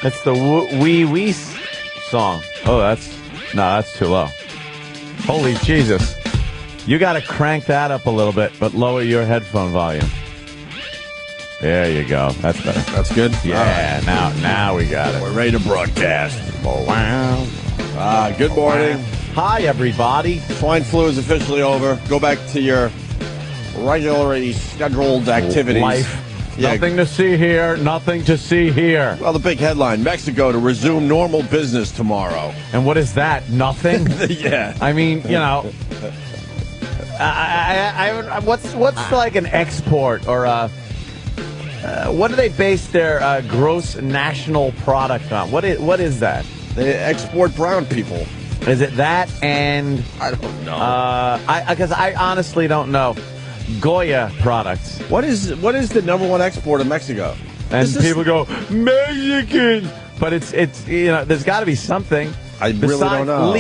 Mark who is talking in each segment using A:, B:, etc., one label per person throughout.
A: It's the Wee Wee song. Oh, that's too low. Holy Jesus. You got to crank that up a little bit, but lower your headphone volume. There you go. That's better.
B: That's good?
A: Yeah, now we got it.
B: We're ready to broadcast.
A: Oh, wow.
B: Good morning.
A: Hi, everybody.
B: Swine flu is officially over. Go back to your regularly scheduled activities.
A: Life.
B: Yeah.
A: Nothing to see here. Nothing to see here.
B: Well, the big headline, Mexico to resume normal business tomorrow.
A: And what is that? Nothing?
B: Yeah.
A: I mean, you know, what's like an export or a... what do they base their gross national product on? What is that?
B: They export brown people.
A: Is it that and...
B: I don't know.
A: Because I honestly don't know. Goya products.
B: What is the number one export of Mexico?
A: And people go, Mexican! But it's you know, there's got to be something.
B: I really don't know.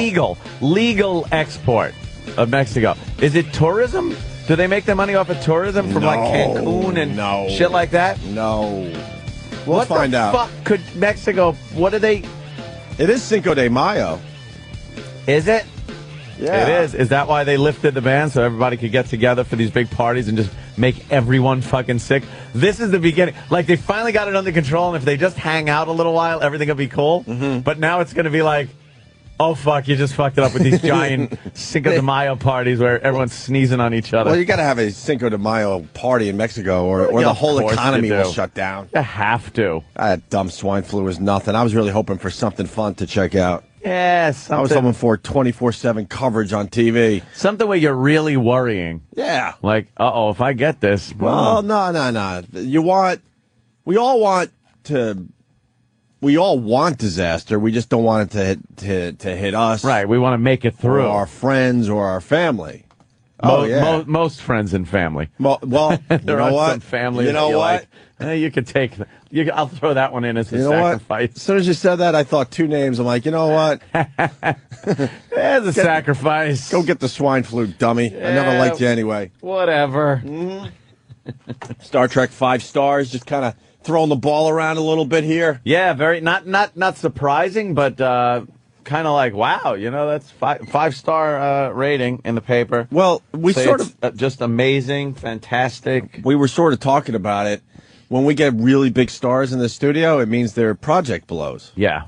A: Legal export of Mexico. Is it tourism? Do they make their money off of tourism from like Cancun and shit like that?
B: No. We'll find out.
A: What the fuck could Mexico, what do they...
B: It is Cinco de Mayo.
A: Is it?
B: Yeah.
A: It is. Is that why they lifted the ban so everybody could get together for these big parties and just make everyone fucking sick? This is the beginning. Like, they finally got it under control, and if they just hang out a little while, everything will be cool. Mm-hmm. But now it's going to be like, oh, fuck, you just fucked it up with these giant Cinco de Mayo parties where everyone's sneezing on each other.
B: Well, you got to have a Cinco de Mayo party in Mexico or the whole economy will shut down.
A: You have to.
B: That dumb swine flu is nothing. I was really hoping for something fun to check out.
A: Yeah,
B: I was hoping for 24/7 coverage on TV.
A: Something where you're really worrying.
B: Yeah.
A: Like, uh-oh, if I get this.
B: Well, no. We all want disaster. We just don't want it to hit us.
A: Right. We want to make it through.
B: Or our friends or our family.
A: Most friends and family.
B: Well, you
A: there
B: know
A: are
B: what?
A: some families.
B: You know what?
A: You could take. I'll throw that one in as a sacrifice.
B: What? As soon as you said that, I thought two names. I'm like, you know what?
A: There's a sacrifice.
B: Go get the swine flu, dummy. I never liked you anyway.
A: Whatever.
B: Star Trek 5 stars. Just kind of throwing the ball around a little bit here.
A: Yeah, very not surprising, but kind of like, wow, you know, that's 5-star rating in the paper.
B: Well, we
A: so just amazing, fantastic.
B: We were sort of talking about it. When we get really big stars in the studio, it means their project blows.
A: Yeah.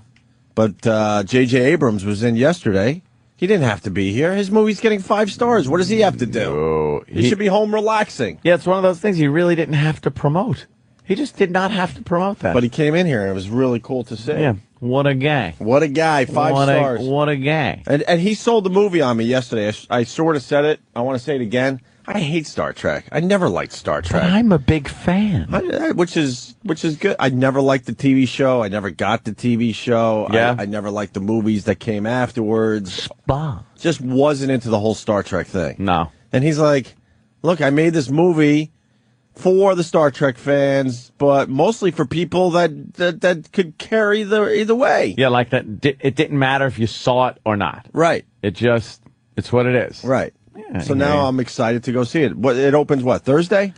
B: But J.J. Abrams was in yesterday. He didn't have to be here. His movie's getting 5 stars. What does he have to do?
A: No,
B: he should be home relaxing.
A: Yeah, it's one of those things he really didn't have to promote. He just did not have to promote that.
B: But he came in here, and it was really cool to see.
A: Yeah. What a guy.
B: What a guy. 5 stars.
A: What a guy.
B: And he sold the movie on me yesterday. I sort of said it. I want to say it again. I hate Star Trek. I never liked Star Trek.
A: But I'm a big fan.
B: Which is good. I never liked the TV show. I never got the TV show.
A: Yeah.
B: I never liked the movies that came afterwards. Just wasn't into the whole Star Trek thing.
A: No.
B: And he's like, look, I made this movie for the Star Trek fans, but mostly for people that could carry either way.
A: Yeah, like that. It didn't matter if you saw it or not.
B: Right.
A: It's what it is.
B: Right.
A: Yeah,
B: so now I'm excited to go see it. It opens Thursday?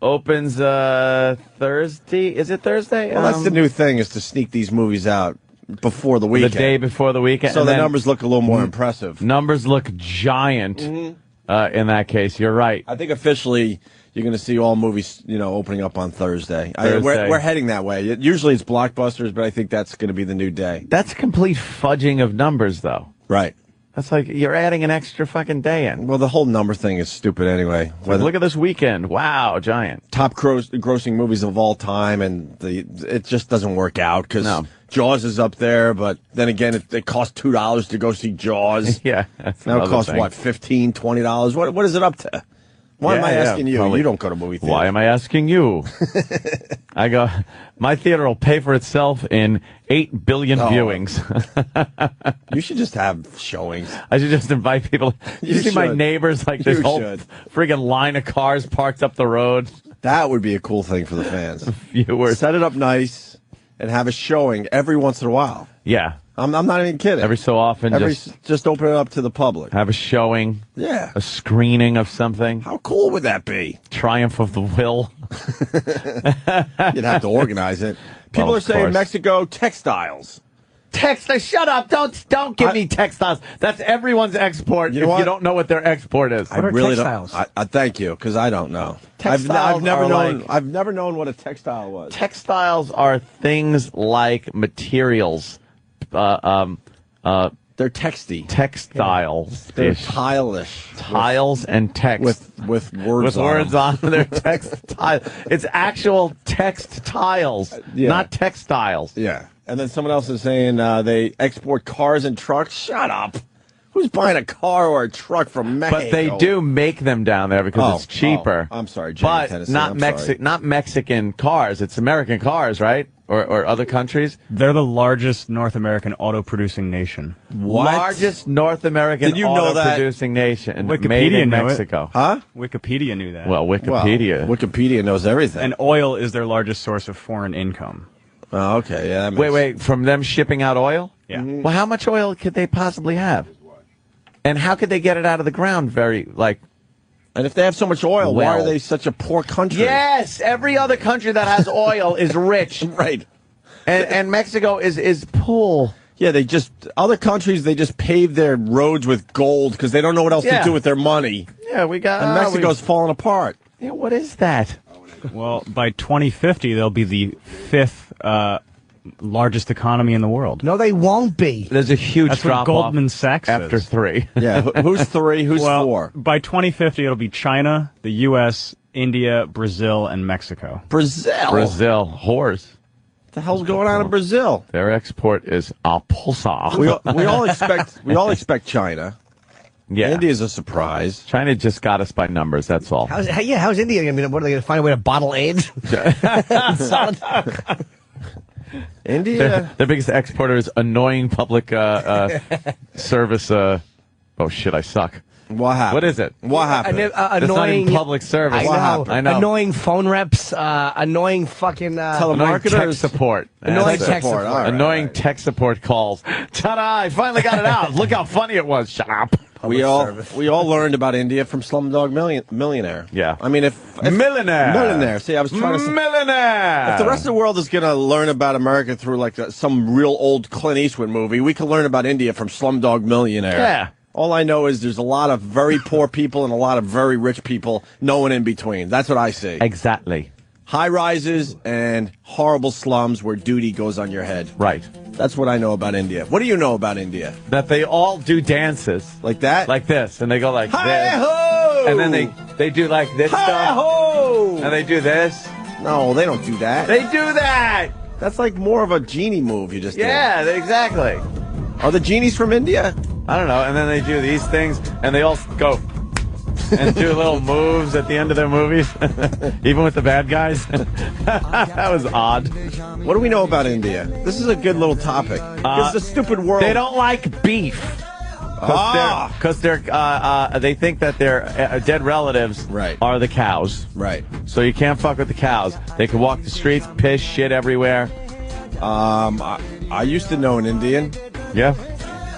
A: Opens Thursday. Is it Thursday?
B: Well, that's the new thing, is to sneak these movies out before the weekend.
A: The day before the weekend.
B: So the numbers look a little more impressive.
A: Numbers look giant in that case. You're right.
B: I think officially you're going to see all movies, opening up on Thursday. We're heading that way. Usually it's blockbusters, but I think that's going to be the new day.
A: That's complete fudging of numbers, though.
B: Right.
A: That's like you're adding an extra fucking day in.
B: Well, the whole number thing is stupid anyway.
A: Look at this weekend. Wow, giant.
B: Top grossing movies of all time, and it just doesn't work out because Jaws is up there, but then again, it costs $2 to go see Jaws.
A: Yeah.
B: Now it costs, $15, $20? What is it up to? Why am I asking you? Probably. You don't go to movie theaters.
A: Why am I asking you? I go, my theater will pay for itself in 8 billion viewings.
B: You should just have showings.
A: I should just invite people. You see my neighbors, like this whole friggin' line of cars parked up the road.
B: That would be a cool thing for the fans.
A: Viewers.
B: Set it up nice and have a showing every once in a while.
A: Yeah.
B: I'm not even kidding.
A: Every so often,
B: just open it up to the public.
A: Have a showing.
B: Yeah.
A: A screening of something.
B: How cool would that be?
A: Triumph of the Will.
B: You'd have to organize it. People
A: Well,
B: are
A: of
B: saying
A: course.
B: Mexico textiles.
A: Shut up! Don't give me textiles. That's everyone's export.
B: You know
A: if
B: what?
A: you don't know what their export is,
B: I really textiles? don't. I thank you because I don't know. I've never known.
A: Like,
B: I've never known what a textile was.
A: Textiles are things like materials.
B: They're texty.
A: Textiles.
B: They're tile-ish.
A: Tiles and text.
B: With words
A: with
B: on
A: words
B: them.
A: on their textile. It's actual text tiles,
B: Yeah.
A: not textiles.
B: Yeah. And then someone else is saying they export cars and trucks. Shut up. Who's buying a car or a truck from Mexico?
A: But they do make them down there because it's cheaper.
B: I'm sorry, Jimmy,
A: but
B: Tennessee,
A: not not Mexican cars. It's American cars, right? Or other countries.
C: They're the largest North American auto-producing nation.
B: What?
A: Largest North American
B: Did you know that?
A: auto-producing nation.
C: Wikipedia
A: made in
C: knew it.
A: Mexico.
B: Huh?
C: Wikipedia knew that.
A: Well, Wikipedia.
B: Well, Wikipedia knows everything.
C: And oil is their largest source of foreign income.
B: Oh, okay. Yeah. That makes
A: Wait. From them shipping out oil?
C: Yeah.
B: Mm-hmm.
A: Well, how much oil could they possibly have? And how could they get it out of the ground?
B: And if they have so much oil, why
A: Well.
B: are they such a poor country?
A: Yes, every other country that has oil is rich,
B: Right.
A: and Mexico is poor.
B: Yeah, other countries, they just pave their roads with gold because they don't know what else
A: Yeah.
B: to do with their money.
A: Yeah, we got.
B: And Mexico's falling apart.
A: Yeah, what is that?
C: Well, by 2050, they'll be the fifth largest economy in the world.
D: No, they won't be.
A: There's a huge
C: That's what
A: drop
C: Goldman
A: off
C: Sachs
A: after
C: is.
A: 3.
B: Yeah. Who's 3? Who's
C: Well,
B: 4?
C: by 2050, it'll be China, the U.S., India, Brazil, and Mexico.
B: Brazil.
A: Brazil, whores.
B: What the hell's going on in Brazil?
A: Their export is apulsa.
B: We all expect China.
A: Yeah,
B: India's a surprise.
A: China just got us by numbers. That's all.
D: How's India? I mean, what are they going to find a way to bottle AIDS?
B: India.
A: Their biggest exporter is annoying public service. Oh shit, I suck.
B: What happened?
A: What is it?
B: What happened?
A: It's not
D: Annoying
A: even public service.
D: I know.
A: I know.
D: Annoying phone reps. Annoying fucking.
A: Annoying tech
B: Telemarketers.
A: support.
D: Annoying
A: That's
D: tech
A: it.
D: support.
B: All right,
A: Annoying
B: all right.
A: tech support calls. Ta-da! I finally got it out. Look how funny it was. Shut up.
B: We all learned about India from Slumdog Millionaire.
A: Yeah.
B: I mean, if
A: Millionaire.
B: See, I was trying to say.
A: Millionaire.
B: If the rest of the world is going to learn about America through like some real old Clint Eastwood movie, we can learn about India from Slumdog Millionaire.
A: Yeah.
B: All I know is there's a lot of very poor people and a lot of very rich people, no one in between. That's what I see.
A: Exactly.
B: High rises and horrible slums where duty goes on your head.
A: Right.
B: That's what I know about India. What do you know about India?
A: That they all do dances
B: Like that?
A: like this, and they go like this,
B: Hi-ho!
A: and then they do like this stuff,
B: Hi-ho!
A: and they do this.
B: No, they don't do that.
A: They do that.
B: That's like more of a genie move you just did.
A: Yeah, exactly.
B: Are the genies from India?
A: I don't know. And then they do these things, and they all go and do little moves at the end of their movies, even with the bad guys. That was odd.
B: What do we know about India? This is a good little topic. It's a stupid world.
A: They don't like beef. Because they think that their dead relatives
B: Right.
A: are the cows.
B: Right.
A: So you can't fuck with the cows. They can walk the streets, piss, shit everywhere.
B: I used to know an Indian.
A: Yeah.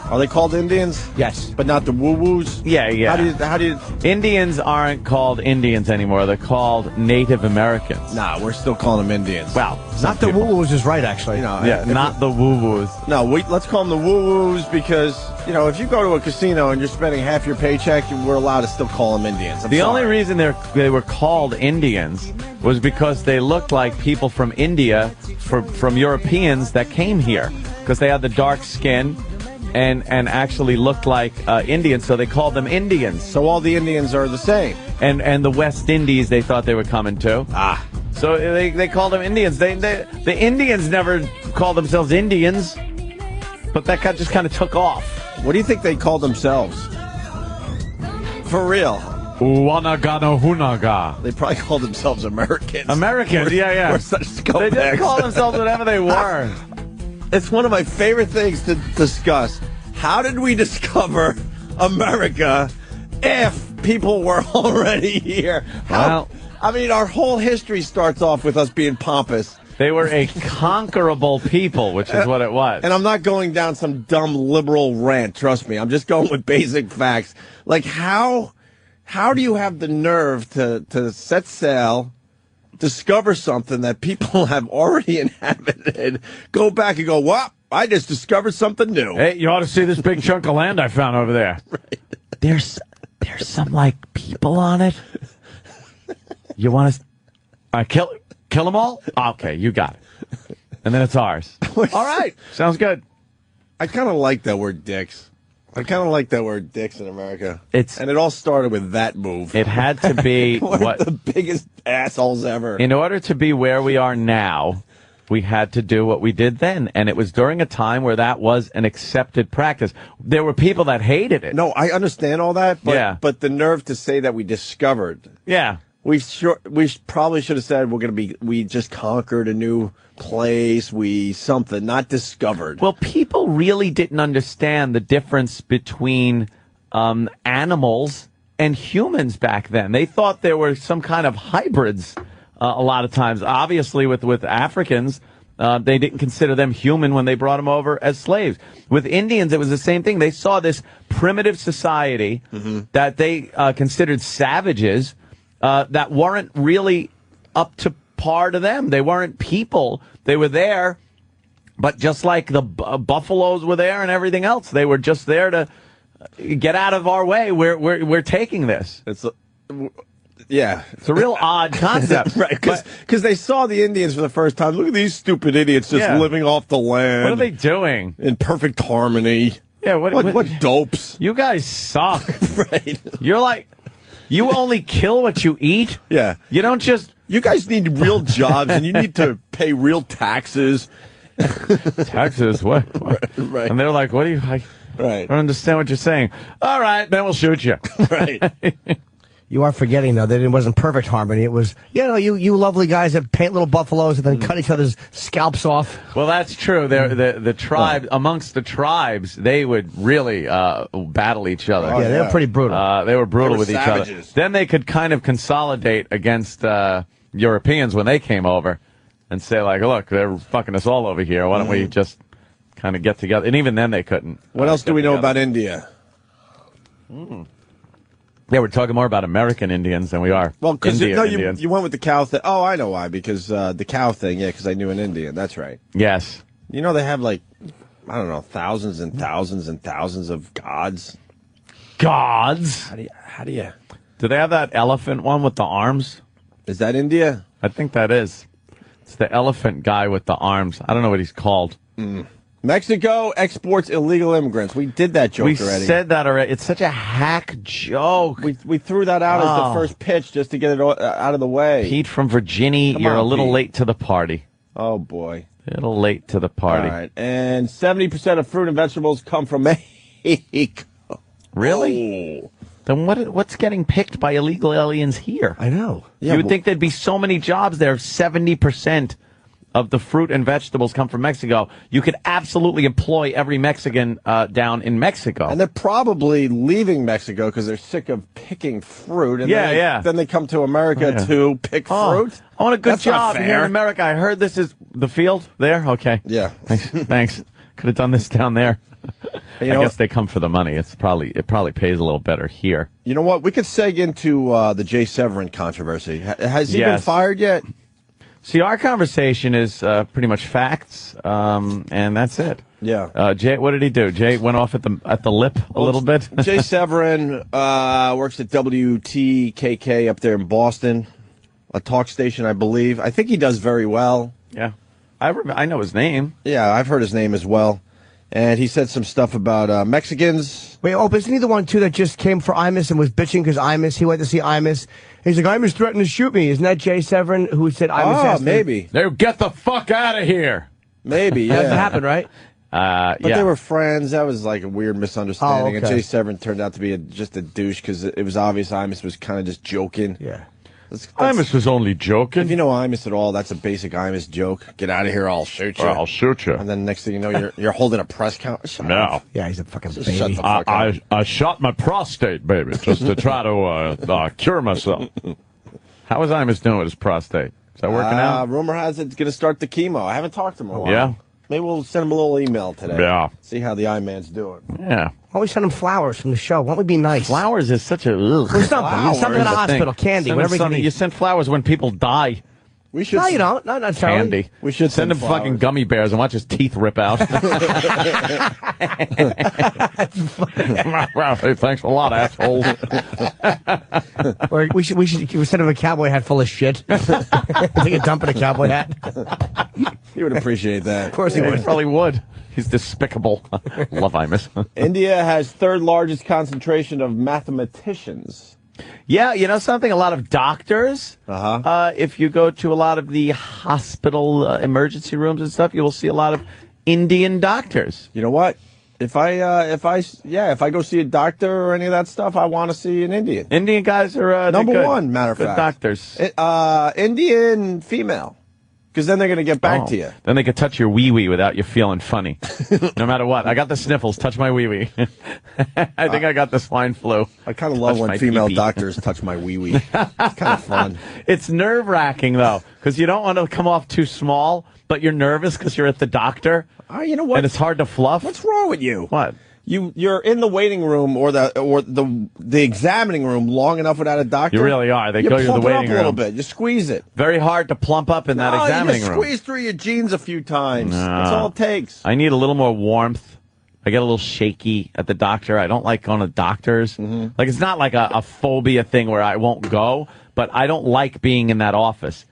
B: Are they called Indians?
D: Yes.
B: But not the woo-woos?
A: Yeah, yeah.
B: How do you...
A: Indians aren't called Indians anymore. They're called Native Americans.
B: Nah, we're still calling them Indians.
A: Well,
D: Not the woo-woos is right, actually.
B: You know,
A: Yeah, not the woo-woos.
B: No, let's call them the woo-woos because, you know, if you go to a casino and you're spending half your paycheck, we're allowed to still call them Indians.
A: The only reason they were called Indians was because they looked like people from India, from Europeans that came here, because they had the dark skin and actually looked like Indians, so they called them Indians.
B: So all the Indians are the same.
A: And the West Indies they thought they were coming to. So they called them Indians. The Indians never called themselves Indians, but that just kind of took off.
B: What do you think they call themselves? For real.
A: Wanagana Hunaga.
B: They probably call themselves Americans.
A: Americans, yeah.
B: We're such scumbags.
A: They just call themselves whatever they were.
B: It's one of my favorite things to discuss. How did we discover America if people were already here?
A: Well,
B: I mean, our whole history starts off with us being pompous.
A: they were a conquerable people, which is what it was.
B: And I'm not going down some dumb liberal rant, trust me. I'm just going with basic facts. Like, how do you have the nerve to set sail discover something that people have already inhabited, go back and go, "What? I just discovered something new."
A: Hey, you ought to see this big chunk of land I found over there.
B: Right.
A: There's some like people on it. You want to kill them all? Okay, you got it. And then it's ours. All right, sounds good.
B: I kind of like that word dicks. I kind of like that word dicks in America. And it all started with that move.
A: It had to be
B: what the biggest assholes ever.
A: In order to be where we are now, we had to do what we did then. And it was during a time where that was an accepted practice. There were people that hated it.
B: No, I understand all that, but,
A: Yeah.
B: but the nerve to say that we discovered.
A: Yeah.
B: We probably should have said we just conquered a new place, not discovered.
A: Well, people really didn't understand the difference between animals and humans back then. They thought there were some kind of hybrids a lot of times. Obviously, with Africans, they didn't consider them human when they brought them over as slaves. With Indians, it was the same thing. They saw this primitive society that they considered savages that weren't really up to par to them. They weren't people. They were there, but just like the buffaloes were there and everything else, they were just there to get out of our way. We're taking this.
B: It's a
A: real odd concept,
B: right? Because they saw the Indians for the first time. Look at these stupid idiots just living off the land.
A: What are they doing
B: in perfect harmony?
A: Yeah,
B: what dopes?
A: You guys suck.
B: Right?
A: You're like, you only kill what you eat.
B: Yeah,
A: you don't just.
B: You guys need real jobs, and you need to pay real taxes.
A: Taxes? What?
B: Right.
A: And they're like, what do you? I don't understand what you're saying. All right, then we'll shoot you.
B: Right.
D: You are forgetting, though, that it wasn't perfect harmony. It was, you lovely guys that paint little buffaloes and then cut each other's scalps off.
A: Well, that's true. The tribe, amongst the tribes, they would really battle each other.
D: Oh, yeah, they were pretty brutal.
A: They were brutal with
B: savages.
A: each other. Then they could kind of consolidate against Europeans when they came over and say, like, look, they're fucking us all over here. Why don't we just kind of get together? And even then they couldn't.
B: What else do we know about India?
A: Yeah, we're talking more about American Indians than we are.
B: Well, because
A: Indians.
B: you went with the cow thing. Oh, I know why. Because the cow thing. Yeah, because I knew an Indian. That's right.
A: Yes.
B: You know they have like, I don't know, thousands and thousands and thousands of gods.
A: Gods?
B: How do you?
A: Do they have that elephant one with the arms?
B: Is that India?
A: I think that is. It's the elephant guy with the arms. I don't know what he's called.
B: Mexico exports illegal immigrants. We did that joke already.
A: We said that already. It's such a hack joke.
B: We threw that out as the first pitch just to get it out of the way.
A: Pete from Virginia, you're a little late to the party.
B: Oh, boy.
A: A little late to the party.
B: All right. And 70% of fruit and vegetables come from Mexico.
A: Really?
B: Oh.
A: Then what's getting picked by illegal aliens here?
D: I know.
A: You would think there'd be so many jobs there. 70% of the fruit and vegetables come from Mexico. You could absolutely employ every Mexican down in Mexico.
B: And they're probably leaving Mexico because they're sick of picking fruit. And then they come to America to pick fruit.
A: I want a good
B: That's not
A: job here in
B: fair.
A: America. I heard this is the field there. Okay.
B: Yeah.
A: Thanks. Could have done this down there. I guess they come for the money. It probably pays a little better here.
B: You know what? We could seg into the Jay Severin controversy. Has he been fired yet?
A: See, our conversation is pretty much facts, and that's it.
B: Yeah.
A: Jay, what did he do? Jay went off at the lip a little bit.
B: Jay Severin works at WTKK up there in Boston, a talk station, I believe. I think he does very well.
A: Yeah. I know his name.
B: Yeah, I've heard his name as well. And he said some stuff about Mexicans.
D: Wait, but isn't he the one, too, that just came for Imus and was bitching because he went to see Imus? He's like, Imus threatened to shoot me. Isn't that Jay Severin who said Imus asked
B: maybe.
A: They get the fuck out of here.
B: Maybe, yeah.
D: That happened, right?
B: But they were friends. That was like a weird misunderstanding.
D: Oh, okay.
B: And Jay Severin turned out to be just a douche because it was obvious Imus was kind of just joking.
D: Yeah.
A: Imus was only joking.
B: If you know Imus at all, that's a basic Imus joke. Get out of here, I'll shoot you.
A: I'll shoot you.
B: And then next thing you know, you're holding a press conference.
A: No.
D: Yeah, he's a fucking
B: Just
D: baby.
B: shut the fuck up.
A: I shot my prostate, baby, just to try to cure myself. How is Imus doing with his prostate? Is that working out?
B: Rumor has it's going to start the chemo. I haven't talked to him in a while.
A: Yeah.
B: Maybe we'll send him a little email today.
A: Yeah.
B: See how the I-Man's doing.
A: Yeah.
D: Why don't we send him flowers from the show? Why don't we be nice?
A: Flowers is such a...
D: Or something.
A: Flowers
D: Something in a
A: is the
D: hospital.
A: thing.
D: Candy.
A: Send
D: Whatever
A: something.
D: you
A: You
D: can eat.
A: send flowers when people die.
B: We should.
D: No, you don't. Not necessarily.
A: Candy.
B: We should
A: send him
B: flowers.
A: fucking gummy bears and watch his teeth rip out. Hey, thanks a lot, asshole.
D: Or we should send him a cowboy hat full of shit. Take a dump in a cowboy hat.
B: He would appreciate that.
D: Of course he
A: He
D: would.
A: probably would. He's despicable. Love Imus.
B: India has third largest concentration of mathematicians.
A: Yeah, you know something? A lot of doctors. If you go to a lot of the hospital emergency rooms and stuff, you will see a lot of Indian doctors.
B: You know what? If I go see a doctor or any of that stuff, I want to see an Indian.
A: Indian guys are
B: Number
A: good.
B: one, matter of
A: Good
B: fact.
A: doctors.
B: Indian female. Because then they're going to get back to you.
A: Then they could touch your wee-wee without you feeling funny. No matter what. I got the sniffles. Touch my wee-wee. I think I got the swine flu.
B: I kind of love
A: Touch
B: when
A: my
B: female
A: pee-pee.
B: doctors touch my wee-wee. It's kind of fun.
A: It's nerve-wracking, though, because you don't want to come off too small, but you're nervous because you're at the doctor.
B: You know what?
A: And it's hard to fluff.
B: What's wrong with you?
A: What?
B: You're in the waiting room or the examining room long enough without a doctor.
A: You really are. They
B: you
A: go to the
B: plump it
A: waiting
B: up a little
A: room.
B: bit. You squeeze it.
A: Very hard to plump up in that examining
B: you just
A: room.
B: squeeze through your jeans a few times.
A: No.
B: That's all it takes.
A: I need a little more warmth. I get a little shaky at the doctor. I don't like going to doctors. Like, it's not like a phobia thing where I won't go, but I don't like being in that office.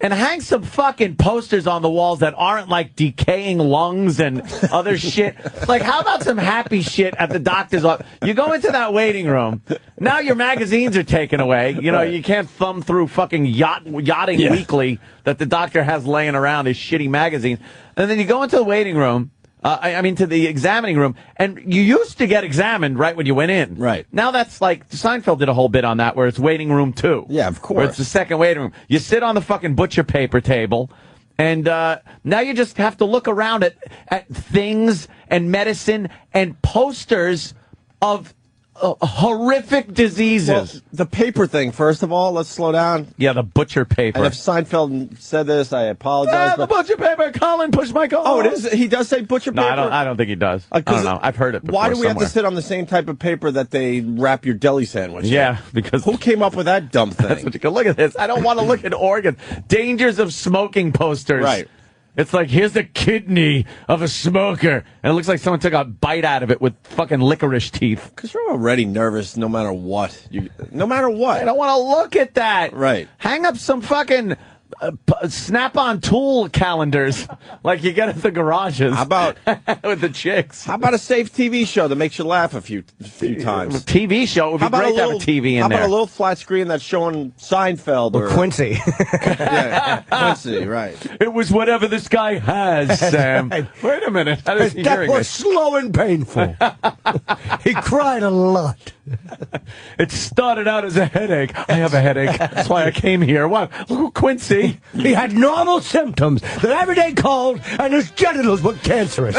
A: And hang some fucking posters on the walls that aren't like decaying lungs and other shit. Like, how about some happy shit at the doctor's office? You go into that waiting room. Now your magazines are taken away. You know, you can't thumb through fucking Yachting Weekly that the doctor has laying around, his shitty magazines. And then you go into the waiting room. To the examining room, and you used to get examined right when you went in.
B: Right.
A: Now that's like, Seinfeld did a whole bit on that where it's waiting room 2.
B: Yeah, of course.
A: Where it's the second waiting room. You sit on the fucking butcher paper table, and now you just have to look around at things and medicine and posters of horrific diseases.
B: Well, the paper thing, first of all, let's slow down.
A: Yeah, the butcher paper.
B: And if Seinfeld said this, I apologize.
A: the butcher paper, Colin, push my call.
B: Oh, it is. He does say butcher
A: No,
B: paper.
A: I don't think he does. I don't know. I've heard it before
B: Why do we have
A: somewhere.
B: to sit on the same type of paper that they wrap your deli sandwich in?
A: Yeah, because
B: Who came up with that dumb thing?
A: that's what you can look at this. I don't want to look at organs. Dangers of smoking posters.
B: Right.
A: It's like, here's the kidney of a smoker. And it looks like someone took a bite out of it with fucking licorice teeth.
B: Because you're already nervous no matter what. No matter what.
A: I don't want to look at that.
B: Right.
A: Hang up some fucking Snap-on tool calendars like you get at the garages.
B: How about
A: with the chicks?
B: How about a safe TV show that makes you laugh a few times?
A: TV show. It would be great to have a TV in
B: how
A: there.
B: about a little flat screen that's showing Seinfeld or
D: Quincy.
B: yeah, Quincy, right?
A: It was whatever this guy has, Sam.
D: right.
A: Wait a minute. How is he
D: That
A: hearing
D: was
A: this?
D: slow and painful. He cried a lot.
A: It started out as a headache. I have a headache. That's why I came here. What? Look at Quincy.
D: He had normal symptoms, the everyday cold, and his genitals were cancerous.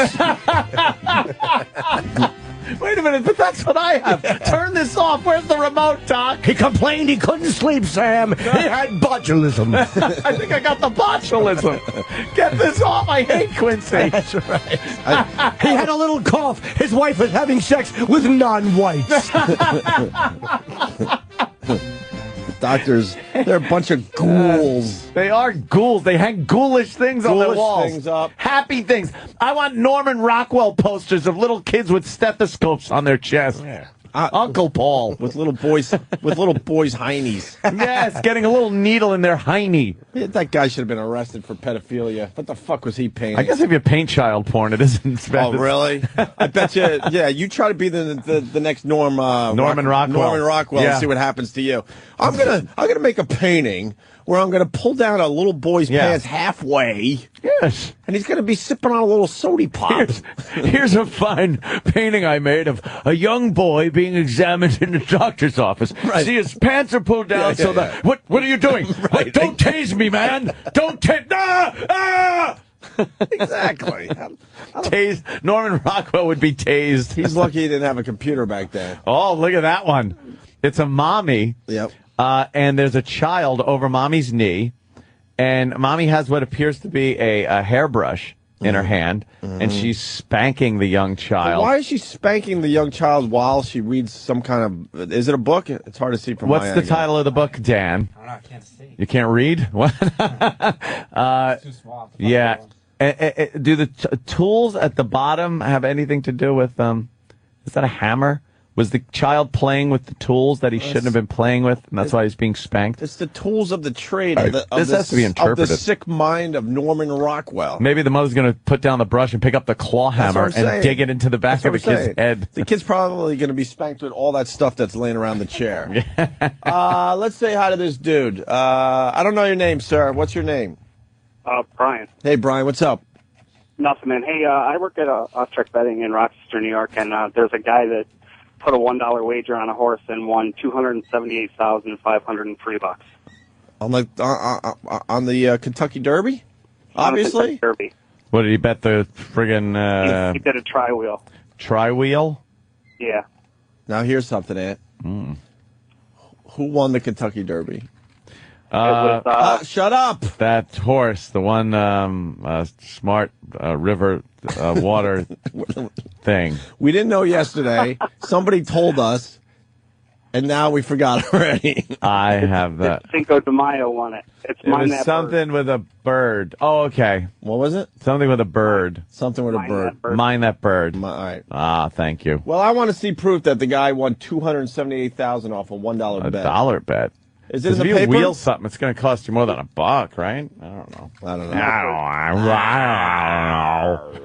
A: Wait a minute, but that's what I have. Turn this off. Where's the remote, Doc?
D: He complained he couldn't sleep, Sam. He had botulism.
A: I think I got the botulism. Get this off. I hate Quincy.
D: That's right. He had a little cough. His wife was having sex with non-whites.
B: Doctors, they're a bunch of ghouls.
A: They are ghouls. They hang ghoulish things on their
B: Ghoulish
A: walls.
B: things up.
A: Happy things. I want Norman Rockwell posters of little kids with stethoscopes on their chest. Uncle Paul.
B: With little boys, heinies.
A: Yes, getting a little needle in their hiney.
B: That guy should have been arrested for pedophilia. What the fuck was he painting?
A: I guess if you paint child porn, it isn't bad.
B: Oh, really? I bet you. Yeah, you try to be the next Norman Rockwell. Norman Rockwell,
A: Yeah.
B: and see what happens to you. I'm gonna make a painting where I'm gonna pull down a little boy's pants halfway,
A: Yes.
B: and he's gonna be sipping on a little sody pop.
A: Here's a fine painting I made of a young boy being examined in the doctor's office.
B: Right.
A: See, his pants are pulled down so that... What are you doing?
B: Right.
A: Don't tase me, man! Don't tase... Ah!
B: Exactly.
A: Tased. Norman Rockwell would be tased.
B: He's lucky he didn't have a computer back then.
A: Oh, look at that one. It's a mommy.
B: Yep.
A: And there's a child over mommy's knee. And mommy has what appears to be a hairbrush. in her hand, and she's spanking the young child.
B: Why is she spanking the young child while she reads some kind of... Is it a book? It's hard to see from
A: What's
B: my
A: the
B: angle.
A: title of the book, Dan?
E: I don't know, I can't see.
A: You can't read? What?
E: It's too small.
A: Yeah. Do the tools at the bottom have anything to do with is that a hammer? Was the child playing with the tools that he shouldn't have been playing with, and that's why he's being spanked?
B: It's the tools of the trade.
A: This has to be interpreted.
B: Of the sick mind of Norman Rockwell.
A: Maybe the mother's going to put down the brush and pick up the claw hammer and dig it into the back of the kid's head.
B: The kid's probably going to be spanked with all that stuff that's laying around the chair. Let's say hi to this dude. I don't know your name, sir. What's your name?
F: Brian.
B: Hey, Brian. What's up?
F: Nothing, man. Hey, I work at Off-Track Betting in Rochester, New York, and there's a guy that put a $1 wager on a horse and won $278,503.
B: On the Kentucky Derby? Obviously.
F: Derby.
A: What did he bet the friggin'
F: He did a tri-wheel.
A: tri-wheel?
F: Yeah.
B: Now here's something, Ant. Who won the Kentucky Derby?
F: It was,
B: Shut up!
A: That horse, the one smart river water thing.
B: We didn't know yesterday. Somebody told us, and now we forgot already.
A: I have that.
F: Cinco de Mayo won it. It's
A: It
F: Mind
A: was
F: That
A: something with a bird. Oh, okay.
B: What was it?
A: Something with a bird.
B: Something with a
F: Mind
B: bird.
F: That Bird.
A: Mind that bird.
B: All right.
A: Ah, thank you.
B: Well, I want to see proof that the guy won $278,000 off a $1
A: A
B: bet.
A: $1 bet.
B: Is it in the
A: If you
B: paper?
A: wheel something, it's going to cost you more than $1, right? I don't know.
B: I don't know.
A: I don't know.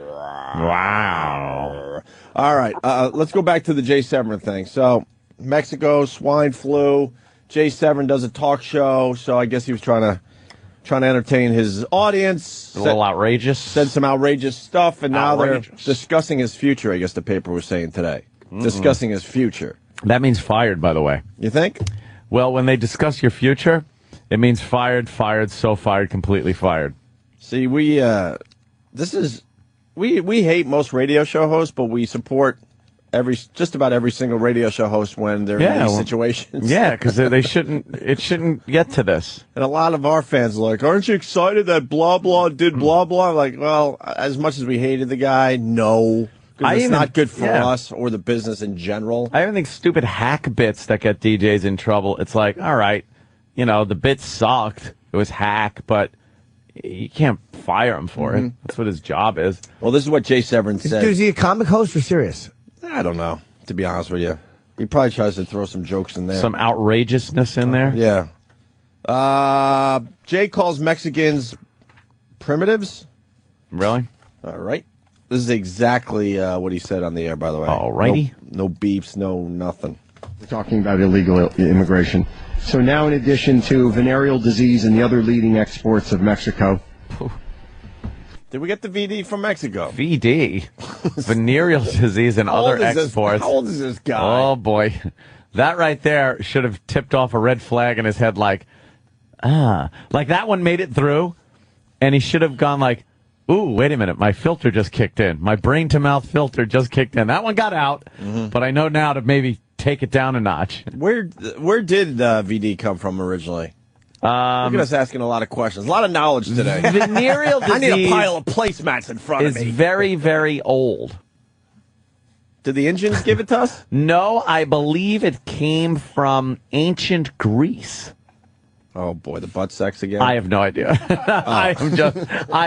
A: Wow.
B: All right. Let's go back to the Jay Severin thing. So, Mexico, swine flu. Jay Severin does a talk show, so I guess he was trying to entertain his audience.
A: A little outrageous.
B: Said some outrageous stuff, and now they're
A: Outrageous.
B: discussing his future, I guess the paper was saying today. Discussing his future.
A: That means fired, by the way.
B: You think?
A: Well, when they discuss your future, it means fired, so fired, completely fired.
B: See, we hate most radio show hosts, but we support just about every single radio show host when they're in these situations.
A: Yeah, because it shouldn't get to this.
B: And a lot of our fans are like, aren't you excited that blah, blah did blah, blah? I'm like, well, as much as we hated the guy, no. Because it's not good for us or the business in general.
A: I even think stupid hack bits that get DJs in trouble, it's like, all right, the bit sucked. It was hack, but you can't fire him for it. That's what his job is.
B: Well, this is what Jay Severin said.
D: Is he a comic host or serious?
B: I don't know, to be honest with you. He probably tries to throw some jokes in there.
A: Some outrageousness in there.
B: Yeah. Jay calls Mexicans primitives.
A: Really?
B: All right. This is exactly what he said on the air, by the way.
A: All righty.
B: No beeps, no nothing.
G: We're talking about illegal immigration. So now, in addition to venereal disease and the other leading exports of Mexico.
B: Did we get the VD from Mexico?
A: VD? Venereal disease and other exports.
B: How old is this guy?
A: Oh, boy. That right there should have tipped off a red flag in his head like that one made it through, and he should have gone like, ooh, wait a minute, my filter just kicked in. My brain-to-mouth filter just kicked in. That one got out, but I know now to maybe take it down a notch.
B: Where did VD come from originally? Look at us asking a lot of questions. A lot of knowledge today.
A: Venereal disease
B: I need a pile of placemats in front of me.
A: is very, very old.
B: Did the Indians give it to us?
A: No, I believe it came from ancient Greece.
B: Oh, boy, the butt sex again?
A: I have no idea. I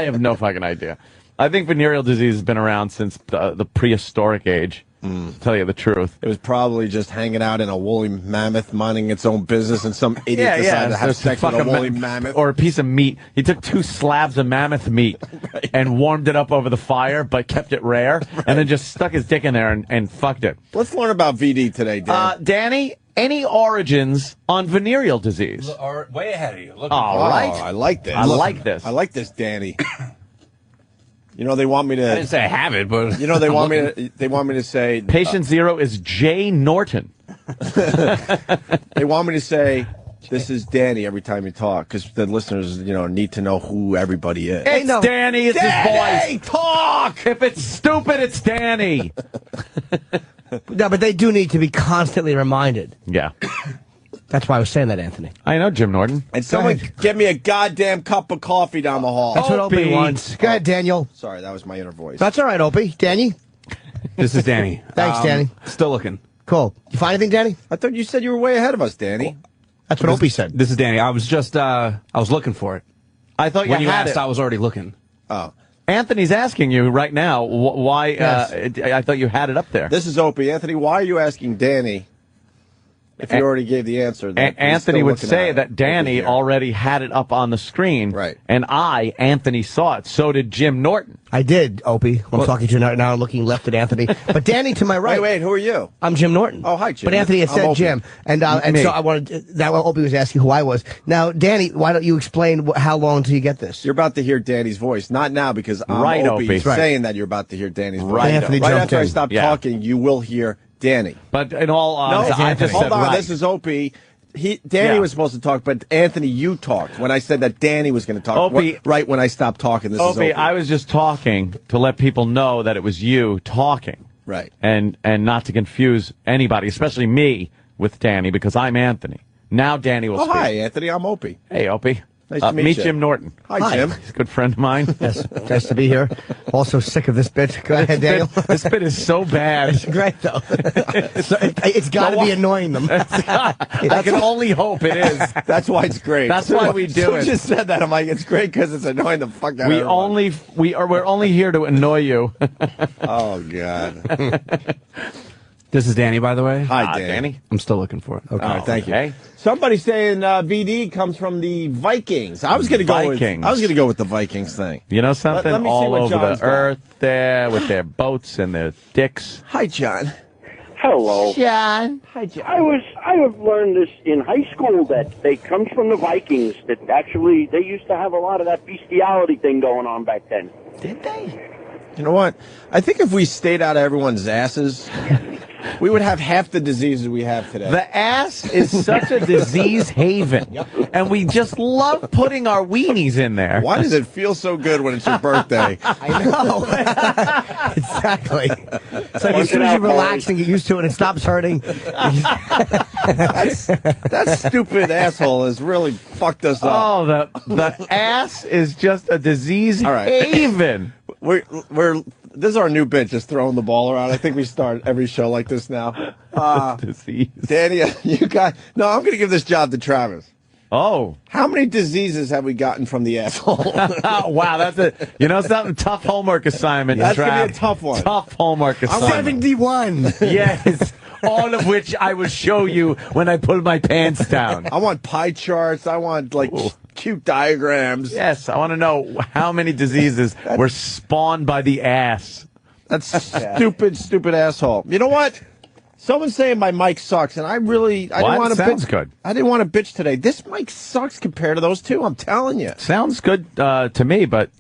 A: have no fucking idea. I think venereal disease has been around since the prehistoric age, to tell you the truth.
B: It was probably just hanging out in a woolly mammoth, minding its own business, and some idiot decided to have sex with a woolly mammoth.
A: Or a piece of meat. He took 2 slabs of mammoth meat and warmed it up over the fire, but kept it rare, and then just stuck his dick in there and fucked it.
B: Let's learn about VD today, Dan.
A: Danny, any origins on venereal disease?
E: Way ahead of you. Look,
A: All right.
B: I like this.
A: I like this.
B: I like this, Danny. They want me to.
E: I didn't say I have it, but
B: They want me to. They want me to say.
A: Patient 0 is Jay Norton.
B: They want me to say, "This is Danny" every time you talk, because the listeners, need to know who everybody is.
A: It's Danny. It's his
B: Danny,
A: voice.
B: talk.
A: If it's stupid, it's Danny.
D: No, but they do need to be constantly reminded.
A: Yeah.
D: That's why I was saying that, Anthony.
A: I know Jim Norton.
B: And someone get me a goddamn cup of coffee down the hall.
D: That's what Opie
A: Opie.
D: wants. Go ahead, Daniel.
B: Sorry, that was my inner voice.
D: That's all right, Opie. Danny?
E: This is Danny.
D: Thanks, Danny.
E: Still looking.
D: Cool. You find anything, Danny?
B: I thought you said you were way ahead of us, Danny.
D: That's what Opie said.
E: This is Danny. I was just, I was looking for it.
A: I thought
E: When you
A: had
E: asked,
A: it.
E: I was already looking.
B: Oh.
A: Anthony's asking you right now why.
D: Yes.
A: I thought you had it up there.
B: This is Opie. Anthony, why are you asking Danny if you already gave the answer? that he's
A: Anthony
B: still
A: would
B: looking
A: say
B: at
A: that
B: it
A: Danny
B: over here?
A: already had it up on the screen.
B: Right.
A: And Anthony, saw it. So did Jim Norton.
D: I did, Opie. I'm talking to you now, looking left at Anthony. But Danny to my right.
B: Wait, who are you?
D: I'm Jim Norton.
B: Oh, hi, Jim.
D: But Anthony had
B: I'm
D: said
B: Opie.
D: Jim. And
A: Me.
D: so I wanted, that Opie was asking who I was. Now, Danny, why don't you explain how long till you get this?
B: You're about to hear Danny's voice. Not now, because I'm
A: Right,
B: Opie
A: Opie.
B: saying that you're about to hear Danny's voice.
A: Right,
D: Anthony
B: Right
D: jumped
B: after I
D: in.
B: stop
A: Yeah.
B: talking, you will hear Danny.
A: But in all honesty, I just
B: hold
A: said
B: on.
A: right.
B: This is Opie. Danny
A: Yeah.
B: was supposed to talk, but Anthony, you talked when I said that Danny was going to talk.
A: Opie-
B: right when I stopped talking, this is
A: Opie,
B: Opie.
A: I was just talking to let people know that it was you talking.
B: Right.
A: And not to confuse anybody, especially me, with Danny, because I'm Anthony. Now Danny will
B: Oh,
A: speak.
B: hi, Anthony. I'm Opie.
A: Hey, Opie.
B: Nice to meet you.
A: Jim Norton.
B: Hi, Jim.
A: He's a good friend of mine.
D: Yes, nice to be here. Also sick of this bit. Go ahead, Daniel.
A: This bit is so bad.
D: It's great, though. It's got to be annoying them.
A: I can only hope it is.
B: That's why it's great.
A: That's why we do
B: Someone
A: it.
B: just said that. I'm like, it's great because it's annoying the fuck out of everyone.
A: We're only here to annoy you.
B: Oh, God.
E: This is Danny, by the way.
B: Hi, Danny.
E: I'm still looking for it.
B: All right, thank you.
A: Okay.
B: Somebody saying VD comes from the Vikings. I was going to go with
A: Vikings.
B: the Vikings thing.
A: You know something?
B: Let me see
A: All
B: what
A: over
B: John's
A: the
B: got.
A: earth there with their boats and their dicks.
B: Hi, John.
H: Hello.
D: John.
H: I have learned this in high school that they comes from the Vikings. That actually they used to have a lot of that bestiality thing going on back then.
D: Did they?
B: You know what? I think if we stayed out of everyone's asses, we would have half the diseases we have today.
A: The ass is such a disease haven. And we just love putting our weenies in there.
B: Why does it feel so good when it's your birthday?
D: I know. Exactly. It's like as soon as you relax and get used to it, it stops hurting.
B: That stupid asshole has really fucked us up.
A: Oh, the ass is just a disease
B: All right.
A: haven.
B: This is our new bit, just throwing the ball around. I think we start every show like this now.
A: Disease.
B: Danny, no, I'm going to give this job to Travis.
A: Oh.
B: How many diseases have we gotten from the asshole?
A: Oh, wow, that's a something tough homework assignment.
B: That's gonna
A: Trav.
B: be a tough one.
A: Tough homework assignment.
D: 71.
A: Yes, all of which I will show you when I pull my pants down.
B: I want pie charts. I want cute diagrams.
A: Yes, I want to know how many diseases were spawned by the ass.
B: That's stupid asshole. You know what? Someone's saying my mic sucks, and I didn't want to
A: Sounds
B: bitch.
A: good.
B: I didn't want to bitch today. This mic sucks compared to those two. I'm telling you.
A: Sounds good to me, but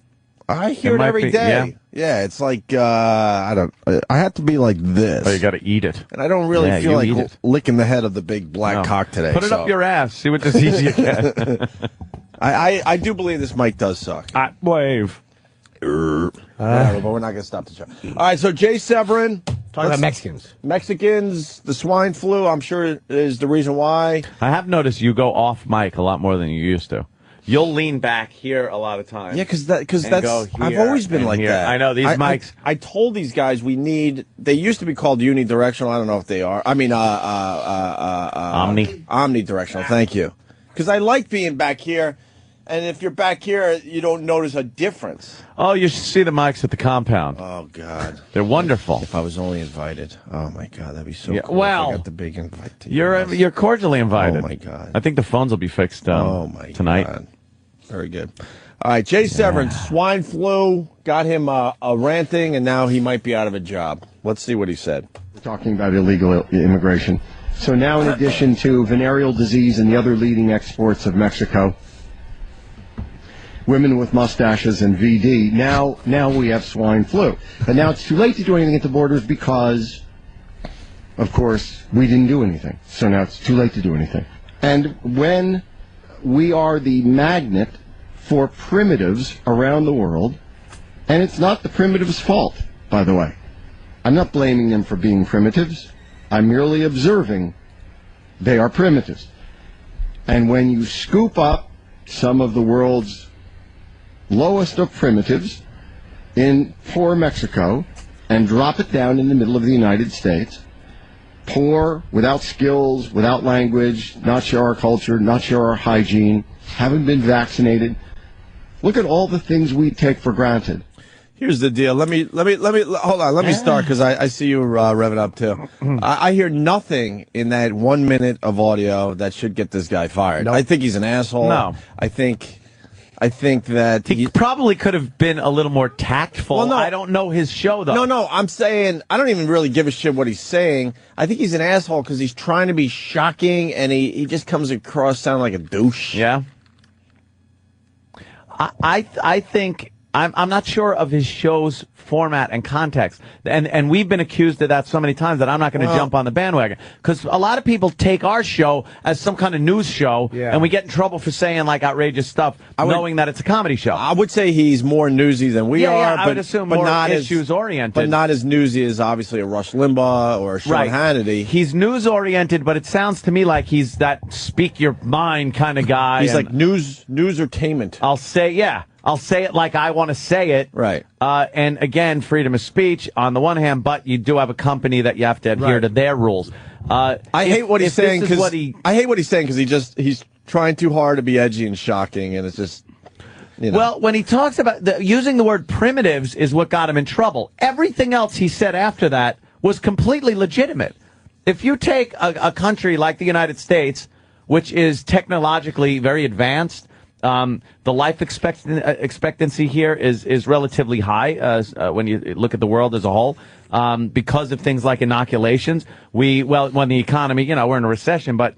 B: I hear it
A: might
B: every
A: be-
B: day. Yeah, it's like I have to be like this.
A: oh, you got to eat it.
B: And I don't really
A: Yeah,
B: feel
A: you
B: like
A: eat it.
B: licking the head of the big black
A: No.
B: cock today.
A: Put it
B: so.
A: up your ass. See what disease you get.
B: I do believe this mic does suck.
A: Wave.
B: Whatever, but we're not going to stop the show. All right, so Jay Severin.
D: Talking about Mexicans.
B: Mexicans, the swine flu, I'm sure is the reason why.
A: I have noticed you go off mic a lot more than you used to. You'll lean back here a lot of times.
B: Yeah, because
A: And
B: that's
A: go
B: I've
A: here
B: always been
A: and
B: like
A: here.
B: that.
A: I know, these mics-
B: I told these guys they used to be called unidirectional. I don't know if they are. I mean, omnidirectional. Thank you. Because I like being back here, and if you're back here, you don't notice a difference.
A: Oh, you should see the mics at the compound.
B: Oh God.
A: They're wonderful.
B: If I was only invited. Oh my God, that'd be so
A: Yeah,
B: cool.
A: well,
B: if I got the big invite to
A: You're cordially invited.
B: Oh, my God.
A: I think the phones will be fixed tonight.
B: God. Very good. All right, Jay Severin, swine flu, got him a ranting, and now he might be out of a job. Let's see what he said.
G: We're talking about illegal immigration. So now, in addition to venereal disease and the other leading exports of Mexico, women with mustaches and VD, now we have swine flu. But now it's too late to do anything at the borders because, of course, we didn't do anything. So now it's too late to do anything. And when we are the magnet for primitives around the world, and it's not the primitives' fault, by the way. I'm not blaming them for being primitives. I'm merely observing they are primitives. And when you scoop up some of the world's lowest of primitives in poor Mexico and drop it down in the middle of the United States, poor, without skills, without language, not share our culture, not share our hygiene, haven't been vaccinated. Look at all the things we take for granted.
B: Here's the deal. Let me hold on. Let me start because I see you revving up too. I hear nothing in that 1 minute of audio that should get this guy fired. I think he's an asshole.
A: No.
B: I think that
A: He probably could have been a little more tactful.
B: Well, no.
A: I don't know his show, though.
B: No, I'm saying I don't even really give a shit what he's saying. I think he's an asshole because he's trying to be shocking and he just comes across sounding like a douche.
A: Yeah. I think I'm not sure of his show's format and context, and we've been accused of that so many times that I'm not going to jump on the bandwagon because a lot of people take our show as some kind of news show, and we get in trouble for saying like outrageous stuff, knowing that it's a comedy show.
B: I would say he's more newsy than we are.
A: I
B: but,
A: would assume
B: but
A: more
B: not
A: issues oriented,
B: but not as newsy as obviously a Rush Limbaugh or a Sean Hannity.
A: He's news oriented, but it sounds to me like he's that speak your mind kind of guy.
B: He's like news-ertainment.
A: I'll say it like I want to say it.
B: Right.
A: And again, freedom of speech on the one hand, but you do have a company that you have to adhere to their rules.
B: I hate what he's saying because I hate what he's saying because he's trying too hard to be edgy and shocking, and it's just. You know.
A: Well, when he talks about using the word primitives is what got him in trouble. Everything else he said after that was completely legitimate. If you take a country like the United States, which is technologically very advanced, the life expectancy here is relatively high when you look at the world as a whole, because of things like inoculations. When the economy, we're in a recession, but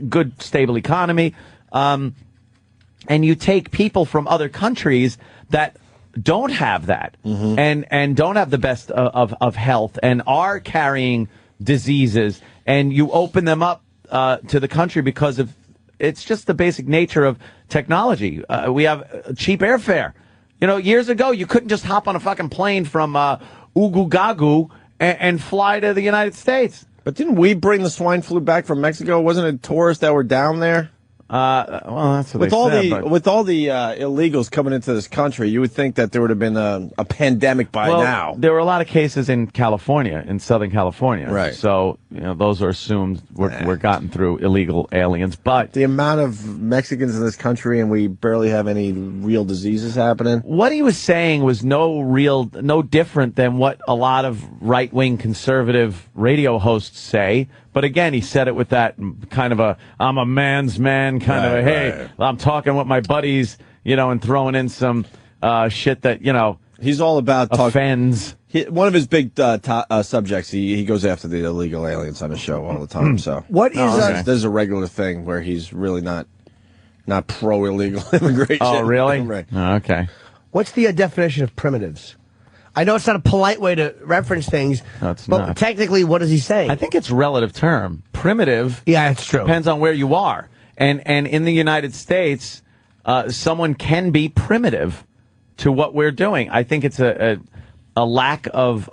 A: good, stable economy. And you take people from other countries that don't have that and don't have the best of health and are carrying diseases, and you open them up to the country because of it's just the basic nature of technology. We have cheap airfare. Years ago, you couldn't just hop on a fucking plane from Ugugagu and fly to the United States.
B: But didn't we bring the swine flu back from Mexico? Wasn't it tourists that were down there?
A: Well, that's what
B: with
A: they
B: all
A: said,
B: with all the illegals coming into this country, you would think that there would have been a pandemic by now.
A: There were a lot of cases in California, in Southern California.
B: Right.
A: So, those are assumed were gotten through illegal aliens. But
B: the amount of Mexicans in this country, and we barely have any real diseases happening.
A: What he was saying was no different than what a lot of right-wing conservative radio hosts say. But again, he said it with that kind of I'm a man's man kind of hey, I'm talking with my buddies, and throwing in some shit that,
B: he's all about
A: offends.
B: One of his big subjects, he goes after the illegal aliens on his show all the time. So
D: what is
B: there's a regular thing where he's really not pro illegal immigration.
A: Oh, really?
B: Right.
A: Oh, okay.
D: What's the definition of primitives? I know it's not a polite way to reference things,
A: but
D: not. Technically, what is he saying?
A: I think it's a relative term. Primitive,
D: it's true.
A: Depends on where you are. And in the United States, someone can be primitive to what we're doing. I think it's a lack of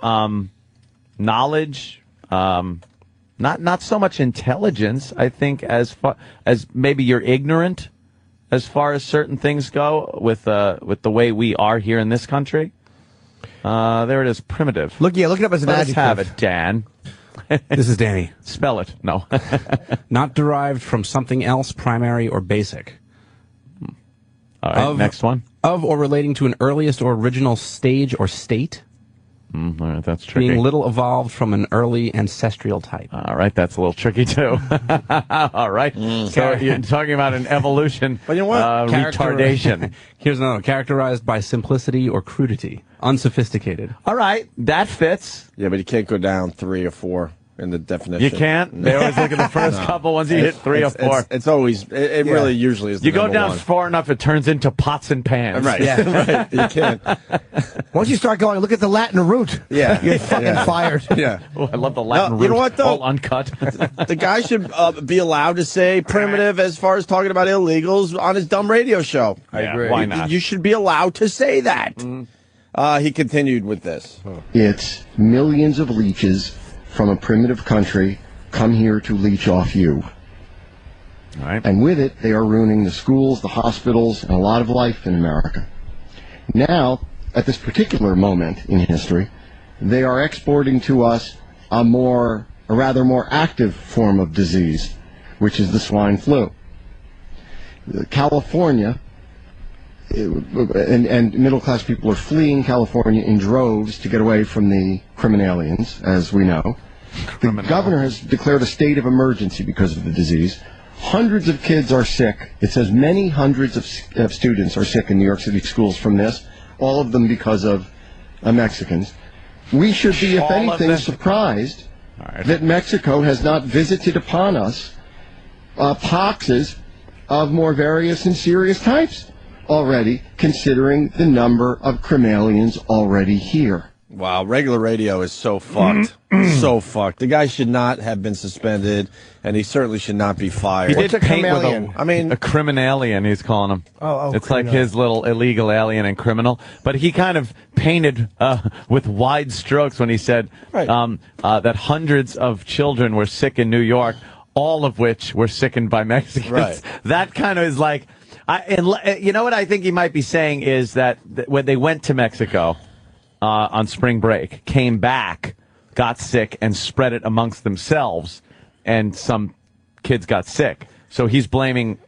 A: knowledge, not so much intelligence. I think as far as maybe you're ignorant as far as certain things go with the way we are here in this country. There it is, primitive.
D: Look it up as an adjective.
A: Let's have it, Dan.
E: This is Danny.
A: Spell it. No.
E: Not derived from something else, primary or basic.
A: All right, next one.
E: Of or relating to an earliest or original stage or state.
A: All right, that's tricky.
E: Being little evolved from an early ancestral type.
A: All right, that's a little tricky, too. All right. So you're talking about an evolution,
B: but you know what?
A: Retardation.
E: Here's another. Characterized by simplicity or crudity. Unsophisticated.
A: All right, that fits.
B: Yeah, but you can't go down 3 or 4 in the definition.
A: You can't? They always look at the first couple ones. You hit 3 or 4.
B: It's always, it really usually is the
A: You go down
B: one.
A: far enough, it turns into pots and pans.
B: Right, right. You can't.
D: Once you start going, look at the Latin root.
B: Yeah.
D: You're fucking fired.
B: Yeah.
A: Oh, I love the Latin root.
B: You know what, though?
A: All uncut.
B: The guy should be allowed to say primitive as far as talking about illegals on his dumb radio show.
A: I agree. Why not?
B: You should be allowed to say that. He continued with this.
G: It's millions of leeches from a primitive country come here to leech off you.
A: Right.
G: And with it, they are ruining the schools, the hospitals, and a lot of life in America. Now, at this particular moment in history, they are exporting to us a rather more active form of disease, which is the swine flu. California, and middle-class people are fleeing California in droves to get away from the criminalians, as we know. The governor has declared a state of emergency because of the disease. Hundreds of kids are sick. It says many hundreds of students are sick in New York City schools from this, all of them because of Mexicans. We should be, if anything, surprised that Mexico has not visited upon us poxes of more various and serious types already, considering the number of criminalians already here.
B: Wow, regular radio is so fucked. So fucked. The guy should not have been suspended, and he certainly should not be fired.
A: He did paint with
B: a
A: a criminalien, he's calling him. It's like his little illegal alien and criminal. But he kind of painted with wide strokes when he said that hundreds of children were sick in New York, all of which were sickened by Mexicans.
B: Right.
A: That kind of is like, you know what I think he might be saying is that when they went to Mexico on spring break, came back, got sick, and spread it amongst themselves, and some kids got sick. So he's blaming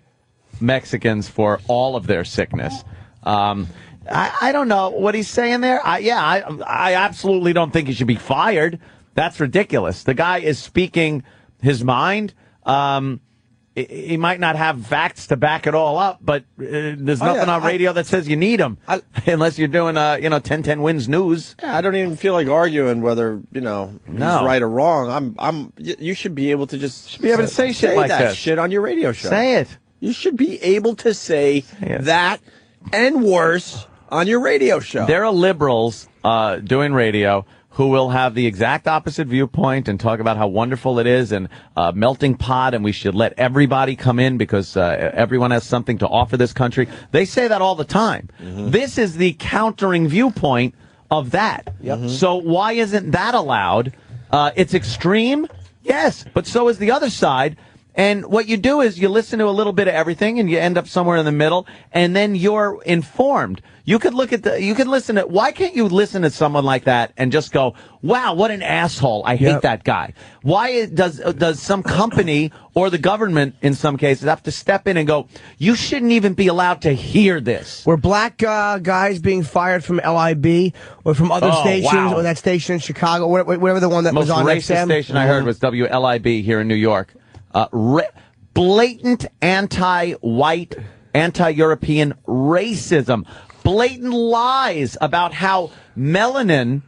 A: Mexicans for all of their sickness. I don't know what he's saying there. I absolutely don't think he should be fired. That's ridiculous. The guy is speaking his mind. He might not have facts to back it all up, but there's nothing on radio that says you need them, unless you're doing 10-10 wins news.
B: Yeah, I don't even feel like arguing whether he's right or wrong. You should be able to just
A: be able to say shit like
B: that
A: this.
B: shit on your radio show.
A: Say it.
B: You should be able to say that and worse on your radio show.
A: There are liberals doing radio who will have the exact opposite viewpoint and talk about how wonderful it is and melting pot, and we should let everybody come in because everyone has something to offer this country. They say that all the time. Mm-hmm. This is the countering viewpoint of that. Yep. So why isn't that allowed? It's extreme, yes, but so is the other side. And what you do is you listen to a little bit of everything and you end up somewhere in the middle, and then you're informed. You could listen to, why can't you listen to someone like that and just go, wow, what an asshole. I hate that guy. Why does some company or the government in some cases have to step in and go, you shouldn't even be allowed to hear this?
D: Were black guys being fired from LIB or from other stations or that station in Chicago, whatever the one that was on
A: Most racist station I heard was WLIB here in New York. Blatant anti-white, anti-European racism. Blatant lies about how melanin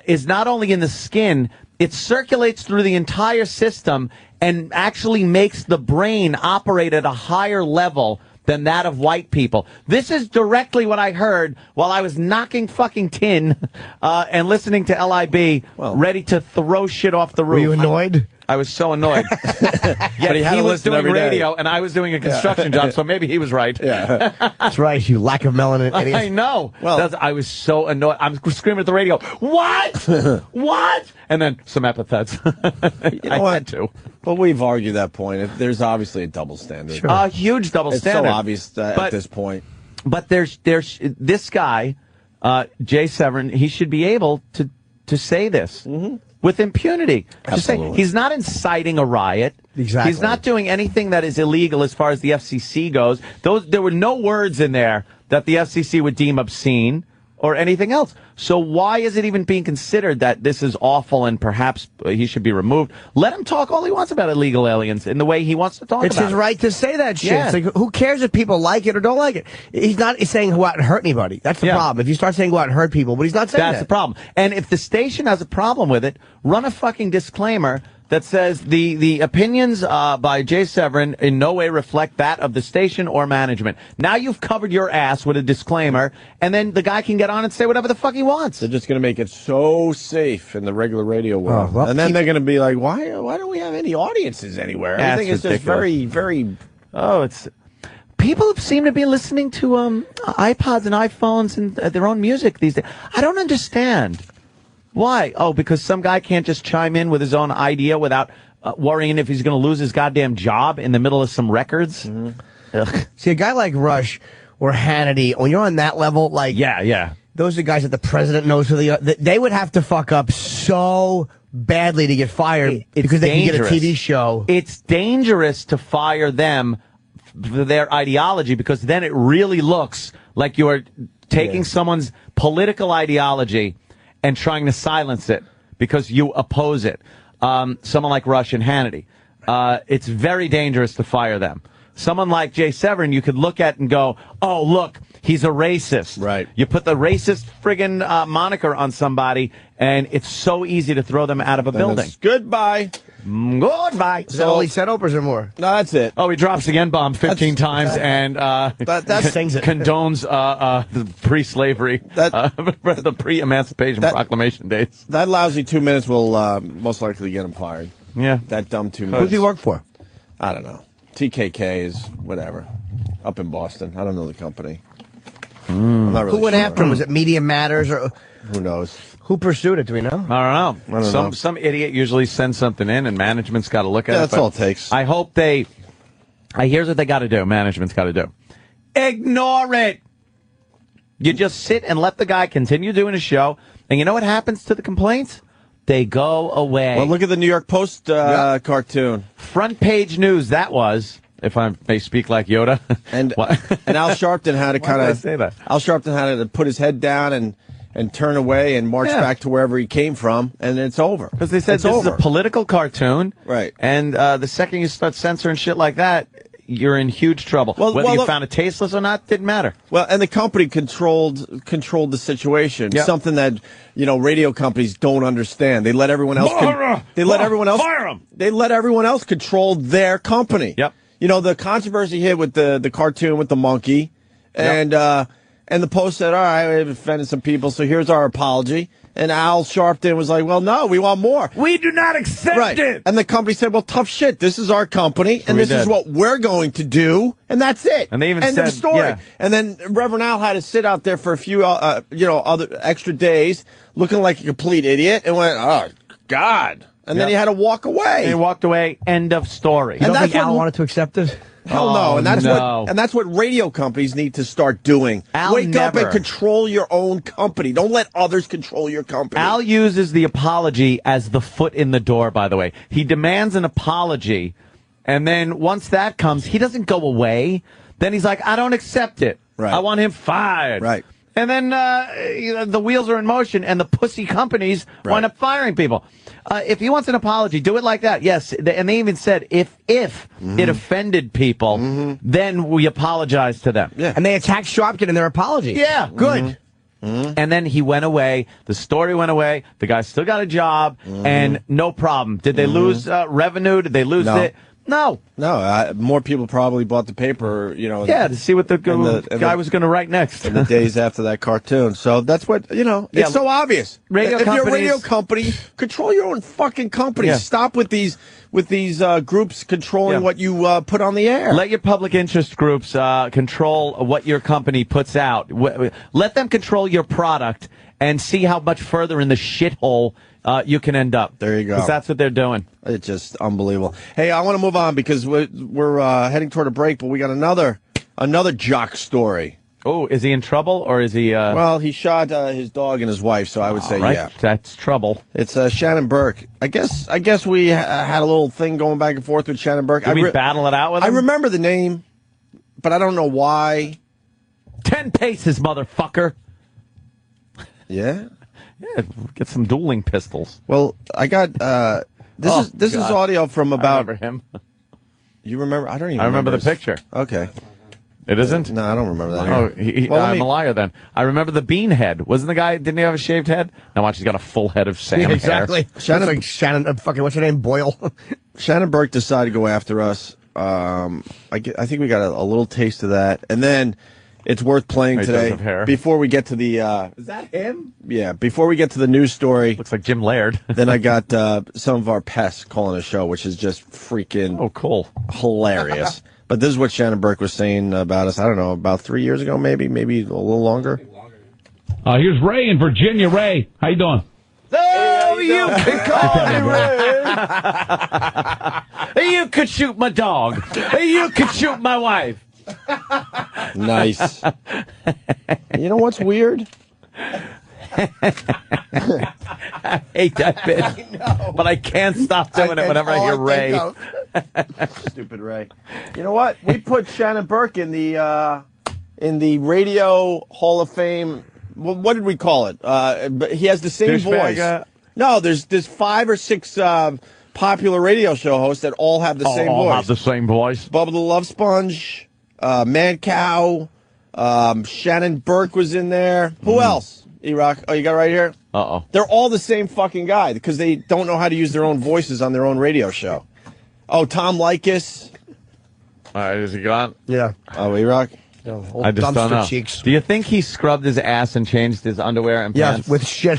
A: is not only in the skin, it circulates through the entire system and actually makes the brain operate at a higher level than that of white people. This is directly what I heard while I was knocking fucking tin and listening to LIB, ready to throw shit off the roof.
D: Were you annoyed?
A: I was so annoyed.
B: But he
A: was doing radio, and I was doing a construction job, so maybe he was right.
D: Yeah, that's right. You lack of melanin idiot.
A: I know. Well, I was so annoyed. I'm screaming at the radio. What? What? And then some epithets.
B: You know what? Had to. Well, we've argued that point. There's obviously a double standard.
A: Sure. A huge double standard.
B: It's so obvious at this point.
A: But there's this guy, Jay Severin. He should be able to say this. Mm-hmm. With impunity.
B: Absolutely.
A: Just say, he's not inciting a riot.
D: Exactly.
A: He's not doing anything that is illegal as far as the FCC goes. There were no words in there that the FCC would deem obscene or anything else. So why is it even being considered that this is awful and perhaps he should be removed? Let him talk all he wants about illegal aliens in the way he wants to talk about it.
D: It's his right to say that shit.
A: Yeah.
D: It's like, who cares if people like it or don't like it? He's not saying go out and hurt anybody. That's the problem. If you start saying go out and hurt people, but he's not saying that.
A: That's the problem. And if the station has a problem with it, run a fucking disclaimer that says the opinions by Jay Severin in no way reflect that of the station or management. Now you've covered your ass with a disclaimer, and then the guy can get on and say whatever the fuck he wants.
B: They're just going to make it so safe in the regular radio world. And then they're going to be like, why don't we have any audiences anywhere? Everything is just very, very...
A: People seem to be listening to iPods and iPhones and their own music these days. I don't understand. Why? Oh, because some guy can't just chime in with his own idea without worrying if he's going to lose his goddamn job in the middle of some records. Ugh.
D: See, a guy like Rush or Hannity, when you're on that level, like
A: Yeah.
D: those are guys that the president knows who they are. They would have to fuck up so badly to get fired
A: It's
D: because they
A: dangerous.
D: can get a TV show.
A: It's dangerous to fire them for their ideology because then it really looks like you are taking someone's political ideology and trying to silence it because you oppose it. Someone like Rush and Hannity. It's very dangerous to fire them. Someone like Jay Severin, you could look at and go, oh, look, he's a racist.
B: Right.
A: You put the racist friggin' moniker on somebody, and it's so easy to throw them out of a building.
B: Goodbye.
A: Goodbye.
D: Is that all he said, Oprah, or is there more?
B: No, that's it.
A: Oh, he drops the N-bomb 15 times and
D: Sings it.
A: condones the pre-slavery, the pre-emancipation proclamation dates.
B: That lousy 2 minutes will most likely get him fired.
A: Yeah.
B: That dumb 2 minutes.
D: Who's he work for?
B: I don't know. TKK is whatever. Up in Boston. I don't know the company. I'm not really
D: Who went
B: sure.
D: after him? Was it Media Matters or
B: Who knows?
D: who pursued it? Do we know?
A: I don't know.
B: know.
A: Some idiot usually sends something in, and management's got to look at it.
B: That's
A: but
B: all it takes.
A: I hope they. Here's what they got to do. Management's got to do. Ignore it. You just sit and let the guy continue doing his show, and you know what happens to the complaints? They go away.
B: Well, look at the New York Post cartoon.
A: Front page news. That was, if I may speak like Yoda.
B: And
A: What?
B: and Al Sharpton had to
A: Why
B: kind
A: did I
B: of
A: say that?
B: Al Sharpton had to put his head down and turn away and march back to wherever he came from, and it's over.
A: Because they said
B: it's
A: this
B: over.
A: is a political cartoon.
B: Right.
A: And the second you start censoring shit like that, you're in huge trouble.
B: Well,
A: Whether you
B: look-
A: found it tasteless or not didn't matter.
B: Well, and the company controlled the situation.
A: Yep.
B: Something that radio companies don't understand. They let everyone else. They let everyone else.
A: Fire 'em.
B: They let everyone else control their company.
A: Yep.
B: The controversy hit with the cartoon with the monkey, and the Post said, "All right, we've offended some people, so here's our apology." And Al Sharpton was like, "Well, no, we want more."
A: We do not accept
B: Right.
A: it.
B: And the company said, well, tough shit. This is our company, and
A: We
B: this is
A: did.
B: what we're going to do, and that's it.
A: And they even
B: End
A: said,
B: of story.
A: yeah.
B: And then Reverend Al had to sit out there for a few, other extra days, looking like a complete idiot, and went, oh, God. And then
A: Yep.
B: he had to walk away.
A: And he walked away. End of story.
D: You don't
B: that's
D: think Al
B: what-
D: wanted to accept it?
B: Hell no.
A: Oh,
B: And that's
A: no.
B: that's what radio companies need to start doing.
A: Al
B: Wake up
A: never.
B: and control your own company. Don't let others control your company.
A: Al uses the apology as the foot in the door, by the way. He demands an apology, and then once that comes, he doesn't go away. Then he's like, I don't accept it.
B: Right.
A: I want him fired.
B: Right.
A: And then the wheels are in motion, and the pussy companies wind up firing people. If he wants an apology, do it like that. Yes, and they even said if it offended people, then we apologize to them.
B: Yeah.
D: And they attacked Sharpton in their apology.
A: Yeah, good. And then he went away. The story went away. The guy still got a job, and no problem. Did they lose revenue? Did they lose
B: No.
A: it? No.
B: No, more people probably bought the paper,
A: Yeah, to see what the guy was going to write next.
B: in the days after that cartoon. So that's what,
A: Yeah.
B: it's so obvious.
A: Radio
B: if you're a radio
A: companies-
B: company, control your own fucking company.
A: Yeah.
B: Stop with these groups controlling
A: Yeah.
B: what you put on the air.
A: Let your public interest groups control what your company puts out. Let them control your product and see how much further in the shithole you can end up.
B: There you go.
A: Because that's what they're doing.
B: It's just unbelievable. Hey, I want to move on because we're heading toward a break, but we got another jock story.
A: Oh, is he in trouble or is he?
B: Well, he shot his dog and his wife, so I would say
A: right?
B: yeah.
A: That's trouble.
B: It's Shannon Burke. I guess we had a little thing going back and forth with Shannon Burke.
A: Did we battle it out with
B: I
A: him?
B: remember the name, but I don't know why.
A: 10 paces, motherfucker.
B: Yeah.
A: Yeah, get some dueling pistols.
B: Well, I got this is
A: God.
B: audio from
A: I
B: about.
A: remember him.
B: You remember? I don't even.
A: I remember the
B: his-
A: picture.
B: Okay.
A: It isn't?
B: No, I don't remember that.
A: Oh,
B: Well, let
A: I'm
B: me-
A: a liar then. I remember the bean head. Wasn't the guy, didn't he have a shaved head? Now watch, he's got a full head of Sam hair.
D: exactly.
B: Shannon-
D: Looks like Shannon, fucking, what's her name? Boyle.
B: Shannon Burke decided to go after us. I think we got a little taste of that, and then it's worth playing
A: He does
B: today.
A: have hair.
B: Before we get to the
A: Is that him?
B: yeah, before we get to the news story,
A: Looks like Jim Laird.
B: then I got some of our pests calling a show, which is just freaking
A: Oh, cool.
B: hilarious. But this is what Shannon Burke was saying about us. I don't know, about 3 years ago, maybe a little longer.
I: Here's Ray in Virginia. Ray, how you doing?
A: Oh, you can call me Ray. You could shoot my dog. You could shoot my wife.
B: Nice. You know what's weird?
A: I hate that bit, but I can't stop doing it whenever I hear Ray.
B: Stupid Ray. You know what? We put Shannon Burke in the Radio Hall of Fame. What did we call it? But he has the same voice. No, there's 5 or 6 popular radio show hosts that all have the same voice.
A: All have the same voice.
B: Bubba the Love Sponge, Mad Cow, Shannon Burke was in there. Who else? E-Rock. Oh, you got right here?
A: Uh-oh.
B: They're all the same fucking guy because they don't know how to use their own voices on their own radio show. Oh, Tom Leykis.
A: All right, is he gone?
D: Yeah.
B: Oh, E-Rock?
D: No,
A: I just don't know.
D: Cheeks.
A: Do you think he scrubbed his ass and changed his underwear and
D: Yeah,
A: pants?
D: with shit.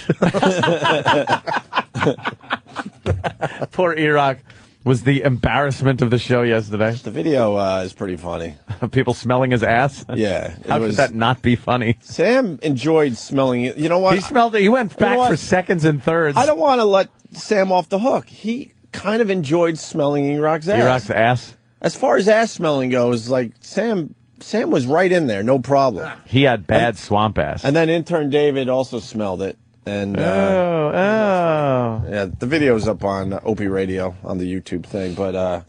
A: Poor E-Rock was the embarrassment of the show yesterday.
B: The video is pretty funny.
A: People smelling his ass?
B: Yeah.
A: How could that not be funny?
B: Sam enjoyed smelling it. You know what?
A: He smelled it. He went back
B: what?
A: for seconds and thirds.
B: I don't want to let Sam off the hook. He kind of enjoyed smelling E-Rock's ass.
A: E-Rock's ass?
B: As far as ass smelling goes, like Sam was right in there, no problem.
A: He had bad swamp ass.
B: And then intern David also smelled it. And yeah, the video's up on Opie Radio on the YouTube thing. But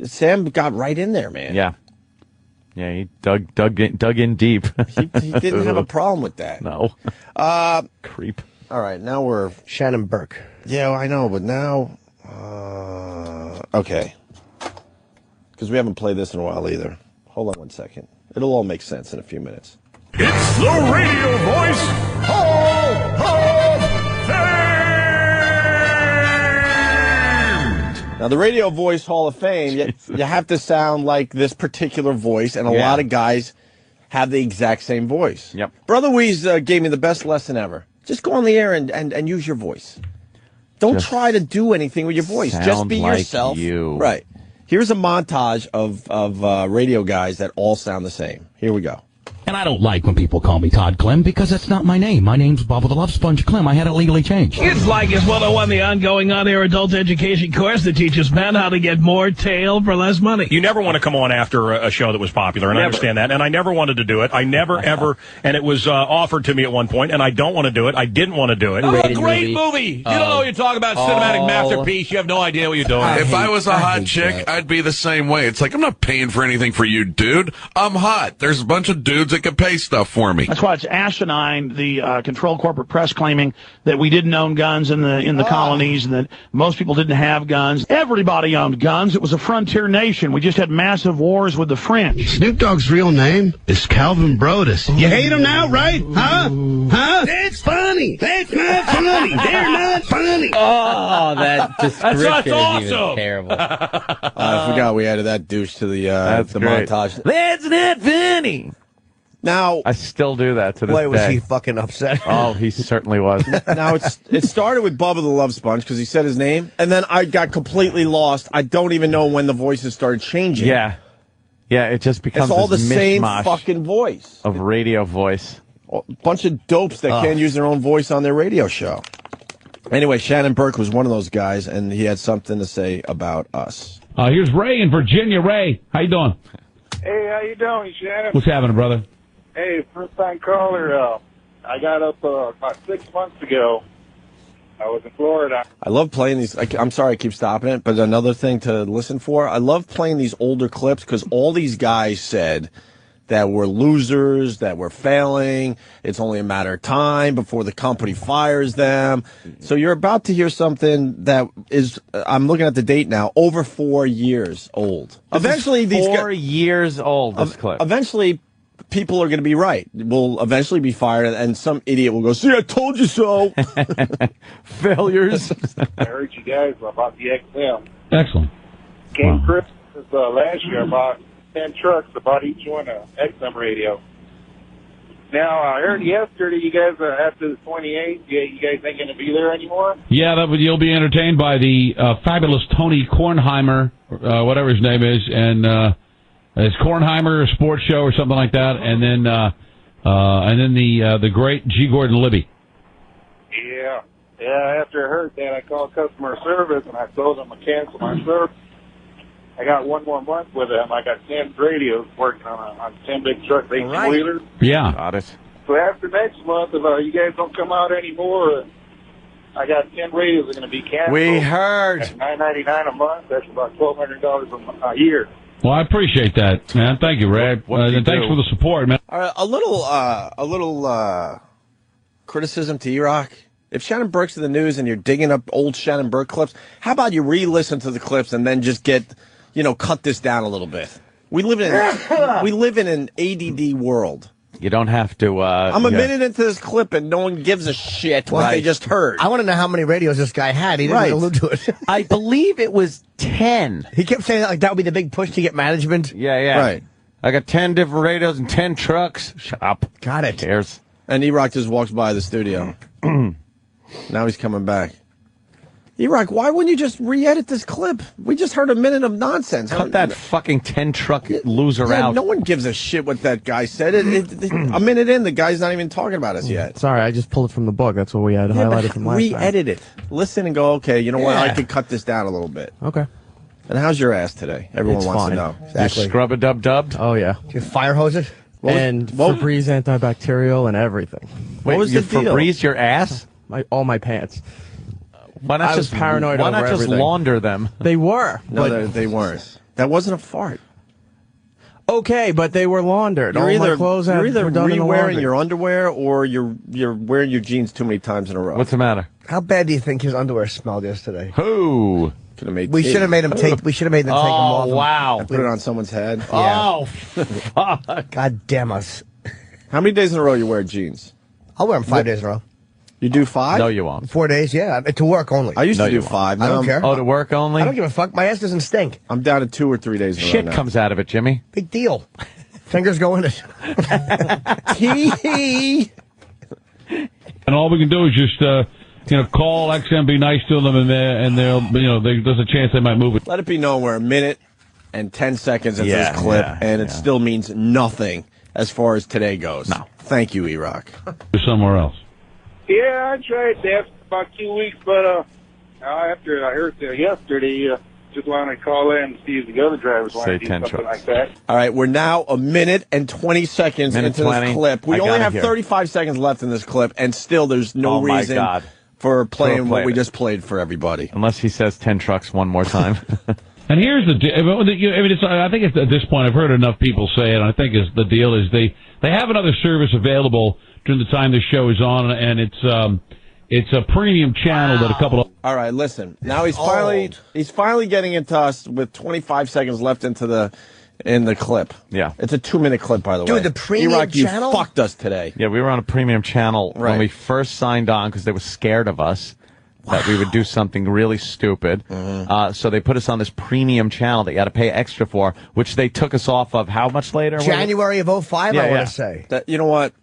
B: Sam got right in there, man.
A: Yeah. Yeah, he dug in deep.
B: He didn't have a problem with that.
A: No. Creep.
B: All right, now we're
D: Shannon Burke.
B: Yeah, I know, but now okay. Because we haven't played this in a while either. Hold on one second. It'll all make sense in a few minutes.
I: It's the radio voice Hall of Fame!
B: Now, the Radio Voice Hall of Fame, you have to sound like this particular voice, and a lot of guys have the exact same voice.
A: Yep.
B: Brother Weeze gave me the best lesson ever. Just go on the air and use your voice. Don't try to do anything with your voice. Just be
A: like
B: yourself.
A: you.
B: Right. Here's a montage of radio guys that all sound the same. Here we go.
J: And I don't like when people call me Todd Clem because that's not my name. My name's Bubba the Love Sponge Clem. I had it legally changed.
K: It's like it's 101, the ongoing on-air adult education course that teaches men how to get more tail for less money.
L: You never want to come on after a show that was popular, and I understand that. And I never wanted to do it. I never, ever, and it was offered to me at one point, and I don't want to do it. I didn't want to do it.
M: Oh, a great movie. You don't know what you're talking about. Cinematic masterpiece. You have no idea what you're doing.
N: If I was a hot chick, I'd be the same way. It's like, I'm not paying for anything for you, dude. I'm hot. There's a bunch of dudes that can pay stuff for me.
K: That's why it's asinine, the control corporate press claiming that we didn't own guns in the colonies and that most people didn't have guns. Everybody owned guns. It was a frontier nation. We just had massive wars with the French.
O: Snoop Dogg's real name is Calvin Brodus. You hate him now, right? Huh? Huh? That's funny. That's not funny. They're not funny.
P: Oh, that description
M: That's
P: is
M: awesome.
P: even terrible.
B: I forgot we added that douche to the
A: great.
B: montage.
A: That's not funny.
B: Now
A: I still do that to this
D: Boy,
A: day.
D: was he fucking upset.
A: Oh, he certainly was.
B: Now it started with Bubba the Love Sponge because he said his name, and then I got completely lost. I don't even know when the voices started changing.
A: Yeah. Yeah, it just becomes
B: It's all the
A: this
B: same
A: mishmash
B: fucking voice.
A: of radio voice.
B: A bunch of dopes that can't use their own voice on their radio show. Anyway, Shannon Burke was one of those guys, and he had something to say about us.
Q: Here's Ray in Virginia. Ray, how you doing?
R: Hey, how you doing, Shannon?
Q: What's happening, brother?
R: Hey, first-time caller. I got up about 6 months ago. I was in Florida.
B: I love playing these. I'm sorry I keep stopping it, but another thing to listen for, I love playing these older clips because all these guys said that we're losers, that we're failing. It's only a matter of time before the company fires them. So you're about to hear something that is, I'm looking at the date now, over 4 years old. Eventually, these
A: 4 years old, this clip.
B: Eventually, people are going to be right. We'll eventually be fired, and some idiot will go, see, I told you so.
A: Failures.
R: I heard you guys about the XM.
Q: Excellent.
R: Came Christmas last year, about 10 trucks, about each one a XM radio. Now, I heard yesterday you guys are after the 28th. You guys ain't going to be there anymore?
Q: Yeah, you'll be entertained by the fabulous Tony Kornheimer, whatever his name is, and it's Kornheimer Sports Show or something like that, and then the great G. Gordon Libby.
R: Yeah. Yeah, after I heard that, I called customer service and I told them to cancel my service. I got one more month with them. I got 10 radios working on 10 big trucks, 18-wheelers.
Q: Yeah.
A: Got it.
R: So after next month, if you guys don't come out anymore, I got 10 radios that are going to be canceled.
A: We heard.
R: At $9.99 a month. That's about $1,200 a year.
Q: Well, I appreciate that, man. Thank you, Ray. And thanks for the support, man.
B: All right, a little criticism to E-Rock. If Shannon Burke's in the news and you're digging up old Shannon Burke clips, how about you re-listen to the clips and then just cut this down a little bit? We live in an ADD world.
A: You don't have to.
B: I'm a minute into this clip and no one gives a shit what they just heard.
D: I want to know how many radios this guy had. He didn't allude to it.
A: I believe it was 10.
D: He kept saying that would be the big push to get management.
A: Yeah.
B: Right.
A: I got 10 different radios and 10 trucks. Shut up.
D: Got it.
A: Cares.
B: And E-Rock just walks by the studio. Now he's coming back. E-Rock, why wouldn't you just re-edit this clip? We just heard a minute of nonsense.
A: Cut that fucking 10 truck loser out.
B: No one gives a shit what that guy said. A minute in, the guy's not even talking about us yet.
E: Sorry, I just pulled it from the book. That's what we had highlighted from last time.
B: Re-edit it. Listen and go, okay, you know what? I could cut this down a little bit.
E: Okay.
B: And how's your ass today? Everyone wants to know.
A: Exactly. You scrub-a-dub-dubbed?
E: Oh, yeah.
D: You fire hose it?
E: Febreze antibacterial and everything.
A: Wait,
B: what was the deal?
A: Febreze your ass?
E: All my pants.
A: Why not
E: I was paranoid
A: Why
E: over
A: not just
E: everything.
A: launder them?
E: They were.
B: No,
E: but
B: they weren't. That wasn't a fart.
E: Okay, but they were laundered.
B: You're
E: All
B: either,
E: my clothes
B: you're either
E: were done in the
B: re-wearing
E: laundry.
B: your underwear or you're wearing your jeans too many times in a row.
A: What's the matter?
D: How bad do you think his underwear smelled yesterday?
A: Who?
D: We should have made him take. We should have made them take them off.
A: Oh, wow.
B: And put it on someone's head.
D: Yeah.
A: Oh, fuck.
D: God damn us!
B: How many days in a row you wear jeans?
D: I'll wear them 5 days in a row.
B: You do 5?
A: No, you won't.
D: 4 days, yeah. To work only.
B: I used to do 5.
D: I don't care.
A: Oh, to work only?
D: I don't give a fuck. My ass doesn't stink.
B: I'm down to 2 or 3 days in a row
A: Shit
B: now.
A: comes out of it, Jimmy.
D: Big deal. Fingers go in it.
Q: And all we can do is just, call XM, be nice to them, and they'll, there's a chance they might move it.
B: Let it be known we're a minute and 10 seconds into this clip, and it still means nothing as far as today goes. No. Thank you, E-Rock.
Q: Somewhere else.
R: Yeah, I tried that for about 2 weeks, but after I heard that yesterday, just wanted to call in and see if the other drivers wanted to do something like that.
B: All right, we're now a minute and 20 seconds into
A: 20.
B: this clip. We
A: I
B: only
A: got it
B: have
A: here.
B: 35 seconds left in this clip, and still there's no
A: my
B: reason
A: God.
B: for playing what we
A: it.
B: just played for everybody.
A: Unless he says 10 trucks one more time.
Q: And here's the deal. I think at this point I've heard enough people say it. And I think the deal is they have another service available during the time the show is on, and it's a premium channel that a couple of.
B: All right, listen. Now he's finally getting into us with 25 seconds left in the clip.
A: Yeah.
B: It's a 2-minute clip, by the way.
D: Dude, the premium
B: E-Rock,
D: channel?
B: you fucked us today.
A: Yeah, we were on a premium channel when we first signed on because they were scared of us. That we would do something really stupid. So they put us on this premium channel that you had to pay extra for, which they took us off of how much later?
D: January of 05, I want to say.
B: You know what?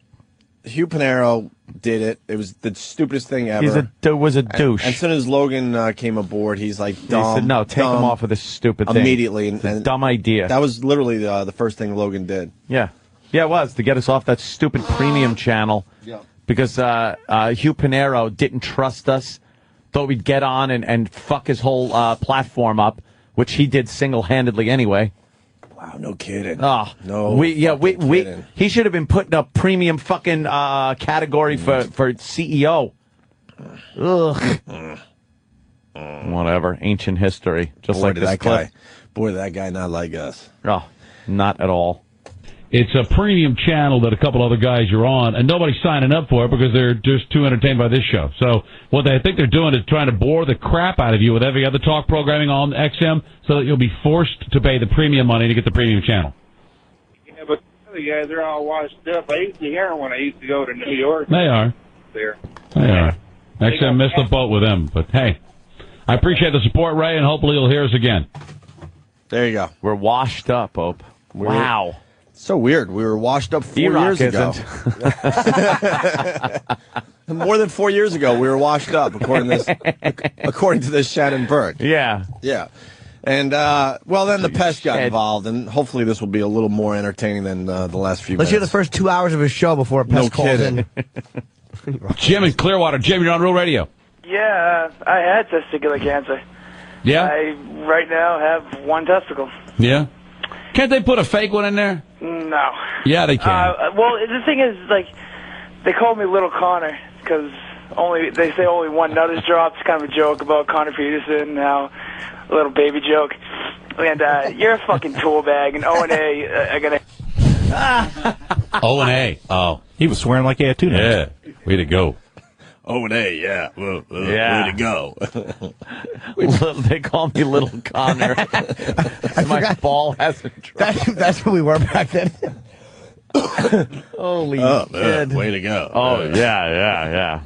B: Hugh Pinero did it. It was the stupidest thing ever.
A: He was a douche.
B: And as soon as Logan came aboard, he's like, dumb.
A: He said, no, take him off of this stupid thing.
B: Immediately.
A: It's a dumb idea.
B: That was literally the first thing Logan did.
A: Yeah. Yeah, it was, to get us off that stupid premium channel.
B: Yeah.
A: Because Hugh Pinero didn't trust us. Thought we'd get on and fuck his whole platform up, which he did single-handedly anyway.
B: Wow, no kidding.
A: Oh,
B: no.
A: He should have been put in a premium fucking category for CEO. Ugh. Whatever. Ancient history. Just like this clip.
B: Boy, did that guy not like us.
A: Oh, not at all.
Q: It's a premium channel that a couple other guys are on, and nobody's signing up for it because they're just too entertained by this show. So what I think they're doing is trying to bore the crap out of you with every other talk programming on XM so that you'll be forced to pay the premium money to get the premium channel.
R: Yeah, but the other guys, they're all washed up. I used to hear them when I used to go to New York.
Q: They are.
R: There.
Q: They are. XM missed the boat with them, but hey, I appreciate the support, Ray, and hopefully you'll hear us again.
B: There you go.
A: We're washed up, Ope. Wow.
B: So weird. We were washed up 4 years ago. More than 4 years ago, we were washed up, according to this Shannon Burke.
A: Yeah.
B: Yeah. And, then the pest got involved, and hopefully this will be a little more entertaining than the last few
D: Let's
B: minutes.
D: hear the first 2 hours of his show before a pest calls in.
Q: Jim in Clearwater. Jim, you're on Real Radio.
S: Yeah, I had testicular cancer.
Q: Yeah?
S: I right now have one testicle.
Q: Yeah? Can't they put a fake one in there?
S: No.
Q: Yeah, they can.
S: Well, the thing is, like, they call me Little Connor because they say only one nut is dropped. It's kind of a joke about Connor Peterson, how a little baby joke. And you're a fucking tool bag, and O&A are gonna.
Q: O&A. Oh,
L: he was swearing like he had two names.
Q: Yeah, way to go.
B: O&A, yeah.
A: Yeah.
B: Way to go.
A: They call me Little Connor. My ball hasn't dropped.
D: That's who we were back then.
A: Holy
B: man,
A: shit.
B: way to go.
A: Oh, yeah.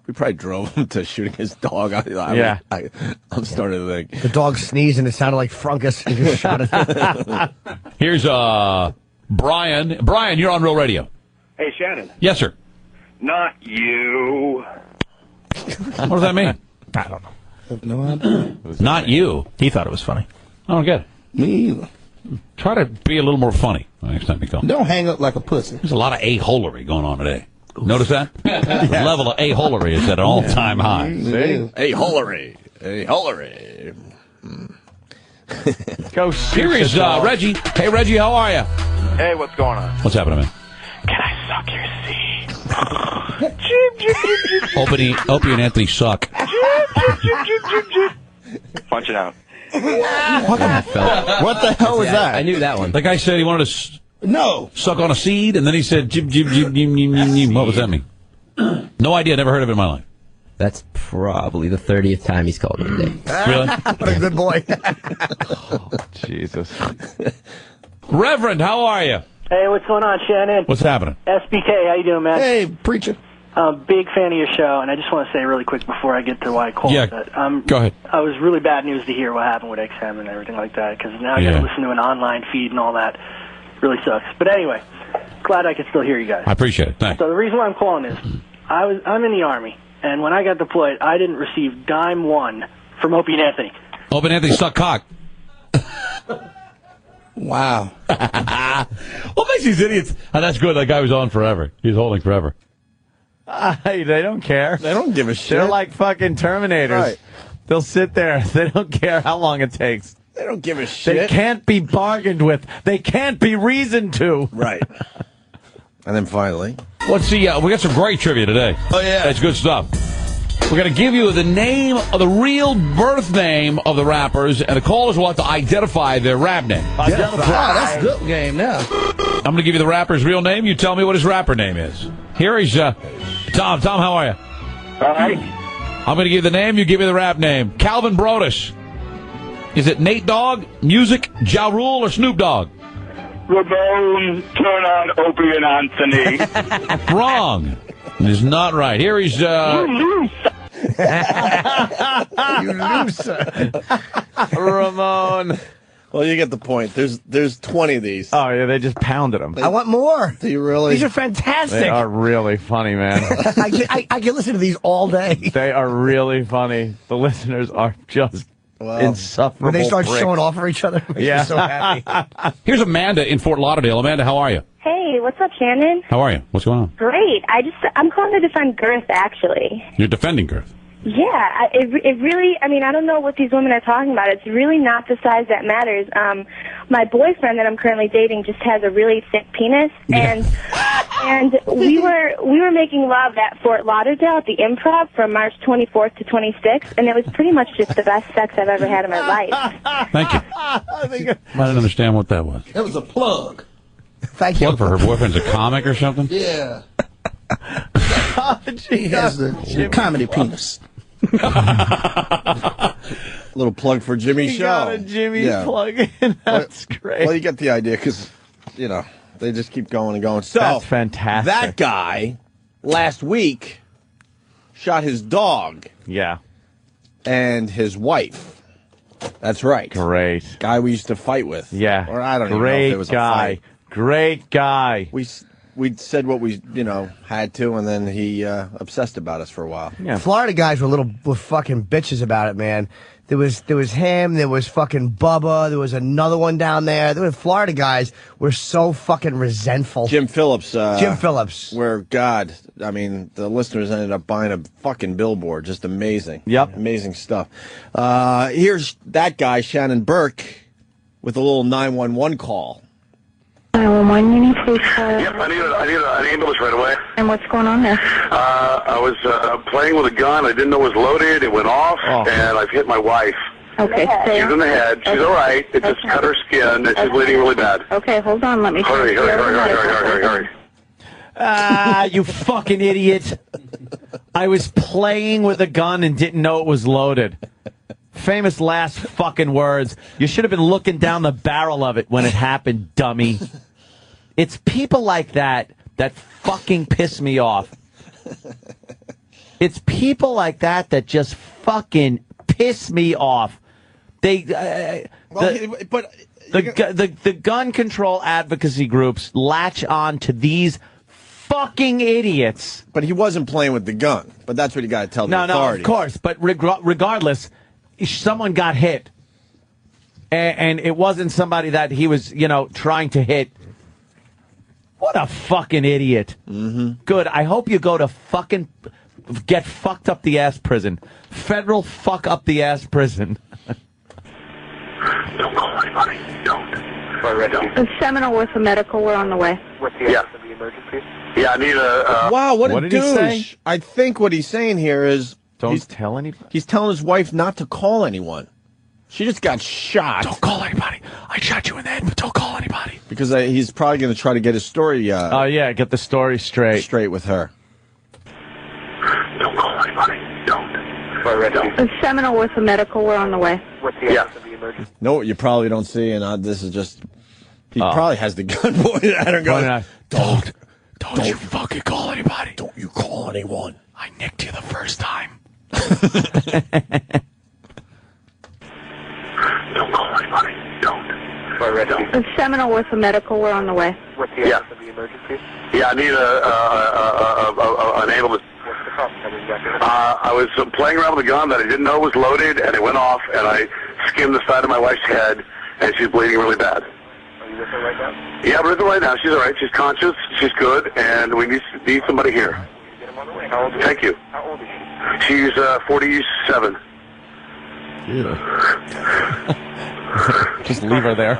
B: We probably drove him to shooting his dog. I'm starting to think.
D: The dog sneezed and it sounded like Frunkus. He just shot it.
Q: Here's Brian. Brian, you're on Real Radio.
T: Hey, Shannon.
Q: Yes, sir.
T: Not you.
Q: What does that mean?
M: I don't know.
T: I have no idea.
Q: Not you.
M: He thought it was funny.
Q: I don't get it.
T: Me either.
Q: Try to be a little more funny next time you call.
T: Don't hang up like a pussy.
Q: There's a lot of a-holery going on today. Notice that? The level of a-holery is at an all-time high.
B: A-holery. A-holery.
A: Go
Q: Here is Reggie. Hey, Reggie, how are you?
U: Hey, what's going on?
Q: What's happening, man?
U: Can I suck your seed?
Q: Opie and Anthony suck.
U: Punch it out.
T: What the hell was that?
P: I knew that one.
Q: The guy said he wanted to suck on a seed, and then he said, jib, jib, jib, jib, jib, jib, jib. What does that mean? No idea. Never heard of it in my life.
P: That's probably the 30th time he's called me today.
Q: Really?
D: What a good boy.
A: Oh, Jesus.
Q: Reverend, how are you?
V: Hey, what's going on, Shannon?
Q: What's happening?
V: SBK, how you doing, man?
T: Hey, preacher.
V: I'm a big fan of your show, and I just want to say really quick before I get to why I called.
Q: Yeah,
V: that,
Q: go ahead.
V: I was really bad news to hear what happened with XM and everything like that, because now I got to listen to an online feed and all that. Really sucks. But anyway, glad I can still hear you guys.
Q: I appreciate it. Thanks.
V: So the reason why I'm calling is I'm in the Army, and when I got deployed, I didn't receive dime one from Opie and Anthony.
Q: Opie and Anthony suck cock.
T: Wow.
Q: What makes these idiots? Oh, that's good. That guy was on forever. He's holding forever.
A: Hey, they don't care.
B: They don't give a shit.
A: They're like fucking Terminators.
B: Right.
A: They'll sit there. They don't care how long it takes.
B: They don't give a shit.
A: They can't be bargained with. They can't be reasoned to.
B: Right. And then finally.
Q: Let's see. We got some great trivia today.
B: Oh, yeah.
Q: That's good stuff. We're going to give you the name of the real birth name of the rappers, and the callers will have to identify their rap name.
T: That's a good game now.
Q: I'm going to give you the rapper's real name. You tell me what his rapper name is. Here is Tom. Tom, how are you?
U: All right.
Q: I'm going to give you the name. You give me the rap name. Calvin Brodus. Is it Nate Dogg, Music, Ja Rule, or Snoop Dogg?
U: Ramon, turn on Opie and Anthony.
Q: Wrong. It is not right. Here is...
D: You loser.
A: Ramon.
B: Well, you get the point. There's 20 of these.
A: Oh, yeah, they just pounded them.
D: I want more.
B: Do you really?
D: These are fantastic.
A: They are really funny, man.
D: I can listen to these all day.
A: They are really funny. The listeners are just insufferable.
D: When they start
A: pricks.
D: showing off for each other, it makes me so happy.
Q: Here's Amanda in Fort Lauderdale. Amanda, how are you?
W: Hey, what's up, Shannon?
Q: How are you? What's going on?
W: Great. I'm calling to defend Girth, actually.
Q: You're defending Girth.
W: Yeah, it really, I mean, I don't know what these women are talking about. It's really not the size that matters. My boyfriend that I'm currently dating just has a really thick penis, and we were making love at Fort Lauderdale at the Improv from March 24th to 26th, and it was pretty much just the best sex I've ever had in my life.
Q: Thank you. I didn't understand what that was.
T: That was a plug.
D: Thank you.
Q: Plug for her boyfriend's a comic or something?
T: Yeah. He has a comedy penis.
B: Little plug for Jimmy's show.
A: Got a Jimmy's plug in. That's great.
B: Well, you get the idea because, they just keep going and going. So,
A: that's fantastic.
B: That guy, last week, shot his dog.
A: Yeah.
B: And his wife. That's right.
A: Great.
B: Guy we used to fight with.
A: Yeah.
B: Or I don't even know
A: Great
B: if it was
A: guy.
B: a fight.
A: Great guy.
B: we said what we had to, and then he obsessed about us for a while.
D: Yeah. Florida guys were fucking bitches about it, man. There was him, there was fucking Bubba, there was another one down there. There were Florida guys were so fucking resentful.
B: Jim Phillips.
D: Where,
B: God, I mean, the listeners ended up buying a fucking billboard. Just amazing.
A: Yep.
B: Amazing stuff. Here's that guy, Shannon Burke, with a little 911 call.
C: 911, you need police call.
U: Yep, I need an ambulance right away.
C: And what's going on there?
U: I was playing with a gun. I didn't know it was loaded. It went off, and I've hit my wife.
C: Okay, stay.
U: She's in the head. She's all right. It just cut her skin, and she's bleeding really bad.
C: Okay, hold on. Let me...
U: Hurry.
A: Ah, you fucking idiot. I was playing with a gun and didn't know it was loaded. Famous last fucking words. You should have been looking down the barrel of it when it happened, dummy. It's people like that fucking piss me off. It's people like that just fucking piss me off. The gun control advocacy groups latch on to these fucking idiots.
B: But he wasn't playing with the gun. But that's what you got to tell the authorities.
A: No, of course. But regardless, someone got hit. And it wasn't somebody that he was, trying to hit. What a fucking idiot. Mm-hmm. Good. I hope you go to fucking get fucked up the ass prison. Federal fuck up the ass prison.
U: Don't call anybody. Don't.
C: Seminole with the medical. We're on the way.
U: What's the emergency? Yeah, I need a...
B: Wow, what
A: did
B: douche.
A: he say?
B: I think what he's saying here is...
A: Don't tell anybody?
B: He's telling his wife not to call anyone. She just got shot.
A: Don't call anybody. I shot you in the head, but don't call anybody.
B: Because he's probably going to try to get his story...
A: get the story straight.
B: Straight with her.
U: Don't call anybody. Don't.
C: Seminole with the medical. We're on the way.
U: What's the emergency?
B: No, what you probably don't see, and this is just... He probably has the gun pointed at her going,
A: Don't you fucking call anybody.
B: Don't you call anyone.
A: I nicked you the first time.
U: Don't call anybody. Don't.
C: Seminole with the medical. We're on the way.
U: What's the emergency? Yeah, I need an ambulance. What's the problem? I was playing around with a gun that I didn't know was loaded, and it went off, and I skimmed the side of my wife's head, and she's bleeding really bad. Are you with her right now? Yeah, we're with her right now. She's all right. She's conscious. She's good, and we need somebody here. Get him on the way. How old is Thank you. How old is she? She's 47.
A: Just leave her there.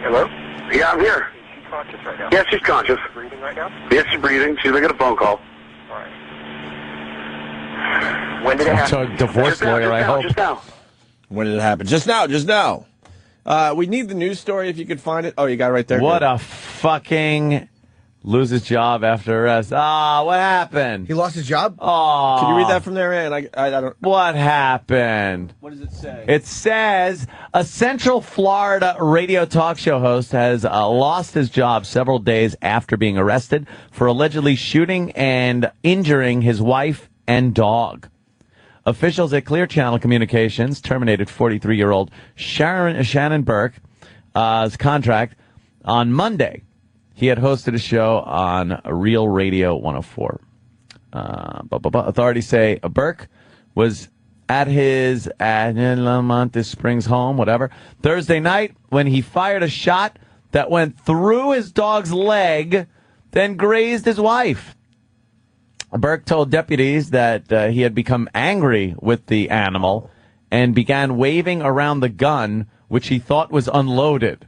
U: Hello? Yeah, I'm here.
C: She's conscious right now.
U: Yeah, she's conscious.
C: Breathing right now?
U: Yes, she's breathing. She's making a phone call.
C: All right. When did it happen?
A: Divorce lawyer, I hope.
U: Just now.
B: When did it happen? Just now. We need the news story if you could find it. Oh, you got it right there.
A: What a fucking lose his job after arrest. What happened?
D: He lost his job?
A: Oh.
B: Can you read that from there, Ann? I don't...
A: What happened?
B: What does it say?
A: It says a Central Florida radio talk show host has lost his job several days after being arrested for allegedly shooting and injuring his wife and dog. Officials at Clear Channel Communications terminated 43-year-old Shannon Burke's contract on Monday. He had hosted a show on Real Radio 104. Authorities say Burke was at his Montes Springs home, whatever, Thursday night when he fired a shot that went through his dog's leg, then grazed his wife. Burke told deputies that he had become angry with the animal and began waving around the gun, which he thought was unloaded.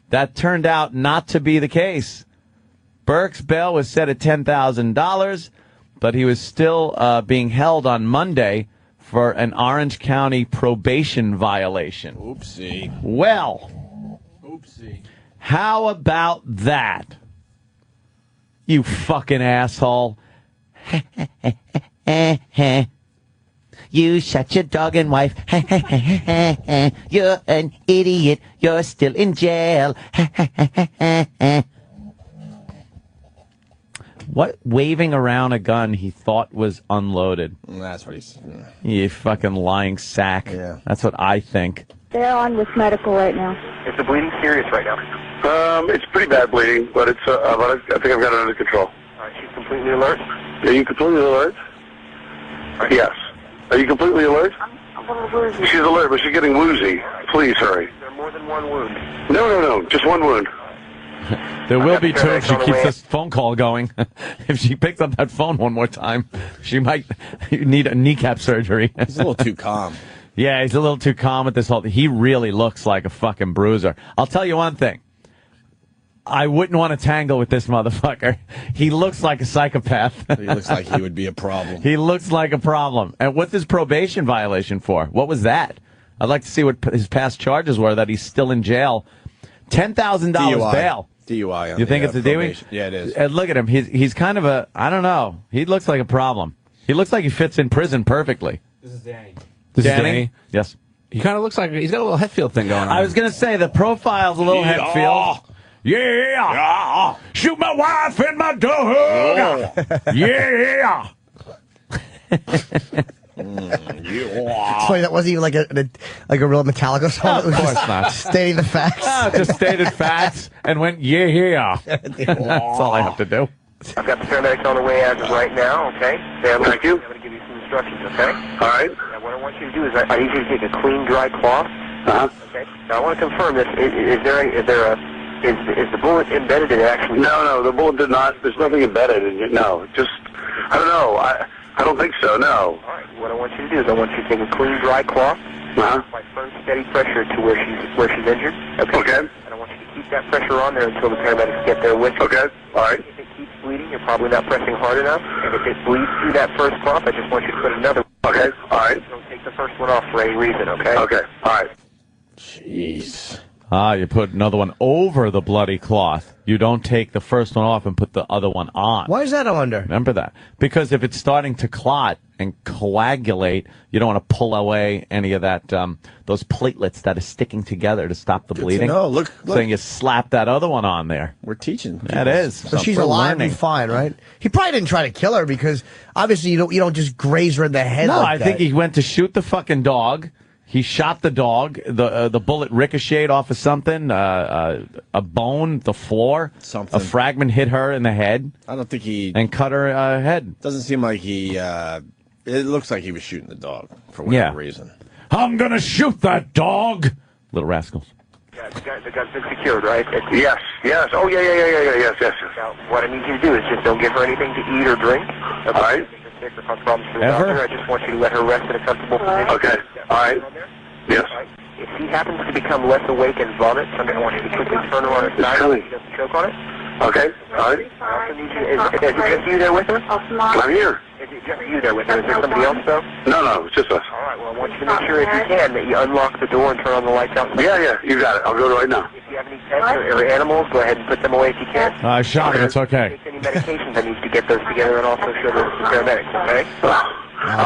A: That turned out not to be the case. Burke's bail was set at $10,000, but he was still being held on Monday for an Orange County probation violation.
B: Oopsie.
A: Well, how about that? You fucking asshole. You shot your dog and wife. You're an idiot. You're still in jail. What? Waving around a gun he thought was unloaded.
B: That's what he's...
A: You fucking lying sack.
B: Yeah.
A: That's what I think.
C: They're on with medical right now.
U: Is the bleeding serious right now? It's pretty bad bleeding, but it's but I think I've got it under control.
F: All right, she's completely alert?
U: Are you completely alert?
F: Right.
U: Yes. Are you completely alert?
F: I'm a little woozy.
U: She's alert, but she's getting woozy. Please hurry.
F: Is there more than one wound?
U: No. Just one wound.
A: There will be two if she keeps this phone call going. If she picks up that phone one more time, she might need a kneecap surgery.
B: He's a little too calm.
A: Yeah, he's a little too calm with this whole thing. He really looks like a fucking bruiser. I'll tell you one thing. I wouldn't want to tangle with this motherfucker. He looks like a psychopath.
B: He looks like he would be a problem.
A: He looks like a problem. And what's his probation violation for? What was that? I'd like to see what his past charges were that he's still in jail. $10,000 bail.
B: DUI.
A: You think it's a DUI?
B: probation. Yeah, it is.
A: And look at him. He's kind of a, I don't know. He looks like a problem. He looks like he fits in prison perfectly.
E: This is Danny.
A: This is Danny? Yes.
E: He kind of looks like he's got a little Hetfield thing going on.
A: I was going to say the profile's a little Hetfield. Yeah. Shoot my wife and my dog. Yeah.
D: It's funny, that wasn't even like a real Metallica song.
A: Of
D: It was
A: course
D: just
A: not.
D: stating the facts.
A: Just stated facts and went, yeah. That's all I have to do.
F: I've got the paramedics on the way as of right now, okay?
U: Thank you.
F: I'm going to give you some instructions, okay?
U: All right.
F: Now, what I want you to do is I need you to take a clean, dry cloth. Okay? Now, I want to confirm this. Is the bullet embedded in it actually?
U: No, the bullet did not. There's nothing embedded in it. No, just, I don't know. I don't think so, no.
F: All right. What I want you to do is I want you to take a clean, dry cloth. Apply firm, steady pressure to where she's injured. Okay. And I want you to keep that pressure on there until the paramedics get there with you.
U: Okay. All right.
F: If it keeps bleeding, you're probably not pressing hard enough. And if it bleeds through that first cloth, I just want you to put another.
U: Okay. All right.
F: Don't take the first one off for any reason, okay?
U: Okay. All right.
B: Jeez.
A: You put another one over the bloody cloth. You don't take the first one off and put the other one on.
D: Why is that, I wonder?
A: Remember that. Because if it's starting to clot and coagulate, you don't want to pull away any of that, those platelets that are sticking together to stop the bleeding.
B: No, look.
A: So you slap that other one on there.
B: We're teaching.
A: That is.
D: So she's alive and fine, right? He probably didn't try to kill her because obviously you don't just graze her in the head.
A: No,
D: like
A: I
D: that.
A: think he went to shoot the fucking dog. He shot the dog. The bullet ricocheted off of something, a bone, the floor.
B: Something.
A: A fragment hit her in the head.
B: I don't think he...
A: And cut her head.
B: Doesn't seem like he... it looks like he was shooting the dog for whatever reason.
A: I'm going to shoot that dog. Little rascals.
F: Yeah, the gun's been secured, right?
U: Yes. Oh, yeah. Yes.
F: Now, what I need you to do is just don't give her anything to eat or drink. Okay?
U: All right.
F: Ever? I just want you to let her rest in a comfortable position.
U: Okay. All right. Yes.
F: If she happens to become less awake and vomit, something I want you to quickly turn her on her side so she doesn't choke on it.
U: Okay. All right.
F: I also need you, is it just you there with her?
U: I'm here.
F: Is it just you there with her? Is there somebody else, though?
U: No, it's just us.
F: All right, well, I want you to make sure, if you can, that you unlock the door and turn on the lights outside.
U: Yeah, you got it. I'll go right now.
F: If you have any pets or animals, go ahead and put them away if you can.
A: I shot him. It's okay.
F: Take any medications, I need to get those together and also show those to paramedics, okay?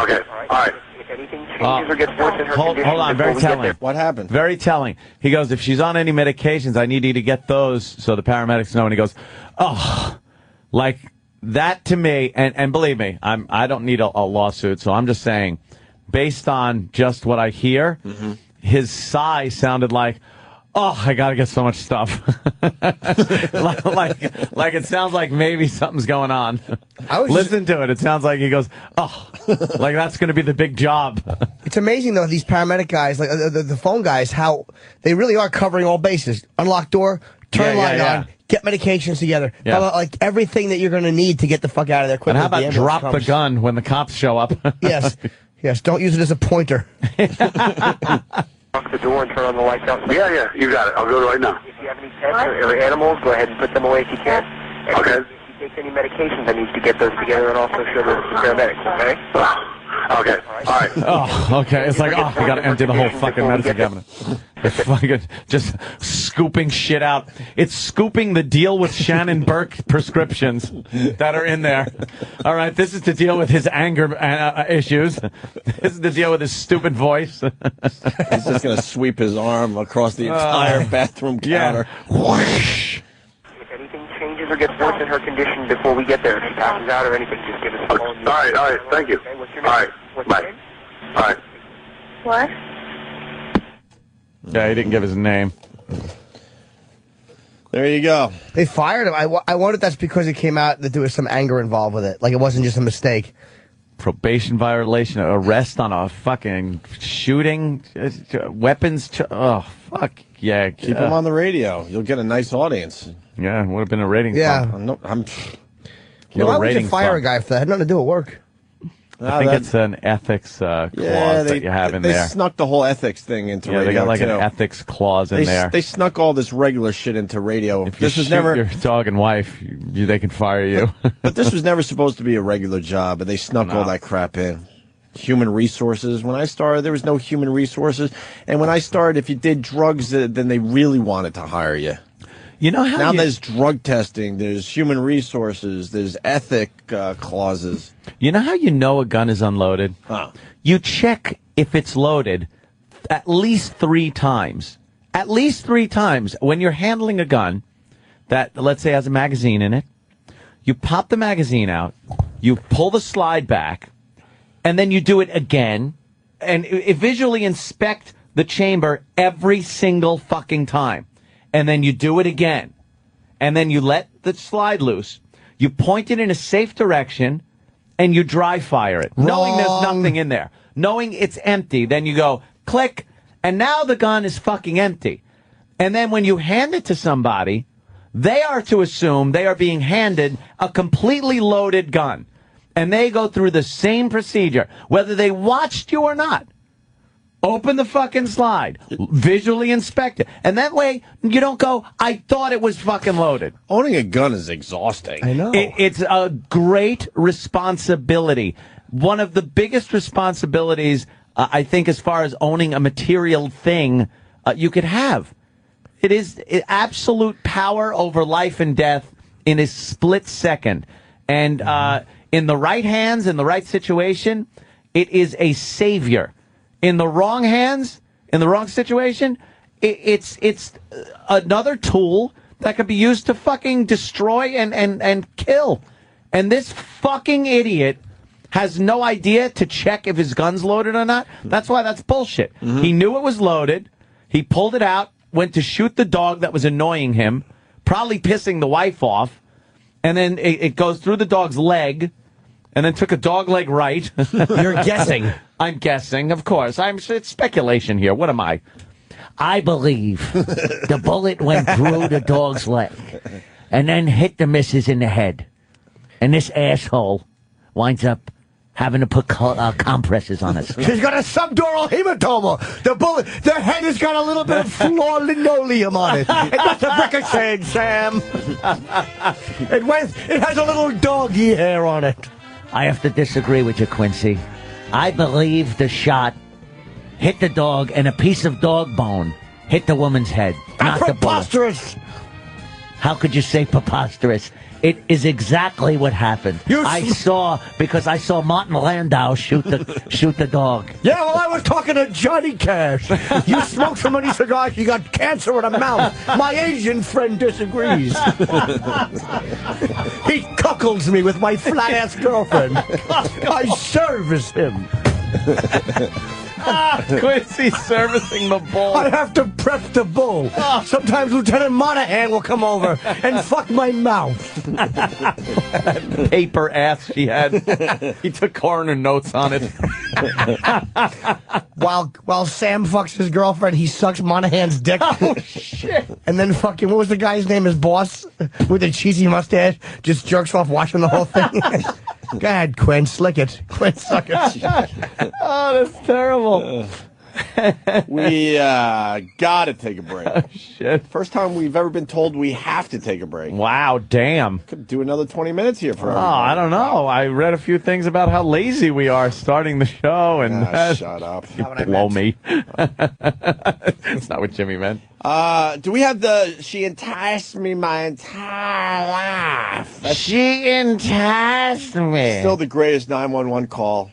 U: Okay. All right.
F: If anything changes or gets worse in her condition,
A: hold on, very telling.
B: What happened?
A: Very telling. He goes, if she's on any medications, I need you to get those so the paramedics know. And he goes, oh, like that to me. And believe me, I don't need a lawsuit. So I'm just saying, based on just what I hear, his sigh sounded like, oh, I gotta get so much stuff. like it sounds like maybe something's going on. Listen to it. It sounds like he goes, oh, like that's gonna be the big job.
D: It's amazing though, these paramedic guys, like the phone guys, how they really are covering all bases. Unlock door, turn light on, get medications together.
A: Yeah.
D: How about like everything that you're gonna need to get the fuck out of there quickly.
A: And how about drop the gun when the cops show up?
D: Yes, don't use it as a pointer.
F: Lock the door and turn on the lights outside.
U: Yeah, you got it. I'll go right now.
F: If you have any pets or animals, go ahead and put them away if you can. And
U: Okay.
F: If you take any medications, I need to get those together and also show those to paramedics, okay?
U: Okay. All right.
A: Oh, okay. It's like, oh, we got to empty the whole fucking medicine cabinet. It's fucking just scooping shit out. It's scooping the deal with Shannon Burke prescriptions that are in there. All right, this is to deal with his anger issues. This is to deal with his stupid voice.
B: He's just going to sweep his arm across the entire bathroom counter.
A: Whoosh.
F: If anything changes or gets worse in her condition before we get there, if she passes out or anything, just give us a call.
U: All right. Thank you.
F: Okay, what's your
U: All
F: name?
U: right.
F: What's your
U: Bye.
F: name?
U: All right.
C: What?
A: Yeah, he didn't give his name.
B: There you go.
D: They fired him. I wonder if that's because it came out that there was some anger involved with it. Like it wasn't just a mistake.
A: Probation violation, arrest on a fucking shooting, weapons. Oh, fuck. Yeah.
B: Keep him on the radio. You'll get a nice audience.
A: Yeah, would have been a ratings
D: Yeah.
A: bump.
D: Why would you fire a guy for that? It had nothing to do with work.
A: I think it's an ethics clause that you have in
B: they
A: there.
B: snuck the whole ethics thing into radio.
A: They got like
B: too.
A: an ethics clause in there.
B: They snuck all this regular shit into radio.
A: If you
B: This was
A: shoot
B: never.
A: your dog and wife, they can fire you.
B: But this was never supposed to be a regular job, and they snuck all that crap in. Human resources. When I started, there was no human resources. And when I started, if you did drugs, then they really wanted to hire you.
A: You know how
B: now there's drug testing, there's human resources, there's ethic clauses.
A: You know how you know a gun is unloaded?
B: Huh.
A: You check if it's loaded at least 3 times. At least 3 times. When you're handling a gun that, let's say, has a magazine in it, you pop the magazine out, you pull the slide back, and then you do it again, and visually inspect the chamber every single fucking time. And then you do it again. And then you let the slide loose. You point it in a safe direction, and you dry fire it, knowing there's nothing in there. Knowing it's empty, then you go, click, and now the gun is fucking empty. And then when you hand it to somebody, they are to assume they are being handed a completely loaded gun. And they go through the same procedure, whether they watched you or not. Open the fucking slide, visually inspect it. And that way, you don't go, I thought it was fucking loaded.
B: Owning a gun is exhausting.
D: I know.
A: It's a great responsibility. One of the biggest responsibilities, I think, as far as owning a material thing you could have. It is absolute power over life and death in a split second. And in the right hands, in the right situation, it is a savior. In the wrong hands, in the wrong situation, it's another tool that could be used to fucking destroy and kill. And this fucking idiot has no idea to check if his gun's loaded or not. That's why that's bullshit. He knew it was loaded. He pulled it out, went to shoot the dog that was annoying him, probably pissing the wife off, and then it goes through the dog's leg, and then took a dog leg right.
D: You're guessing.
A: I'm guessing, of course. It's speculation here. What am I?
G: I believe the bullet went through the dog's leg and then hit the missus in the head. And this asshole winds up having to put compresses on it.
D: She's got a subdural hematoma. The head has got a little bit of floor linoleum on it. It must have ricocheted, Sam. It has a little doggy hair on it.
G: I have to disagree with you, Quincy. I believe the shot hit the dog and a piece of dog bone hit the woman's head, not the bullet.
D: Preposterous.
G: How could you say preposterous? It is exactly what happened. I saw Martin Landau shoot the dog.
D: Yeah, well, I was talking to Johnny Cash. You smoked so many cigars, you got cancer in the mouth. My Asian friend disagrees. He cuckolds me with my flat-ass girlfriend. I service him.
A: Quincy servicing the bull.
D: I have to prep the bull. Sometimes Lieutenant Monahan will come over and fuck my mouth.
A: That paper ass she had. He took coroner notes on it.
D: While Sam fucks his girlfriend, he sucks Monahan's dick.
A: Oh, shit.
D: And then fucking, what was the guy's name? His boss with the cheesy mustache just jerks off watching the whole thing. Go ahead, Quinn, slick it. Quinn, suck it.
A: Oh, that's terrible.
B: We gotta take a break.
A: Oh, shit.
B: First time we've ever been told we have to take a break.
A: Wow, damn.
B: Could do another 20 minutes here for everybody.
A: I don't know. I read a few things about how lazy we are starting the show, and
B: shut up.
A: You blow me. It's not what Jimmy meant.
B: Do we have she enticed me my entire life?
G: She enticed me.
B: Still the greatest 911 call.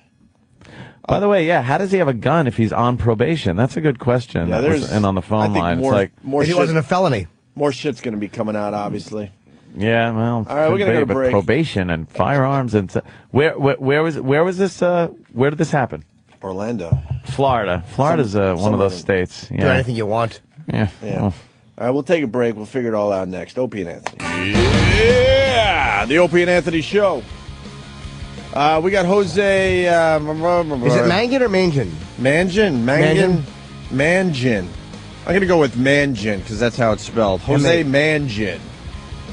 A: By the way, how does he have a gun if he's on probation? That's a good question.
B: Yeah,
A: and on the phone line,
B: more,
A: it's like
B: more
D: he wasn't a felony.
B: More shit's going to be coming out, obviously.
A: Yeah, well,
B: all right, we're gonna go to break.
A: Probation and firearms and where was this? Where did this happen?
B: Orlando,
A: Florida. Florida's one of those states.
D: Do anything you want.
A: Yeah.
B: All All right, we'll take a break. We'll figure it all out next. Opie and Anthony. Yeah, the Opie and Anthony show. We got Jose.
D: Is it Mangin or Mangin?
B: Mangin. I'm going to go with Mangin because that's how it's spelled. Jose Mangin.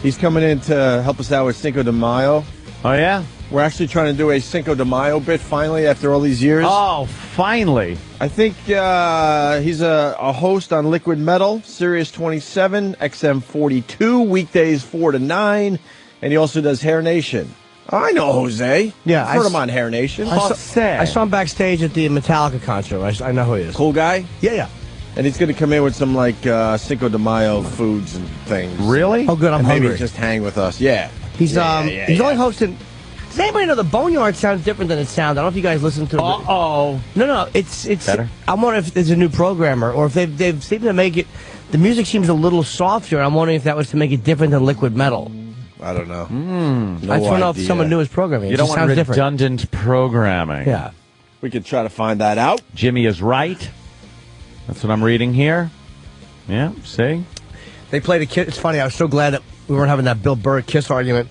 B: He's coming in to help us out with Cinco de Mayo.
A: Oh, yeah?
B: We're actually trying to do a Cinco de Mayo bit finally after all these years.
A: Oh, finally.
B: I think he's a host on Liquid Metal, Sirius 27, XM 42, weekdays 4 to 9, and he also does Hair Nation. Oh, I know Jose.
D: Yeah,
B: I've heard him on Hair Nation.
D: I saw him backstage at the Metallica concert. I know who he is.
B: Cool guy?
D: Yeah.
B: And he's going to come in with some, like, Cinco de Mayo foods and things.
A: Really?
D: Oh, good. I'm
B: and
D: hungry.
B: Maybe just hang with us. Yeah.
D: He's only hosting... Does anybody know the Boneyard sounds different than it sounds? I don't know if you guys listen to it.
A: Uh-oh.
D: No, it's
A: better.
D: I'm wondering if there's a new programmer or if they've seemed to make it. The music seems a little softer. I'm wondering if that was to make it different than Liquid Metal.
B: I don't know.
D: I just want to know if someone new is programming.
A: You don't want redundant programming.
D: Yeah.
B: We could try to find that out.
A: Jimmy is right. That's what I'm reading here. Yeah, see?
D: They played a Kiss. It's funny. I was so glad that we weren't having that Bill Burr Kiss argument.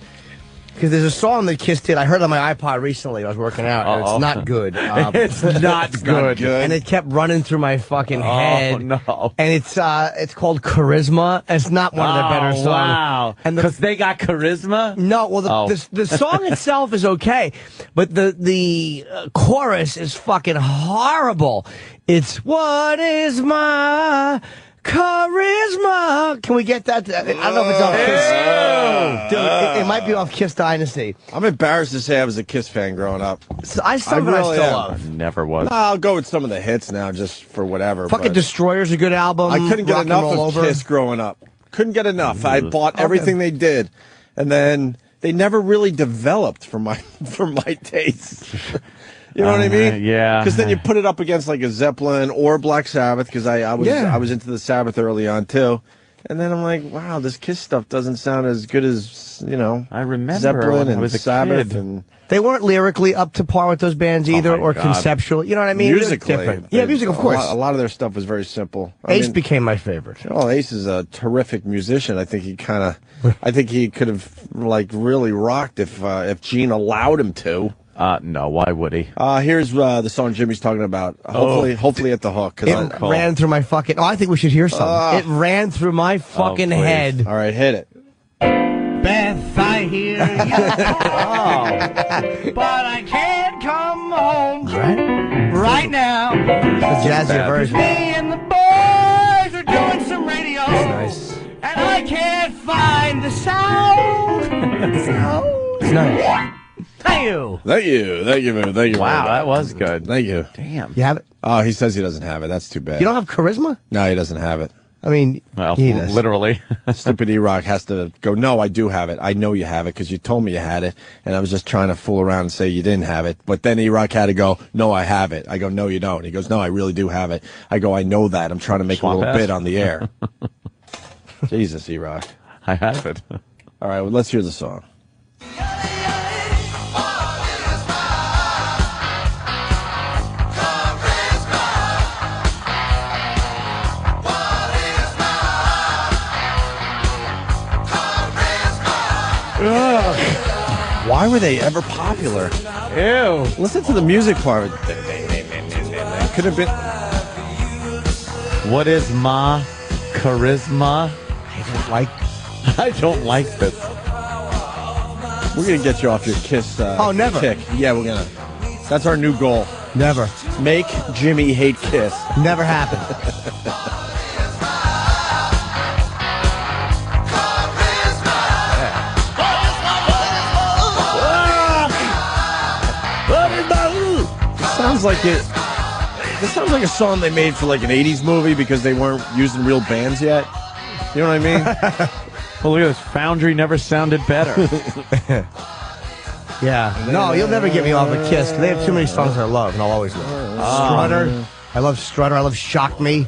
D: Because there's a song that Kiss did. I heard it on my iPod recently. I was working out, and it's not good.
A: It's not good.
D: And it kept running through my fucking head.
A: Oh, no.
D: And it's called Charisma. It's not one of their better songs.
A: Wow. Because they got charisma?
D: No, well, the song itself is okay, but the chorus is fucking horrible. It's, what is my... charisma. Can we get that? I don't know if it's off Kiss. Dude, it might be off Kiss Dynasty.
B: I'm embarrassed to say I was a Kiss fan growing up.
D: So I still love.
A: Never was.
B: I'll go with some of the hits now just for whatever.
D: Fucking Destroyer's a good album.
B: I couldn't get
D: Rock and
B: enough
D: Roll
B: of
D: Over.
B: Kiss growing up. Couldn't get enough. I bought everything they did. And then they never really developed for my tastes. You know what I mean?
A: Yeah.
B: Because then you put it up against like a Zeppelin or Black Sabbath, because I was into the Sabbath early on too. And then I'm like, wow, this Kiss stuff doesn't sound as good as,
A: I remember
B: Zeppelin
A: when I
B: and
A: was a
B: Sabbath.
A: kid.
B: And
D: They weren't lyrically up to par with those bands either, or conceptual. You know what I mean?
B: musically.
D: Different. Yeah, music, of course.
B: A lot of their stuff was very simple.
D: Ace became my favorite.
B: Oh, Ace is a terrific musician. I think he could have like really rocked if Gene allowed him to.
A: No, why would he?
B: Here's the song Jimmy's talking about. Hopefully at the hook.
D: It ran through my fucking... I think we should hear something. It ran through my fucking head.
B: All right, hit it.
T: Beth, I hear you call, but I can't come home right now.
D: The jazzy version.
T: Me and the boys are doing some radio.
D: Nice.
T: And I can't find the sound.
D: It's nice.
T: Thank you.
B: Thank you.
A: Wow, that was good.
B: Thank you.
A: Damn.
D: You have it?
B: Oh, he says he doesn't have it. That's too bad.
D: You don't have charisma?
B: No, he doesn't have it.
D: I mean,
A: well,
D: he does.
A: literally.
B: Stupid E-Rock has to go, no, I do have it. I know you have it because you told me you had it. And I was just trying to fool around and say you didn't have it. But then E-Rock had to go, no, I have it. I go, no, you don't. He goes, no, I really do have it. I go, I know that. I'm trying to make a little bit on the air. Jesus, E-Rock.
A: I have it.
B: All right, well, let's hear the song. Ugh. Why were they ever popular?
A: Ew.
B: Listen to the music part. Could have been.
A: What is ma charisma? I don't like this.
B: We're gonna get you off your Kiss.
D: Never.
B: Kick. Yeah, we're gonna. That's our new goal.
D: Never.
B: Make Jimmy hate Kiss.
D: Never happened.
B: Sounds like it. This sounds like a song they made for like an '80s movie because they weren't using real bands yet. You know what I mean?
A: Well, look at this. Foundry never sounded better.
D: Yeah. No, you'll never get me off of Kiss. They have too many songs I love, and I'll always love. Strutter. I love Strutter. I love Shock Me.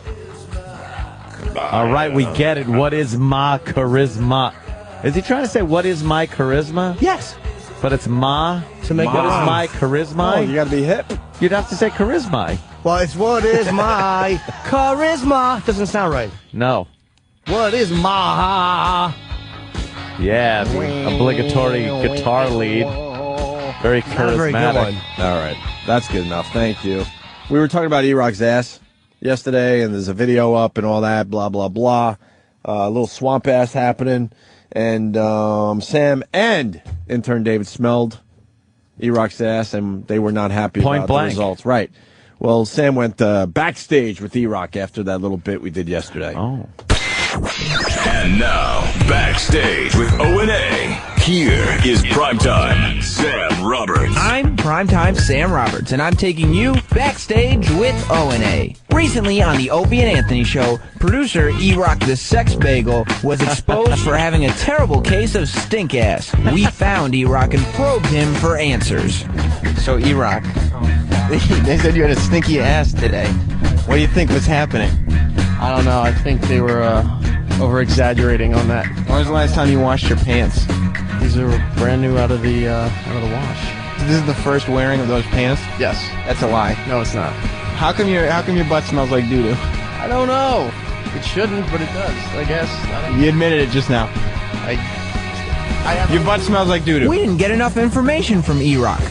A: All right, we get it. What is ma charisma? Is he trying to say what is my charisma?
D: Yes.
A: But it's ma.
D: To make
A: what is my charisma?
B: Oh, you got to be hip.
A: You'd have to say charisma.
D: Well, it's what is my charisma. Doesn't sound right.
A: No.
D: What is my?
A: Yeah, the obligatory guitar lead. Very
B: Not a very good
A: charismatic.
B: one. All right. That's good enough. Thank you. We were talking about E-Rock's ass yesterday, and there's a video up and all that, blah, blah, blah. A little swamp ass happening. And Sam and intern David smelled E-Rock's ass, and they were not happy
A: Point
B: about
A: blank.
B: the results. Right. Well, Sam went backstage with E-Rock after that little bit we did yesterday.
A: Oh.
H: And now, backstage with O&A. Here is Primetime Sam Roberts.
I: I'm Primetime Sam Roberts, and I'm taking you backstage with O&A. Recently on the Opie and Anthony show, producer E-Rock the Sex Bagel was exposed for having a terrible case of stink ass. We found E-Rock and probed him for answers.
J: So, E-Rock, they said you had a stinky ass today. What do you think was happening? I don't know. I think they were over-exaggerating on that. When was the last time you washed your pants? These are brand new out of the wash. This is the first wearing of those pants? Yes. That's a lie. No, it's not. How come your butt smells like doo-doo? I don't know. It shouldn't, but it does, I guess. You admitted it just now. Your butt smells like doo-doo.
I: We didn't get enough information from E-Rock.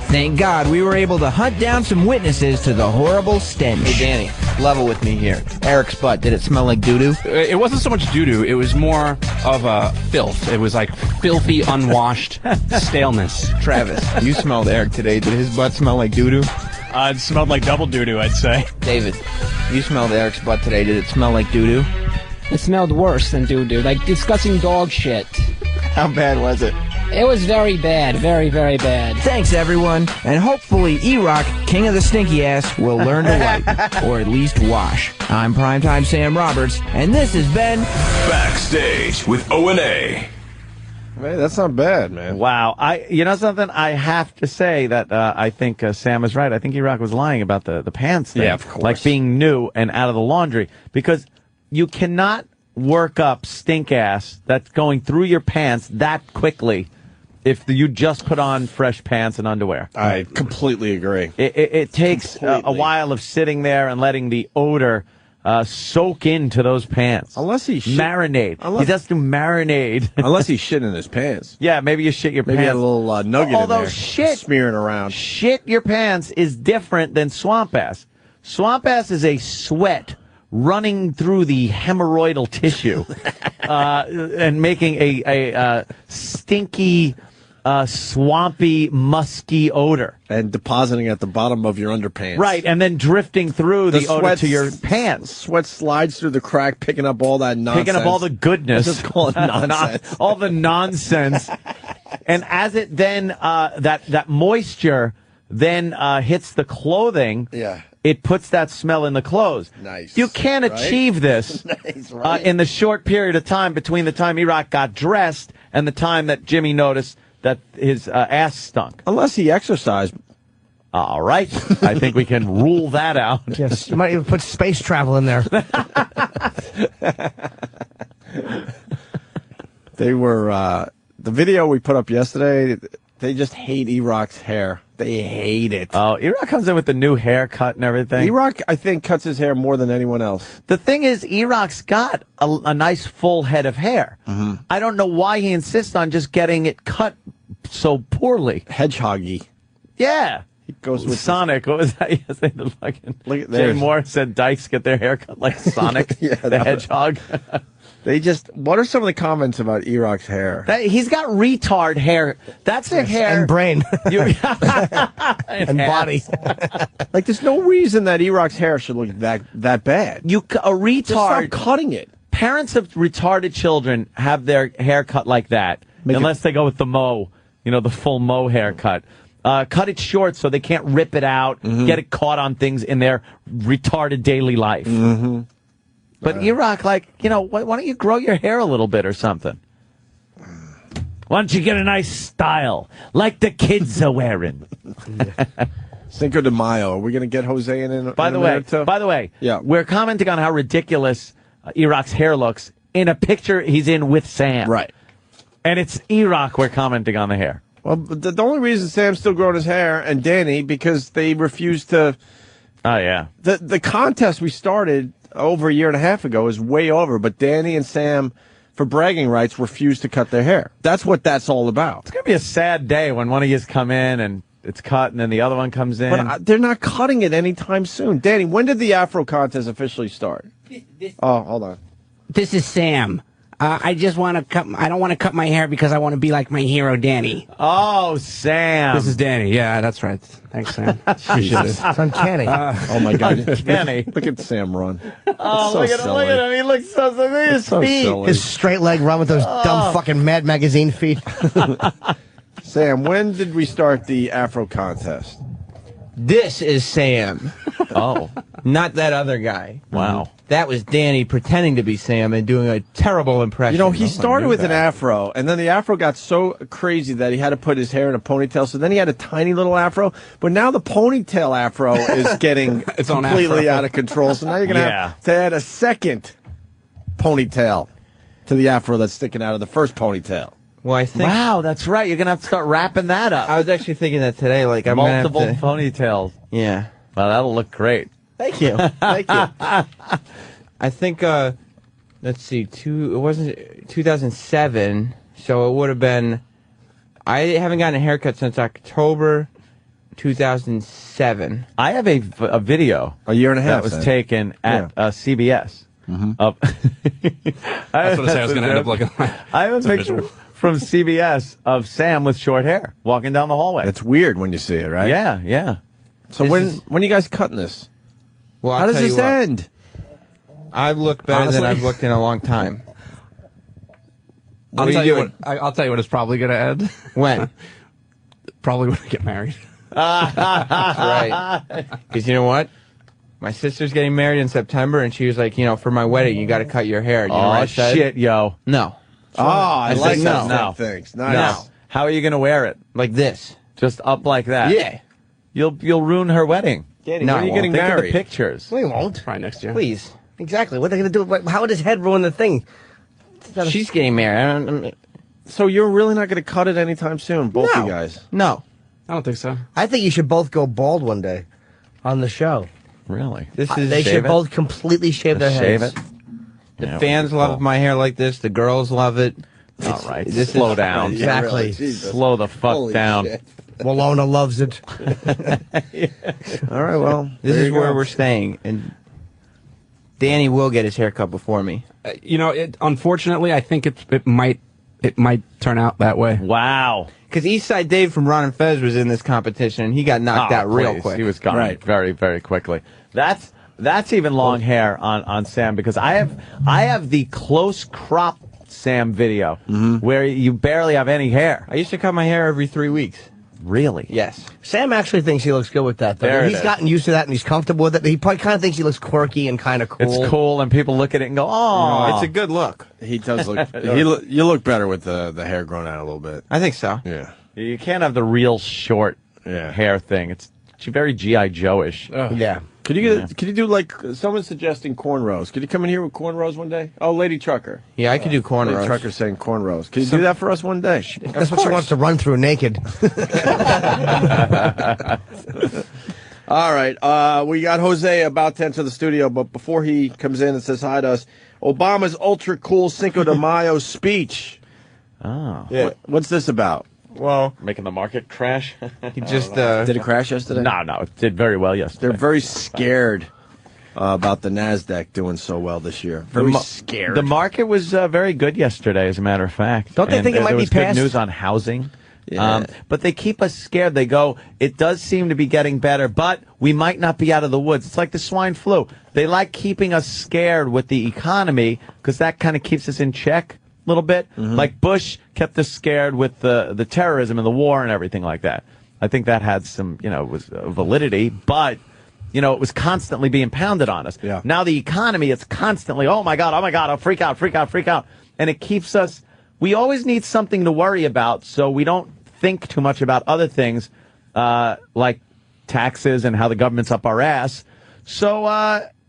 I: Thank God we were able to hunt down some witnesses to the horrible stench.
J: Hey, Danny, level with me here. Eric's butt, did it smell like doo-doo?
E: It wasn't so much doo-doo. It was more of a filth. It was like filthy, unwashed staleness.
J: Travis, you smelled Eric today. Did his butt smell like doo-doo?
X: It smelled like double doo-doo, I'd say.
J: David, you smelled Eric's butt today. Did it smell like doo-doo?
Y: It smelled worse than doo-doo, like disgusting dog shit.
J: How bad was it?
Y: It was very bad, very, very bad.
I: Thanks, everyone, and hopefully E-Rock, king of the stinky ass, will learn to wipe, or at least wash. I'm Primetime Sam Roberts, and this has been
H: Backstage with O&A.
B: Man, that's not bad, man.
A: Wow. You know something? I have to say that I think Sam is right. I think E-Rock was lying about the pants thing.
B: Yeah, of course.
A: Like being new and out of the laundry. Because you cannot work up stink ass that's going through your pants that quickly if you just put on fresh pants and underwear.
B: I completely agree.
A: It takes a while of sitting there and letting the odor soak into those pants.
B: Unless he
A: marinade. He has to marinade.
B: Unless he's shitting in his pants.
A: Yeah, maybe you shit your
B: Maybe
A: pants.
B: a little nugget in
A: Although
B: there.
A: shit
B: smearing around.
A: Shit your pants is different than swamp ass. Swamp ass is a sweat running through the hemorrhoidal tissue and making a stinky, swampy, musky odor.
B: And depositing at the bottom of your underpants.
A: Right, and then drifting through the odor
B: sweat
A: to your pants.
B: Sweat slides through the crack, picking up all that nonsense.
A: Picking up all the goodness.
B: Let's just call it nonsense.
A: all the nonsense. And as it then, that moisture then hits the clothing,
B: yeah,
A: it puts that smell in the clothes.
B: Nice.
A: You can't
B: Right?
A: achieve this
B: Nice, right?
A: in the short period of time between the time E-Rock got dressed and the time that Jimmy noticed that his ass stunk.
B: Unless he exercised.
A: All right. I think we can rule that out.
D: Yes, you might even put space travel in there.
B: They were, the video we put up yesterday, they just hate E-Rock's hair. They hate it.
A: Oh, E-Rock comes in with the new haircut and everything.
B: E-Rock, I think, cuts his hair more than anyone else.
A: The thing is, E-Rock's got a nice full head of hair.
B: Mm-hmm.
A: I don't know why he insists on just getting it cut so poorly.
B: Hedgehoggy.
A: Yeah.
B: He goes with
A: Sonic. What was that? Yes, the fucking
B: Look at
A: Jay
B: theirs.
A: Moore said dykes get their hair cut like Sonic
B: Yeah,
A: the
B: that-
A: Hedgehog.
B: They just, what are some of the comments about E-Rock's hair?
A: He's got retard hair. That's a hair.
D: And brain.
A: and
D: body.
B: Like, there's no reason that E-Rock's hair should look that bad.
A: A retard.
B: Just stop cutting it.
A: Parents of retarded children have their hair cut like that, unless they go with the Mo, the full Mo haircut. Cut it short so they can't rip it out, get it caught on things in their retarded daily life.
B: Mm-hmm.
A: But E-Rock, why don't you grow your hair a little bit or something? Why don't you get a nice style, like the kids are wearing?
B: Cinco de Mayo. Are we going to get Jose in
A: By the way,
B: yeah,
A: we're commenting on how ridiculous E-Rock's hair looks in a picture he's in with Sam.
B: Right.
A: And it's E-Rock we're commenting on the hair.
B: Well, the only reason Sam's still growing his hair, and Danny, because they refused to...
A: Oh, yeah.
B: The contest we started over a year and a half ago is way over. But Danny and Sam, for bragging rights, refused to cut their hair. That's what that's all about.
A: It's going to be a sad day when one of you come in and it's cut and then the other one comes in.
B: But they're not cutting it anytime soon. Danny, when did the Afro contest officially start? Oh, hold on.
K: This is Sam. I just want to cut. I don't want to cut my hair because I want to be like my hero, Danny.
A: Oh, Sam.
E: This is Danny. Yeah, that's right. Thanks, Sam.
D: Jesus. It's uncanny.
B: Oh, my God.
A: Uncanny.
B: Look at Sam run.
A: Oh,
B: so
A: look at him. Look at him. He looks so silly. Look at his
B: So
A: feet.
B: silly.
D: His straight leg run with those dumb fucking Mad Magazine feet.
B: Sam, when did we start the Afro contest?
I: This is Sam.
A: Oh.
I: Not that other guy.
A: Wow.
I: That was Danny pretending to be Sam and doing a terrible impression.
B: You know, he started with an afro, and then the afro got so crazy that he had to put his hair in a ponytail, so then he had a tiny little afro, but now the ponytail afro is getting
E: Its own
B: completely
E: afro.
B: out of control, so now you're going to
A: Yeah.
B: have to add a second ponytail to the afro that's sticking out of the first ponytail.
I: Well, I think.
A: Wow, that's right. You're going to have to start wrapping that up.
I: I was actually thinking that today. Like, I'm gonna have
A: Multiple
I: to-
A: ponytails.
I: Yeah.
A: Well, that'll look great.
I: Thank you. Thank you. I think, let's see, it wasn't 2007, so it would have been, I haven't gotten a haircut since October 2007.
A: I have a video
B: A year and a half.
A: that was
B: then.
A: taken at CBS. Of
E: That's what I say. I was going to end up looking like.
A: I have a picture from CBS of Sam with short hair walking down the hallway.
B: It's weird when you see it, right?
A: Yeah, yeah.
B: So
I: This
B: when are you guys cutting this?
I: Well, I'll
B: How does
I: tell you
B: this
I: what,
B: end?
I: I've looked better
B: Honestly?
I: than I've looked in a long time.
E: I'll
I: are
E: tell
I: you
E: you
I: doing?
E: what. I'll tell you what it's probably going to end.
I: When?
E: Probably when I get married.
I: That's right. Because you know what? My sister's getting married in September, and she was like, you know, for my wedding, you got to cut your hair. You know what
A: Oh,
I: I said?
A: shit, yo.
I: No.
B: Oh, I
A: said
B: like
A: no.
B: those
A: No.
B: things.
A: No.
B: Nice.
A: How are you going to wear it?
I: Like this.
A: Just up like that?
I: Yeah.
A: You'll ruin her wedding.
B: Danny,
I: No,
B: when are you
I: I
B: getting
A: Think of the
B: married?
A: pictures.
D: We won't.
E: Probably next year.
I: Please.
D: Exactly. What are they going to do? How would his head ruin the thing?
I: She's getting married.
B: So you're really not going to cut it anytime soon, both
D: No.
B: you guys?
I: No.
E: I don't think so.
D: I think you should both go bald one day on the show.
A: Really?
I: This is
D: They
A: shave
D: should
A: it?
D: both completely shave their
A: Just shave
D: heads.
A: it?
I: The
A: Yeah,
I: fans
A: cool.
I: love my hair like this. The girls love it.
A: All right.
I: This
A: Slow
I: is-
A: down.
B: Yeah,
D: Exactly.
B: really, Jesus.
A: Slow the fuck
B: Holy
A: down.
B: shit.
D: Walona loves it.
B: All right, well,
I: This
B: there
I: is
B: you
I: where
B: go.
I: we're staying. And Danny will get his hair cut before me.
E: You know, unfortunately, I think it might turn out that way.
A: Wow.
I: Because Eastside Dave from Ron and Fez was in this competition, and he got knocked out real
A: please.
I: quick.
A: He was gone
B: Right.
A: very, very quickly. That's even long hair on Sam, because I have the close crop Sam video where you barely have any hair.
I: I used to cut my hair every 3 weeks.
A: Really?
I: Yes.
D: Sam actually thinks he looks good with that, though.
A: There it
D: He's
A: is.
D: gotten used to that and he's comfortable with it. He probably kind of thinks he looks quirky and kind of cool.
A: It's cool, and people look at it and go, "Oh,
I: It's a good look.
B: He does look. You look better with the hair grown out a little bit.
I: I think so.
B: Yeah.
A: You can't have the real short
B: Yeah.
A: hair thing. It's very G.I. Joe-ish.
D: Yeah.
B: Could you do like someone's suggesting cornrows? Could you come in here with cornrows one day? Oh, Lady Trucker.
I: Yeah, I could do
B: Lady
I: cornrows.
B: Trucker saying cornrows. Could you do that for us one day?
D: That's what she wants to run through naked.
B: All right. We got Jose about to enter the studio, but before he comes in and says hi to us, Obama's ultra cool Cinco de Mayo speech.
A: Oh.
B: Yeah. What's this about?
I: Well,
A: Making the market crash?
I: he just
B: Did it crash yesterday?
A: No, it did very well yesterday.
B: They're very scared about the NASDAQ doing so well this year. Very scared.
A: The market was very good yesterday, as a matter of fact.
D: Don't they think it might
A: there
D: be
A: was good
D: past?
A: news on housing.
B: Yeah.
A: But they keep us scared. They go, it does seem to be getting better, but we might not be out of the woods. It's like the swine flu. They like keeping us scared with the economy because that kind of keeps us in check a little bit. Like Bush kept us scared with the terrorism and the war and everything like that. I think that had some, was validity, but it was constantly being pounded on us.
B: Yeah.
A: Now the economy, it's constantly, oh my God, I'll freak out. And it keeps us, we always need something to worry about so we don't think too much about other things like taxes and how the government's up our ass. So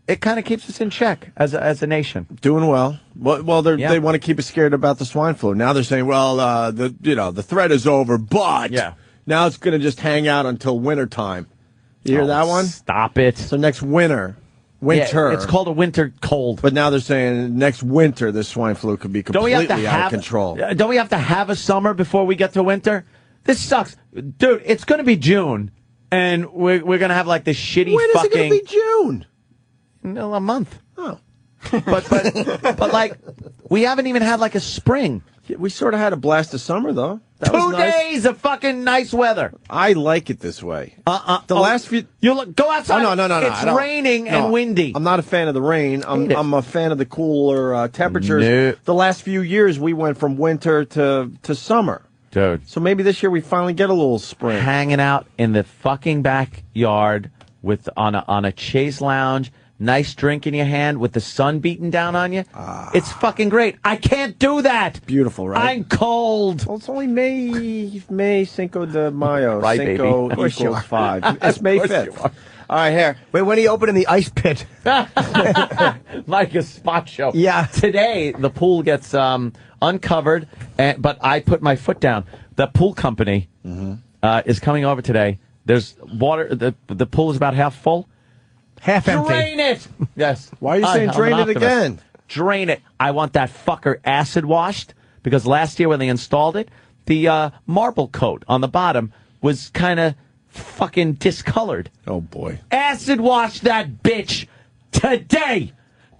A: it kind of keeps us in check as a nation.
B: Doing well. Well, they want to keep us scared about the swine flu. Now they're saying, well, the threat is over, but now it's going to just hang out until winter time. You hear that one?
A: Stop it.
B: So next winter, Winter.
A: Yeah, it's called a winter cold.
B: But now they're saying next winter the swine flu could be completely out of control.
A: Don't we have to have a summer before we get to winter? This sucks. Dude, it's going to be June, and we're going to have like this shitty
B: When
A: fucking...
B: is it going to be June?
A: No, a month.
B: Oh.
A: But like, we haven't even had like a spring.
B: We sort of had a blast of summer, though. That was
A: 2
B: nice.
A: days of fucking nice weather.
B: I like it this way. The last few...
A: Go outside.
B: Oh, no.
A: It's raining and windy.
B: I'm not a fan of the rain. I'm a fan of the cooler temperatures.
A: No.
B: The last few years, we went from winter to summer.
A: Dude.
B: So maybe this year we finally get a little spring.
A: Hanging out in the fucking backyard on a chaise lounge, nice drink in your hand with the sun beating down on you. It's fucking great. I can't do that.
B: Beautiful, right?
A: I'm cold.
B: Well, it's only May Cinco de Mayo.
A: Right,
B: Cinco
A: baby.
B: equals 5. It's May 5th. All right, here.
D: Wait, when are you opening the ice pit?
A: Like a spot show.
D: Yeah.
A: Today, the pool gets uncovered, but I put my foot down. The pool company is coming over today. There's water. The pool is about half full.
D: Half empty.
A: Drain it! Yes.
B: Why are you saying
A: I'm
B: drain
A: an
B: it
A: optimist.
B: again?
A: Drain it. I want that fucker acid washed, because last year when they installed it, the marble coat on the bottom was kind of fucking discolored.
B: Oh, boy.
A: Acid wash that bitch today.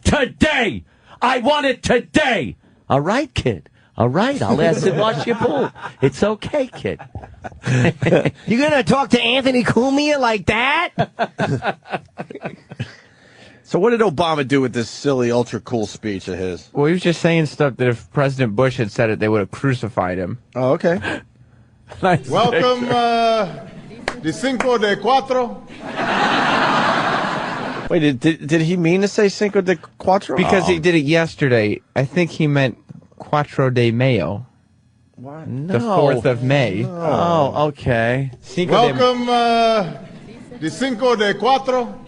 A: Today. I want it today. All right, kid. All right, I'll acid wash your pool. It's okay, kid.
D: You gonna talk to Anthony Cumia like that?
B: So what did Obama do with this silly, ultra-cool speech of his?
J: Well, he was just saying stuff that if President Bush had said it, they would have crucified him.
B: Oh, okay.
A: Nice.
L: Welcome, the Cinco de Cuatro.
B: Wait, did he mean to say Cinco de Cuatro?
J: Because he did it yesterday. I think he meant Cuatro de Mayo.
B: What?
A: No.
J: The 4th of May.
A: Oh, okay.
L: Welcome, the Cinco de Cuatro.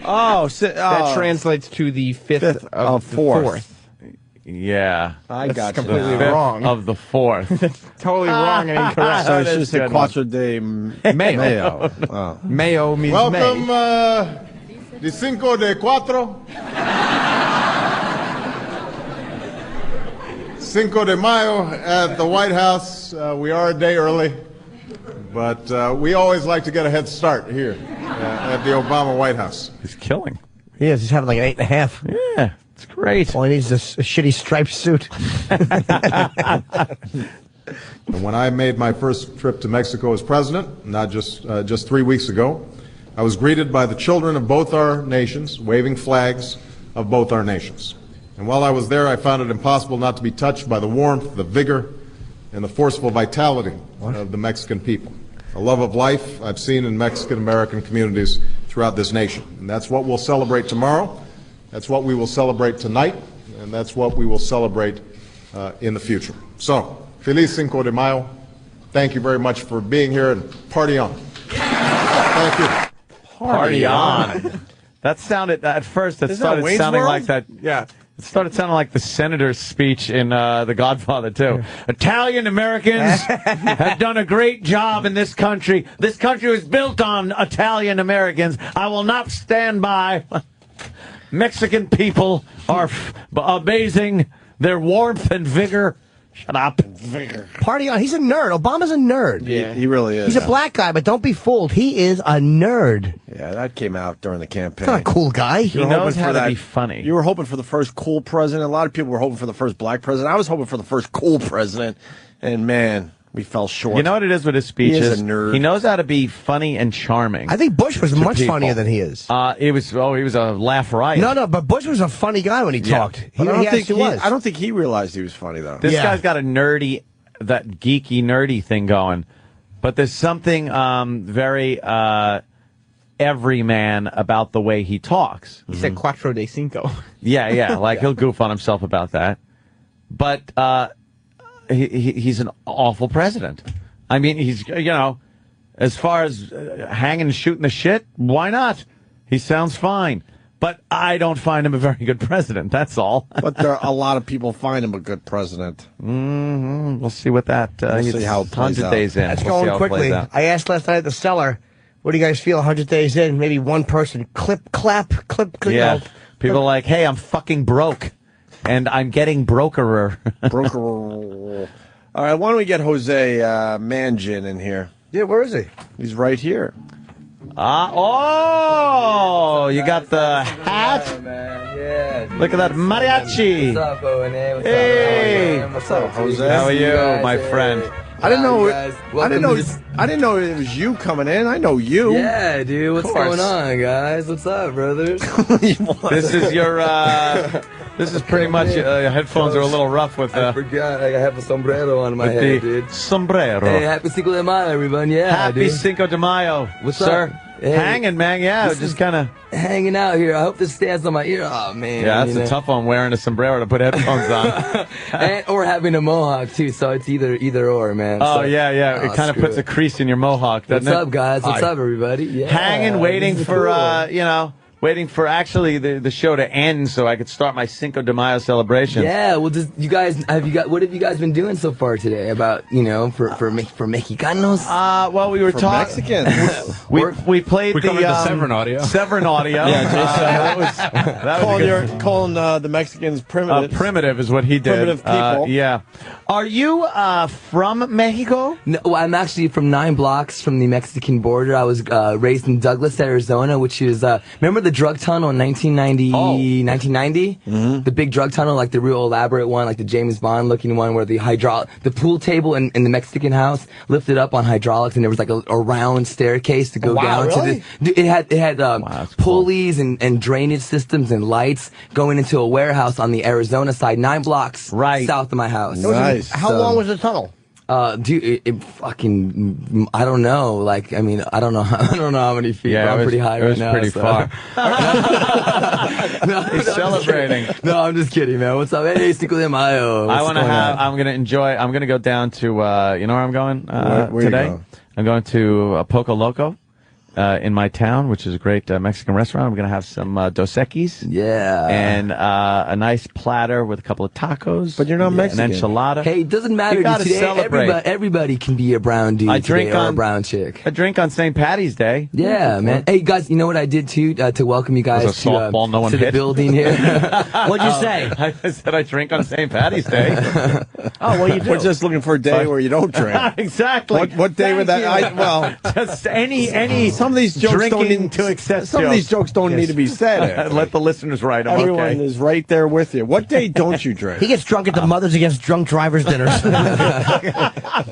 J: That translates to the 5th of the 4th.
A: Yeah.
B: I got you.
J: completely
A: The 5th
J: wrong.
A: Of the 4th.
J: Totally wrong and incorrect.
B: So it's just a
A: good one.
B: Cuatro de
J: Mayo.
B: Oh.
J: Mayo means
L: Welcome,
J: May.
L: the Cinco de Cuatro. Cinco de Mayo at the White House. We are a day early, but we always like to get a head start here at the Obama White House.
A: He's killing.
D: He is. He's having like an 8.5.
A: Yeah, it's great.
D: All he needs is a shitty striped suit.
L: And when I made my first trip to Mexico as president, not just 3 weeks ago, I was greeted by the children of both our nations, waving flags of both our nations. And while I was there, I found it impossible not to be touched by the warmth, the vigor, and the forceful vitality of the Mexican people. A love of life I've seen in Mexican-American communities throughout this nation. And that's what we'll celebrate tomorrow. That's what we will celebrate tonight. And that's what we will celebrate in the future. So, Feliz Cinco de Mayo. Thank you very much for being here, and party on. Thank you.
A: Party on. That sounded, at first, it
B: Isn't
A: started
B: that Wayne's
A: sounding
B: World?
A: like that. Yeah. It started sounding like the senator's speech in The Godfather, too. Italian Americans have done a great job in this country. This country was built on Italian Americans. I will not stand by. Mexican people are amazing. Their warmth and vigor. Shut up.
D: Party on. He's a nerd. Obama's a nerd.
B: Yeah, he really is.
D: He's a black guy, but don't be fooled. He is a nerd.
B: Yeah, that came out during the campaign.
D: He's not a cool guy.
A: He knows how to be funny.
B: You were hoping for the first cool president. A lot of people were hoping for the first black president. I was hoping for the first cool president. And, man, we fell short.
A: You know what it is with his speeches?
B: He is a nerd.
A: He knows how to be funny and charming.
D: I think Bush was
A: to
D: much
A: people.
D: funnier than he is.
A: He was a laugh riot.
D: No, but Bush was a funny guy when he talked.
B: But
D: He actually was.
B: I don't think he realized he was funny, though.
A: This guy's got a nerdy, that geeky, nerdy thing going. But there's something very everyman about the way he talks.
J: He said Cuatro de Cinco.
A: Yeah, like he'll goof on himself about that. But he's an awful president. I mean, he's, as far as hanging and shooting the shit, why not? He sounds fine. But I don't find him a very good president, that's all.
B: But a lot of people find him a good president.
A: Mm-hmm. We'll see what that...
B: We'll see how it plays
A: 100
B: out.
A: days in.
D: That's
A: We'll see
D: going
A: how it
D: quickly.
A: plays out.
D: I asked last night at the cellar, what do you guys feel 100 days in? Maybe one person
A: People are like, hey, I'm fucking broke. And I'm getting brokerer.
B: Brokerer. All right, why don't we get Jose Mangin in here?
D: Yeah, where is he?
B: He's right here.
A: You got the hat? Look at that mariachi.
M: What's up, O&A? What's
A: Hey.
M: up? What's up,
B: Jose?
A: How are you, my friend?
B: I didn't know.
M: guys.
B: I didn't know it was you coming in. I know you.
M: Yeah, dude. What's going on, guys? What's up, brothers?
A: This is your. This is pretty much. Your headphones are a little rough with.
M: I forgot. I have a sombrero on my
A: with
M: head,
A: the
M: dude.
A: sombrero.
M: Hey, happy Cinco de Mayo, everyone. Yeah,
A: Happy
M: dude.
A: Cinco de Mayo,
M: What's
A: sir.
M: up? Hey,
A: Hanging, man. Yeah,
M: this
A: just
M: is
A: kind of.
M: hanging out here. I hope this stands on my ear. Oh man.
A: Yeah, that's a tough one. Wearing a sombrero to put headphones on.
M: Or having a mohawk too. So it's either or, man.
A: Oh
M: So-
A: yeah. It kind of
M: screw
A: puts a crease in your mohawk, doesn't
M: What's
A: it?
M: up, guys? What's
A: Hi.
M: up, everybody? Yeah,
A: Hanging, waiting
M: this is
A: for
M: cool.
A: waiting for actually the show to end so I could start my Cinco de Mayo celebration.
M: Yeah, well, what have you guys been doing so far today about for Mexicanos?
A: Well, we were talking. we played
E: We covered the Severin audio.
A: Severin audio.
B: Yeah,
A: Jason. That was
B: calling the Mexicans primitive.
A: Primitive is what he did.
B: Primitive people.
A: Yeah. Are you from Mexico?
M: No, well, I'm actually from 9 blocks from the Mexican border. I was raised in Douglas, Arizona, which is remember the drug tunnel in 1990? 1990?
B: Mm-hmm.
M: The big drug tunnel, like the real elaborate one, like the James Bond looking one, where the pool table in the Mexican house lifted up on hydraulics, and there was like a round staircase to go down
B: really?
M: to the. It had pulleys and drainage systems and lights going into a warehouse on the Arizona side, 9 blocks south of my house.
B: Nice.
D: How long was the tunnel?
M: Dude, it fucking, I don't know. Like, I mean, I don't know how many feet.
A: Yeah,
M: but I'm
A: it was-
M: pretty high
A: it
M: right
A: was
M: now.
A: pretty
M: so.
A: far.
M: He's
A: celebrating.
M: No, I'm just kidding, man. What's up? Hey, Cinco de Mayo.
A: I want to have. I'm going to go down to. You know where I'm going
B: Where you
A: today?
B: going?
A: I'm going to Poco Loco. In my town, which is a great Mexican restaurant. I'm going to have some Dos Equis.
M: Yeah.
A: And a nice platter with a couple of tacos.
B: But you're not Mexican.
A: An enchilada.
M: Hey, it doesn't matter.
A: You gotta
M: Today,
A: celebrate.
M: everybody can be a brown dude
A: I
M: today
A: drink
M: or a
A: on-
M: brown chick.
A: A drink on St. Patty's Day.
M: Yeah, man. Hey, guys, you know what I did too to welcome you guys
A: Was a softball no one
M: to the
A: hit?
M: building here?
D: What'd you say?
A: I said I drink on St. Patty's Day.
D: Oh, well, you do.
B: We're just looking for a day where you don't drink.
A: Exactly.
B: What day would that?
A: Just any.
B: Some of these jokes
A: drinking
B: don't need
A: to excess.
B: Some of these jokes don't need to be said.
A: Let the listeners write them.
B: Everyone
A: Okay.
B: is right there with you. What day don't you drink?
D: He gets drunk at the Mothers Against Drunk Drivers dinners.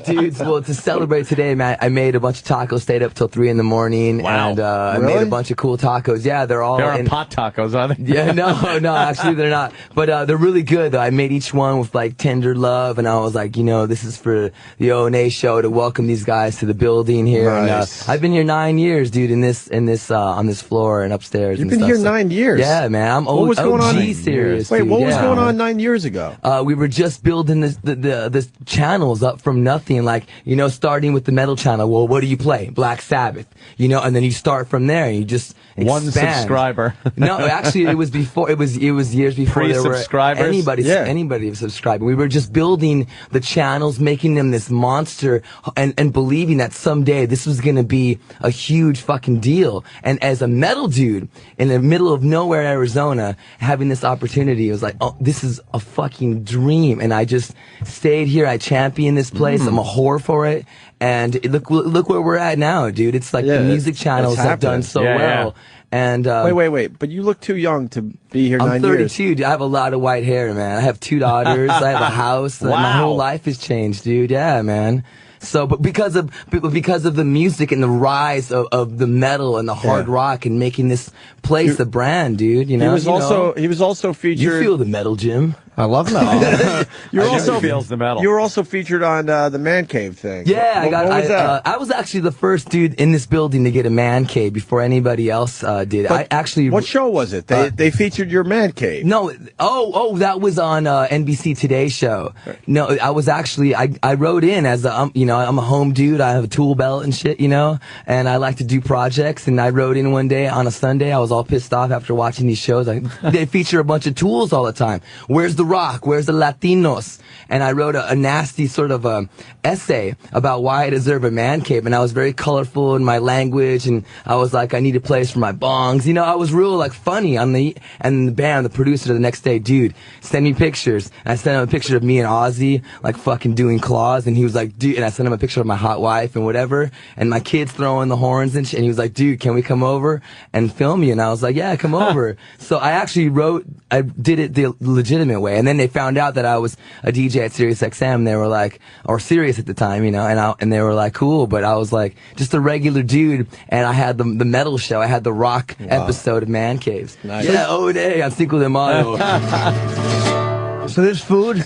M: Dudes, well, to celebrate today, man, I made a bunch of tacos, stayed up till 3 in the morning,
A: Wow.
M: and I
B: Really?
M: made a bunch of cool tacos. Yeah, they're all
A: They're
M: in
A: pot tacos, are they?
M: Yeah, no, actually they're not. But they're really good, though. I made each one with, like, tender love, and I was like, this is for the O&A show to welcome these guys to the building here.
B: Nice.
M: And I've been here 9 years, dude, on this floor and upstairs.
B: You've
M: and
B: been
M: stuff,
B: here
M: so-
B: 9 years.
M: Yeah, man. I'm
B: What was going on?
M: OG serious.
B: Wait,
M: dude,
B: what was
M: yeah.
B: going on 9 years ago?
M: We were just building the channels up from nothing, like, starting with the metal channel. Well, what do you play? Black Sabbath, and then you start from there and you just
A: One
M: expand.
A: subscriber.
M: No, actually, it was before. It was years before there were
A: Pre-subscribers?
M: anybody subscribing. We were just building the channels, making them this monster, and believing that someday this was going to be a huge fucking deal. And as a metal dude in the middle of nowhere, Arizona, having this opportunity, it was like, oh, this is a fucking dream. And I just stayed here. I championed this place. I'm a whore for it. And look where we're at now, dude. It's like the music channels
B: it's
M: have done
B: happening.
M: so
A: Yeah,
M: well. And
B: Wait. But you look too young to be here
M: I'm
B: 9
M: 32,
B: years.
M: dude. I have a lot of white hair, man. I have 2 daughters. I have a house. My
A: Wow.
M: whole life has changed, dude. Yeah, man. So, but because of the music and the rise of the metal and the hard rock and making this place a brand, dude.
B: He was also featured.
M: You feel the metal, Jim.
D: I love metal.
B: You're
A: Jim
B: also
A: feels the metal.
B: You were also featured on the Man Cave thing.
M: Yeah,
B: What was that?
M: I was actually the first dude in this building to get a man cave before anybody else did.
B: But what show was it? They featured your Man Cave.
M: No, that was on NBC Today show. No, I was actually I wrote in as I'm a home dude. I have a tool belt and shit, and I like to do projects. And I wrote in one day on a Sunday. I was all pissed off after watching these shows. They feature a bunch of tools all the time. Where's the rock? Where's the Latinos? And I wrote a nasty sort of essay about why I deserve a man cave. And I was very colorful in my language. And I was like, I need a place for my bongs. You know, I was real like funny and the band, the producer the next day, dude, send me pictures. And I sent him a picture of me and Ozzy, like fucking doing claws. And he was like, dude, and I sent him a picture of my hot wife and whatever. And my kids throwing the horns and shit. And he was like, dude, can we come over and film you? And I was like, yeah, come over. So I actually I did it the legitimate way. And then they found out that I was a DJ at Sirius XM. They were like, or Sirius at the time, you know, and they were like, cool. But I was like, just a regular dude. And I had the metal show. I had the rock episode of Man Caves.
B: Nice.
M: Yeah, day on Cinco de Mayo.
D: So there's food?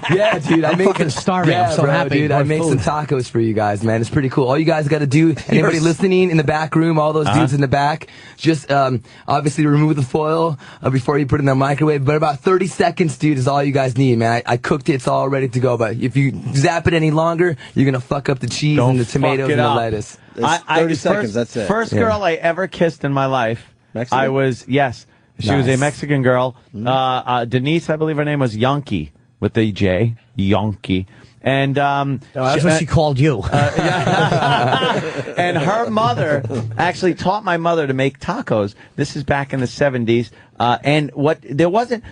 M: Yeah, dude.
D: I'm fucking starving.
M: Yeah,
D: I'm so
M: bro,
D: happy.
M: dude. I made some tacos for you guys, man. It's pretty cool. All you guys got to do, anybody listening in the back room, all those dudes in the back, just obviously remove the foil before you put it in the microwave. But about 30 seconds, dude, is all you guys need, man. I cooked it. It's all ready to go. But if you zap it any longer, you're going to fuck up the cheese and the tomatoes and the lettuce.
B: 30 seconds, that's it.
A: First girl I ever kissed in my life.
B: Mexican?
A: I was, yes. She was a Mexican girl. Denise, I believe her name was Yonki, with the J. Yonki. And
D: that's what she called you.
A: And her mother actually taught my mother to make tacos. This is back in the 70s. And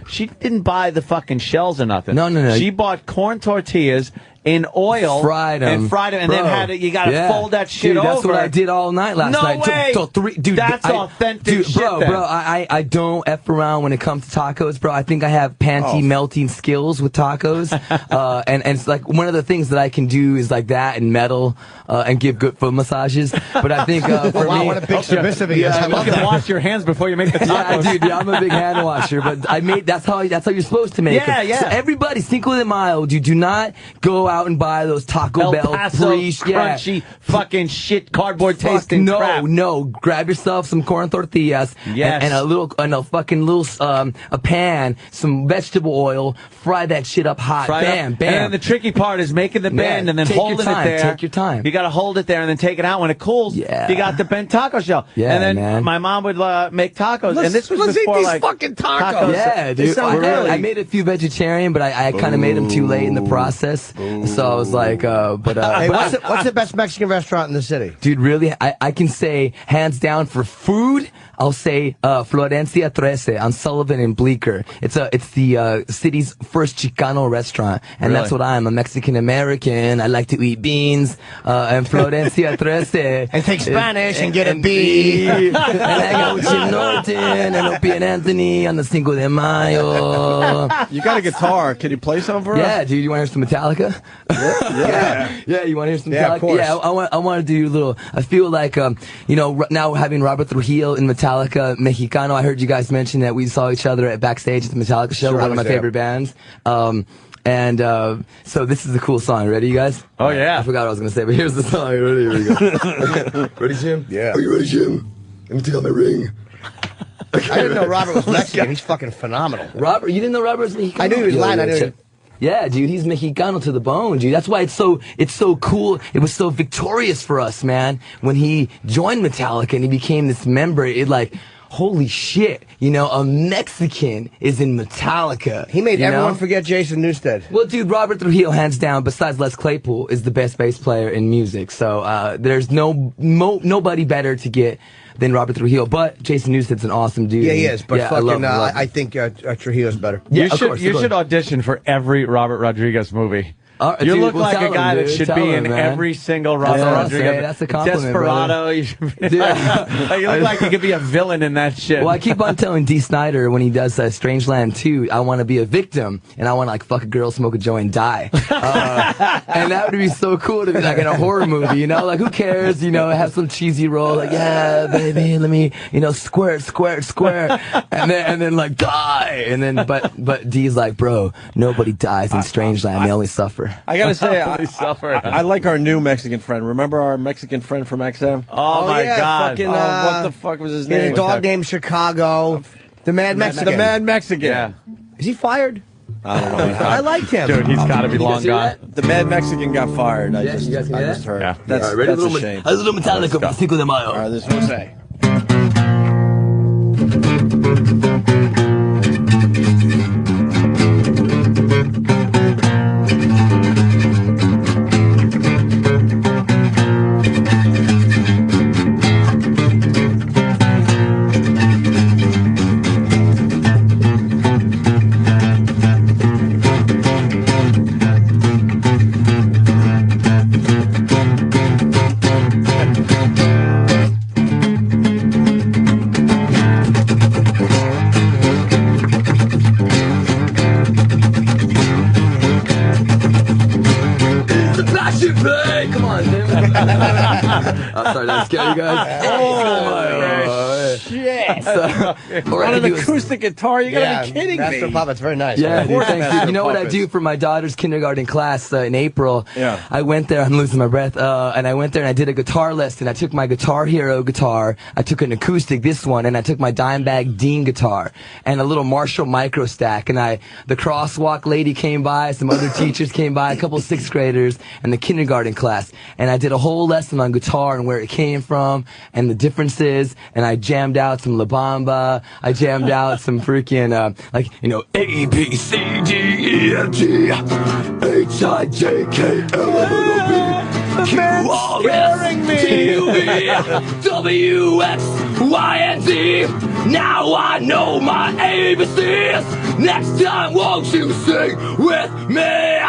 A: she didn't buy the fucking shells or nothing.
M: No.
A: She bought corn tortillas in oil,
M: fried them,
A: and then you got to fold that shit
M: dude,
A: over.
M: That's what I did all night last night.
A: No way!
M: Dude,
A: that's authentic shit,
M: bro. I don't F around when it comes to tacos, bro. I think I have panty melting skills with tacos, and it's like one of the things that I can do is like that and metal, and give good foot massages. But I think for me,
D: what a big submissive he is.
A: I love that. Wash your hands before you make the tacos.
M: Yeah, dude, I'm a big hand washer, but that's how you're supposed to make them.
A: Yeah.
M: So everybody, Cinco de Mayo, you do not go out and buy those Taco
A: El
M: Bell
A: Paso crunchy fucking shit cardboard tasting crap.
M: No, grab yourself some corn tortillas and a fucking little a pan, some vegetable oil, fry that shit up hot. Bam.
A: And the tricky part is making the bend and then holding it there.
M: Take your time.
A: You got to hold it there and then take it out when it cools.
M: Yeah.
A: You got the bent taco shell.
M: Yeah,
A: and then
M: man.
A: my mom would make tacos.
D: Let's
A: and this was
D: eat
A: before
D: these
A: like
D: fucking tacos.
M: Yeah, dude. I made a few vegetarian, but I kind of made them too late in the process. So I was like,
D: hey, what's the best Mexican restaurant in the city?
M: Dude, really, I can say hands down for food, I'll say Florencia 13 on Sullivan and Bleecker. It's the city's first Chicano restaurant, and that's what I am, a Mexican American. I like to eat beans, and Florencia 13
D: and take Spanish and get a B
M: and hang out with Jim Norton and Opie and Anthony on the Cinco de Mayo.
B: You got a guitar? Can you play something for us?
M: Yeah, dude. You want to hear some Metallica? Yeah. You want to hear some Metallica?
D: Yeah, of course.
M: Yeah, I want to do a little. I feel like now having Robert Trujillo in Metallica, Mexicano. I heard you guys mention that we saw each other at backstage at the Metallica show, one of my favorite bands. So this is a cool song. Ready, you guys?
A: Oh yeah.
M: I forgot what I was gonna say, but here's the song. Ready? Here we go. Ready, Jim?
D: Yeah.
M: Are you ready, Jim? Let me take out my ring.
D: I didn't know Robert was Mexican. He's fucking phenomenal.
M: Robert, you didn't know Robert was Mexicano?
D: I knew he was Latin. I knew.
M: Yeah, dude, he's Mexicano to the bone, dude. That's why it's so cool. It was so victorious for us, man, when he joined Metallica and he became this member. Holy shit, a Mexican is in Metallica.
D: He made everyone forget Jason Newsted.
M: Well, dude, Robert Trujillo, hands down, besides Les Claypool, is the best bass player in music. So there's nobody better to get than Robert Trujillo. But Jason Newsted's an awesome dude.
D: Yeah, he is. But fucking,
M: love him.
D: I think Trujillo's better.
M: Yeah,
A: you should audition for every Robert Rodriguez movie. You look like a guy that should be in every single Robert Rodriguez.
M: That's a compliment,
A: Desperado. You should be you look like you could be a villain in that shit.
M: Well, I keep on telling Dee Snider when he does Strangeland 2, I want to be a victim, and I want to fuck a girl, smoke a joint, and die. And that would be so cool to be like in a horror movie, who cares, have some cheesy role, like, yeah, baby, let me, squirt, and then like die, and then, but Dee's like, bro, nobody dies in Strangeland, they only suffer.
B: I gotta say, I like our new Mexican friend. Remember our Mexican friend from XM?
A: Oh my God!
B: Fucking, what the fuck was his name?
D: A dog named Chicago. The Mad Mexican.
B: The Mad Mexican.
A: Yeah.
D: Is he fired?
B: I don't know.
D: I liked him.
A: Dude, he's got to be long gone.
B: The Mad Mexican got fired. I just heard.
A: Yeah.
B: That's a shame.
M: A little Metallica for Cinco de Mayo.
B: All right, this is what I say.
M: I'm sorry, did I scare you guys?
D: Oh, shit.
B: On an acoustic guitar? You gotta be kidding me.
D: Master Puppet's very nice.
M: Yeah, dude, thanks, dude. You know what I
B: Puppets.
M: do for my daughter's kindergarten class in April?
B: Yeah.
M: I went there, I'm losing my breath, and I went there and I did a guitar lesson. I took my Guitar Hero guitar, I took an acoustic, this one, and I took my Dimebag Dean guitar, and a little Marshall Micro Stack, and the crosswalk lady came by, some other teachers came by, a couple sixth graders, and the kindergarten class, and I did a whole lesson on guitar and where it came from, and the differences, and I jammed out some La Bamba, I jammed out some freaking, A, B, C, D, E, F, G, H, I, J, K, L, M, N, O, P, Q, R, S, T, U, V, W, X, Y, and Z. Now I know my ABCs. Next time, won't you sing with me?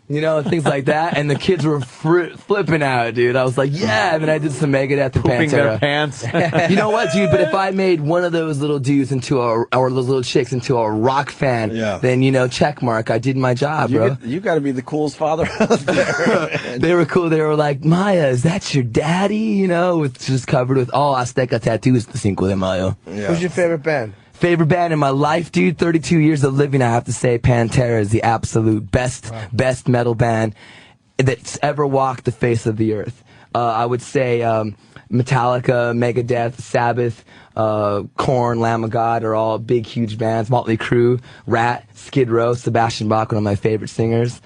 M: You know, things like that. And the kids were flipping out, dude. I was like, yeah. And then I did some Megadeth and
A: Pooping
M: Pantera.
A: their pants.
M: You know what, dude? But if I made one of those little dudes or those little chicks into a rock fan, then, check mark. I did my job, bro.
B: You got to be the coolest father out there.
M: They were cool. They were like, Maya, is that your daddy? With just covered with all Azteca tattoos, the Cinco de Mayo.
B: Yeah.
D: Who's your favorite band?
M: Favorite band in my life, dude. 32 years of living, I have to say Pantera is the absolute best metal band that's ever walked the face of the earth. I would say Metallica, Megadeth, Sabbath, Korn, Lamb of God are all big, huge bands. Motley Crue, Rat, Skid Row, Sebastian Bach, one of my favorite singers.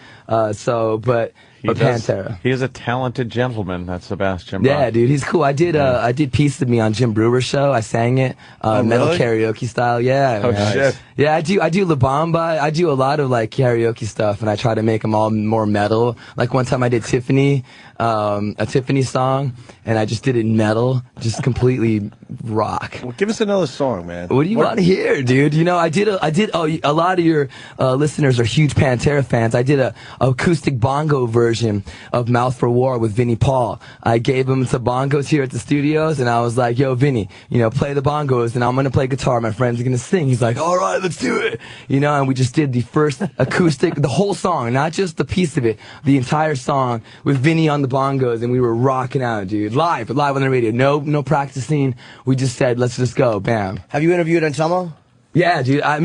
M: Pantera.
A: He is a talented gentleman, that's Sebastian Bach.
M: Yeah, dude, he's cool. I did Piece of Me on Jim Brewer's show. I sang it, metal
B: really?
M: karaoke style. Yeah.
A: Oh,
M: man.
A: shit.
M: Yeah, I do La Bamba. I do a lot of karaoke stuff, and I try to make them all more metal. Like one time I did Tiffany, a Tiffany song, and I just did it in metal, just completely rock.
B: Well, give us another song, man.
M: What do you want to hear, dude? A lot of your listeners are huge Pantera fans. I did a acoustic bongo version of Mouth for War with Vinnie Paul. I gave him some bongos here at the studios, and I was like, yo, Vinnie, play the bongos, and I'm going to play guitar. My friend's going to sing. He's like, all right, let's do it. And we just did the first acoustic, the whole song, not just the piece of it, the entire song with Vinnie on the bongos, and we were rocking out, dude. Live on the radio. No practicing. We just said, let's just go. Bam.
D: Have you interviewed Anselmo?
M: Yeah, dude. I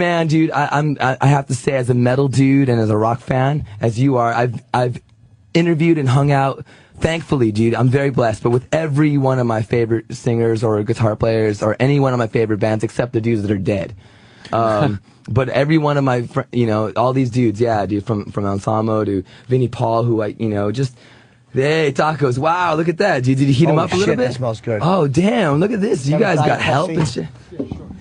M: have to say, as a metal dude and as a rock fan, as you are, I've interviewed and hung out. Thankfully, dude, I'm very blessed. But with every one of my favorite singers or guitar players or any one of my favorite bands, except the dudes that are dead. But every one of my, all these dudes, yeah, dude, from Anselmo to Vinnie Paul, who hey, tacos. Wow, look at that. Dude, did you heat them up a little bit?
D: That smells good.
M: Oh, damn, look at this. You guys got help and shit.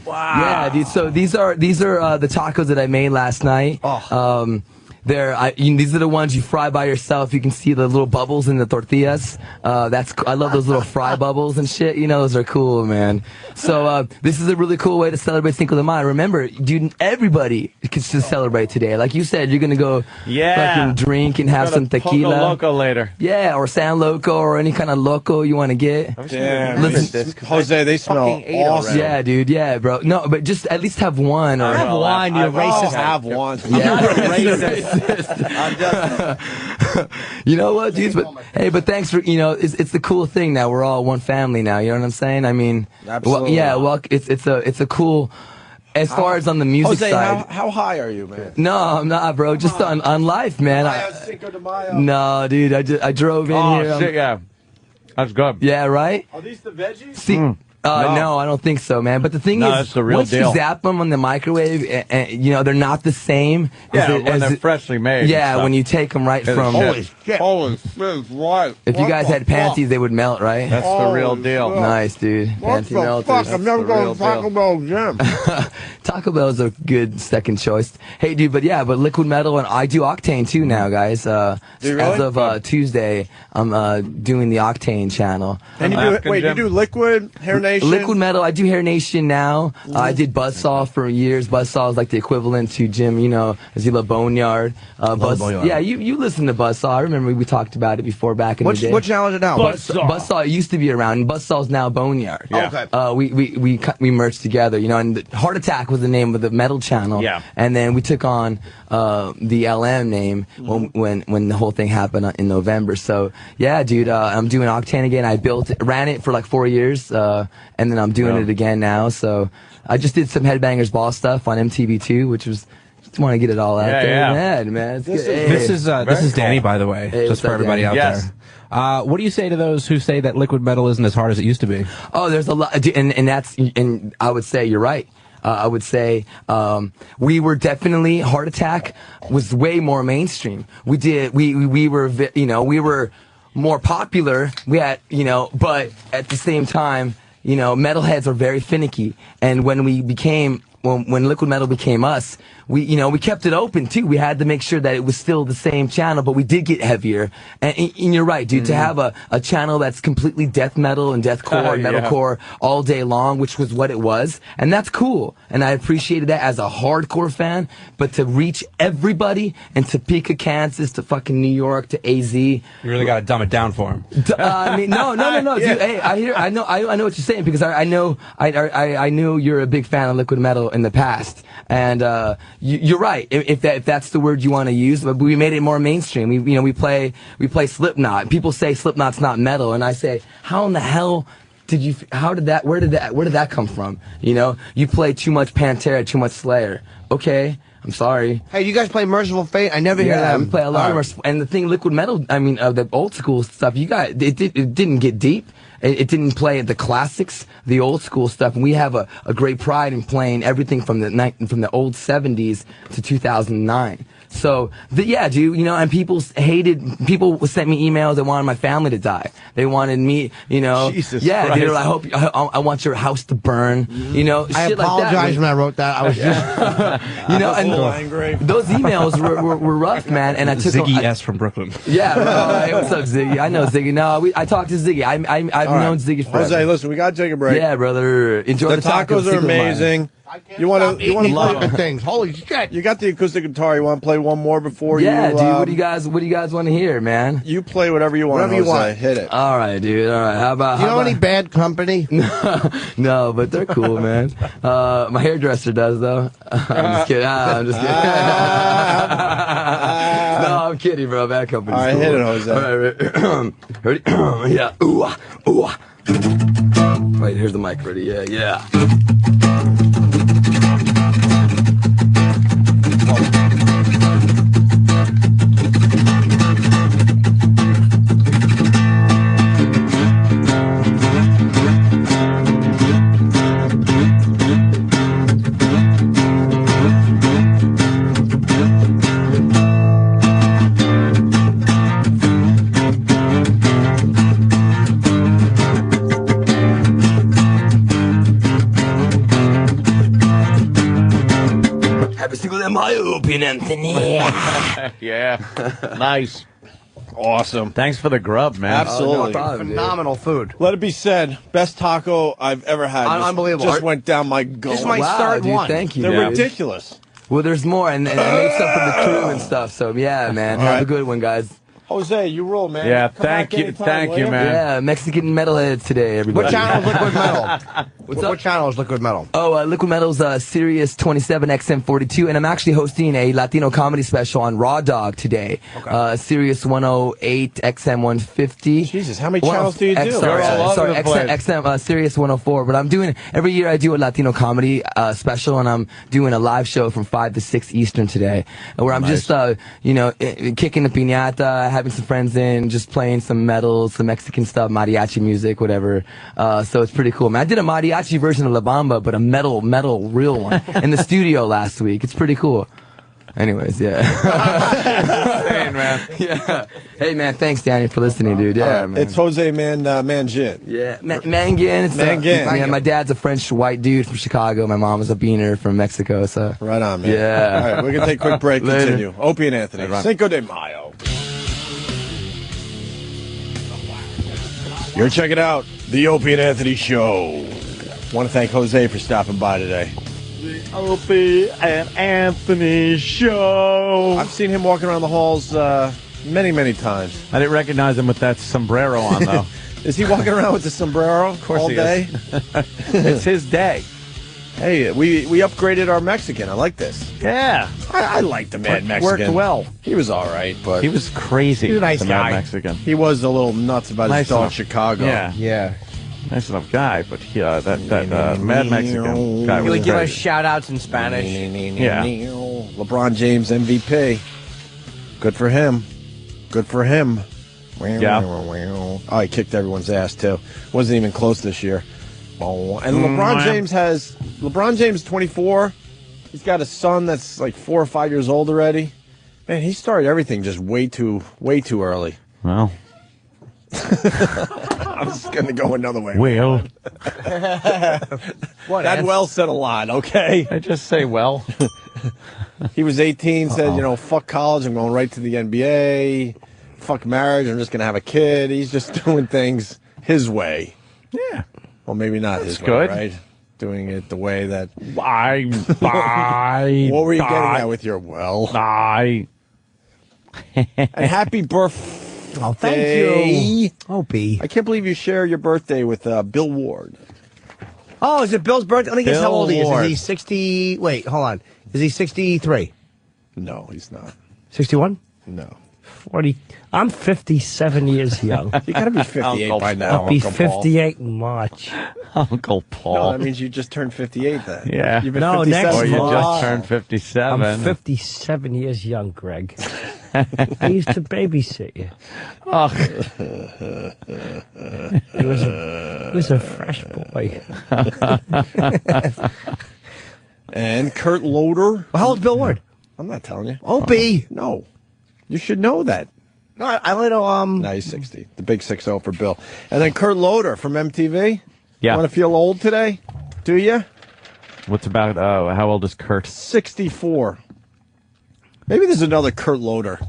D: Wow.
M: Yeah, dude. So these are the tacos that I made last night.
D: Oh.
M: These are the ones you fry by yourself. You can see the little bubbles in the tortillas. I love those little fry bubbles and shit. Those are cool, man. So this is a really cool way to celebrate Cinco de Mayo. Remember, dude, everybody can just celebrate today. Like you said, you're gonna go fucking drink and have some tequila.
A: Poco Loco later.
M: Yeah, or San Loco or any kind of loco you want to get.
B: Damn. Jose, they smell awesome.
M: Yeah, dude. Yeah, bro. No, but just at least have one. Or
D: Have one. You're racist.
B: Have one.
M: Yeah.
D: Racist.
A: I'm just...
M: You know what, dudes? But thanks for, it's the cool thing now. We're all one family now. You know what I'm saying? I mean,
B: Absolutely.
M: It's a cool. As far as on the music
B: Jose,
M: side.
B: how high are you, man?
M: No, I'm not, bro. Just on life, man. No, dude. I drove in here.
A: Shit, yeah. That's good.
M: Yeah, right?
B: Are these the veggies?
M: See, no, I don't think so, man. But the thing is,
A: that's the real
M: once
A: deal.
M: you zap them on the microwave, they're not the same.
A: When they're freshly made.
M: Yeah, when you take them right from.
B: Holy shit. Holy shit, right.
M: If you guys had panties, they would melt, right?
A: That's the real deal.
M: Nice, dude.
B: What
M: Panty
B: the
M: melters.
B: fuck? I'm never going to Taco Bell again.
M: Taco Bell's a good second choice. Hey, dude, but Liquid Metal, and I do Octane too now, guys.
B: Do you really?
M: As of Tuesday, I'm doing the Octane channel.
B: And you do Liquid, Hair Nation?
M: Liquid Metal. I do Hair Nation now. I did Buzzsaw for years. Buzzsaw is like the equivalent to Jim, as you love Boneyard.
D: Boneyard.
M: Yeah, you listen to Buzzsaw. I remember we talked about it before back in the day.
D: What channel is it now?
M: Buzzsaw used to be around, and Buzzsaw is now Boneyard.
D: Yeah.
M: Okay. We merged together, and Heart Attack was the name of the metal channel.
D: Yeah.
M: And then we took on the LM name when the whole thing happened in November. So yeah, dude, I'm doing Octane again. I ran it for like 4 years, and then I'm doing it again now. So I just did some Headbangers Ball stuff on MTV2, which was just want to get it all out there.
E: Yeah.
M: Man, it's
E: This
M: good.
E: is Danny, by the way,
M: Hey,
E: just
M: what's
E: for
M: up,
E: everybody
M: Danny?
E: out
M: Yes.
E: there. What do you say to those who say that liquid metal isn't as hard as it used to be?
M: Oh, there's a lot, and I would say you're right. I would say we were definitely Heart Attack was way more mainstream. We were more popular. We had but at the same time, metalheads are very finicky. And when Liquid Metal became us, we kept it open too. We had to make sure that it was still the same channel, but we did get heavier. And you're right, dude, to have a channel that's completely death metal and deathcore and metalcore all day long, which was what it was. And that's cool. And I appreciated that as a hardcore fan, but to reach everybody and Topeka, Kansas, to fucking New York, to AZ.
E: You really got to dumb it down for him.
M: No, dude. Hey, I know what you're saying, because I knew you're a big fan of Liquid Metal in the past, and you're right. If that's the word you want to use, but we made it more mainstream. We play Slipknot. People say Slipknot's not metal, and I say, how in the hell where did that come from? You play too much Pantera, too much Slayer. Okay. I'm sorry.
D: Hey, you guys play Merciful Fate? I never hear that.
M: We play a lot of Merciful. And the thing, Liquid Metal, the old school stuff, it didn't get deep. It didn't play the classics, the old school stuff. And we have a great pride in playing everything from the old 70s to 2009. So, dude, and people sent me emails that wanted my family to die. They wanted me,
D: Jesus
M: yeah,
D: Christ.
M: they were like, I want your house to burn,
D: I
M: shit
D: apologize
M: like that.
D: when I wrote that. I was just,
M: and those emails were rough, man. And I took
E: Ziggy S from Brooklyn.
M: Yeah, hey, what's up, Ziggy? I know Ziggy. No, I talked to Ziggy. I've known Ziggy forever.
B: Jose, listen, we gotta take a break.
M: Yeah, brother. Enjoy the
B: tacos. Are amazing. You want to
D: play things? Holy shit!
B: You got the acoustic guitar. You want to play one more before you?
M: Yeah, dude. What do you guys want to hear, man?
B: You play whatever you want.
D: Whatever you want.
B: Hit it.
M: All right, dude. All right. How about?
D: Do you know any Bad Company?
M: No, but they're cool, man. My hairdresser does though. I'm just kidding. I'm just kidding. No, I'm kidding, bro. Bad Company.
B: All right,
M: cool.
B: hit it, Jose.
M: All right, ready? Yeah. Ooh, ooh. Wait, here's the mic. Ready? Yeah. My open, Anthony.
A: Yeah. Nice.
B: Awesome.
A: Thanks for the grub, man.
B: Absolutely.
D: Phenomenal food.
B: Let it be said, best taco I've ever had.
D: Unbelievable.
B: Just went down my gullet.
D: This is my third
M: dude,
D: one.
M: Thank you.
B: They're
M: dude.
B: ridiculous.
M: Well, there's more, and I made stuff for the crew and stuff. So yeah, man, have a good one, guys.
B: Jose, you rule, man.
A: Yeah,
B: Come back
A: thank you, man.
M: Yeah, Mexican metalheads today, everybody.
D: What channel is Liquid Metal? What channel is Liquid Metal?
M: Oh, Liquid Metal's Sirius 27 XM42, and I'm actually hosting a Latino comedy special on Raw Dog today.
D: Okay.
M: Sirius 108 XM150.
B: Jesus, how many channels do you do?
M: Sorry,
B: XM,
M: XM Sirius 104. But I'm doing every year. I do a Latino comedy special, and I'm doing a live show from 5 to 6 Eastern today, where I'm just kicking the piñata, having some friends in, just playing some metal, some Mexican stuff, mariachi music, whatever. So it's pretty cool, man. I did a mariachi version of La Bamba, but a metal real one in the studio last week. It's pretty cool. Anyways, yeah.
A: Insane, man.
M: Yeah. Hey, man, thanks, Danny, for listening, dude. Yeah, man.
B: It's Jose Mangin.
M: Yeah, Mangin. It's
B: Mangin.
M: Yeah, my dad's a French white dude from Chicago. My mom is a beaner from Mexico. So
B: right on, man.
M: Yeah.
B: All right, we're gonna take a quick break.
M: Later.
B: Continue. Opie and Anthony. Cinco de Mayo. You're checking out the Opie and Anthony Show. Want to thank Jose for stopping by today.
A: The Opie and Anthony Show.
B: I've seen him walking around the halls many, many times.
A: I didn't recognize him with that sombrero on, though.
B: Is he walking around with the sombrero all day?
A: It's his day.
B: Hey, we upgraded our Mexican. I like this.
A: Yeah.
B: I like the Mad Mexican.
A: Worked well.
B: He was all right, but
A: He was crazy.
D: He's a nice
A: the
D: guy.
A: Mad Mexican.
B: he was a little nuts about
A: Nice
B: his dog
A: enough.
B: Chicago.
A: Yeah. Nice enough guy, but that Mad Mexican guy
D: He
A: was
D: would give us
A: crazy.
D: shout-outs in Spanish.
A: Yeah.
B: LeBron James MVP. Good for him. Good for him.
A: Yeah.
B: Oh, he kicked everyone's ass too. Wasn't even close this year. And LeBron James 24. He's got a son that's like 4 or 5 years old already. Man, he started everything just way too early.
A: Well,
B: I was going to go another way.
A: Will.
B: That well said a lot, okay?
A: I just say well.
B: He was 18, said, fuck college, I'm going right to the NBA. Fuck marriage, I'm just going to have a kid. He's just doing things his way.
A: Yeah.
B: Well, maybe not
A: That's
B: his
A: good.
B: way, right? Doing it the way that...
A: Bye.
B: What were you getting at with your well?
A: Bye.
B: And happy birthday.
D: Oh, thank you. Opie.
B: I can't believe you share your birthday with Bill Ward.
D: Oh, is it Bill's birthday? Let me guess how
A: Bill
D: old he is.
A: Ward.
D: Is he 60? Wait, hold on. Is he 63?
B: No, he's not.
D: 61?
B: No.
D: 40. I'm 57 years young.
B: You got to be 58 by now,
D: I'll be
B: Uncle Paul.
D: 58 in March.
A: Uncle Paul.
B: No, that means you just turned 58 then.
A: Yeah.
B: You've been
D: No,
B: 57.
D: next
A: Or you
D: month.
A: just turned 57.
D: I'm 57 years young, Greg. I used to babysit you.
A: Oh.
D: He was a fresh boy.
B: And Kurt Loder.
D: Well, how old's Bill Ward?
B: I'm not telling you.
D: Opie.
B: No. You should know that.
D: No, I let him.
B: Now he's 60. The big 6-0 for Bill. And then Kurt Loder from MTV.
A: Yeah.
B: Want to feel old today? Do you?
A: What's about, how old is Kurt?
B: 64. Maybe there's another Kurt Loder.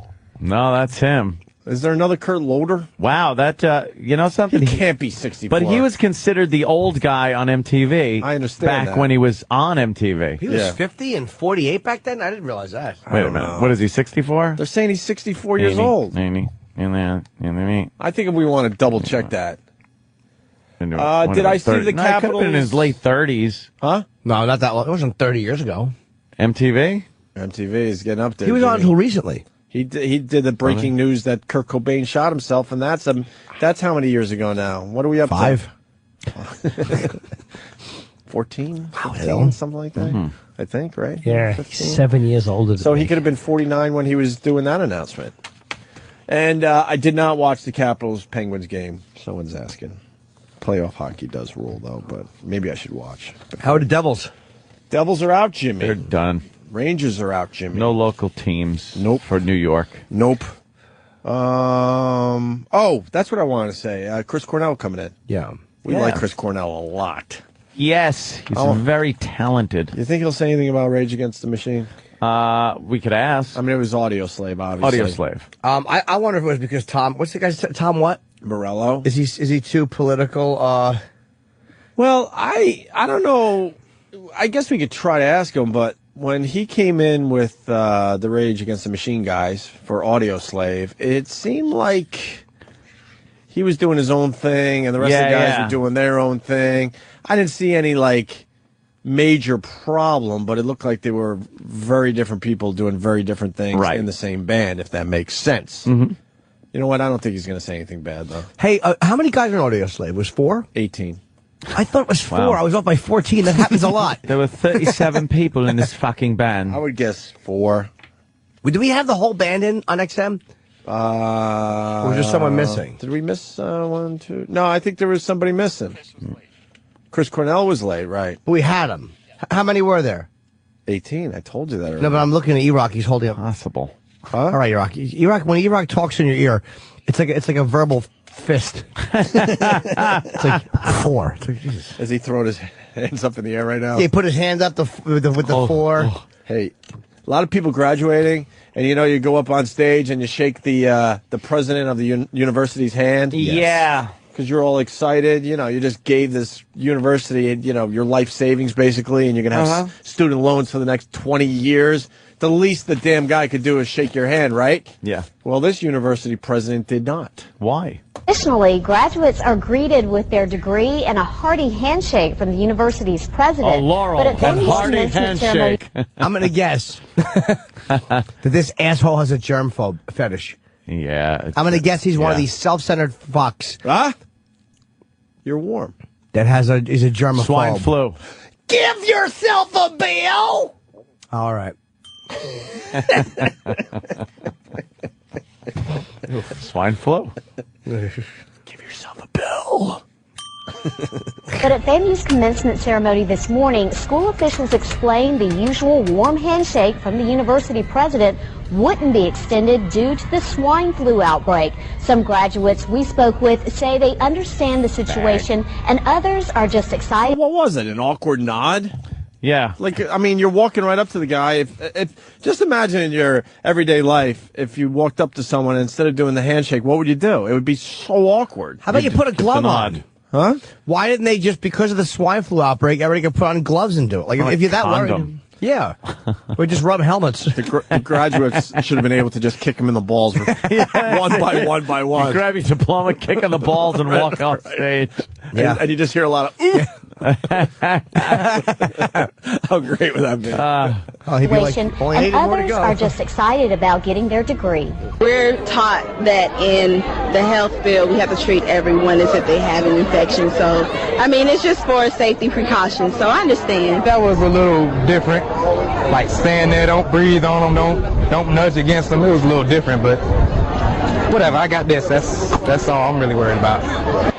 A: No, that's him.
B: Is there another Kurt Loder?
A: Wow, that, you know something?
B: He can't be 64.
A: But he was considered the old guy on MTV.
B: I understand
A: Back
B: that.
A: when he was on MTV.
D: He was
B: Yeah.
D: 50 and 48 back then? I didn't realize that.
A: Wait a minute. What is he, 64?
B: They're saying he's 64 years old.
A: I
B: I think we want to double check that. Did I see the
A: No, he could have
B: Capitals?
A: been in his late 30s.
B: Huh?
D: No, not that long. It wasn't 30 years ago.
A: MTV?
B: MTV is getting up there.
D: He was on
B: Jimmy.
D: until recently.
B: He did the breaking news that Kurt Cobain shot himself, and that's how many years ago now? What are we up
D: 5.
B: to? 14?
D: Wow,
B: 15, something like that? I think, right?
D: Yeah,
B: 15?
D: he's 7 years older than
B: So he
D: me.
B: could have been 49 when he was doing that announcement. And I did not watch the Capitals-Penguins game. Someone's asking. Playoff hockey does rule, though, but maybe I should watch.
D: How are the Devils?
B: Devils are out, Jimmy.
A: They're done.
B: Rangers are out, Jimmy.
A: No local teams.
B: Nope.
A: For New York.
B: Nope. Oh, that's what I wanted to say. Chris Cornell coming in.
D: Yeah.
B: We
A: Yeah.
B: like Chris Cornell a lot.
A: Yes, he's
B: Oh.
A: very talented.
B: You think he'll say anything about Rage Against the Machine?
A: We could ask.
B: I mean, it was Audio Slave, obviously.
A: Audio Slave.
D: I wonder if it was because Tom. What's the guy's Tom? What
B: Morello.
D: is he too political?
B: Well, I don't know. I guess we could try to ask him, but when he came in with the Rage Against the Machine guys for Audio Slave, it seemed like he was doing his own thing, and the rest of the guys were doing their own thing. I didn't see any major problem, but it looked like they were very different people doing very different things in the same band, if that makes sense.
A: Mm-hmm.
B: You know what? I don't think he's going to say anything bad, though.
D: Hey, how many guys are in Audio Slave? Was 4?
B: 18.
D: I thought it was 4.
A: Wow.
D: I was off by 14. That happens a lot.
A: There were 37 people in this fucking band.
B: I would guess 4.
D: Do we have the whole band in on XM? Or was there someone missing?
B: Did we miss 1, 2? No, I think there was somebody missing. Chris Cornell was late, right?
D: But we had them. How many were there?
B: 18. I told you that already.
D: No, but I'm looking at E-Rock. He's holding up.
A: Possible.
B: Huh?
D: All right, E-Rock. E-Rock. When E-Rock talks in your ear, it's like a verbal fist. It's like 4. It's like, Jesus.
B: As he throwing his hands up in the air right now.
D: He put his hands up with the 4.
B: Hey, a lot of people graduating, and you go up on stage and you shake the president of the university's hand.
A: Yeah.
B: because you're all excited. You know, you just gave this university, you know, your life savings basically, and you're going to have student loans for the next 20 years. The least the damn guy could do is shake your hand, right?
A: Yeah.
B: Well, this university president did not.
A: Why?
N: Additionally, graduates are greeted with their degree and a hearty handshake from the university's president.
A: Oh, Laurel,
N: But at
A: and
N: venue's
A: hearty
N: commencement ceremony-
A: handshake.
D: I'm going to guess that this asshole has a germ fetish.
A: Yeah.
D: I'm going to guess he's one of
A: yeah.
D: these self-centered fucks.
B: Huh? You're warm.
D: That is a germaphobe.
A: Swine flu.
D: Give yourself a bill! All right.
A: Swine flu.
B: Give yourself a bill.
N: But at FAMU's commencement ceremony this morning, school officials explained the usual warm handshake from the university president wouldn't be extended due to the swine flu outbreak. Some graduates we spoke with say they understand the situation, and others are just excited.
B: What was it? An awkward nod?
A: Yeah.
B: Like, I mean, you're walking right up to the guy. If just imagine in your everyday life, if you walked up to someone and instead of doing the handshake, what would you do? It would be so awkward.
D: How about you put a glove on?
B: Huh?
D: Why didn't they just, because of the swine flu outbreak, everybody could put on gloves and do it? Like, if you're that worried. Yeah. We just rub helmets.
B: The graduates should have been able to just kick him in the balls one by one by one.
A: You grab your diploma, kick on the balls, and walk off stage.
B: Yeah. And you just hear a lot of, ooh. How great would that be?
D: He'd be like,
N: Situation,
D: only
N: and
D: 80 more to
N: others
D: go.
N: are just excited about getting their degree.
O: We're taught that in the health field we have to treat everyone as if they have an infection. So, I mean, it's just for safety precautions. So I understand.
P: That was a little different. Like stand there, don't breathe on them, don't nudge against them. It was a little different, but whatever. I got this. That's all I'm really worried about.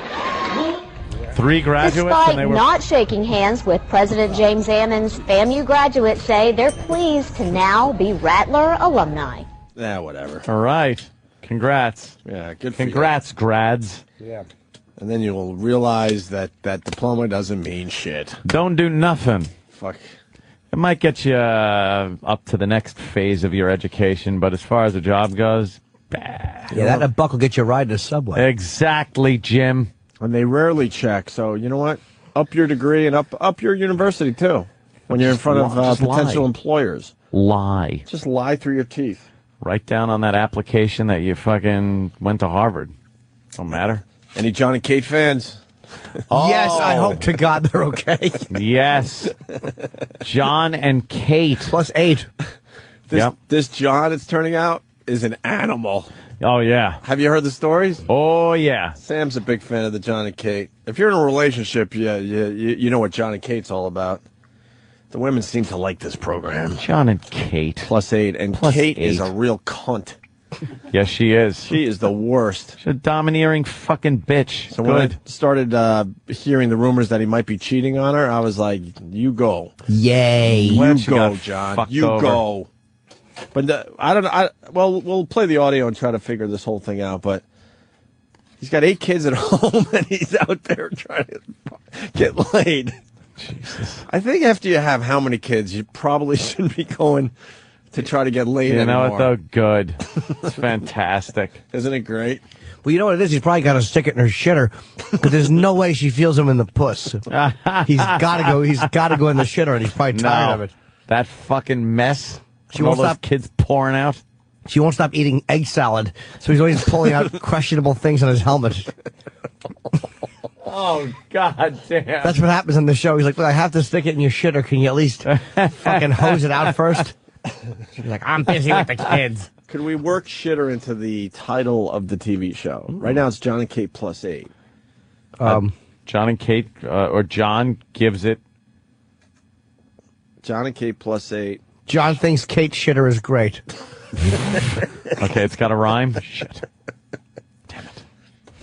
A: 3 graduates,
N: Despite
A: and they were
N: not shaking hands with President James Ammons, FAMU graduates say they're pleased to now be Rattler alumni.
B: Yeah, whatever.
A: all right. Congrats.
B: Yeah, good for
A: Congrats, grads.
B: you. Yeah. And then you'll realize that that diploma doesn't mean shit.
A: Don't do nothing.
B: Fuck.
A: It might get you up to the next phase of your education, but as far as the job goes, bah.
D: Yeah, that buck will get you a ride to the subway.
A: Exactly, Jim.
B: And they rarely check. So, you know what? Up your degree and up your university, too. When you're in front of
A: Just
B: potential
A: lie.
B: employers.
A: Lie.
B: Just lie through your teeth.
A: Write down on that application that you fucking went to Harvard. Don't matter.
B: Any John and Kate fans?
D: Yes, I hope to God they're okay.
A: Yes. John and Kate.
D: +8.
B: This John, it's turning out, is an animal.
A: Oh, yeah.
B: Have you heard the stories?
A: Oh, yeah.
B: Sam's a big fan of the John and Kate. If you're in a relationship, you know what John and Kate's all about. The women seem to like this program.
A: John and Kate.
B: +8. And Kate is a real cunt.
A: Yes, she is.
B: She is the worst.
A: She's a domineering fucking bitch.
B: So when I started hearing the rumors that he might be cheating on her, I was like, you go.
D: Yay.
B: You
A: she
B: go,
A: got
B: John.
A: fucked
B: You
A: over.
B: go. But I don't know. Well, we'll play the audio and try to figure this whole thing out. But he's got 8 kids at home, and he's out there trying to get laid. Jesus. I think after you have how many kids, you probably shouldn't be going to try to get laid
A: You know
B: anymore.
A: what, though? Good. It's fantastic.
B: Isn't it great?
D: Well, you know what it is? He's probably got to stick it in her shitter because there's no way she feels him in the puss. He's got to go. He's got to go in the shitter, and he's probably tired of it.
A: That fucking mess.
D: She
A: From all
D: won't
A: those
D: stop
A: kids pouring out.
D: She won't stop eating egg salad, so he's always pulling out questionable things on his helmet.
A: Oh, God damn.
D: That's what happens on the show. He's like, look, I have to stick it in your shitter. Can you at least fucking hose it out first? She's like, I'm busy with the kids.
B: Could we work shitter into the title of the TV show? Right now it's John and Kate +8.
A: John and Kate, or John gives it.
B: John and Kate +8.
D: John thinks Kate shitter is great.
A: Okay, it's got a rhyme. Shit.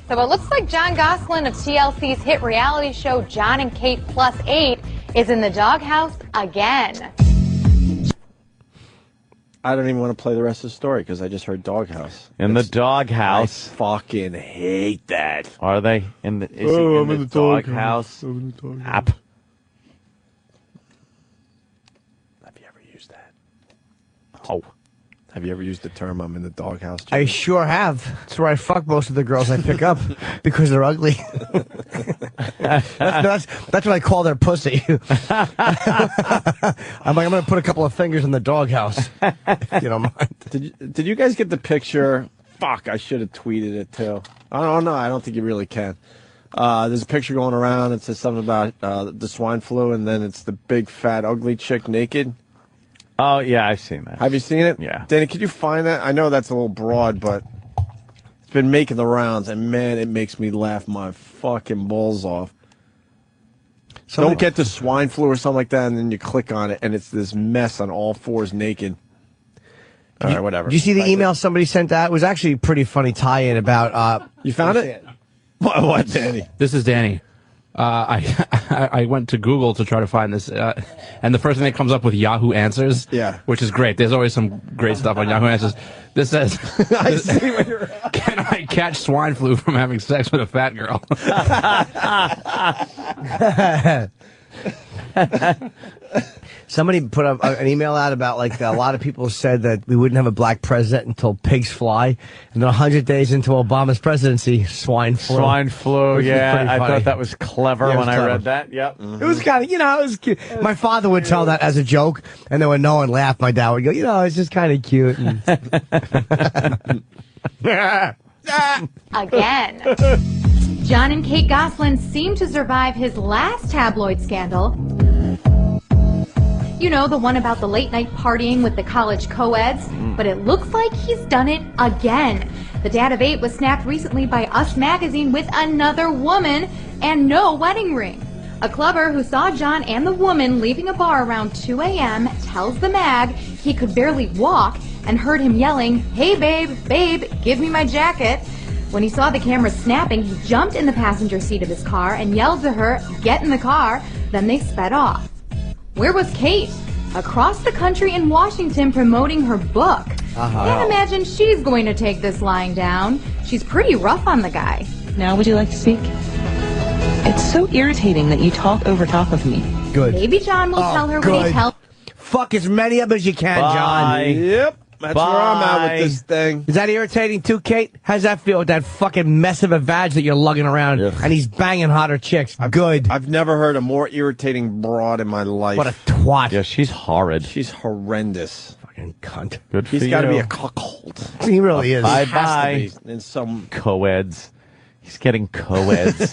R: So it looks like John Gosselin of TLC's hit reality show John and Kate +8 is in the doghouse again.
B: I don't even want to play the rest of the story because I just heard doghouse.
A: In the doghouse.
B: I fucking hate that.
A: Are they in the? Is he in the doghouse app?
B: Have you ever used that?
A: Oh,
B: Have you ever used the term "I'm in the doghouse"?
D: I sure have. That's where I fuck most of the girls I pick up because they're ugly. that's what I call their pussy. I'm going to put a couple of fingers in the doghouse. If you don't mind.
B: Did you guys get the picture? Fuck, I should have tweeted it too. I don't know. I don't think you really can. There's a picture going around. It says something about the swine flu, and then it's the big, fat, ugly chick naked.
A: Oh, yeah, I've seen that.
B: Have you seen it?
A: Yeah.
B: Danny, could you find that? I know that's a little broad, but it's been making the rounds, and man, it makes me laugh my fucking balls off. Don't get the swine flu or something like that, and then you click on it, and it's this mess on all fours naked. All right, whatever.
D: Did you see the email somebody sent out? It was actually a pretty funny tie-in about...
B: you found it? What, Danny?
E: This is Danny. I went to Google to try to find this, and the first thing that comes up with Yahoo Answers, which is great. There's always some great stuff on Yahoo Answers. This says, "Can I catch swine flu from having sex with a fat girl?"
D: Somebody put up an email out about, like, a lot of people said that we wouldn't have a black president until pigs fly. And then 100 days into Obama's presidency, swine flu.
A: Swine flu, yeah. I thought that was clever when I read that. Yep.
D: It was kind of, it was cute. My father would tell that as a joke, and then when no one laughed, my dad would go, it's just kind of cute.
R: Again. John and Kate Gosselin seem to survive his last tabloid scandal. You know, the one about the late-night partying with the college co-eds. But it looks like he's done it again. The dad of 8 was snapped recently by Us Magazine with another woman and no wedding ring. A clubber who saw John and the woman leaving a bar around 2 a.m. tells the mag he could barely walk and heard him yelling, "Hey babe, give me my jacket." When he saw the camera snapping, he jumped in the passenger seat of his car and yelled to her, "Get in the car." Then they sped off. Where was Kate? Across the country in Washington promoting her book. Can't imagine she's going to take this lying down. She's pretty rough on the guy.
F: Now would you like to speak? It's so irritating that you talk over top of me.
D: Good.
R: Maybe John will tell her what he tells.
D: Fuck as many of them as you can, John.
B: Yep. That's where I'm at with this thing.
D: Is that irritating too, Kate? How's that feel with that fucking mess of a vag that you're lugging around and he's banging hotter chicks? Good.
B: I've never heard a more irritating broad in my life.
D: What a twat.
A: Yeah, she's horrid.
B: She's horrendous.
D: Fucking cunt.
A: Good for
B: He's got to
A: you.
B: be a cuckold.
D: He really is.
A: Bye-bye.
B: In some
A: co-eds. He's getting co-eds.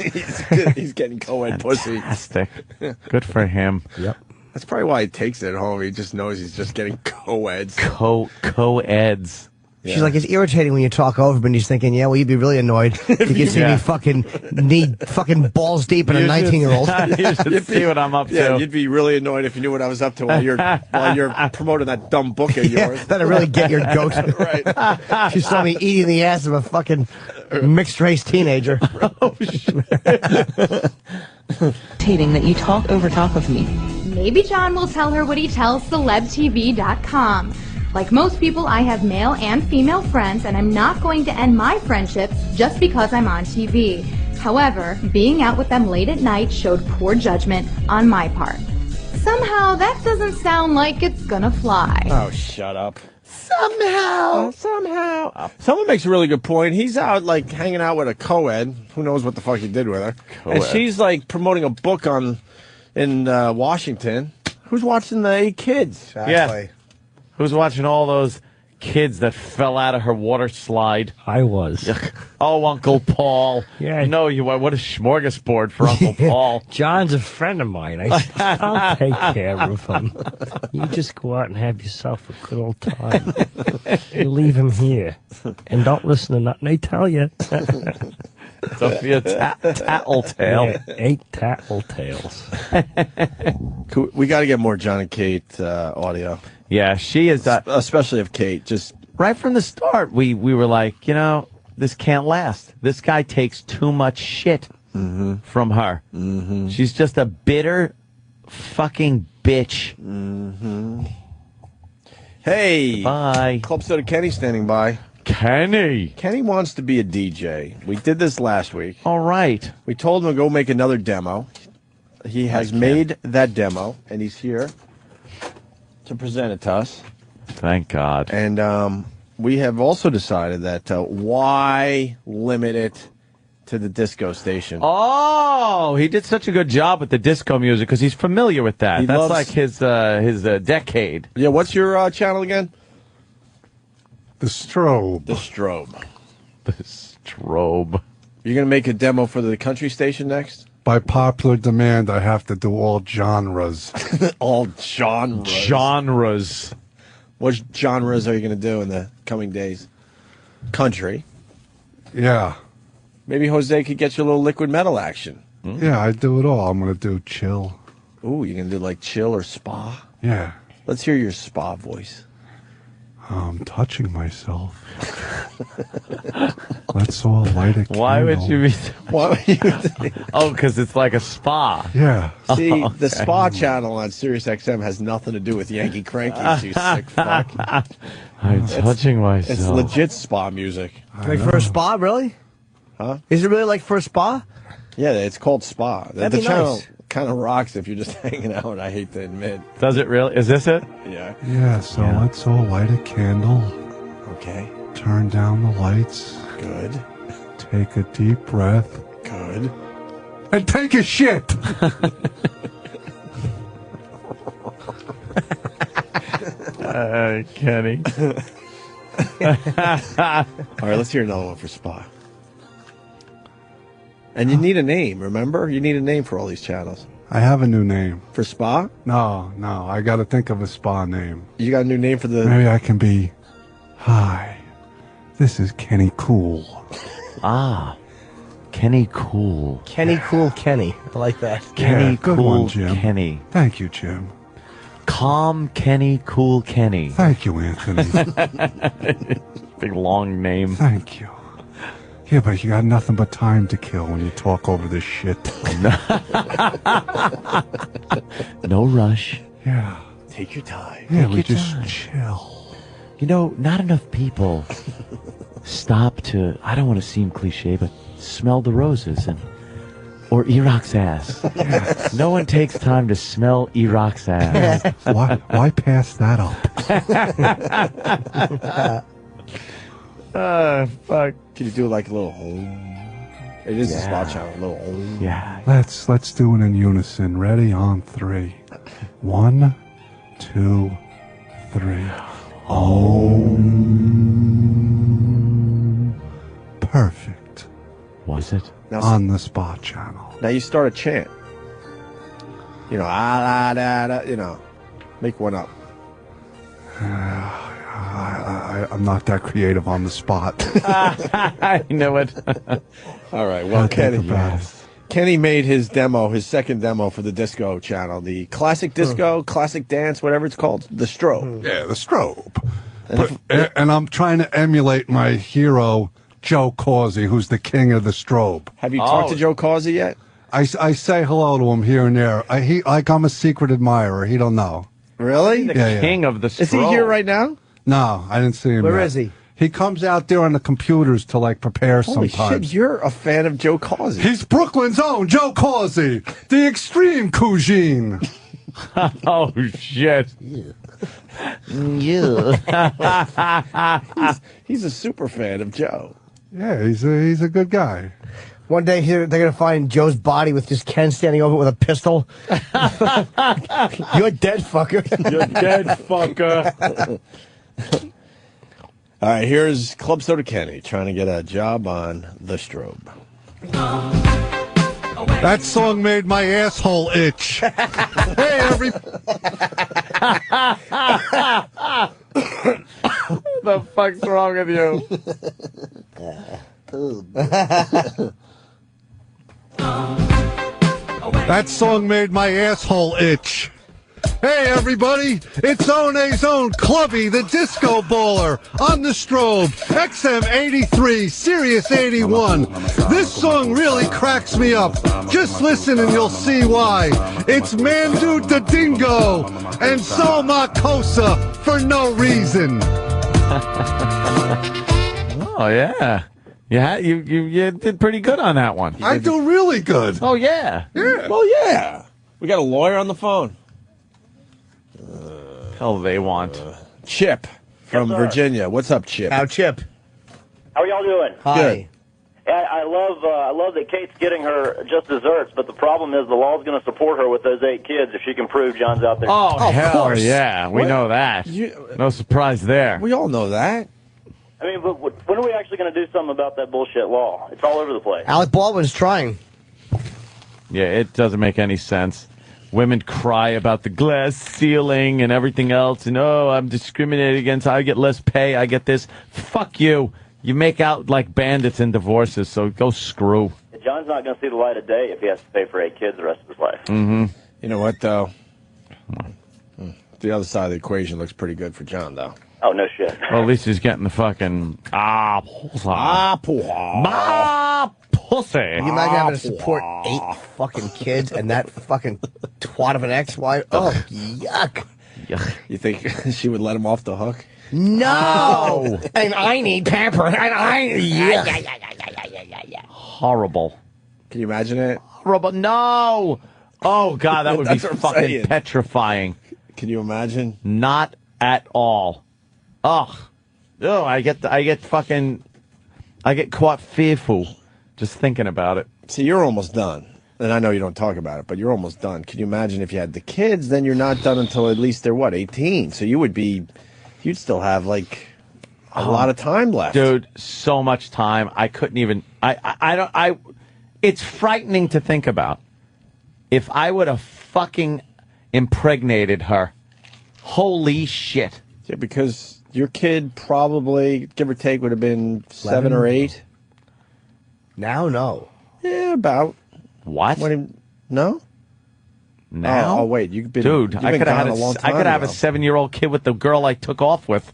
B: he's getting co-ed pussy.
A: Fantastic. Good for him.
D: Yep.
B: That's probably why he takes it home. He just knows he's just getting co-eds.
A: Co-eds.
D: She's like, it's irritating when you talk over him, and he's thinking, yeah, well, you'd be really annoyed if you see me fucking balls deep in a 19-year-old.
A: You should see what I'm up to.
B: Yeah, you'd be really annoyed if you knew what I was up to while you're promoting that dumb book of yours.
D: That'd really get your goat.
B: Right.
D: If you saw me eating the ass of a fucking mixed-race teenager.
F: Irritating that you talk over top of me.
R: Maybe John will tell her what he tells CelebTV.com. Like most people, I have male and female friends, and I'm not going to end my friendships just because I'm on TV. However, being out with them late at night showed poor judgment on my part. Somehow, that doesn't sound like it's gonna fly.
B: Oh, shut up. Somehow. Someone makes a really good point. He's out, like, hanging out with a co-ed. Who knows what the fuck he did with her. And she's, like, promoting a book in Washington. Who's watching the 8 Kids?
A: Exactly. Yeah. Who's watching all those kids that fell out of her water slide?
D: I was.
A: Oh, Uncle Paul.
D: Yeah.
A: No, you are. What a smorgasbord for Uncle Paul.
D: John's a friend of mine. I'll take care of him. You just go out and have yourself a good old time. You leave him here. And don't listen to nothing they tell you.
A: Sophia Tattletale.
D: Yeah, 8 tattletales.
B: We got to get more John and Kate audio.
A: Yeah, she is.
B: Especially of Kate. Just
A: right from the start, we were like, this can't last. This guy takes too much shit from her. Mm-hmm. She's just a bitter fucking bitch.
B: Mm-hmm. Hey.
A: Bye.
B: Club Soda Kenny standing by.
A: Kenny
B: wants to be a DJ. We did this last week.
A: All right.
B: We told him to go make another demo. He has made that demo, and he's here to present it to us.
A: Thank God.
B: And we have also decided that why limit it to the disco station?
A: Oh, he did such a good job with the disco music because he's familiar with that. That's like his decade.
B: Yeah, what's your channel again?
Q: The Strobe.
B: The Strobe.
A: The Strobe.
B: You're going to make a demo for the country station next?
Q: By popular demand, I have to do all genres.
B: All genres?
A: Genres.
B: What genres are you going to do in the coming days? Country.
Q: Yeah.
B: Maybe Jose could get you a little liquid metal action.
Q: Yeah, I do it all. I'm going to do chill.
B: Ooh, you're going to do like chill or spa?
Q: Yeah.
B: Let's hear your spa voice.
Q: I'm touching myself. Let's all light a candle.
A: Why would you be?
B: Why would you?
A: Oh, because it's like a spa.
Q: Yeah.
B: See, the spa channel on Sirius XM has nothing to do with Yankee Crankies, you sick fuck.
A: I'm touching myself.
B: It's legit spa music.
D: Like for a spa, really?
B: Huh?
D: Is it really like for a spa?
B: Yeah, it's called spa.
D: That'd
B: the
D: be
B: channel
D: nice.
B: kind of rocks if you're just hanging out, I hate to admit.
A: Does it really? Is this it?
B: Yeah.
Q: Yeah, so let's all light a candle.
B: Okay.
Q: Turn down the lights.
B: Good.
Q: Take a deep breath.
B: Good.
Q: And take a shit!
A: Kenny.
B: All right, let's hear another one for spa. And you need a name, remember? You need a name for all these channels.
Q: I have a new name.
B: For spa?
Q: No, I gotta think of a spa name.
B: You got a new name for the...
Q: Maybe I can be... Hi, this is Kenny Cool.
A: Kenny Cool.
D: Kenny Cool Kenny. I like that.
A: Kenny
Q: Good
A: Cool
Q: one, Jim.
A: Kenny.
Q: Thank you, Jim.
A: Calm Kenny Cool Kenny.
Q: Thank you, Anthony.
A: Big long name.
Q: Thank you. Yeah, but you got nothing but time to kill when you talk over this shit.
A: No rush.
Q: Yeah.
B: Take your time.
Q: Yeah,
A: Take
Q: we
A: your
Q: just
A: time.
Q: chill.
A: You know, not enough people stop to, I don't want to seem cliche, but smell the roses or E-Rock's ass.
Q: Yeah.
A: No one takes time to smell E-Rock's ass.
Q: Why pass that up?
A: Fuck.
B: Can you do like a little home? It is a spa channel, a little home.
A: Yeah.
Q: Let's do it in unison. Ready? On 3. 1, 2, 3. Perfect.
A: Was it?
B: Now,
Q: on the spa channel.
B: Now you start a chant. You know, ah, da, da, da, you know, make one up.
Q: I'm not that creative on the spot.
A: I know it.
B: All right, well, Kenny made his demo, his second demo for the disco channel, the classic disco, classic dance, whatever it's called, the Strobe.
Q: Yeah, the Strobe. And I'm trying to emulate my hero, Joe Causey, who's the king of the Strobe.
B: Have you talked to Joe Causey yet?
Q: I say hello to him here and there. I'm a secret admirer. He don't know.
B: Really?
A: The king of the Strobe.
B: Is he here right now?
Q: No, I didn't see him
D: Where
Q: yet.
D: is he?
Q: He comes out there on the computers to like prepare
B: Holy
Q: sometimes.
B: shit, you're a fan of Joe Causey.
Q: He's Brooklyn's own Joe Causey, the extreme cuisine.
A: Oh, shit.
B: He's a super fan of Joe.
Q: Yeah, he's a good guy.
D: One day they're going to find Joe's body with just Ken standing over it with a pistol. You're dead, fucker.
A: You're dead, fucker.
B: All right, here's Club Soda Kenny trying to get a job on the Strobe.
Q: That song made my asshole itch. Hey,
A: The fuck's wrong with you?
Q: That song made my asshole itch. Hey, everybody, it's One's own Clubby, the disco baller, on the Strobe, XM 83, Sirius 81. This song really cracks me up. Just listen and you'll see why. It's Mandu the Dingo and Sol Makosa for no reason.
A: Oh, yeah. You did pretty good on that one.
Q: I do really good.
A: Oh, yeah.
Q: Yeah.
B: Well, yeah. We got a lawyer on the phone.
A: Hell they want.
B: Chip from
C: Yes, sir.
B: Virginia. What's up, Chip?
D: Now, Chip.
C: How are y'all doing?
B: Good.
C: Yeah, I love that Kate's getting her just desserts, but the problem is the law's going to support her with those 8 kids if she can prove John's out there.
A: Oh, hell
B: course.
A: yeah. We
B: What?
A: know that. No surprise there.
B: We all know that.
C: I mean, but when are we actually going to do something about that bullshit law? It's all over the place.
D: Alec Baldwin's trying.
A: Yeah, it doesn't make any sense. Women cry about the glass ceiling and everything else, and I'm discriminated against. I get less pay. I get this. Fuck you. You make out like bandits in divorces, so go screw.
C: John's not going to see the light of day if he has to pay for 8 kids the rest of his life.
A: Mm-hmm.
B: You know what, though? The other side of the equation looks pretty good for John, though.
C: Oh, no shit.
A: Well, at least he's getting the fucking pussy. Pussy.
D: You imagine having to support 8 fucking kids and that fucking twat of an ex-wife? Oh, yuck.
B: You think she would let him off the hook?
D: No! And I need pamper. And
A: Horrible.
B: Can you imagine it?
A: Horrible. No! Oh, God, that would be
B: That's what I'm
A: fucking
B: saying.
A: petrifying.
B: Can you imagine?
A: Not at all. Ugh. Oh, I get quite fearful just thinking about it.
B: See, you're almost done. And I know you don't talk about it, but you're almost done. Can you imagine if you had the kids, then you're not done until at least they're, 18? So you'd still have, like, a lot of time left.
A: Dude, so much time. I couldn't even, it's frightening to think about. If I would have fucking impregnated her, holy shit.
B: Yeah, because your kid probably, give or take, would have been 7 or 8.
D: Now, no.
B: Yeah, about.
A: What?
B: No?
A: Now?
B: Oh, wait, you've been,
A: dude,
B: you've
A: I
B: been
A: could have
B: gone
A: had
B: a long time
A: I could have a
B: ago.
A: 7-year-old kid with the girl I took off with.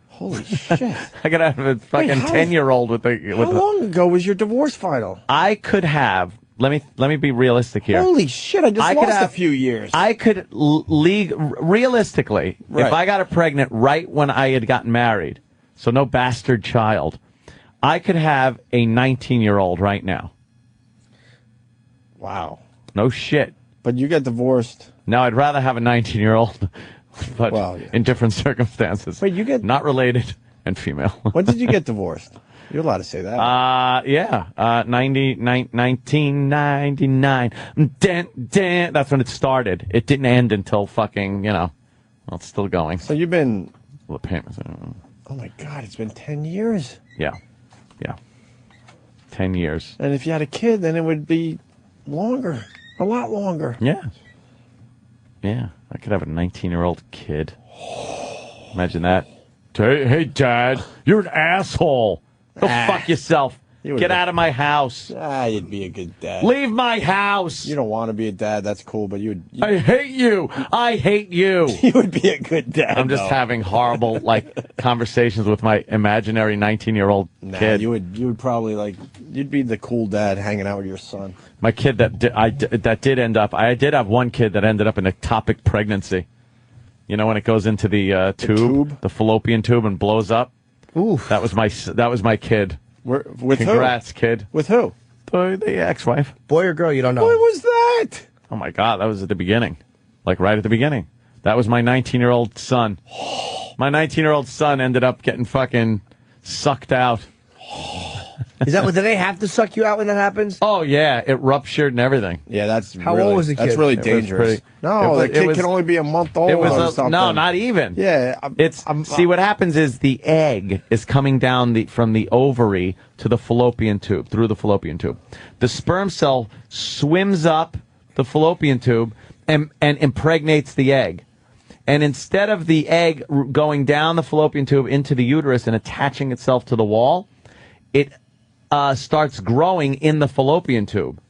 B: Holy shit.
A: I could have a fucking 10-year-old with the.
B: How long ago was your divorce final?
A: I could have. Let me be realistic here.
B: Holy shit! I just lost a few years.
A: I could realistically,
B: Right.
A: if I got her pregnant right when I had gotten married, so no bastard child, I could have a 19-year-old right now.
B: Wow.
A: No shit.
B: But you got divorced.
A: No, I'd rather have a 19-year-old, but
B: Well, yeah.
A: in different circumstances.
B: Wait, you get
A: not related and female.
B: When did you get divorced? You're allowed to say that.
A: 1999. That's when it started. It didn't end until fucking, well, it's still going.
B: So you've been.
A: Well, the payments.
B: Oh my God, it's been 10 years.
A: Yeah. 10 years.
B: And if you had a kid, then it would be longer, a lot longer.
A: Yeah. Yeah. I could have a 19-year-old kid. Imagine that. Hey, Dad, you're an asshole. Go fuck yourself. Get out of my house.
B: You'd be a good dad.
A: Leave my house.
B: You don't want to be a dad. That's cool, but you.
A: I hate you. I hate you.
B: You would be a good dad.
A: I'm just having horrible conversations with my imaginary 19-year-old kid.
B: You would probably you'd be the cool dad hanging out with your son.
A: My kid that did end up. I did have one kid that ended up in ectopic pregnancy. You know when it goes into the tube, the fallopian tube, and blows up.
D: Oof.
A: That was my kid.
B: With
A: Congrats,
B: who?
A: kid.
B: With who?
A: The ex-wife.
D: Boy or girl, you don't know.
B: What was that?
A: Oh my God, that was at the beginning, right at the beginning. That was my 19-year-old son. My 19-year-old son ended up getting fucking sucked out.
D: Is that what? Do they have to suck you out when that happens?
A: Oh yeah, it ruptured and everything.
B: Yeah, that's
D: How old was the kid?
B: That's really
A: It was
B: dangerous.
A: pretty-
B: No,
A: it
B: the kid
A: was-
B: can only be a month old.
A: It was
B: or something.
A: no, not even.
B: Yeah,
A: See, what happens is the egg is coming down from the ovary to the fallopian tube, through the fallopian tube. The sperm cell swims up the fallopian tube and impregnates the egg. And instead of the egg going down the fallopian tube into the uterus and attaching itself to the wall, it starts growing in the fallopian tube.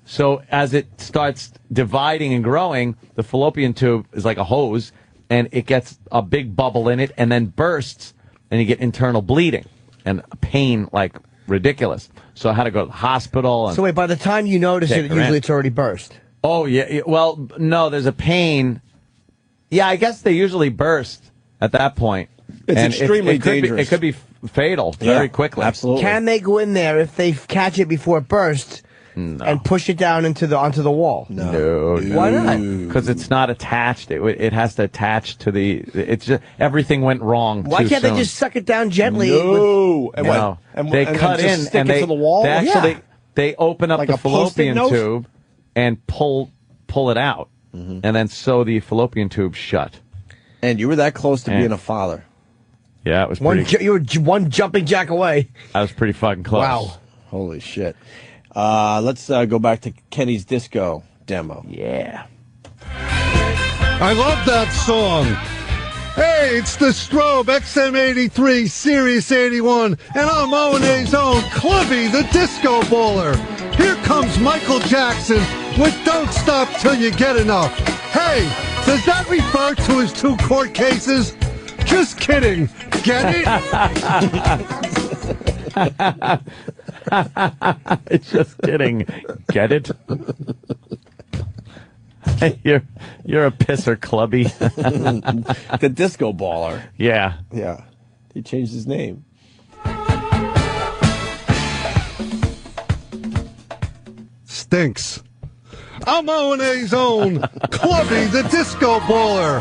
A: So as it starts dividing and growing, the fallopian tube is like a hose, and it gets a big bubble in it and then bursts, and you get internal bleeding and pain like ridiculous. So I had to go to the hospital. And
D: So wait, by the time you notice
A: Take
D: it,
A: her in.
D: usually it's already burst.
A: Oh, yeah. Well, no, there's a pain. Yeah, I guess they usually burst at that point.
B: It's
A: And
B: extremely
A: it could be-
B: dangerous.
A: it could be fatal very quickly.
B: Absolutely.
D: Can they go in there if they catch it before it bursts? and push it down onto the wall?
A: No.
D: Why not?
A: Because it's not attached. It has to attach to the. It's just everything went wrong.
D: Why
A: too
D: can't
A: soon.
D: they just suck it down gently?
B: No.
A: You know, they cut
B: just
A: in
B: stick
A: and
B: it
A: they
B: to the wall?
A: They actually
B: Yeah.
A: they open up
B: Like
A: the
B: a Post-it
A: fallopian
B: note?
A: tube and pull it out, and then sew the fallopian tube shut.
B: And you were that close to
A: And-
B: being a father.
A: Yeah, it was pretty.
D: You were one jumping jack away.
A: I was pretty fucking close.
D: Wow.
B: Holy shit. Let's go back to Kenny's disco demo.
A: Yeah.
Q: I love that song. Hey, it's the Strobe XM83 Sirius 81, and I'm O&A's own Clubby, the disco bowler. Here comes Michael Jackson with Don't Stop Till You Get Enough. Hey, does that refer to his 2 court cases? Just kidding. Get it?
A: Just kidding. Get it? You're a pisser, Clubby.
B: The disco baller.
A: Yeah.
B: Yeah. He changed his name.
Q: Stinks. I'm O&A's own Clubby, the disco bowler.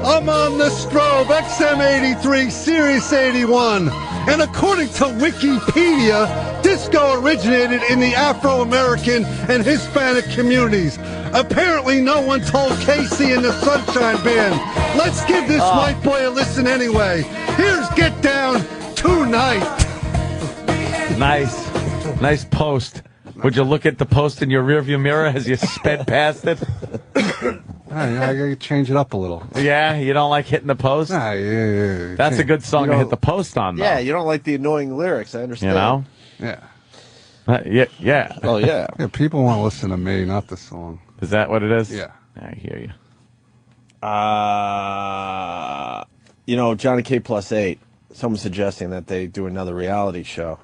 Q: I'm on the Strobe XM83 Sirius 81. And according to Wikipedia, disco originated in the Afro-American and Hispanic communities. Apparently no one told Casey and the Sunshine Band. Let's give this white boy a listen anyway. Here's Get Down Tonight.
A: Nice post. Would you look at the post in your rearview mirror as you sped past it?
Q: I gotta change it up a little.
A: Yeah, you don't like hitting the post?
Q: Yeah.
A: That's a good song to hit the post on, though.
B: Yeah, you don't like the annoying lyrics. I understand.
A: You know?
Q: Yeah.
A: Yeah.
B: Oh, yeah.
Q: Yeah, people want to listen to me, not the song.
A: Is that what it is?
Q: Yeah.
A: I hear you.
B: Johnny K Plus 8, someone's suggesting that they do another reality show.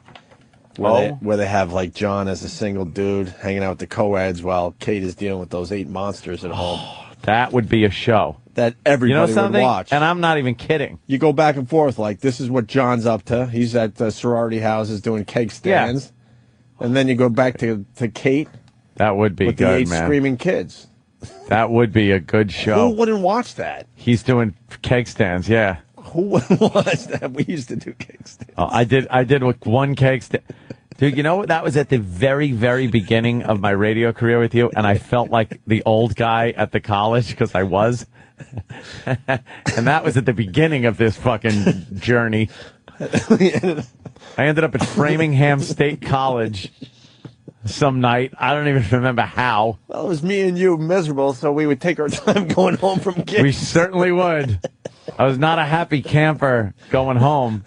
B: Where they have, like, John as a single dude hanging out with the co-eds while Kate is dealing with those 8 monsters at home.
A: That would be a show.
B: That everybody would watch.
A: And I'm not even kidding.
B: You go back and forth, like, this is what John's up to. He's at the sorority houses doing keg stands. Yeah. And then you go back to Kate.
A: That would be
B: with
A: good,
B: the 8
A: man.
B: screaming kids.
A: That would be a good show.
B: Who wouldn't watch that?
A: He's doing keg stands, yeah.
B: Who wouldn't watch that? We used to do keg stands.
A: Oh, I did with one keg stand. Dude, you know what? That was at the very, very beginning of my radio career with you, and I felt like the old guy at the college, because I was. And that was at the beginning of this fucking journey. I ended up at Framingham State College some night. I don't even remember how.
B: Well, it was me and you miserable, so we would take our time going home from gigs.
A: We certainly would. I was not a happy camper going home.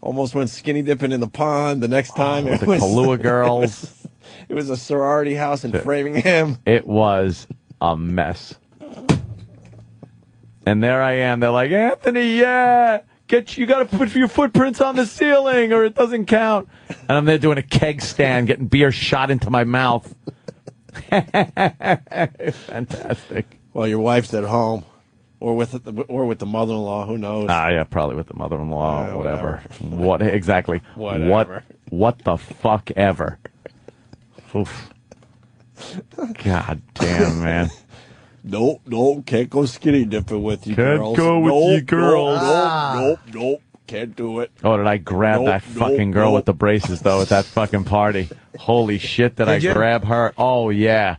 B: Almost went skinny dipping in the pond. The next time it
A: the
B: was
A: Kahlua girls.
B: It was a sorority house in Framingham.
A: It was a mess. And there I am. They're like, Anthony, yeah, you got to put your footprints on the ceiling or it doesn't count. And I'm there doing a keg stand, getting beer shot into my mouth. Fantastic.
B: Well, your wife's at home. Or with the mother-in-law, who knows?
A: Yeah, probably with the mother-in-law, whatever. What exactly?
B: Whatever.
A: What the fuck ever? Oof. God damn, man.
B: Nope, can't go skinny dipping with you girls.
A: Can't go with you girls.
B: Nope, can't do it.
A: Oh, did I grab that fucking girl with the braces, though, at that fucking party? Holy shit, did I
D: you?
A: grab her? Oh, yeah.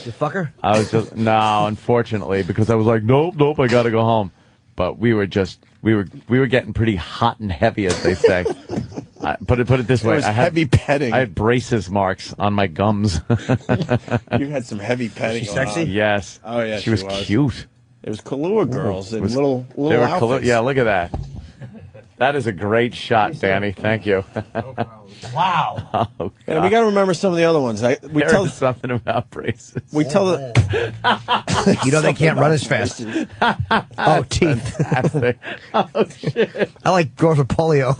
D: You fucker?
A: I was just, no, unfortunately, because I was like, nope, I gotta go home. But we were getting pretty hot and heavy, as they say. Put it this way.
B: It was heavy petting.
A: I had braces marks on my gums.
B: You had some heavy petting.
D: She sexy?
A: Yes.
B: Oh, yeah,
A: She was cute.
B: It was Kahlua girls in little
A: They were
B: outfits.
A: yeah, look at that. That is a great shot, Danny. Thank you.
D: Wow.
A: Oh,
B: And we got to remember some of the other ones.
A: there is something about braces.
B: We tell the
D: You know they can't run as fast. Oh, teeth.
A: Fantastic. Oh, shit.
D: I like girls with polio.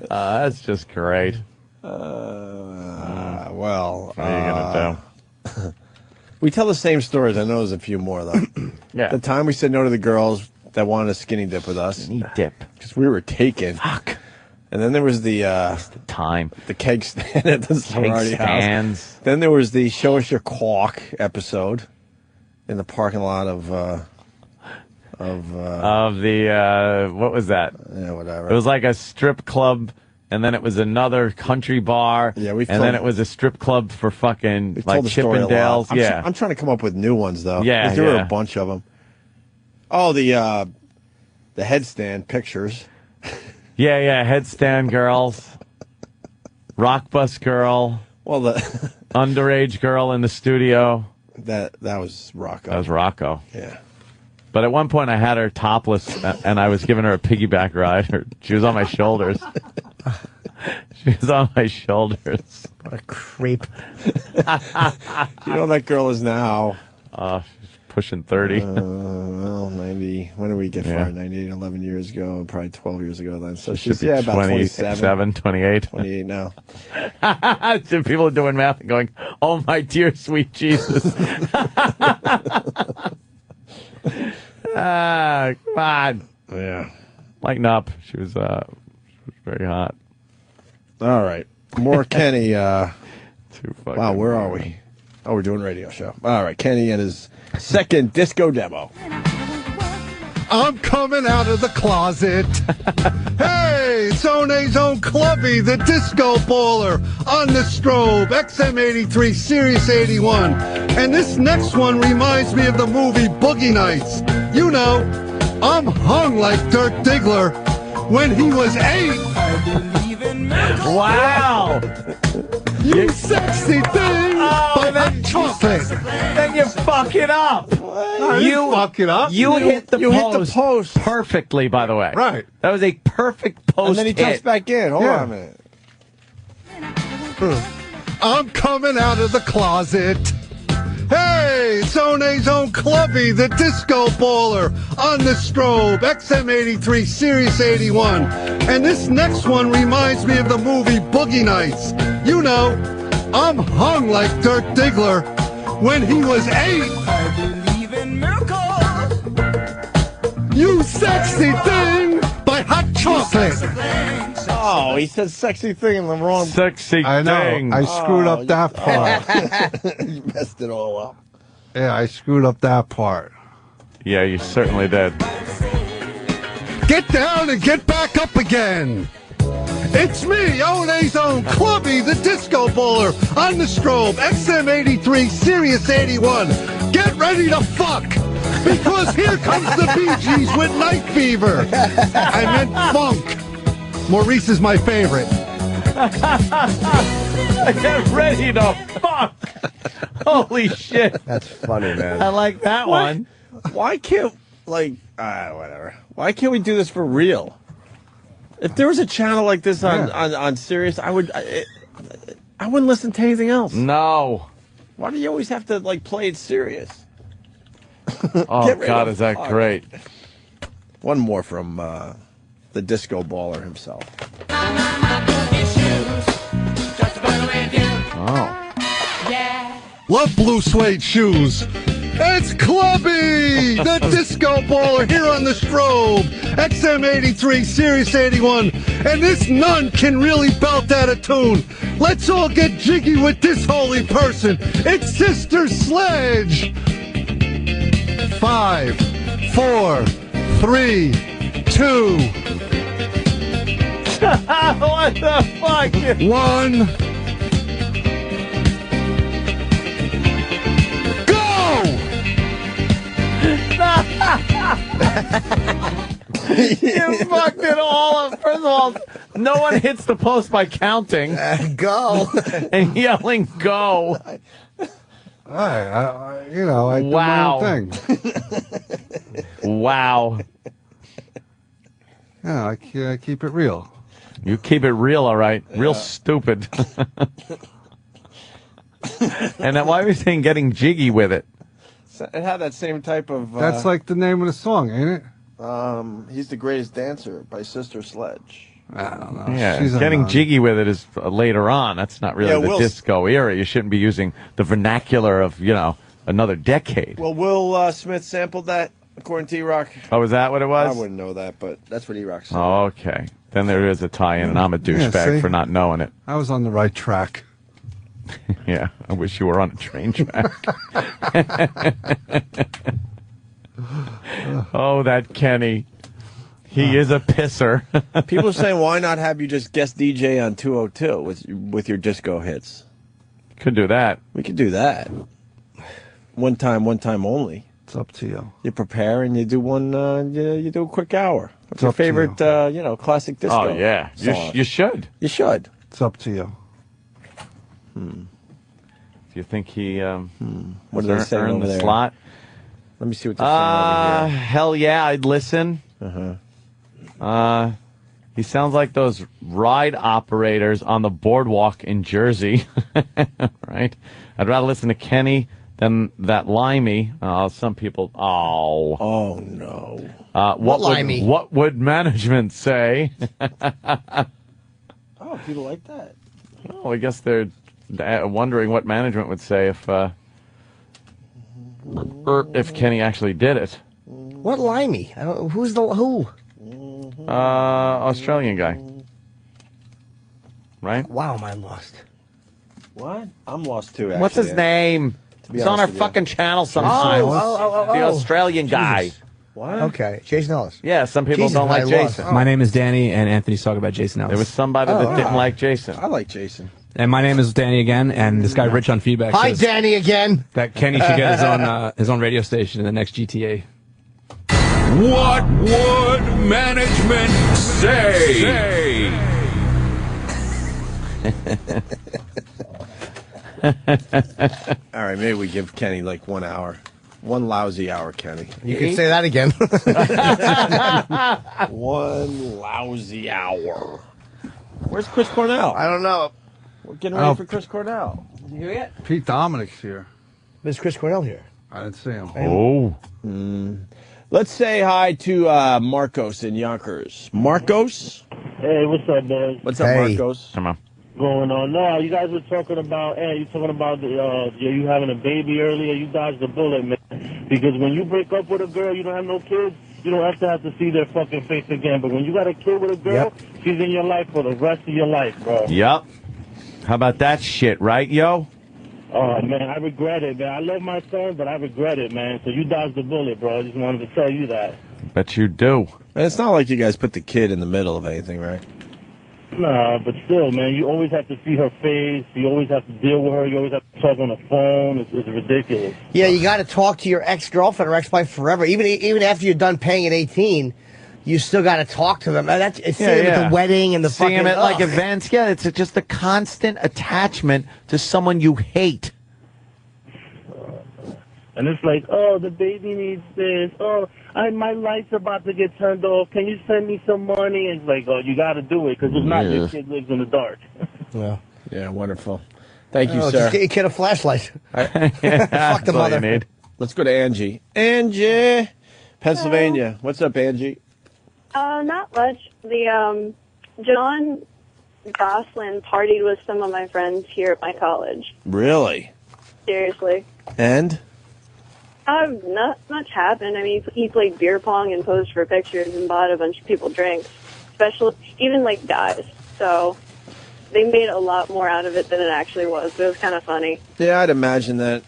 A: That's just great.
B: well,
A: What are you going to do?
B: we tell the same stories. I know there's a few more though.
A: Yeah.
B: The time we said no to the girls that wanted a skinny dip with us.
A: Skinny dip.
B: Because we were taken.
A: Fuck.
B: And then there was the
A: time,
B: the keg stand at the sorority
A: stands.
B: house. Then there was the Show Us Your Quack episode in the parking lot of
A: the what was that?
B: Yeah, whatever.
A: It was like a strip club, and then it was another country bar. Yeah, and then it was a strip club for fucking like Chippendales. Yeah,
B: I'm trying to come up with new ones though.
A: Yeah,
B: there were a bunch of them. Oh, the headstand pictures.
A: Yeah, headstand girls, rock bus girl.
B: Well, the
A: underage girl in the studio.
B: That was Rocco.
A: That was Rocco.
B: Yeah.
A: But at one point, I had her topless, and I was giving her a piggyback ride. She was on my shoulders. She was on my shoulders.
D: What a creep.
B: You know that girl is now?
A: She's pushing 30.
B: Well, 90. When did we get fired? 98, 11 years ago, probably 12 years ago then. So
A: She
B: she's,
A: should be
B: about 27.
A: 28.
B: 28 now.
A: So people are doing math and going, oh, my dear, sweet Jesus. Come on.
B: Yeah.
A: Lighten up. She was very hot.
B: All right. More Kenny.
A: Too fucking
B: wow, where are we? Oh, we're doing a radio show. All right. Kenny and his second disco demo.
Q: I'm coming out of the closet. Hey, it's One's own Clubby, the disco baller, on the strobe, XM83, Sirius 81. And this next one reminds me of the movie Boogie Nights. You know, I'm hung like Dirk Diggler when he was 8.
A: Wow.
Q: You sexy thing.
A: Oh,
Q: then chocolate.
A: Then you fuck it up.
Q: You fuck it up.
A: You hit the
B: you
A: post.
B: hit the post
A: perfectly, by the way.
Q: Right.
A: That was a perfect post.
B: And then he
A: hit.
B: jumps back in. Hold on a minute.
Q: I'm coming out of the closet. Hey, it's One's own Clubby, the disco baller, on the strobe, XM83, Sirius 81. And this next one reminds me of the movie Boogie Nights. You know, I'm hung like Dirk Diggler when he was 8. I believe in miracles. You sexy thing by Hot Chocolate.
B: Oh, he said sexy thing in the wrong.
A: Sexy
Q: I know.
A: thing.
Q: I screwed up that part.
B: You messed it all up.
Q: Yeah, I screwed up that part.
A: Yeah, you certainly did.
Q: Get down and get back up again. It's me, One's own Clubby, the disco baller, on the strobe, XM83, Sirius 81. Get ready to fuck, because here comes the Bee Gees with Night Fever. I meant funk. Maurice is my favorite.
A: Get ready to fuck. Holy shit.
B: That's funny, man.
A: I like that one.
B: Why can't, whatever. Why can't we do this for real? If there was a channel like this on Sirius, I wouldn't listen to anything else.
A: No.
B: Why do you always have to, play it serious?
A: Oh, God, is that great.
B: One more from the disco baller himself.
A: Oh.
Q: Love blue suede shoes. It's Clubby, the disco baller, here on the strobe, XM83, Sirius 81, and this nun can really belt out a tune. Let's all get jiggy with this holy person. It's Sister Sledge. 5, 4, 3, 2.
A: What the fuck?
Q: 1.
A: You fucked it all up. First of all, no one hits the post by counting.
D: Go.
A: And yelling go.
Q: I do my own thing.
A: Wow.
Q: Yeah, I keep it real.
A: You keep it real, all right. Real stupid. And then why are you saying getting jiggy with it?
B: It had that same type of...
Q: That's like the name of the song, ain't it?
B: He's the Greatest Dancer by Sister Sledge.
Q: I don't know.
A: Yeah,
Q: She's
A: getting jiggy with it is later on. That's not really the disco era. You shouldn't be using the vernacular of, another decade.
B: Well, Will Smith sampled that, according to E-Rock.
A: Oh, is that what it was?
B: I wouldn't know that, but that's what E-Rock said.
A: Oh, okay. Then there is a tie-in, and I'm a douchebag
Q: see?
A: for not knowing it.
Q: I was on the right track.
A: Yeah, I wish you were on a train track. Oh, that Kenny. He is a pisser.
B: People are saying, why not have you just guest DJ on 202 with your disco hits?
A: Could do that.
B: We could do that. One time only.
Q: It's up to you.
B: You prepare and you do one. You do a quick hour. What's your
Q: up to
B: favorite? Classic disco.
A: Oh, yeah. You should.
B: You should.
Q: It's up to you.
A: Do you think he
B: What do they say
A: earned
B: over
A: the
B: there?
A: slot?
B: Let me see what they're saying over here.
A: Hell yeah, I'd listen. He sounds like those ride operators on the boardwalk in Jersey. Right? I'd rather listen to Kenny than that Limey. Some people.
B: Oh no.
A: What would management say?
B: Oh, people like that.
A: Well, I guess they're wondering what management would say if Kenny actually did it.
D: What Limey? I don't. Who's the who?
A: Australian guy. Right?
D: Wow, am I lost?
B: What? I'm lost too. Actually.
A: What's his name?
B: be
A: He's on our
B: honest with you.
A: fucking channel sometimes. The Australian guy.
D: Jesus. What? Okay, Jason Ellis.
A: Yeah, some people
D: Jesus,
A: don't like
D: I lost.
A: Jason.
E: My name is Danny, and Anthony's talking about Jason Ellis.
A: There was somebody that didn't like Jason.
B: I like Jason.
E: And my name is Danny again, and this guy Rich on feedback
D: Hi,
E: says
D: Danny again.
E: that Kenny should get his own radio station in the next GTA.
H: What would management say?
B: All right, maybe we give Kenny like 1 hour. One lousy hour, Kenny.
D: You can say that again.
B: One lousy hour. Where's Chris Cornell?
D: I don't know.
B: We're getting ready for Chris Cornell.
D: Did you hear it?
Q: Pete Dominic's here.
D: There's Chris Cornell here.
Q: I didn't see him.
A: Oh.
B: Let's say hi to Marcos in Yonkers. Marcos?
G: Hey, what's up, boys?
B: What's up, Marcos?
A: Come on.
G: Going on? No, you guys were talking about, you talking about you having a baby earlier. You dodged the bullet, man. Because when you break up with a girl, you don't have no kids, you don't have to see their fucking face again. But when you got a kid with a girl, she's in your life for the rest of your life, bro.
A: Yep. How about that shit, right, yo?
G: Oh, man, I regret it, man. I love my son, but I regret it, man. So you dodged the bullet, bro. I just wanted to tell you that.
A: Bet you do.
B: And it's not like you guys put the kid in the middle of anything, right?
G: Nah, but still, man, you always have to see her face. You always have to deal with her. You always have to talk on the phone. It's ridiculous.
D: Yeah, you got to talk to your ex-girlfriend or ex-wife forever. Even after you're done paying at 18, you still got to talk to them. It's with the wedding and the
A: Seeing
D: fucking...
A: them at like events. Yeah, it's just a constant attachment to someone you hate.
G: And it's like, oh, the baby needs this. Oh, my light's about to get turned off. Can you send me some money? And it's like, oh, you got to do it because if not, your kid lives in the dark.
D: Yeah.
B: Yeah, wonderful. Thank you,
D: Oh,
B: sir.
D: just get your kid a flashlight. Fuck the
B: That's all you
D: mother.
B: need. Let's go to Angie. Angie, Pennsylvania. What's up, Angie?
S: Not much. The John Gosselin partied with some of my friends here at my college.
B: Really?
S: Seriously.
B: And?
S: Not much happened. I mean, he played beer pong and posed for pictures and bought a bunch of people drinks, especially even like guys. So they made a lot more out of it than it actually was. But it was kind of funny.
B: Yeah, I'd imagine that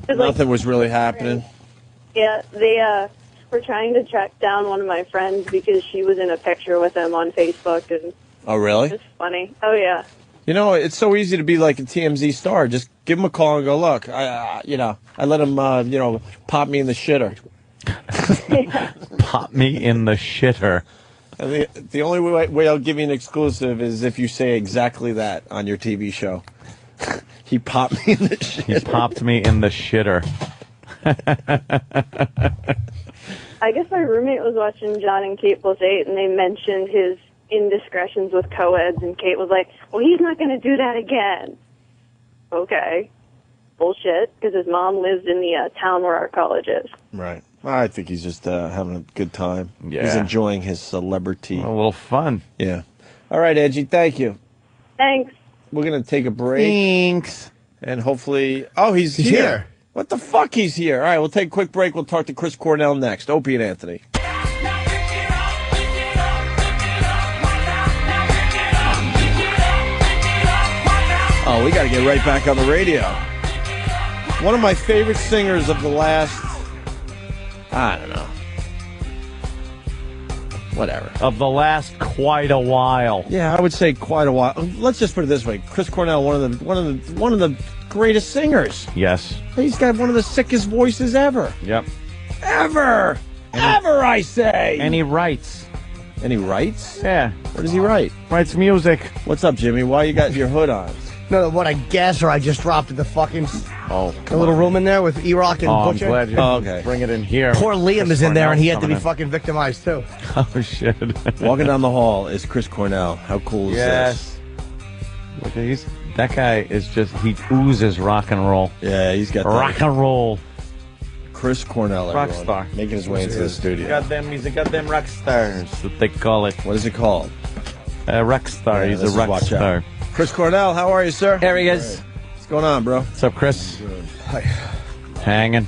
B: nothing was really happening.
S: Yeah, they were trying to track down one of my friends because she was in a picture with him on Facebook, and
B: Oh, really?
S: it's funny. Oh yeah.
B: You know, it's so easy to be like a TMZ star. Just give him a call and go, look, I let him, pop me in the shitter.
A: Pop me in the shitter.
B: And the only way I'll give you an exclusive is if you say exactly that on your TV show. He popped me in the shitter.
A: He popped me in the shitter.
S: I guess my roommate was watching John and Kate Plus 8, and they mentioned his indiscretions with co-eds, and Kate was like, well, he's not going to do that again. Okay. Bullshit, because his mom lives in the town where our college is.
B: Right. I think he's just having a good time.
A: Yeah.
B: He's enjoying his celebrity.
A: A little fun.
B: Yeah. All right, Angie, thank you.
S: Thanks.
B: We're going to take a break.
A: Thanks.
B: And hopefully... Oh, he's here. What the fuck? He's here. All right, we'll take a quick break. We'll talk to Chris Cornell next. Opie and Anthony. Oh, we got to get right back on the radio. One of my favorite singers of the last, I don't know, whatever.
A: Of the last quite a while.
B: Yeah, I would say quite a while. Let's just put it this way: Chris Cornell, one of the greatest singers.
A: Yes.
B: He's got one of the sickest voices ever.
A: Yep.
B: Ever, I say.
A: And he writes.
B: And he writes?
A: Yeah.
B: What does he write?
A: Writes music.
B: What's up, Jimmy? Why you got your hood on?
D: No, what I guess, or I just dropped in the fucking
A: the
D: little room in there with E-Rock and Butcher.
A: I'm glad you
B: okay.
A: Bring it in here.
D: Poor Liam
A: Chris
D: is in there, and he had to
A: Cornell's
D: be fucking victimized too.
A: Oh shit!
B: Walking down the hall is Chris Cornell. How cool is this?
A: Look, that guy is he oozes rock and roll.
B: Yeah, he's got
A: rock and roll.
B: Chris Cornell,
A: rock
B: everyone,
A: star,
B: making his way into the studio.
A: He's a goddamn rock star, that they call it.
B: What is it called?
A: Rock star.
B: Yeah,
A: he's a rock star.
B: Out. Chris Cornell, how are you, sir?
A: There he is.
B: Right. What's going on, bro?
A: What's up, Chris?
B: Hi.
A: Hanging.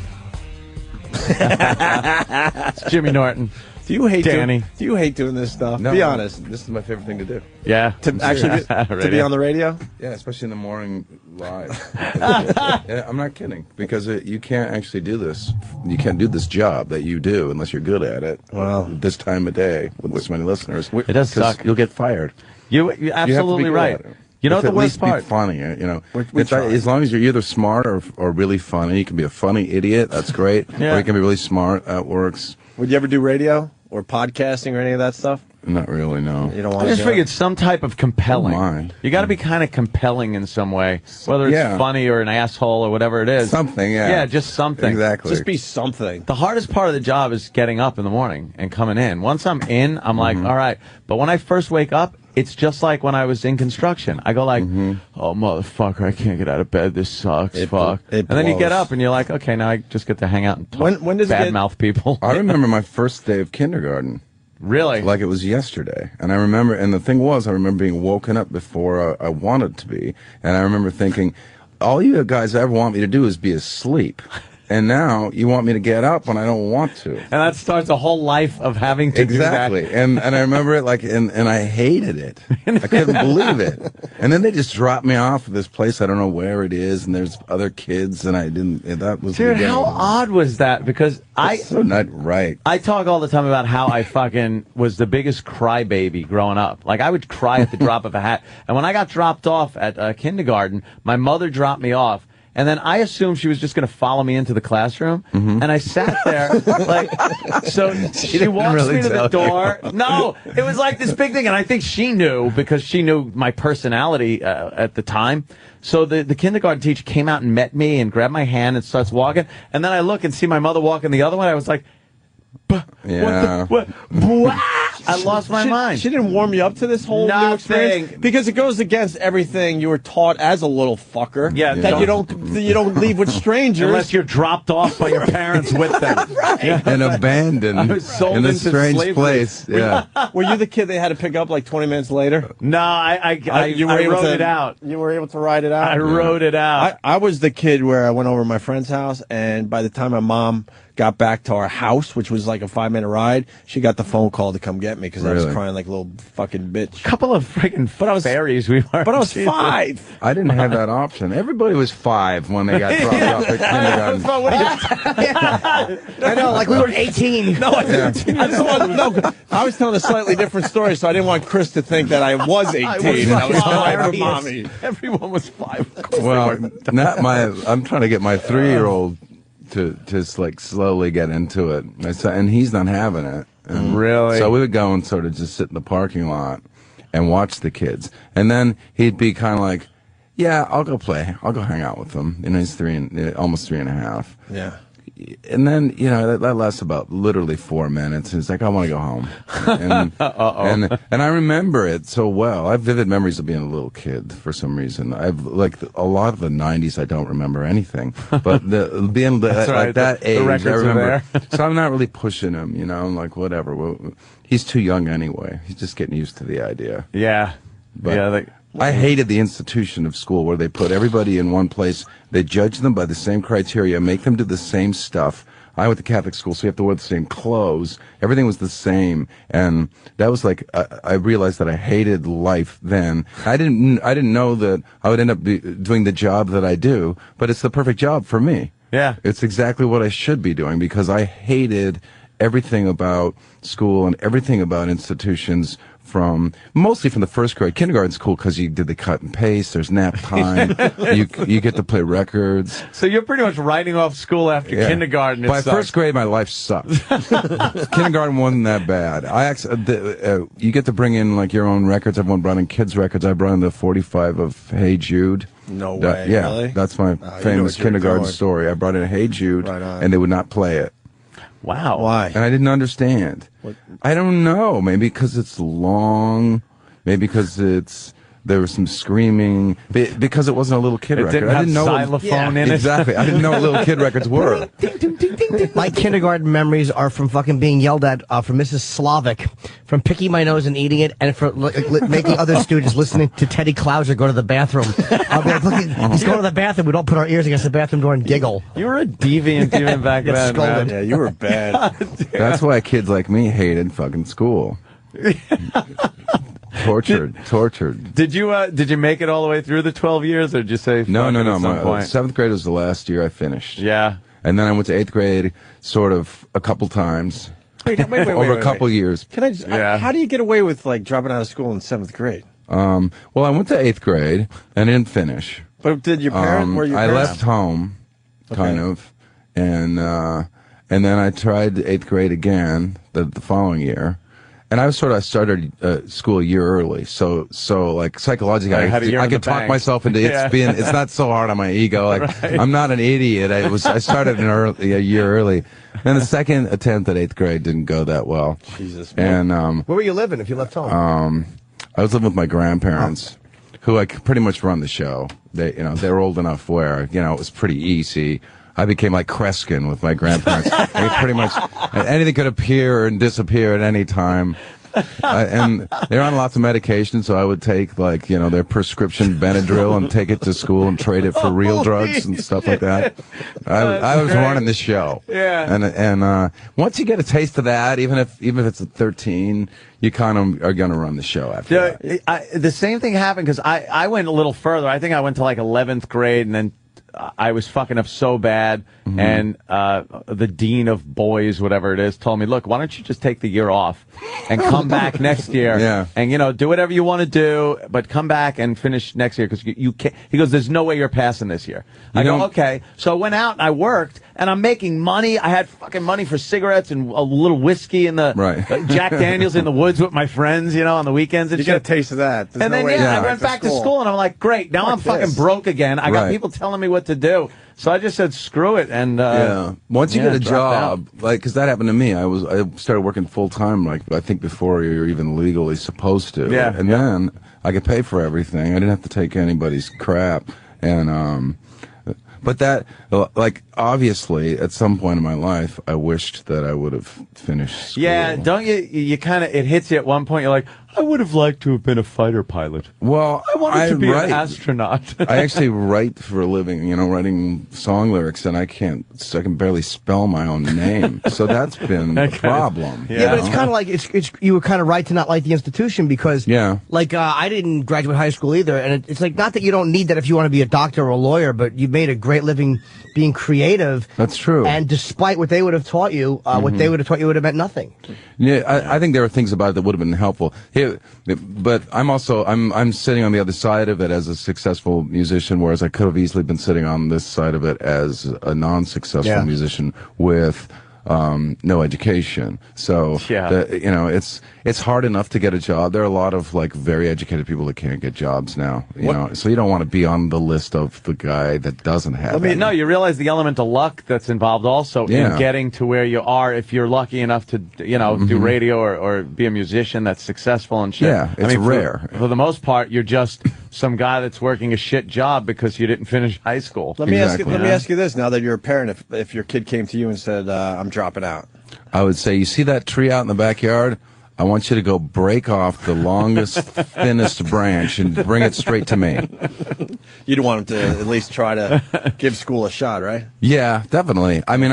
A: It's Jimmy Norton.
B: Do you hate
A: Danny?
B: Do you hate doing this stuff?
T: No,
B: be honest.
T: This is my favorite thing to do.
A: Yeah,
B: to actually to be on the radio.
T: Yeah, especially in the morning live. Yeah, I'm not kidding, because you can't actually do this. You can't do this job that you do unless you're good at it.
B: Well,
T: this time of day with this many listeners,
A: it does suck.
T: You'll get fired.
A: You're absolutely right. You know what the worst part?
T: Be funny, you know. As long as you're either smart or really funny. You can be a funny idiot. That's great.
A: Yeah.
T: Or you can be really smart. That works.
B: Would you ever do radio or podcasting or any of that stuff?
T: Not really, no.
B: You don't want
A: I
B: to
A: just figured some type of compelling.
T: Don't mind.
A: You got to be kind of compelling in some way, whether it's funny or an asshole or whatever it is.
T: Something, yeah.
A: Yeah, just something.
T: Exactly.
B: Just be something.
A: The hardest part of the job is getting up in the morning and coming in. Once I'm in, I'm like, all right. But when I first wake up, it's just like when I was in construction. I go like, oh, motherfucker, I can't get out of bed. This sucks. Fuck. And then you get up and you're like, okay, now I just get to hang out and talk
B: when does
A: badmouth people.
T: I remember my first day of kindergarten.
A: Really?
T: Like it was yesterday. And I remember, and the thing was, I remember being woken up before I wanted to be. And I remember thinking, all you guys ever want me to do is be asleep. And now you want me to get up when I don't want to.
A: And that starts a whole life of having to do that.
T: Exactly. And I remember it like, and I hated it. I couldn't believe it. And then they just dropped me off at this place. I don't know where it is. And there's other kids. And I didn't, and that was.
A: Dude, how odd was that? Because
T: so not right.
A: I talk all the time about how I fucking was the biggest crybaby growing up. Like, I would cry at the drop of a hat. And when I got dropped off at kindergarten, my mother dropped me off. And then I assumed she was just going to follow me into the classroom. And I sat there, like, so she walks me to the door. No, it was like this big thing. And I think she knew, because she knew my personality at the time. So the kindergarten teacher came out and met me and grabbed my hand and starts walking. And then I look and see my mother walking the other way. I was like,
T: yeah.
A: What? I lost my mind.
B: She didn't warm you up to this whole new experience because it goes against everything you were taught as a little fucker.
A: Yeah,
B: that you don't leave with strangers
A: unless you're dropped off by your parents with them.
B: Right.
A: Yeah.
T: And abandoned
A: I was sold
T: in a
A: into
T: strange
A: slavery.
T: place. Yeah.
B: Were you the kid they had to pick up like 20 minutes later?
A: No, I wrote it out.
B: You were able to ride it out?
A: I wrote it out.
B: I was the kid where I went over to my friend's house, and by the time my mom got back to our house, which was like a 5-minute ride, she got the phone call to come get me because I was crying like a little fucking bitch.
A: Couple of freaking fairies we were.
B: But I was 5.
T: I didn't have that option. Everybody was 5 when they got dropped off at kindergarten.
D: I know, like we were 18.
B: No, I was telling a slightly different story, so I didn't want Chris to think that I was 18 and I was crying for mommy.
A: Everyone was 5.
T: Well, I'm trying to get my 3-year-old to just like slowly get into it, and he's not having it. And
A: really?
T: So we would go and sort of just sit in the parking lot and watch the kids, and then he'd be kind of like, "Yeah, I'll go play. I'll go hang out with them." You know, he's almost 3.5.
B: Yeah.
T: And then, you know, that lasts about literally 4 minutes. He's like, I want to go home. And I remember it so well. I have vivid memories of being a little kid for some reason. I've like a lot of the 90s, I don't remember anything. But being at that age, I remember. So I'm not really pushing him, you know, I'm like, whatever. Well, he's too young anyway. He's just getting used to the idea.
A: Yeah.
T: But I hated the institution of school where they put everybody in one place. They judge them by the same criteria, make them do the same stuff I went to Catholic school, so you have to wear the same clothes. Everything was the same, and that was like I realized that I hated life then. I didn't know that I would end up doing the job that I do, but it's the perfect job for me.
A: Yeah.
T: It's exactly what I should be doing because I hated everything about school and everything about institutions mostly from the first grade. Kindergarten's cool because you did the cut and paste. There's nap time. you get to play records.
A: So you're pretty much writing off school after kindergarten.
T: By first grade, my life sucked. Kindergarten wasn't that bad. You get to bring in like your own records. Everyone brought in kids' records. I brought in the 45 of Hey Jude.
B: No way.
T: Yeah,
B: really?
T: That's my famous kindergarten story. I brought in Hey Jude, and they would not play it.
A: Wow.
B: Why?
T: And I didn't understand. I don't know. Maybe because it's long. Maybe because there was some screaming. Because it wasn't a little kid record.
A: I didn't know xylophone in it.
T: Exactly. I didn't know what little kid records were.
D: My kindergarten memories are from fucking being yelled at from Mrs. Slavic, from picking my nose and eating it, and for making other students listening to Teddy Clouser go to the bathroom. I'll be like, look, he's going to the bathroom. We don't put our ears against the bathroom door and giggle.
A: You were a deviant even back then, man.
B: Yeah, you were bad.
T: That's why kids like me hated fucking school. Tortured.
A: Did you make it all the way through the 12 years, or did you say
T: no?
A: My
T: 7th grade was the last year I finished.
A: Yeah.
T: And then I went to 8th grade sort of a couple times.
B: Wait,
T: over a couple years.
B: Can I just, how do you get away with like dropping out of school in 7th grade?
T: Well, I went to 8th grade and didn't finish.
B: But did your parents, were your
T: I
B: parents?
T: left home, kind of, and then I tried 8th grade again the following year. And I started school a year early, so like psychologically, I could talk myself into it's not so hard on my ego. Like right. I'm not an idiot. I started a year early. And the second attempt at 8th grade didn't go that well.
B: Jesus.
T: And
D: where were you living if you left home?
T: I was living with my grandparents, who I could pretty much run the show. They were old enough where it was pretty easy. I became like Kreskin with my grandparents. I mean, pretty much anything could appear and disappear at any time. And they're on lots of medication, so I would take their prescription Benadryl and take it to school and trade it for real drugs and stuff like that. I was running the show.
A: Yeah.
T: And once you get a taste of that, even if it's at 13, you kind of are going to run the show after that.
A: The same thing happened because I went a little further. I think I went to like 11th grade, and then I was fucking up so bad, and the dean of boys, whatever it is, told me, look, why don't you just take the year off and come back next year and, do whatever you want to do, but come back and finish next year because you can't. He goes, there's no way you're passing this year. I go, okay. So I went out and I worked, and I'm making money. I had fucking money for cigarettes and a little whiskey in the Jack Daniels in the woods with my friends, on the weekends and
B: you
A: shit.
B: You got a taste of that. There's
A: and then, I went back to school, and I'm like, great, now I'm fucking broke again. I got people telling me what to do. So I just said, screw it. And
T: once you get a job, because that happened to me. I started working full time, I think before you're even legally supposed to.
A: Yeah.
T: And then I could pay for everything. I didn't have to take anybody's crap. And but that, obviously, at some point in my life, I wished that I would have finished school.
A: Yeah, don't you kind of, it hits you at one point, you're like, I would have liked to have been a fighter pilot.
T: Well,
A: I wanted to be an astronaut.
T: I actually write for a living, writing song lyrics, and I can barely spell my own name. So that's been a problem.
D: Yeah, but it's kind of like, you were kind of right to not like the institution because, I didn't graduate high school either, and it's like, not that you don't need that if you want to be a doctor or a lawyer, but you made a great living being creative.
T: That's true.
D: And despite what they would have taught you, what they would have taught you would have meant nothing.
T: Yeah, I think there are things about it that would have been helpful. But I'm sitting on the other side of it as a successful musician, whereas I could have easily been sitting on this side of it as a non-successful musician with no education. So it's hard enough to get a job. There are a lot of very educated people that can't get jobs now. So you don't want to be on the list of the guy that doesn't have it.
A: No, you realize the element of luck that's involved also in getting to where you are. If you're lucky enough to do radio or be a musician that's successful and shit.
T: Yeah, it's rare.
A: For the most part, you're just some guy that's working a shit job because you didn't finish high school.
B: Let me ask you this: now that you're a parent, if your kid came to you and said, "I'm dropping out,"
T: I would say, "You see that tree out in the backyard? I want you to go break off the longest, thinnest branch and bring it straight to me."
B: You'd want him to at least try to give school a shot, right?
T: Yeah, definitely. I mean,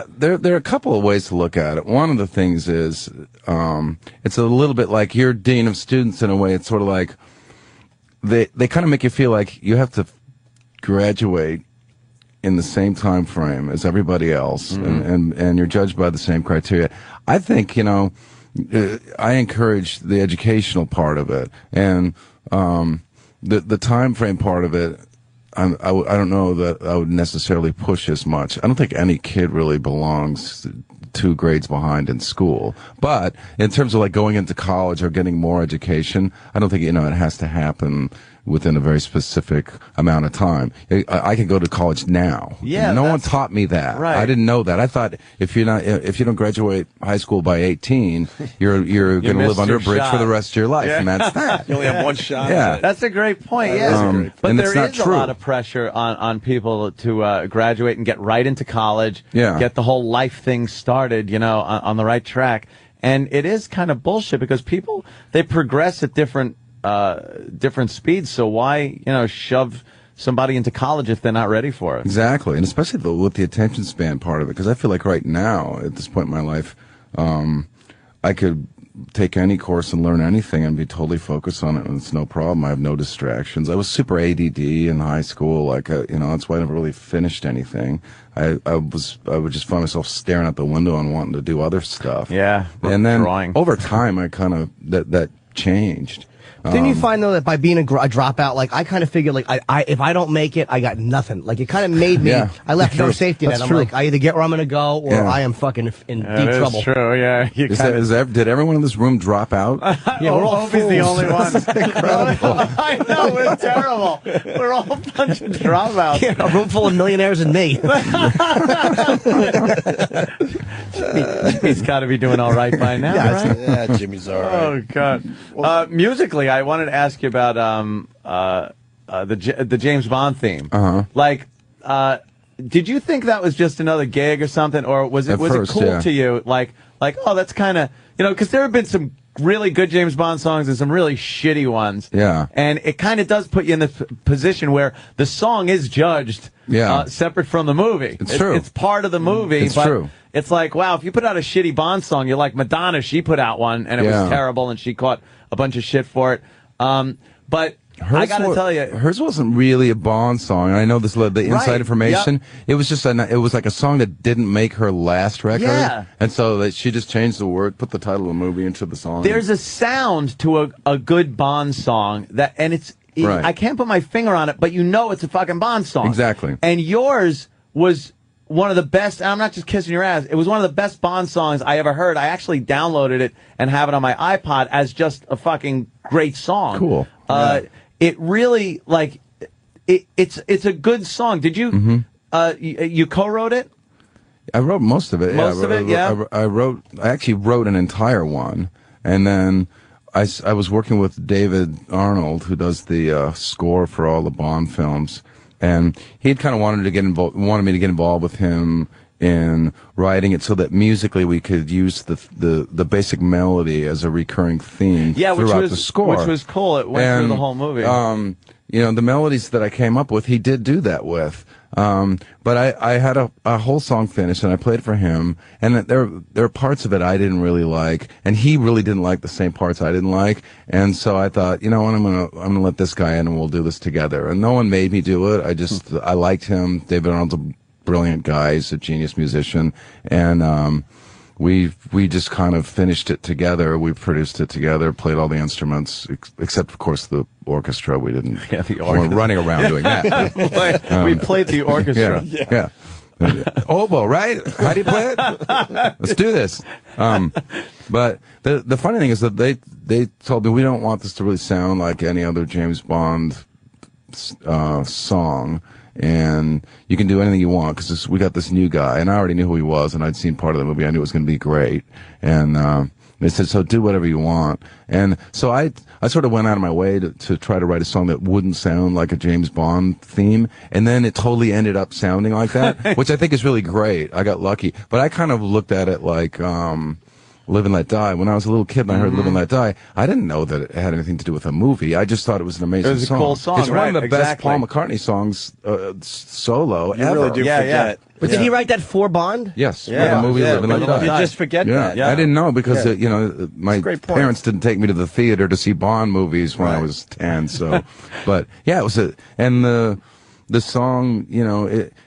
T: There are a couple of ways to look at it. One of the things is, it's a little bit like you're dean of students in a way. It's sort of like they kind of make you feel like you have to graduate in the same time frame as everybody else, and you're judged by the same criteria. I think, I encourage the educational part of it, and the time frame part of it. I don't know that I would necessarily push as much. I don't think any kid really belongs 2 grades behind in school. But in terms of like going into college or getting more education, I don't think, it has to happen within a very specific amount of time. I can go to college now.
A: Yeah,
T: no one taught me that.
A: Right.
T: I didn't know that. I thought if you don't graduate high school by 18, you're going to live under a bridge for the rest of your life, and that's that.
B: You only have one shot.
T: Yeah,
A: that's a great point. Yeah, but there is a lot of pressure on people to graduate and get right into college.
T: Yeah.
A: Get the whole life thing started. On the right track. And it is kind of bullshit because people, they progress at different speeds. So why, shove somebody into college if they're not ready for it?
T: Exactly. And especially with the attention span part of it. Because I feel like right now, at this point in my life, I could take any course and learn anything and be totally focused on it, and it's no problem. I have no distractions. I was super ADD in high school. That's why I never really finished anything. I would just find myself staring out the window and wanting to do other stuff.
A: Yeah.
T: And then
A: drawing.
T: over time, I kind of, that changed.
D: Didn't you find, though, that by being a dropout, like, I kind of figured, like, if I don't make it, I got nothing. Like, it kind of made me, I left no safety net. I'm like, I either get where I'm going to go, or I am fucking in deep trouble.
A: That's true, yeah.
T: Did everyone in this room drop out?
A: Yeah, we're all fools. The only one. I know, we're terrible. We're all a bunch of dropouts.
D: Yeah, a room full of millionaires and me.
A: He's got to be doing all right by now, right?
B: Yeah, Jimmy's all right.
A: Oh, God. Musically, I wanted to ask you about the James Bond theme. Like, did you think that was just another gig or something, or was it cool to you? Like, oh, that's kind of, because there have been some really good James Bond songs and some really shitty ones.
T: Yeah.
A: And it kind of does put you in the position where the song is judged separate from the movie.
T: It's true.
A: It's part of the movie.
T: It's true.
A: It's like, wow, if you put out a shitty Bond song, you're like Madonna. She put out one, and it was terrible, and she caught a bunch of shit for it. But I got to tell you,
T: hers wasn't really a Bond song. I know this, the inside information. Yep. It was just it was like a song that didn't make her last record.
A: Yeah.
T: And so that she just changed the word, put the title of the movie into the song.
A: There's a sound to a good Bond song I can't put my finger on it, but it's a fucking Bond song.
T: Exactly.
A: And yours was one of the best, and I'm not just kissing your ass, it was one of the best Bond songs I ever heard. I actually downloaded it and have it on my iPod as just a fucking great song.
T: Cool.
A: It really, it's a good song. Did you, you co-wrote it?
T: I wrote most of it.
A: Most of it, yeah.
T: I actually wrote an entire one, and then I was working with David Arnold, who does the score for all the Bond films. And he kind of wanted me to get involved with him in writing it so that musically we could use the basic melody as a recurring theme throughout the score.
A: Which was cool. It went through the whole movie.
T: The melodies that I came up with, he did do that with. But I had a whole song finished, and I played it for him. And there are parts of it I didn't really like, and he really didn't like the same parts I didn't like. And so I thought, what, I'm gonna let this guy in, and we'll do this together. And no one made me do it. I liked him. David Arnold's a brilliant guy. He's a genius musician, and we just kind of finished it together. We produced it together, played all the instruments, except of course the orchestra. We didn't.
A: Yeah, the
T: orchestra. We're running around doing that.
A: We played the orchestra.
T: Yeah. Oboe, right? How do you play it? Let's do this. But the funny thing is that they told me we don't want this to really sound like any other James Bond song. And you can do anything you want because we got this new guy, and I already knew who he was, and I'd seen part of the movie. I knew it was going to be great, and they said, "So do whatever you want." And so I sort of went out of my way to try to write a song that wouldn't sound like a James Bond theme, and then it totally ended up sounding like that, which I think is really great. I got lucky, but I kind of looked at it like Live and Let Die. When I was a little kid and I heard Live and Let Die, I didn't know that it had anything to do with a movie. I just thought it was an amazing
A: It was a
T: song.
A: cool song,
T: It's one of the
A: right,
T: best
A: exactly.
T: Paul McCartney songs solo
B: You
T: ever.
B: really do forget.
D: But did he write that for Bond?
T: Yes,
B: Yeah,
T: the movie
B: yeah,
T: Live and Let
B: you
T: Die.
B: just forget that.
T: I didn't know because
B: Yeah.
T: my
B: a great point.
T: parents didn't take me to the theater to see Bond movies when I was 10. So, but yeah, it was the song.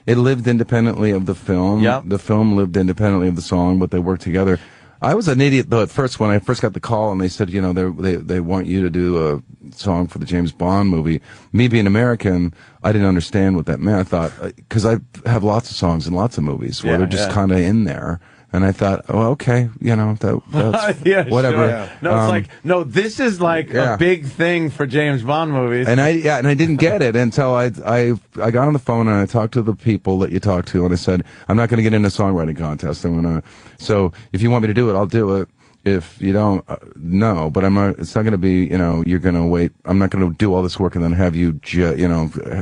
T: It lived independently of the film.
A: Yep.
T: The film lived independently of the song, but they worked together. I was an idiot though at first when I first got the call and they said, they want you to do a song for the James Bond movie. Me being American, I didn't understand what that meant. I thought because I have lots of songs in lots of movies where they're just kind of in there. And I thought, oh, okay, that's
A: Yeah,
T: whatever.
A: sure. No, it's this is a big thing for James Bond movies.
T: And I didn't get it until I got on the phone and I talked to the people that you talk to and I said, I'm not going to get in a songwriting contest. So if you want me to do it, I'll do it. If you don't, no, but I'm not, it's not going to be, you're going to wait. I'm not going to do all this work and then have you,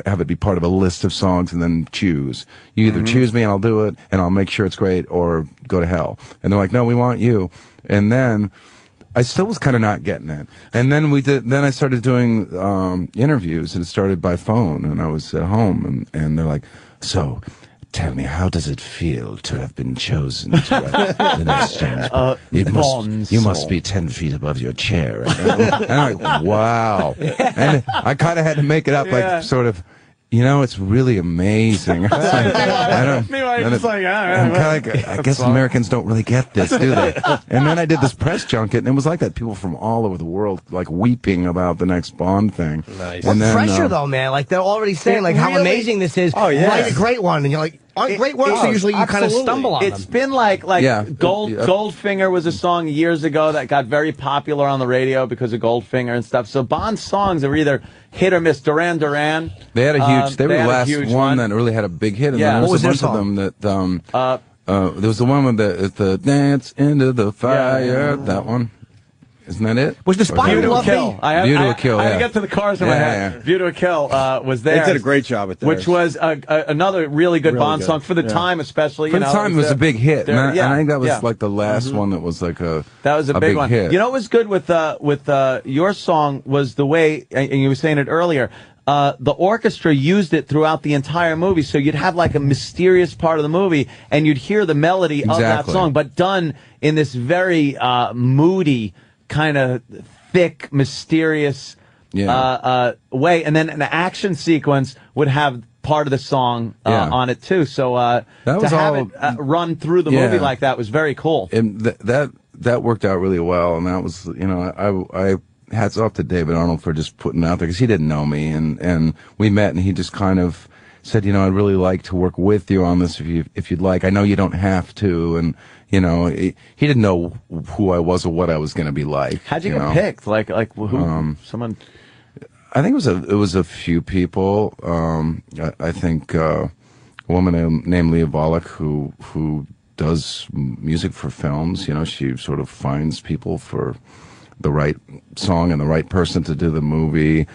T: have it be part of a list of songs and then choose. You either choose me and I'll do it and I'll make sure it's great or go to hell. And they're like, no, we want you. And then I still was kind of not getting it. And then then I started doing, interviews and it started by phone and I was at home and they're like, so, tell me, how does it feel to have been chosen to write the next James Bond? You must be 10 feet above your chair. And I'm like, wow. And I kind of had to make it up, like, sort of, it's really amazing. I guess Americans don't really get this, do they? And then I did this press junket, and it was like that. People from all over the world, like, weeping about the next Bond thing.
D: Nice.
T: And then,
D: Pressure, though, man. Like, they're already saying, like, how amazing this is.
B: Oh, yeah.
D: Write a great one. And you're like, great works are usually you kind of stumble on
A: It's
D: them.
A: been Goldfinger was a song years ago that got very popular on the radio because of Goldfinger and stuff. So Bond's songs are either hit or miss. Duran Duran.
T: They had a huge. They were the
A: had a
T: last
A: huge
T: one that really had a big hit. And
A: Yeah.
T: there
A: What
T: was
A: was
T: a
A: their
T: bunch of them that. There was the one with the dance into the fire. That one. Isn't that it?
D: Was the Spy
A: View
D: Who
A: to a
D: Loved
A: Kill.
D: Me?
T: View to a Kill,
A: I had to
T: yeah.
A: get to the cars in my head.
T: Yeah.
A: View to a Kill was there.
B: They did a great job at that.
A: Which was another really good Bond
B: good.
A: song for the time, especially.
T: For the time, it was a big hit. And I think that was like the last
A: Mm-hmm.
T: one that was like a.
A: That was a big one.
T: hit.
A: You know what was good with your song was the way, and you were saying it earlier, the orchestra used it throughout the entire movie, so you'd have like a mysterious part of the movie, and you'd hear the melody of that
T: Exactly.
A: song, but done in this very moody, kind of thick, mysterious way, and then an action sequence would have part of the song on it too. So
T: That
A: to
T: was
A: have
T: all-
A: it run through the movie like that was very cool.
T: And that worked out really well, and that was I hats off to David Arnold for just putting it out there because he didn't know me, and we met, and he just kind of said, I'd really like to work with you on this if you'd like. I know you don't have to, and he didn't know who I was or what I was going to be like.
A: How'd you get picked? Like who? Someone.
T: I think it was a few people. I think a woman named Leah Volek who does music for films. She sort of finds people for the right song and the right person to do the movie.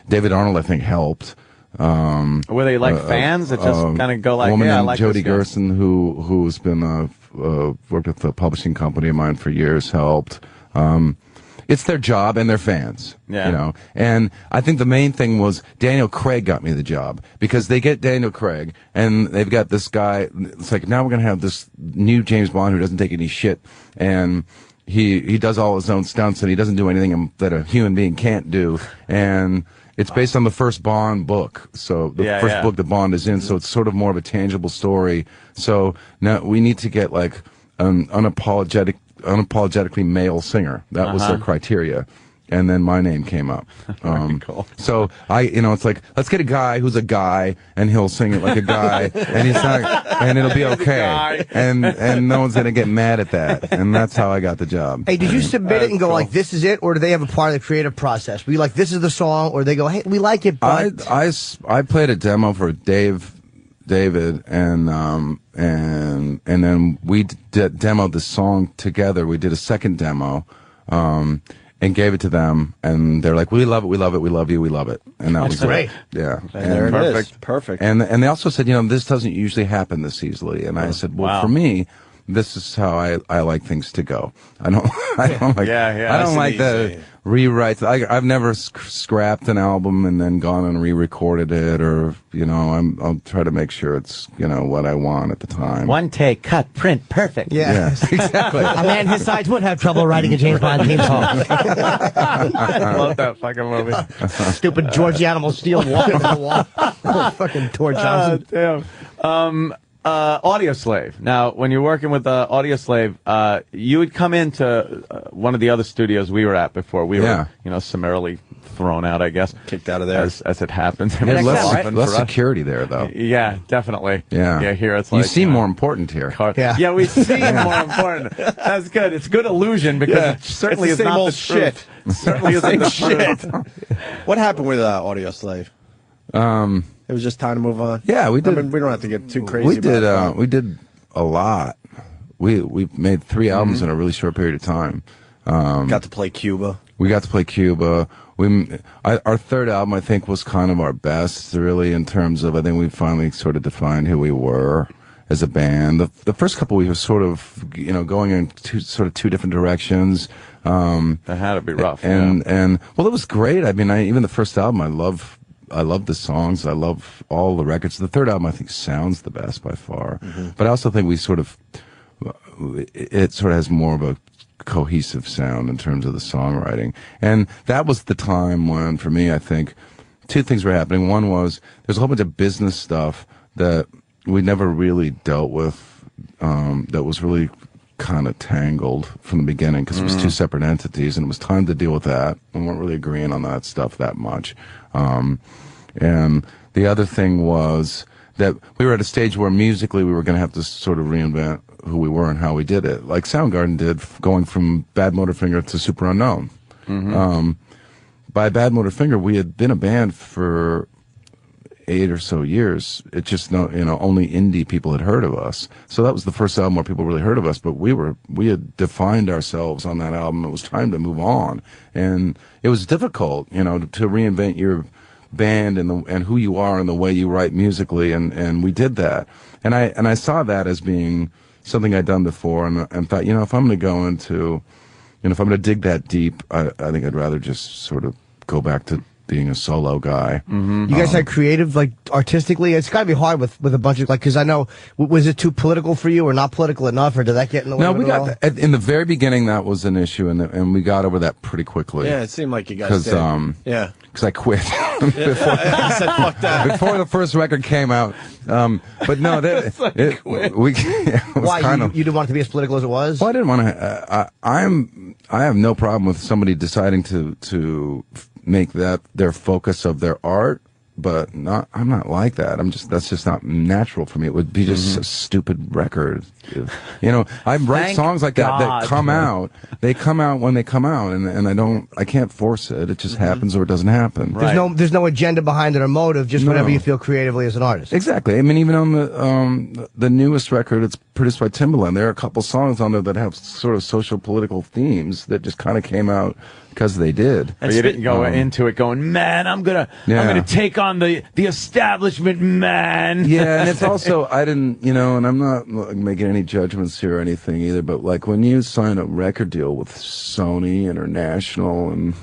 T: David Arnold, I think, helped.
A: Were they like fans that just kind of go like,
T: a woman
A: yeah, I
T: named
A: like
T: Jody
A: this guy.
T: Gerson who's been worked with a publishing company of mine for years, helped. It's their job and they're fans, And I think the main thing was Daniel Craig got me the job because they get Daniel Craig and they've got this guy. It's like now we're gonna have this new James Bond who doesn't take any shit and. He does all his own stunts and he doesn't do anything that a human being can't do. And it's based on the first Bond book. So the first book that Bond is in. So it's sort of more of a tangible story. So now we need to get like an unapologetically male singer. That was their criteria. And then my name came up.
A: Cool.
T: So it's like, let's get a guy who's a guy and he'll sing it like a guy and he's not, and it'll be okay. And no one's going to get mad at that. And that's how I got the job.
D: Hey, did you submit it and go like, this is it? Or do they have a part of the creative process? Were you like, this is the song? Or they go, hey, we like it, but...
T: I played a demo for David, and then we demoed the song together. We did a second demo, and gave it to them, and they're like, "We love it, we love it, we love you, we love it," and that was
D: great.
T: Yeah,
B: And there it is. Perfect.
T: And they also said, this doesn't usually happen this easily, and I said, well, for me, this is how I like things to go. I don't like I don't like the rewrites. I've never scrapped an album and then gone and re-recorded it, or I'll try to make sure it's what I want at the time.
A: One take, cut, print, perfect.
T: Yeah, exactly.
D: A man his size would have trouble writing a James Bond theme song.
A: I love that fucking movie.
D: Stupid George the Animal Steel walking on the wall. Fucking Tor Johnson.
A: Damn. Audio Slave. Now, when you're working with Audio Slave, you would come into one of the other studios we were at before. We were, summarily thrown out, I guess.
B: Kicked out of there.
A: As it happens.
T: There's less security there, though.
A: Yeah, definitely.
T: Yeah.
A: Here it's like...
T: You seem more important here.
A: Yeah, we seem more important. That's good. It's good illusion because it certainly is not the truth. It certainly isn't the truth.
B: What happened with Audio Slave? It was just time to move on.
T: Yeah, we did.
B: I mean, we don't have to get too crazy. We did
T: a lot. We made 3 albums in a really short period of time.
B: Got to play Cuba.
T: We got to play Cuba. Our third album, I think, was kind of our best, really, in terms of, I think we finally sort of defined who we were as a band. The first couple we were sort of, going in two different directions.
A: That had to be rough.
T: And well, it was great. I mean, even the first album, I love the songs. I love all the records. The third album, I think, sounds the best by far. But I also think it sort of has more of a cohesive sound in terms of the songwriting. And that was the time when, for me, I think, 2 things were happening. One was there's a whole bunch of business stuff that we never really dealt with, that was really kind of tangled from the beginning because it was 2 separate entities, and it was time to deal with that. We weren't really agreeing on that stuff that much. And the other thing was that we were at a stage where musically we were going to have to sort of reinvent who we were and how we did it, like Soundgarden did, going from Bad Motorfinger to Super Unknown. By Bad Motorfinger, we had been a band for 8 or so years. It just only indie people had heard of us. So that was the first album where people really heard of us. But we had defined ourselves on that album. It was time to move on, and it was difficult, to reinvent your band and who you are and the way you write musically. And we did that. And I saw that as being something I'd done before, and thought, if I'm going to go into, if I'm going to dig that deep, I think I'd rather just sort of go back to being a solo guy.
D: You guys had creative, like artistically, it's got to be hard with a bunch of, because I know, was it too political for you or not political enough, or did that get in the way?
T: No, we got in the very beginning that was an issue, and we got over that pretty quickly.
B: Yeah, it seemed like you guys did.
T: Because I quit before,
B: I said, fuck that.
T: Before the first record came out. But no,
D: why you didn't want it to be as political as it was?
T: Well, I didn't want to. I have no problem with somebody deciding to make that their focus of their art, but I'm not like that. That's just not natural for me. It would be just a stupid record. I write songs like that come out. They come out when they come out, and I can't force it. It just happens or it doesn't happen.
D: Right. There's no agenda behind it or motive, just whatever you feel creatively as an artist.
T: Exactly. I mean, even on the newest record, it's produced by Timbaland. There are a couple songs on there that have sort of social political themes that just kind of came out because they did.
A: But you didn't go into it going, man, I'm gonna take on the establishment, man.
T: Yeah, and it's also, I didn't, and I'm not making any judgments here or anything either, but like when you sign a record deal with Sony International, and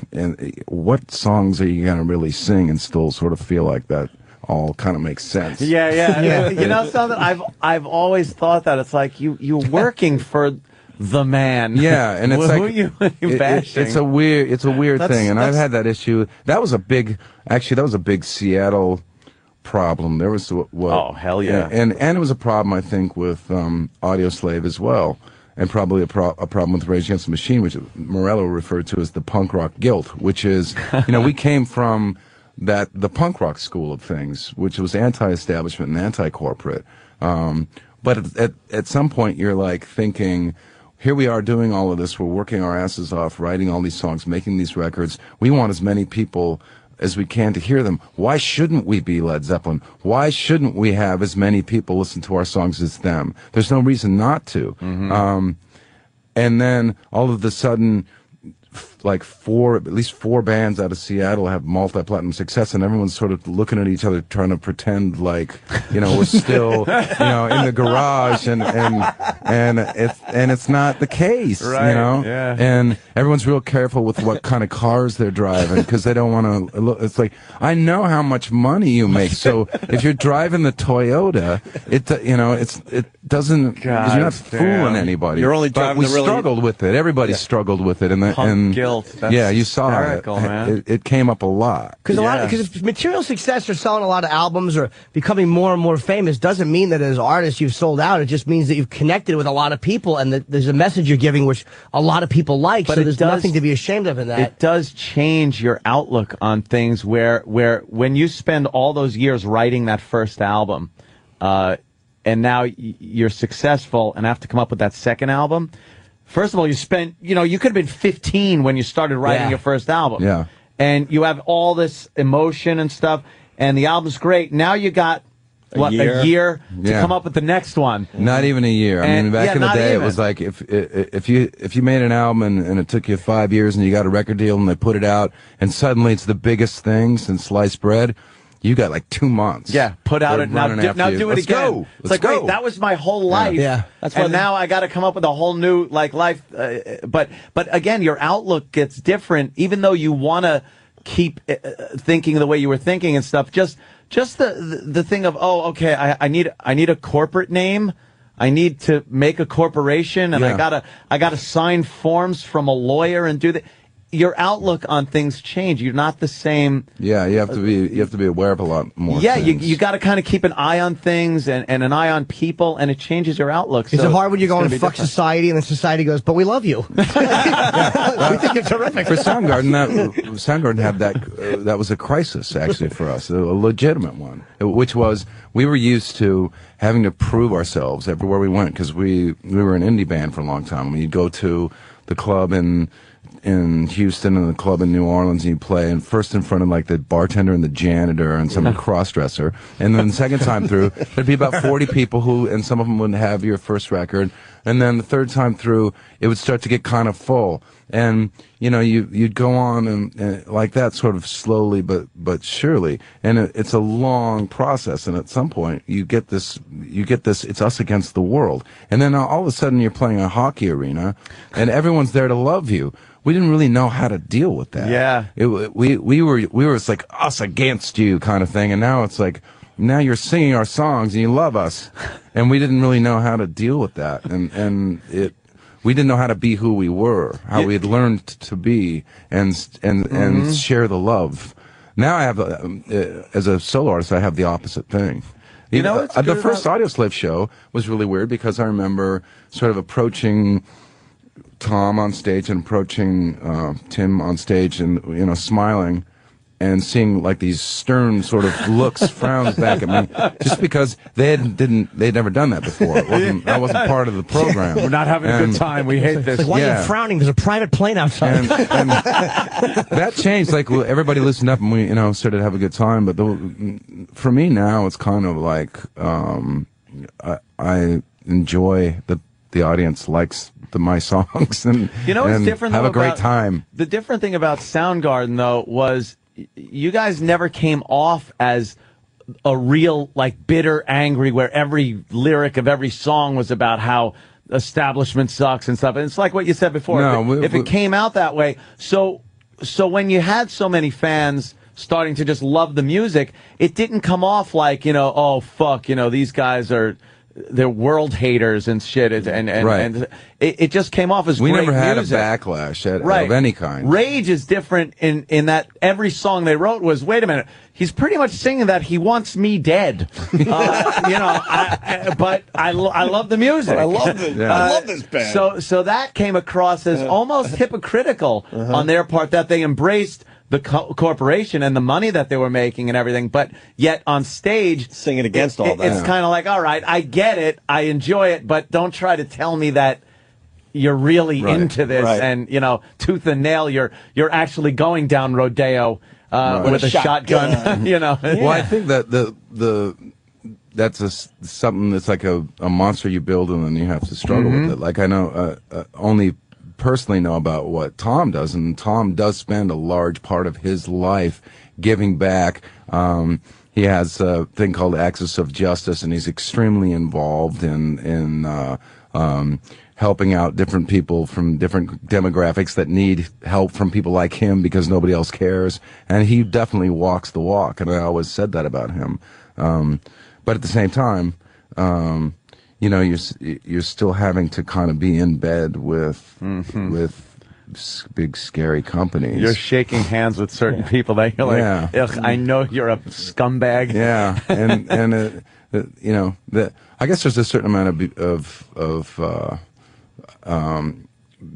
T: what songs are you gonna really sing and still sort of feel like that all kind of makes sense?
A: Yeah. You know something? I've always thought that it's like you're working for the man.
T: Yeah, and it's
A: who you bashing?
T: It's a weird thing, and I've had that issue. That was a big Seattle problem. There was
A: oh hell yeah,
T: and it was a problem I think with Audio Slave as well, and probably a problem with Rage Against the Machine, which Morello referred to as the punk rock guilt, which is we came from the punk rock school of things, which was anti-establishment and anti-corporate, but at some point you're like thinking, here we are doing all of this. We're working our asses off, writing all these songs, making these records. We want as many people as we can to hear them. Why shouldn't we be Led Zeppelin? Why shouldn't we have as many people listen to our songs as them? There's no reason not to. And then all of a sudden, like at least four bands out of Seattle have multi-platinum success, and everyone's sort of looking at each other trying to pretend like, we're still, in the garage, and it's not the case,
A: Right, yeah.
T: And everyone's real careful with what kind of cars they're driving because they don't want to look. It's like, I know how much money you make, so if you're driving the Toyota, it doesn't. You're not fooling anybody.
B: You're only
T: But
B: driving
T: we
B: the really-
T: struggled with it. Everybody struggled with it, and
A: guilt. That's
T: yeah, you saw it.
A: hysterical, man.
T: It came up a lot.
D: Because if material success or selling a lot of albums or becoming more and more famous doesn't mean that as artists you've sold out. It just means that you've connected with a lot of people and that there's a message you're giving which a lot of people like.
A: But
D: so
A: it
D: there's
A: does-
D: nothing to be ashamed of in that.
A: It does change your outlook on things where when you spend all those years writing that first album, and now you're successful and have to come up with that second album. First of all, you could have been 15 when you started writing your first album.
T: Yeah.
A: And you have all this emotion and stuff, and the album's great. Now you got, a year to
T: Yeah.
A: come up with the next one.
T: Not even a year. I mean, back in the day, it was like if you made an album and it took you 5 years and you got a record deal and they put it out and suddenly it's the biggest thing since sliced bread. You got like 2 months.
A: Yeah, put out
T: They're
A: it now.
T: running after
A: Now
T: you.
A: do it
T: Let's
A: again.
T: go.
A: It's
T: Let's
A: like,
T: go.
A: wait, that was my whole life.
D: Yeah.
A: And now I got to come up with a whole new life. But again, your outlook gets different, even though you want to keep thinking the way you were thinking and stuff. Just the thing of, oh, okay, I need a corporate name. I need to make a corporation, and
T: Yeah.
A: I gotta sign forms from a lawyer and do that. Your outlook on things change. You're not the same.
T: Yeah, you have to be aware of a lot more.
A: Yeah,
T: things.
A: you got to kind of keep an eye on things and an eye on people, and it changes your outlook.
D: Is
A: So
D: it hard when you're
A: it's gonna
D: going
A: be
D: fuck
A: different.
D: society and then society goes, but we love you? We think you're terrific.
T: For Soundgarden, Soundgarden had that was a crisis actually for us, a legitimate one, which was we were used to having to prove ourselves everywhere we went because we were an indie band for a long time. We'd go to the club in Houston and the club in New Orleans, and you play and first in front of like the bartender and the janitor and some cross-dresser, and then the second time through there'd be about 40 people and some of them wouldn't have your first record, and then the third time through it would start to get kind of full, and you'd go on and like that sort of slowly but surely, and it's a long process, and at some point you get this it's us against the world, and then all of a sudden you're playing a hockey arena and everyone's there to love you. We didn't really know how to deal with that.
A: Yeah.
T: We were it's like us against you kind of thing, and now it's like now you're singing our songs and you love us, and we didn't really know how to deal with that, and we didn't know how to be who we were, how we had learned to be, and share the love. Now I have, as a solo artist, I have the opposite thing.
A: What's
T: The
A: good
T: first
A: about-
T: Audioslave show was really weird because I remember sort of approaching Tom on stage and approaching Tim on stage and smiling and seeing like these stern sort of looks, frowns back at me, just because they'd never done that before. I wasn't part of the program.
A: We're not having a good time. We hate this.
D: Like, why are you frowning? There's a private plane outside.
T: And that changed. Like everybody listened up, and we started to have a good time. But for me now, it's kind of like I enjoy the audience likes my songs and
A: what's different
T: have
A: though
T: a great
A: about-
T: time.
A: The different thing about Soundgarden though was you guys never came off as a real like bitter, angry, where every lyric of every song was about how establishment sucks and stuff. And it's like what you said before.
T: No,
A: if it came out that way, so when you had so many fans starting to just love the music, it didn't come off like oh fuck, these guys they're world haters and shit, and it just came off as
T: We
A: great
T: never had
A: music.
T: a backlash of any kind.
A: Rage is different in that every song they wrote was, wait a minute, he's pretty much singing that he wants me dead. But I love the music.
B: I love this band.
A: So that came across as almost hypocritical on their part, that they embraced the corporation and the money that they were making and everything, but yet on stage
B: singing against all that.
A: It's kind of like, all right, I get it, I enjoy it, but don't try to tell me that you're really into this and tooth and nail. You're actually going down Rodeo with a shotgun.
T: Well, I think that that's something that's like a monster you build and then you have to struggle with it. Like I know only personally know about what Tom does, and Tom does spend a large part of his life giving back. He has a thing called Axis of Justice, and he's extremely involved in helping out different people from different demographics that need help from people like him because nobody else cares. And he definitely walks the walk, and I always said that about him. But at the same time, you know, you're still having to kind of be in bed with big scary companies.
A: You're shaking hands with certain people that you're like, ugh, I know you're a scumbag.
T: Yeah, and you know, I guess there's a certain amount of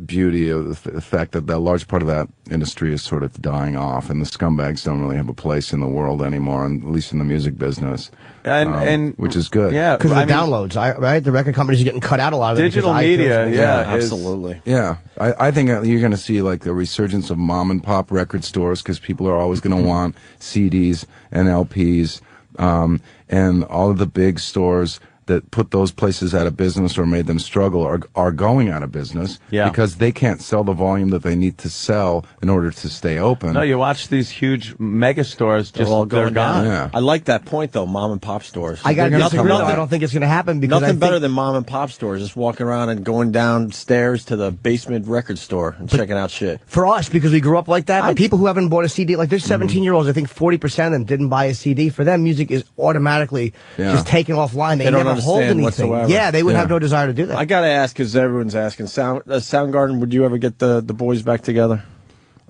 T: beauty of the fact that a large part of that industry is sort of dying off, and the scumbags don't really have a place in the world anymore, and at least in the music business, and which is good.
D: Yeah, because of the downloads, right? The record companies are getting cut out a lot of
A: digital media. Yeah,
B: absolutely.
T: Yeah, I think you're going to see like a resurgence of mom and pop record stores because people are always going to want CDs and LPs, and all of the big stores that put those places out of business or made them struggle are going out of business because they can't sell the volume that they need to sell in order to stay open.
A: No, you watch these huge mega stores just
B: all
A: they're
B: going
A: gone.
B: down.
T: Yeah.
B: I like that point though, mom and pop stores.
D: I got nothing. I don't think it's going to happen because
B: nothing better than mom and pop stores. Just walking around and going downstairs to the basement record store and checking out shit.
D: For us, because we grew up like that, but people who haven't bought a CD, like there's 17-year-olds, I think 40% of them didn't buy a CD. For them, music is automatically just taken offline. They
B: don't
D: never hold anything.
B: Whatsoever.
D: Yeah, they would have no desire to do that.
B: I gotta ask, because everyone's asking, Soundgarden, would you ever get the boys back together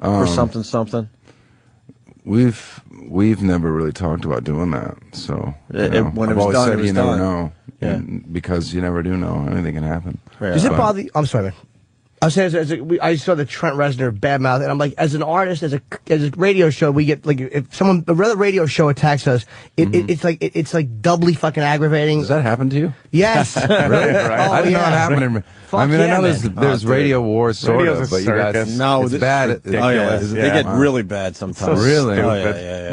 B: for something?
T: We've never really talked about doing that. So
B: when it was
T: I've always
B: done,
T: said
B: it was
T: you never
B: done.
T: know,
B: Yeah.
T: because you never do know. Anything can happen.
D: Does it bother you? I'm sorry, man. I was saying, I saw the Trent Reznor badmouth, and I'm like, as an artist, as a radio show, we get like if a radio show attacks us, it's like doubly fucking aggravating.
T: Does that happen to you?
D: Yes.
T: Really? I didn't know it happened. I mean, I know there's radio wars, sort of, but you guys, it's bad.
B: They get really bad sometimes.
T: So really?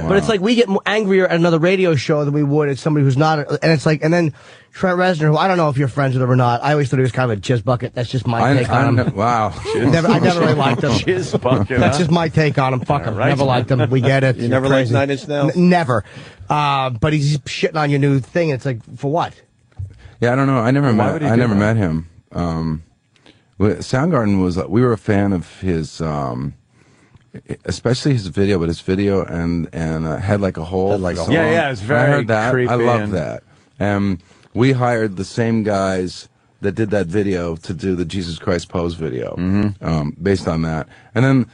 D: But it's like we get angrier at another radio show than we would at somebody who's not, and it's like, and then Trent Reznor, who I don't know if you're friends with him or not. I always thought he was kind of a jizz bucket. That's just my take on him.
T: Wow.
D: I never really liked him.
A: Jizz bucket.
D: That's just my take on him. Fuck him.
A: Right.
D: Never liked him. We get it.
B: You never liked 9 Inch Nails?
D: Never. But he's shitting on your new thing. It's like, for what?
T: Yeah, I don't know. I never met him. Soundgarden was. We were a fan of his, especially his video. But his video and Head Like a Hole.
A: Yeah, it's very
T: I heard that.
A: creepy.
T: I love that. We hired the same guys that did that video to do the Jesus Christ Pose video, based on that. And then,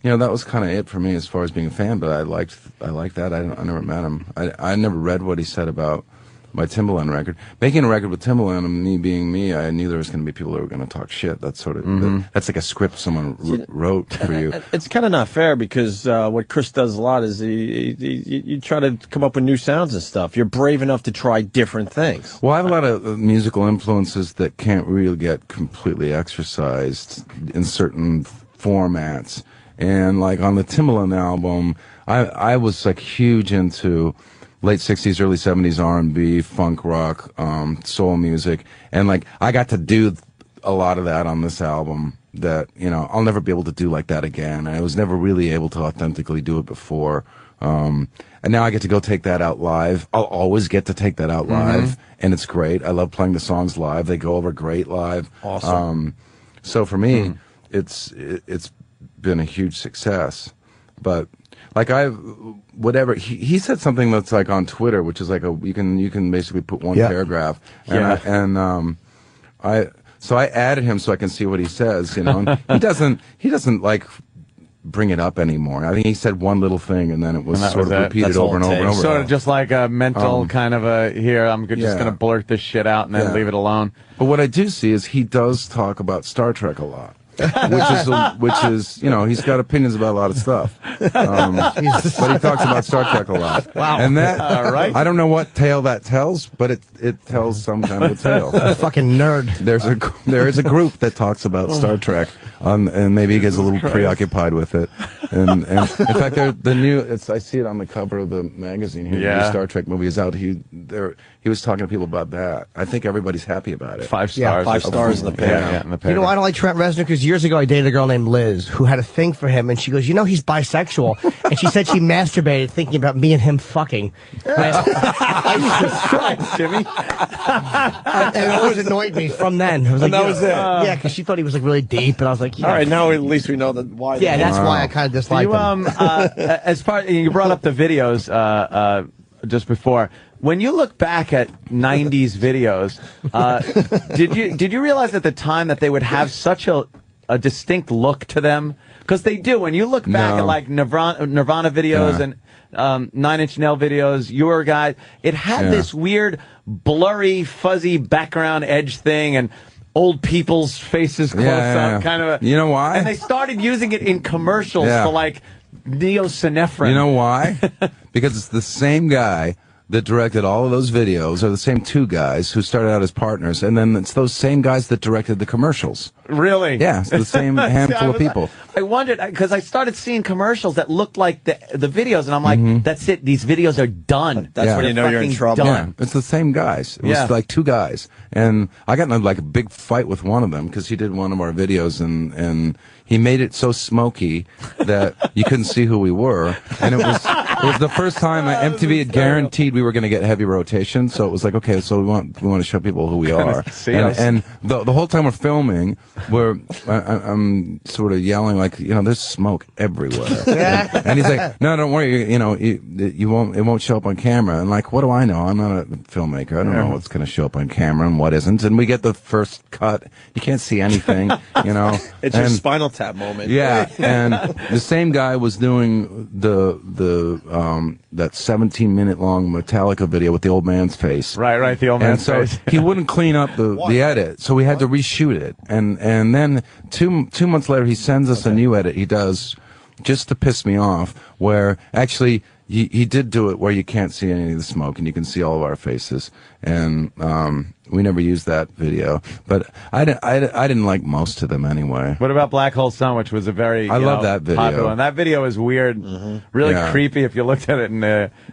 T: you know, that was kind of it for me as far as being a fan. But I liked that. I never met him. I never read what he said about my Timbaland record. Making a record with Timbaland, and me being me, I knew there was going to be people that were going to talk shit. That's sort of that's like a script someone wrote for you.
B: It's kind of not fair because what Chris does a lot is you try to come up with new sounds and stuff. You're brave enough to try different things.
T: Well, I have a lot of musical influences that can't really get completely exercised in certain formats. And like on the Timbaland album, I was like huge into late 60s, early 70s R&B, funk rock, soul music. And like, I got to do a lot of that on this album that, you know, I'll never be able to do like that again. I was never really able to authentically do it before. And now I get to go take that out live. I'll always get to take that out live. And it's great. I love playing the songs live. They go over great live.
B: Awesome.
T: So for me, it's been a huge success. But like he said something that's like on Twitter, which is like you can basically put one paragraph. And so I added him so I can see what he says, you know. And he doesn't like bring it up anymore. I think he said one little thing and then it was sort of repeated over and over and over.
A: Sort of just like a mental kind of I'm just going to blurt this shit out and then leave it alone.
T: But what I do see is he does talk about Star Trek a lot. which is, you know, he's got opinions about a lot of stuff. But he talks about Star Trek a lot.
D: Wow.
T: And that,
A: right.
T: I don't know what tale that tells, but it tells some kind of a tale.
D: Fucking nerd.
T: There is a group that talks about Star Trek, and maybe he gets a little preoccupied with it. And in fact, the new. I see it on the cover of the magazine here. The
A: Yeah.
T: new Star Trek movie is out. He was talking to people about that. I think everybody's happy about it.
A: 5
D: Yeah,
A: stars.
B: 5 stars in the paper.
A: Yeah, in the paper.
D: You know, I don't like Trent Reznor because years ago I dated a girl named Liz who had a thing for him, and she goes, "You know, he's bisexual," and she said she masturbated thinking about me and him fucking.
A: Jimmy.
D: And it always annoyed me from then. I was like,
B: And that was it.
D: Yeah, because she thought he was like really deep, and I was like, yeah.
B: All right, now at least we know why.
D: Yeah, that's why I kind of disliked
A: You
D: him.
A: as far you brought up the videos just before. When you look back at '90s videos, did you realize at the time that they would have such a distinct look to them? Because they do. When you look back at like Nirvana videos and 9 Inch Nail videos, your guy, it had this weird, blurry, fuzzy background edge thing and old people's faces close up, kind of.
T: You know why?
A: And they started using it in commercials for like neosynephrine.
T: You know why? Because it's the same guy that directed all of those videos, or the same 2 guys who started out as partners, and then it's those same guys that directed the commercials.
A: Really?
T: Yeah, it's the same handful of people.
A: I wondered because I started seeing commercials that looked like the videos, and I'm like, that's it. These videos are done.
B: That's when you know you're in trouble.
T: Yeah, it's the same guys. It was like 2 guys, and I got in like a big fight with one of them because he did one of our videos, and he made it so smoky that you couldn't see who we were, and it was the first time MTV had guaranteed we were going to get heavy rotation, so it was like, okay, so we want to show people who we are, and the whole time we're filming, I'm sort of yelling like, there's smoke everywhere, and he's like, no, don't worry, it won't show up on camera, and like, what do I know? I'm not a filmmaker. I don't know what's going to show up on camera and what isn't, and we get the first cut, you can't see anything,
B: It's your Spinal Tap moment.
T: Yeah, and the same guy was doing that 17-minute long Metallica video with the old man's face.
A: Right, the old man's face.
T: He wouldn't clean up the edit, so we had to reshoot it. And then two months later, he sends us a new edit he does just to piss me off, where actually he did do it where you can't see any of the smoke and you can see all of our faces. And we never used that video, but I didn't like most of them anyway.
A: What about Black Hole Sun, which was a very
T: I love that video.
A: popular one. That video is weird, really creepy if you looked at it.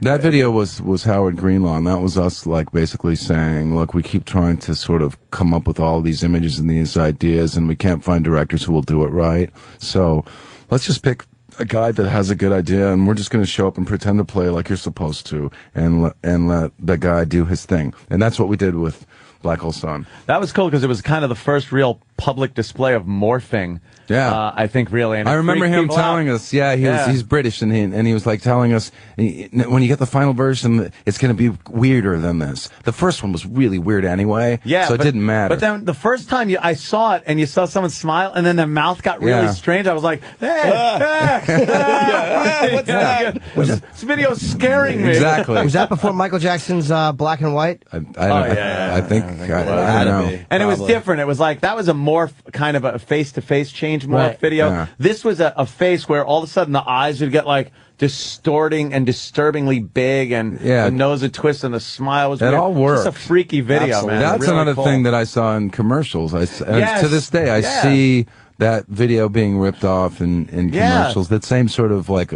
T: That video was Howard Greenlaw, and that was us like basically saying, look, we keep trying to sort of come up with all these images and these ideas, and we can't find directors who will do it right. So let's just pick a guy that has a good idea, and we're just going to show up and pretend to play like you're supposed to, and let the guy do his thing. And that's what we did with Black Hole Sun.
A: That was cool because it was kind of the first real public display of morphing.
T: Yeah,
A: I think really. And
T: I remember him telling us. Yeah, he's British, and he was like telling us, when you get the final version, it's going to be weirder than this. The first one was really weird anyway.
A: Yeah,
T: so it didn't matter.
A: But then the first time I saw it, and you saw someone smile, and then their mouth got really strange. I was like, hey, what's that? This video's scaring me.
T: Exactly.
D: Was that before Michael Jackson's Black and White?
T: I think I don't know.
A: And it was different. It was like that was a morph, kind of a face-to-face change morph video.
T: Yeah.
A: This was a face where all of a sudden the eyes would get like distorting and disturbingly big, and the nose would twist, and the smile was weird.
T: It all worked.
A: Just a freaky video, man.
T: That's
A: really
T: another
A: cool.
T: thing that I saw in commercials. To this day, I see that video being ripped off in commercials. That same sort of like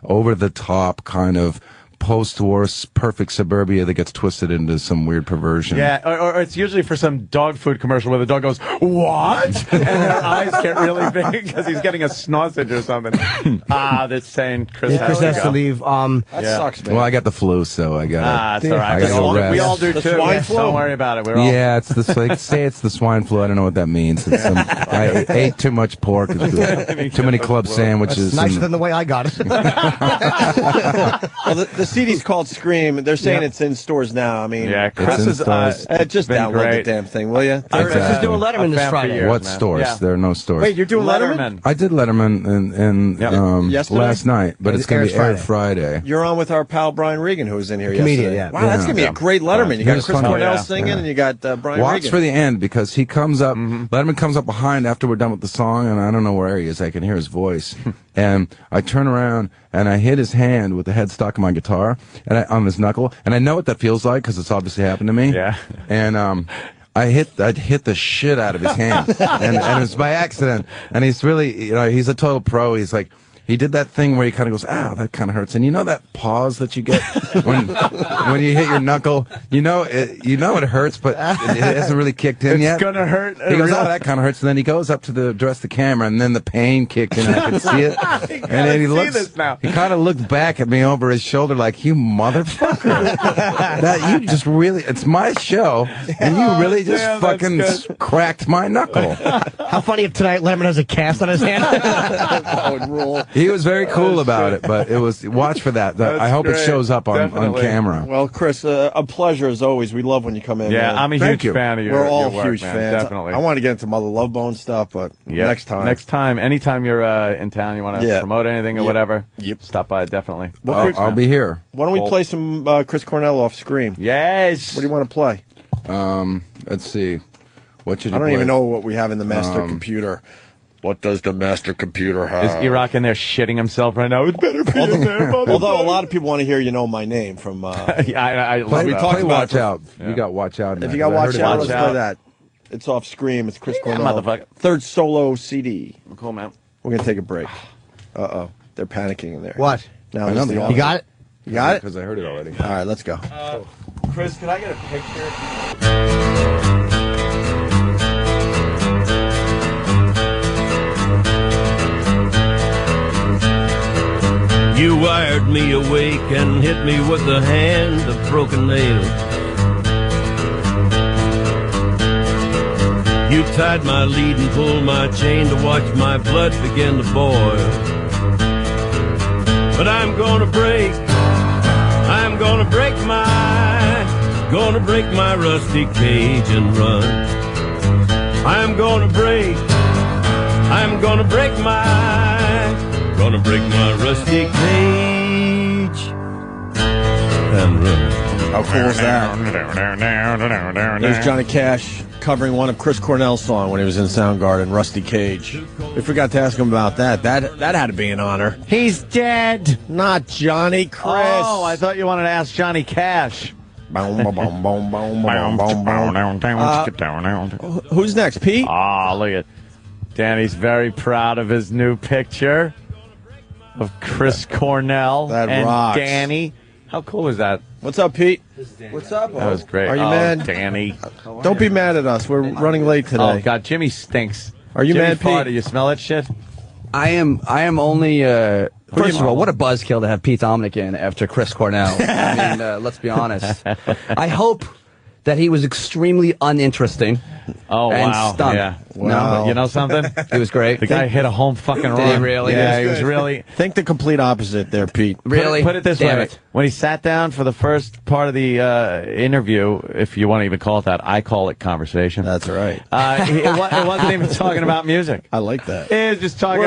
T: over-the-top kind of post-war perfect suburbia that gets twisted into some weird perversion.
A: Yeah, or it's usually for some dog food commercial where the dog goes, "What?" and their eyes get really big because he's getting a sausage or something. That's saying Chris
D: has to leave.
B: That sucks, man.
T: Well, I got the flu, so I got.
A: It's all right.
T: I gotta go rest.
A: We all do
B: The
A: too.
B: swine flu?
A: Don't worry about it. We're all.
T: Yeah, it's say it's the swine flu. I don't know what that means. It's I ate too much pork, too many club sandwiches.
D: Nicer than the way I got it.
B: Well, the CD's called Scream. They're saying it's in stores now. I mean,
A: Chris is
B: just
A: been
B: download
A: great.
B: the damn thing, will you?
D: Chris is doing Letterman this Friday.
T: What stores?
A: Yeah.
T: There are no stores.
B: Wait, you're doing Letterman?
T: I did Letterman
B: Yesterday?
T: last night, but it's going to be aired Friday.
B: You're on with our pal Brian Regan, who was in here
D: Comedian,
B: yesterday.
D: yeah.
B: Wow, that's going to be a great Letterman. You
T: He
B: got
T: was
B: Chris
T: funny.
B: Cornell
T: Yeah.
B: singing,
T: Yeah.
B: and you got Brian
T: Watch
B: Regan.
T: for the end, because he comes up, Letterman comes up behind after we're done with the song, and I don't know where he is. I can hear his voice. And I turn around, and I hit his hand with the headstock of my guitar, and on his knuckle, and I know what that feels like, because it's obviously happened to me.
A: Yeah.
T: And I'd hit the shit out of his hand, and it was by accident. And he's really, he's a total pro. He's he did that thing where he kind of goes, "Ow, that kind of hurts." And you know that pause that you get when you hit your knuckle. You know it hurts, but it hasn't really kicked in yet.
A: It's gonna hurt.
T: He goes, "Oh, that kind of hurts," and then he goes up to address the camera, and then the pain kicked in. I could see it, and then he looks. He kind of looked back at me over his shoulder, like, "You motherfucker! That you just really, it's my show, and you really just fucking cracked my knuckle."
D: How funny if tonight Lemon has a cast on his hand.
B: That would rule.
T: He was very cool about it, but it was, watch for that. I hope it shows up on camera.
B: Well, Chris, a pleasure as always. We love when you come in.
A: Yeah,
B: man.
A: I'm a
B: Thank
A: huge
B: you.
A: fan of your
B: We're all
A: your work,
B: huge
A: man,
B: fans.
A: definitely.
B: I want to get into Mother Love Bone stuff, but next time.
A: Next time, anytime you're in town, you want to promote anything or whatever, stop by, definitely.
T: I'll be here.
B: Why don't we play some Chris Cornell off Scream?
A: Yes.
B: What do you want to play?
T: Let's see. What should
B: I
T: you
B: don't
T: play?
B: even know what we have in the master computer. What does the master computer have?
A: Is E-Rock in there shitting himself right now? It's better be in there,
B: Although a lot of people want to hear "You Know My Name" from.
A: I love
B: we
A: that.
B: talked about
T: Watch Out. You got Watch Out. in
B: If
T: that,
B: you got
T: 'cause I
B: Watch
T: heard
B: Out,
T: it.
B: let's play that. It's off Scream. It's Chris Cornell.
A: motherfucker.
B: Third solo CD.
A: Cool, man.
B: We're gonna take a break. They're panicking in there.
D: What?
B: Now
T: I know
B: this is
T: they
B: the
T: are.
D: You got it?
B: You got it?
T: Because I heard it already.
B: All right, let's go.
A: Chris, can I get a picture?
U: You wired me awake and hit me with a hand of broken nails. You tied my lead and pulled my chain to watch my blood begin to boil. But I'm gonna break my rusty cage and run. I'm gonna break my rusty cage and run.
B: How cool is that? There's Johnny Cash covering one of Chris Cornell's song when he was in Soundgarden, Rusty Cage. We forgot to ask him about that. That had to be an honor.
D: He's dead.
B: Not Johnny, Chris.
A: Oh, I thought you wanted to ask Johnny Cash.
B: Who's next, Pete?
A: Oh, look at Danny's very proud of his new picture of Chris Cornell and
B: rocks.
A: Danny. How cool is that?
B: What's up, Pete? What's up?
A: That was great.
B: Are you mad?
A: Danny?
B: Don't be mad at us. We're running late today.
A: Oh God, Jimmy stinks.
B: Are you
A: Jimmy
B: mad, Pete?
A: Do you smell that shit?
I: I am only. First of all, what a buzzkill to have Pete Dominic in after Chris Cornell. I mean, let's be honest. I hope that he was extremely uninteresting.
A: Oh,
I: and
A: wow.
I: stunned.
A: Yeah.
B: Wow.
A: No, you know something?
I: He was great.
A: The guy hit a home fucking run.
I: Did he really?
A: Yeah, he was really.
B: Think the complete opposite there, Pete.
I: Really?
A: Put it this
I: Damn
A: way.
I: it.
A: When he sat down for the first part of the interview, if you want to even call it that, I call it conversation.
B: That's right.
A: It wasn't even talking about music.
B: I like that.
A: It was just talking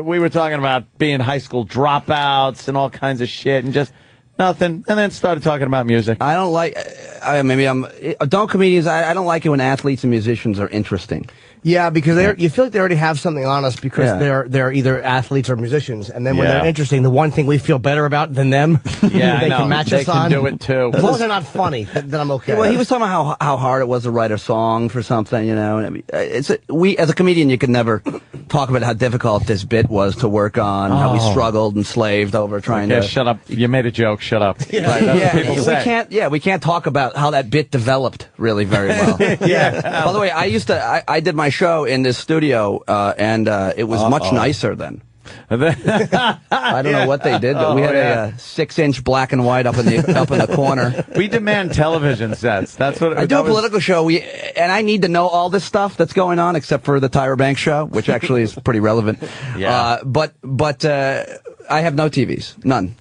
A: we were talking about being high school dropouts and all kinds of shit and just nothing. And then started talking about music.
I: I don't like. Don't comedians. I don't like it when athletes and musicians are interesting.
D: Yeah, because you feel like they already have something on us because they're either athletes or musicians, and then when they're interesting, the one thing we feel better about than them,
A: Yeah,
D: they
A: I know.
D: can match
A: They
D: us
A: can
D: on.
A: do it too.
D: As long as they're not funny, then I'm okay.
I: Well, he was talking about how hard it was to write a song for something, you know. And I mean, we as a comedian, you could never talk about how difficult this bit was to work on, how we struggled and slaved over trying to.
A: Shut up! You made a joke. Shut up.
I: Yeah,
A: Right, that's what people say.
I: we can't talk about how that bit developed really very well.
A: Yeah.
I: By the way, I did my show in this studio, and it was much nicer then. I don't know what they did, but we had a 6-inch black and white up in the corner.
A: We demand television sets. That's what
I: I do a political show. And I need to know all this stuff that's going on, except for the Tyra Banks show, which actually is pretty relevant.
A: Yeah.
I: But I have no TVs, none.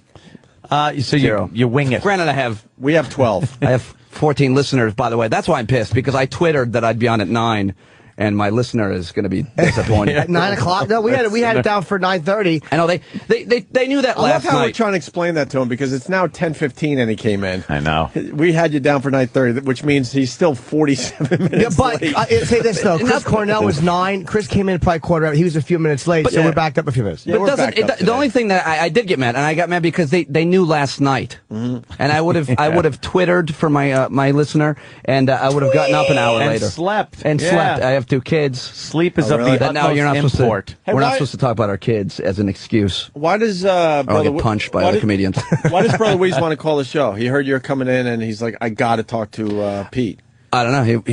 A: So you wing it.
I: Granted,
B: we have 12.
I: I have 14 listeners, by the way. That's why I'm pissed, because I twittered that I'd be on at 9. And my listener is going to be disappointed.
D: At 9 o'clock? No, we had it down for 9:30.
I: I know they knew that
B: I love
I: last
B: how we're
I: night.
B: trying to explain that to him because it's now 10:15 and he came in.
A: I know.
B: We had you down for 9:30, which means he's still 47 minutes
D: But
B: late.
D: say this though, Chris Cornell was 9. Chris came in probably quarter hour. He was a few minutes late, so we're backed up a few minutes.
B: Yeah,
I: But
B: we're backed up
I: the only thing that I did get mad, and I got mad because they knew last night, and I would have twittered for my my listener, and I would have gotten up an hour
A: And
I: later
A: slept.
I: and
A: Yeah.
I: slept. I
J: have 2 kids.
A: Sleep is of
B: really?
A: the
J: No, you're not
A: utmost
J: supposed
A: import.
J: to.
B: Hey,
J: we're not
B: why-
J: supposed to talk about our kids as an excuse.
B: Why does
J: Or I'll
B: Brother
J: get punched by
B: why
J: other
B: did-
J: comedians.
B: Why does Brother Weeze want to call the show? He heard you're coming in, and he's like, I got to talk to Pete.
J: I don't know.
B: Have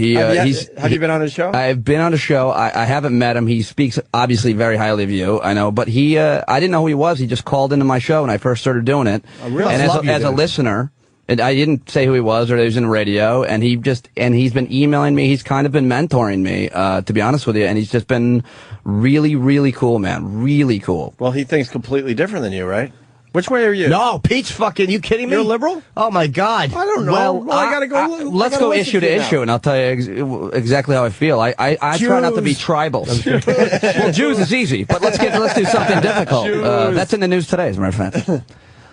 B: you been on his show?
J: I've been on the show. I haven't met him. He speaks obviously very highly of you. I know, but I didn't know who he was. He just called into my show when I first started doing it.
B: I really
J: and
B: love you,
J: as a
B: dude.
J: listener, and I didn't say who he was or that he was in the radio. And he's been emailing me. He's kind of been mentoring me, to be honest with you. And he's just been really, really cool, man. Really cool.
B: Well, he thinks completely different than you, right? Which way are you?
D: No, Pete's fucking. You kidding me?
B: You're a liberal?
D: Oh my God.
B: I don't know.
J: Well,
B: I gotta go.
J: Let's go issue to issue, and I'll tell you exactly how I feel. I try not to be tribal. Well, Jews is easy, but let's do something difficult. That's in the news today, as a matter of fact.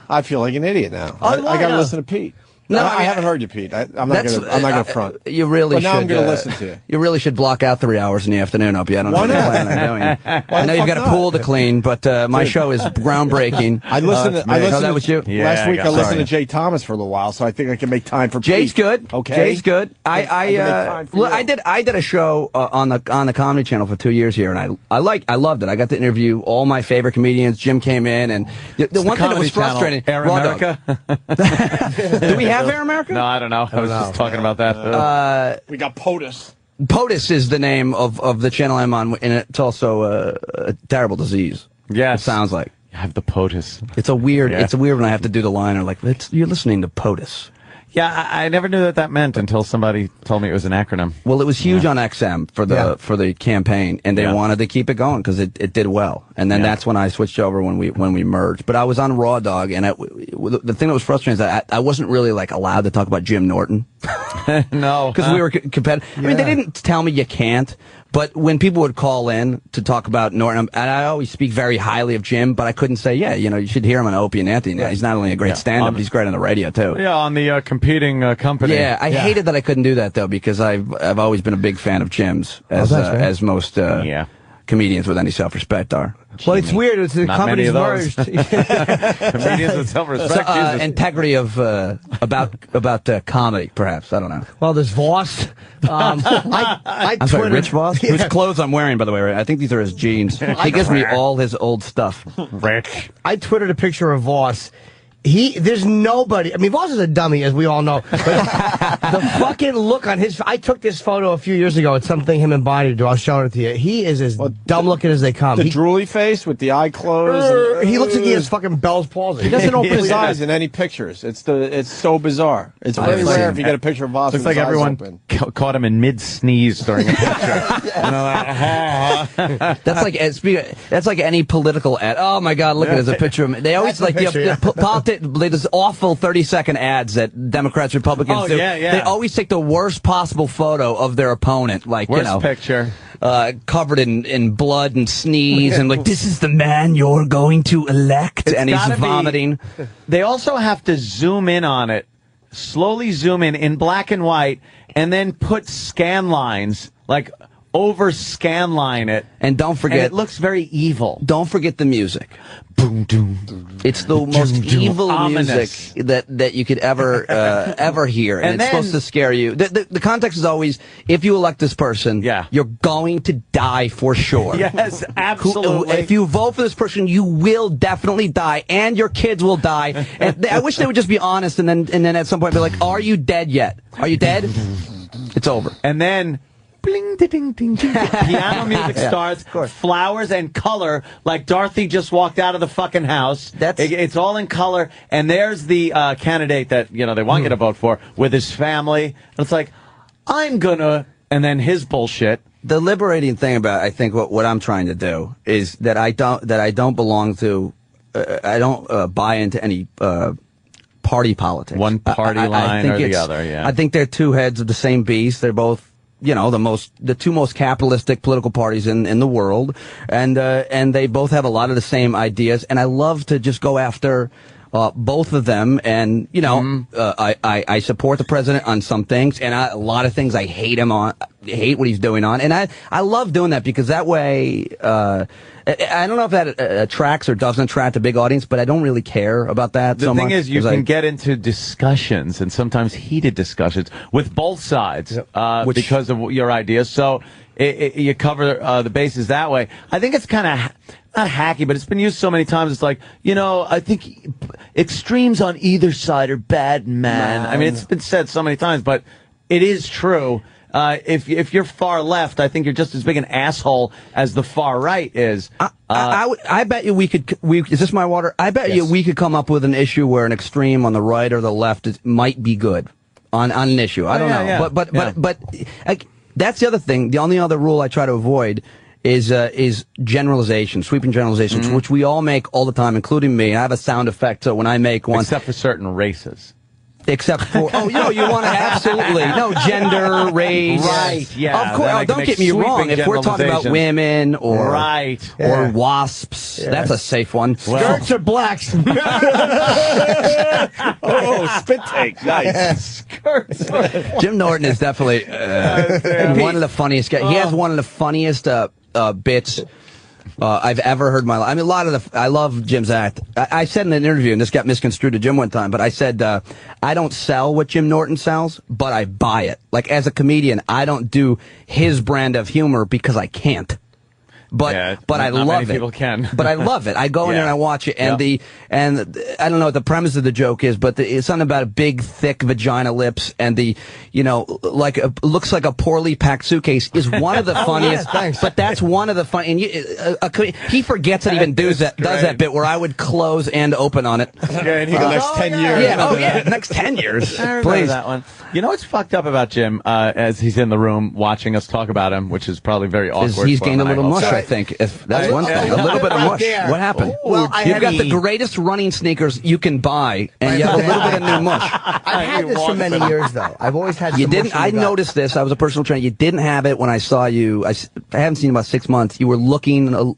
B: I feel like an idiot now. I got to listen to Pete.
J: No,
B: I haven't heard you, Pete. I'm not gonna front.
J: You really
B: But
J: should.
B: now I'm gonna listen to you.
J: You really should block out 3 hours in the afternoon. Up, I don't know
B: Why
J: what you're
B: not?
J: planning on doing.
B: Why
J: I know
B: the
J: you've
B: fuck
J: got a
B: not?
J: pool to clean, but my show is groundbreaking.
B: I listened.
J: Oh, that was you.
B: Last week I listened to Jay Thomas for a little while, so I think I can make time for
J: Jay's
B: Pete.
J: good.
B: Okay,
J: Jay's good.
B: I can make time for you.
J: I did a show on the Comedy Channel for 2 years here, and I loved it. I got to interview all my favorite comedians. Jim came in, and the one thing that was frustrating.
A: Air
J: Raw Dog.
A: America?
J: Do we have Air America?
A: No, I don't know. I was just talking about that.
B: We got POTUS.
J: POTUS is the name of the channel I'm on, and it's also a terrible disease.
A: Yes.
J: It sounds like.
A: You have the POTUS.
J: It's a weird.
A: Yeah.
J: It's weird when I have to do the line or like you're listening to POTUS.
A: Yeah, I never knew that meant until somebody told me it was an acronym.
J: Well, it was huge on XM for the campaign, and they wanted to keep it going because it did well. And then that's when I switched over when we merged. But I was on Raw Dog, and the thing that was frustrating is that I wasn't really like allowed to talk about Jim Norton.
A: No,
J: because we were competitive. I mean, they didn't tell me you can't. But when people would call in to talk about Norton, and I always speak very highly of Jim, but I couldn't say, you should hear him on Opie and Anthony. He's not only a great stand-up, but he's great on the radio, too.
A: Yeah, on the competing company.
J: Yeah, I hated that I couldn't do that, though, because I've always been a big fan of Jim's, as most comedians with any self-respect are.
D: Well, it's weird. It's the
A: Not
D: companies
A: many of those.
D: merged.
A: Comedians with self-respect. Jesus.
J: Integrity of about comedy, perhaps. I don't know.
D: Well, there's Voss.
J: I'm sorry, Rich Voss? Whose clothes I'm wearing, by the way. Right? I think these are his jeans. He gives me all his old stuff.
A: Rich.
D: I twittered a picture of Voss. There's nobody. I mean, Voss is a dummy, as we all know. But the fucking look on his. I took this photo a few years ago. It's something him and Bonnie do. I'll show it to you. He is as dumb looking as they come.
B: The drooly face with the eye closed.
D: He looks like he has fucking Bell's palsy.
B: He doesn't open his eyes in any pictures. It's so bizarre. It's very rare if you get a picture of Voss.
A: Looks
B: with
A: like
B: his eyes
A: everyone
B: open.
A: caught him in mid-sneeze during a picture.
J: That's like any political ad. Oh my God, look at it as a picture of him. They always
D: That's the picture,
J: there's awful 30-second ads that Democrats, Republicans do.
A: Yeah.
J: They always take the worst possible photo of their opponent, like
A: Worst picture.
J: Covered in blood and sneeze, and like, this is the man you're going to elect, and he's vomiting.
A: They also have to zoom in on it, slowly zoom in black and white, and then put scan lines, like over scan line it.
J: And don't forget,
A: and it looks very evil.
J: Don't forget the music. Boom, doom. It's the most evil
A: Ominous.
J: music that you could ever hear, and it's supposed to scare you. The context is always, if you elect this person, you're going to die for sure.
A: Yes, absolutely.
J: If you vote for this person, you will definitely die, and your kids will die. And I wish they would just be honest, and then at some point be like, "Are you dead yet? Are you dead? It's over."
A: And then bling, ding, ding, ding. Piano music starts, flowers and color, like Dorothy just walked out of the fucking house. It's all in color, and there's the candidate that they want you to vote for with his family. And it's like, I'm gonna, and then his bullshit.
J: The liberating thing about, I think, what I'm trying to do is that I don't belong to, I don't buy into any party politics.
A: One party line or the other. Yeah,
J: I think they're two heads of the same beast. They're both, the two most capitalistic political parties in the world, and they both have a lot of the same ideas. And I love to just go after both of them. And I support the president on some things, and a lot of things I hate him on. Hate what he's doing on, and I love doing that because that way. I don't know if that attracts or doesn't attract a big audience, but I don't really care about that so much.
A: The thing is, you can get into discussions, and sometimes heated discussions, with both sides because of your ideas. So you cover the bases that way. I think it's kind of not hacky, but it's been used so many times. It's like, I think extremes on either side are bad, man. I mean, it's been said so many times, but it is true. If you're far left, I think you're just as big an asshole as the far right is.
K: I bet you we could. Is this my water? I bet you we could come up with an issue where an extreme on the right or the left might be good on an issue. I don't know,
A: yeah.
K: but that's the other thing. The only other rule I try to avoid is generalization, sweeping generalizations, which we all make all the time, including me. I have a sound effect, so when I make one,
A: except for certain races.
K: Except for, you want to absolutely, gender, race.
A: Right, yeah.
K: Of course, don't get me wrong. If we're talking about women or wasps, that's a safe one.
D: Skirts or blacks?
B: Spit take. Nice.
A: Skirts.
K: Jim Norton is definitely one of the funniest guys. He has one of the funniest bits I've ever heard in my life. I mean, I love Jim's act. I said in an interview, and this got misconstrued to Jim one time, but I said, I don't sell what Jim Norton sells, but I buy it. Like, as a comedian, I don't do his brand of humor because I can't. But I love
A: many
K: it.
A: People can.
K: But I love it. I go in there and I watch it, and and I don't know what the premise of the joke is, but it's something about a big, thick vagina lips, and looks like a poorly packed suitcase is one of the funniest.
D: Thanks.
K: But that's one of the fun. And he forgets that he even does that bit where I would close and open on it.
B: Yeah, and he goes next 10 years.
K: Yeah, next 10 years.
A: I remember
K: Please.
A: that one. You know what's fucked up about Jim, as he's in the room watching us talk about him, which is probably very awkward.
K: He's
A: for him,
K: gained a
A: and
K: little
A: I
K: much,
A: hope so.
K: I think. That's one thing. A little bit of mush. What happened?
D: Well,
K: You've got the greatest running sneakers you can buy, and you have a little bit of new mush.
D: I've had this for many years, though. I've always had.
K: You didn't. I noticed this. I was a personal trainer. You didn't have it when I saw you. I haven't seen you in about 6 months. You were looking.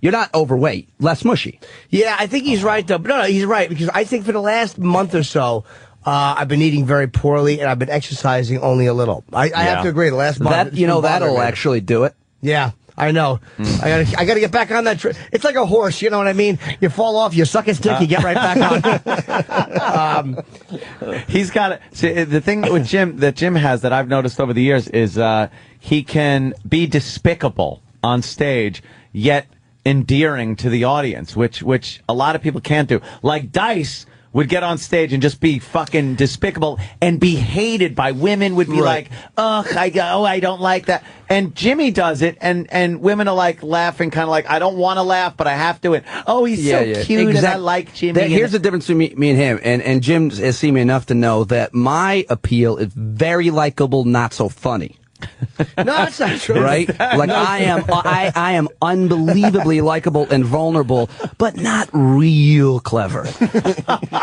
K: You're not overweight. Less mushy.
D: Yeah, I think he's right, though. No, he's right, because I think for the last month or so, I've been eating very poorly, and I've been exercising only a little. I have to agree. The last month,
K: that'll actually do it.
D: Yeah. I know. I gotta get back on that. It's like a horse, you know what I mean? You fall off, you suck his dick, you get right back on.
A: He's got it. See, the thing with Jim that Jim has that I've noticed over the years is he can be despicable on stage, yet endearing to the audience, which a lot of people can't do. Like Dice would get on stage and just be fucking despicable and be hated by women, would be like, ugh, I don't like that. And Jimmy does it, and women are like laughing, kind of like, I don't want to laugh, but I have to. And, oh, he's so cute, and I like Jimmy.
K: Here's the difference between me and him, and Jim has seen me enough to know that my appeal is very likable, not so funny.
D: No, that's not true.
K: Right? Like, I am unbelievably likable and vulnerable, but not real clever.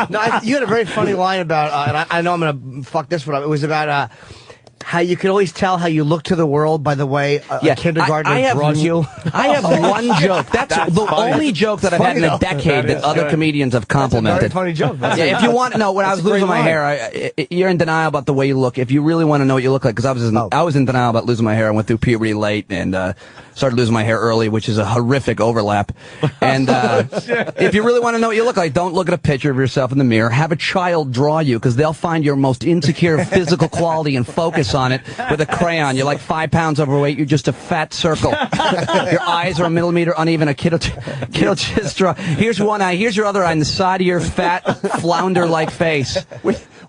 D: No, you had a very funny line about, and I know I'm going to fuck this one up. It was about how you can always tell how you look to the world by the way a kindergartner draws you.
K: I have one joke. That's the
D: funny.
K: Only joke that I've had in a decade that other comedians have complimented.
D: That's a very funny joke.
K: If you want to know, when I was losing my hair, you're in denial about the way you look. If you really want to know what you look like, because I was in denial about losing my hair. I went through puberty late and started losing my hair early, which is a horrific overlap. And if you really want to know what you look like, don't look at a picture of yourself in the mirror. Have a child draw you, because they'll find your most insecure physical quality and focus on it with a crayon. You're like 5 pounds overweight. You're just a fat circle. Your eyes are a millimeter uneven. A kid'll just draw. Here's one eye. Here's your other eye on the side of your fat flounder-like face.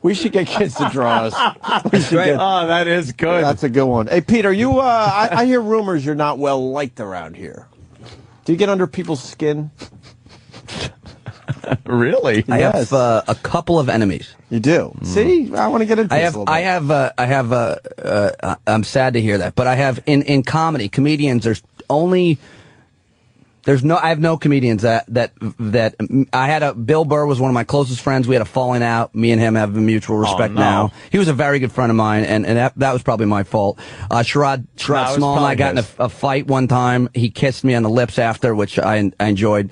B: We should get kids to draw us.
A: Oh, that is good.
B: That's a good one. Hey, Peter, you. I hear rumors you're not well liked around here. Do you get under people's skin?
A: Really?
K: I have a couple of enemies.
B: You do? See, I want to get into this a little bit.
K: I'm sad to hear that, but I have in comedy, comedians. I have no comedians that I had Bill Burr was one of my closest friends. We had a falling out. Me and him have a mutual respect now. He was a very good friend of mine, and that was probably my fault. Sherrod Small and I got in a fight one time. He kissed me on the lips after, which I enjoyed.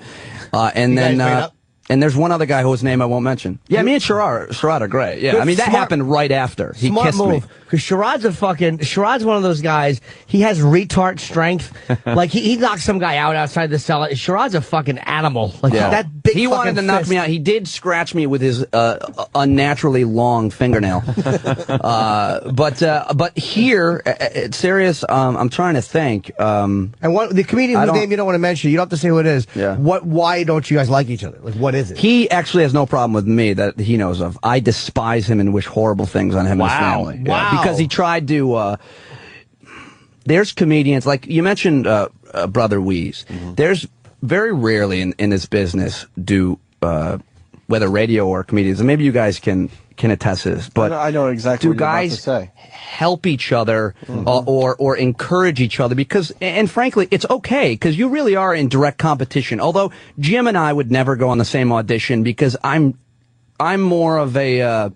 K: And then And there's one other guy whose name I won't mention. Yeah, me and Sherrod are great. Yeah,
D: Good,
K: I mean, that
D: smart-
K: happened right after. He
D: Smart
K: kissed
D: move.
K: me.
D: Because Sherrod's one of those guys, he has retard strength. Like, he knocked some guy out outside the cell. Sherrod's a fucking animal. Like, that big
K: He wanted to knock
D: fist.
K: me out. He did scratch me with his unnaturally long fingernail. But here, it's serious. I'm trying to think.
D: And what the comedian whose name you don't want to mention, you don't have to say who it is.
K: Yeah.
D: Why don't you guys like each other? Like, what is it?
K: He actually has no problem with me that he knows of. I despise him and wish horrible things on him and his family.
D: Wow.
K: Because he tried to. There's comedians like you mentioned, Brother Weeze. There's very rarely in this business whether radio or comedians, and maybe you guys can attest to this, but
B: I know exactly
K: do
B: what you're about to
K: guys
B: say.
K: help each other or encourage each other? Because, and frankly, it's okay because you really are in direct competition. Although Jim and I would never go on the same audition because I'm more of a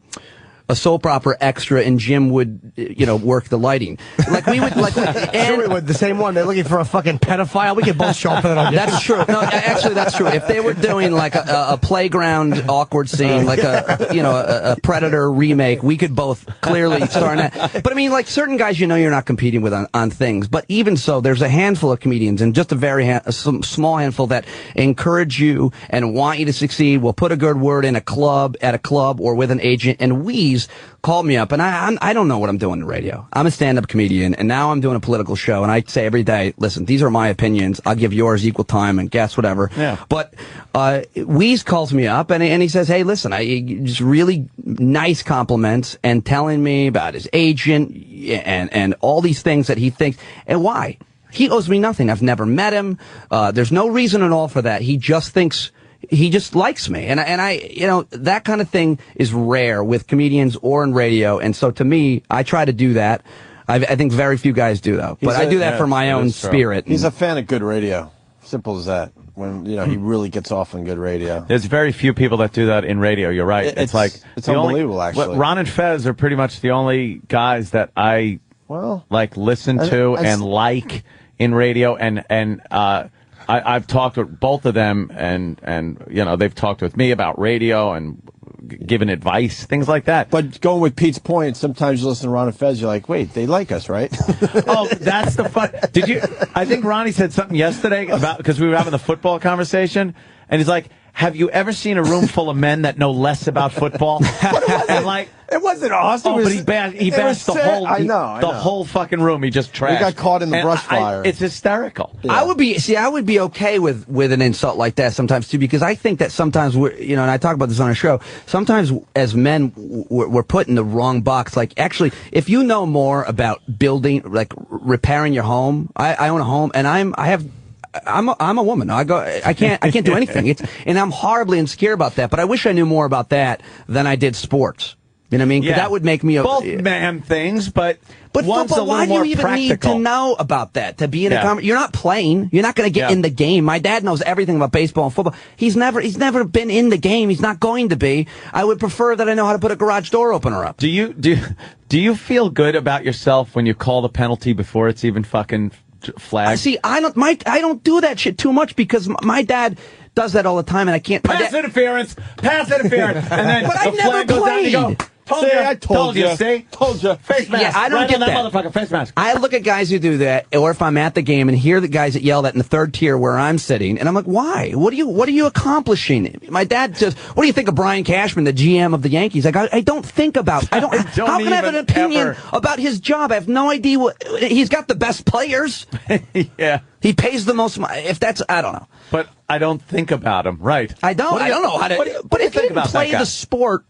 K: soap opera extra, and Jim would, work the lighting. Like we would,
D: Sure we would. The same one. They're looking for a fucking pedophile. We could both show up for that audition.
K: That's true. No, actually, that's true. If they were doing like a playground awkward scene, like a Predator remake, we could both clearly star in that. But I mean, like certain guys, you're not competing with on things. But even so, there's a handful of comedians, and just a small handful that encourage you and want you to succeed. Will put a good word in at a club, or with an agent. And Weeze called me up, and I don't know what I'm doing in radio. I'm a stand-up comedian, and now I'm doing a political show, and I say every day, listen, these are my opinions. I'll give yours equal time and guess whatever. Yeah. But Weeze calls me up, and he says, hey, listen, just really nice compliments and telling me about his agent and all these things that he thinks. And why? He owes me nothing. I've never met him. There's no reason at all for that. He just likes me. And I that kind of thing is rare with comedians or in radio. And so to me, I try to do that. I think very few guys do though. But I do that for my own spirit.
B: He's a fan of good radio. Simple as that. When, he really gets off on good radio.
A: There's very few people that do that in radio. You're right. It's
B: unbelievable, actually.
A: Ron and Fez are pretty much the only guys that I listen to and like in radio, and I've talked with both of them, and they've talked with me about radio and given advice, things like that.
B: But going with Pete's point, sometimes you listen to Ron and Fez, you're like, wait, they like us, right?
A: Oh, that's the fun. I think Ronnie said something yesterday because we were having the football conversation, and he's like, have you ever seen a room full of men that know less about football?
B: It wasn't us.
A: But he bashed the whole fucking room. He just trashed.
B: We got caught in the brush fire.
A: It's hysterical.
K: Yeah. I would be okay with an insult like that sometimes too, because I think that sometimes and I talk about this on a show, sometimes as men we're put in the wrong box. Like, actually, if you know more about building, like repairing your home, I own a home, and I'm a woman. I can't do anything. And I'm horribly insecure about that. But I wish I knew more about that than I did sports. You know what I mean? Because that would make me
A: both man things, but one's
K: football,
A: a little
K: why do
A: more
K: you even
A: practical.
K: need to know about that to be in a conversation? You're not playing. You're not going to get in the game. My dad knows everything about baseball and football. He's never been in the game. He's not going to be. I would prefer that I know how to put a garage door opener up.
A: Do you feel good about yourself when you call the penalty before it's even fucking flagged?
K: See, I don't do that shit too much because my dad does that all the time, and I can't.
A: Pass interference, and then
K: but
A: the flag goes down and you go,
B: I told you.
A: Told you. Face mask.
K: Yeah, I don't
A: right
K: get
A: on
K: that.
A: Motherfucker, face mask.
K: I look at guys who do that, or if I'm at the game and hear the guys that yell that in the third tier where I'm sitting, and I'm like, why? What are you accomplishing? My dad says, what do you think of Brian Cashman, the GM of the Yankees? Like, I don't think about. How can I have an opinion about his job? I have no idea he's got the best players.
A: Yeah.
K: He pays the most money. If that's, I don't know.
A: But I don't think about him. Right.
K: I don't know how to. But if you didn't play the sport,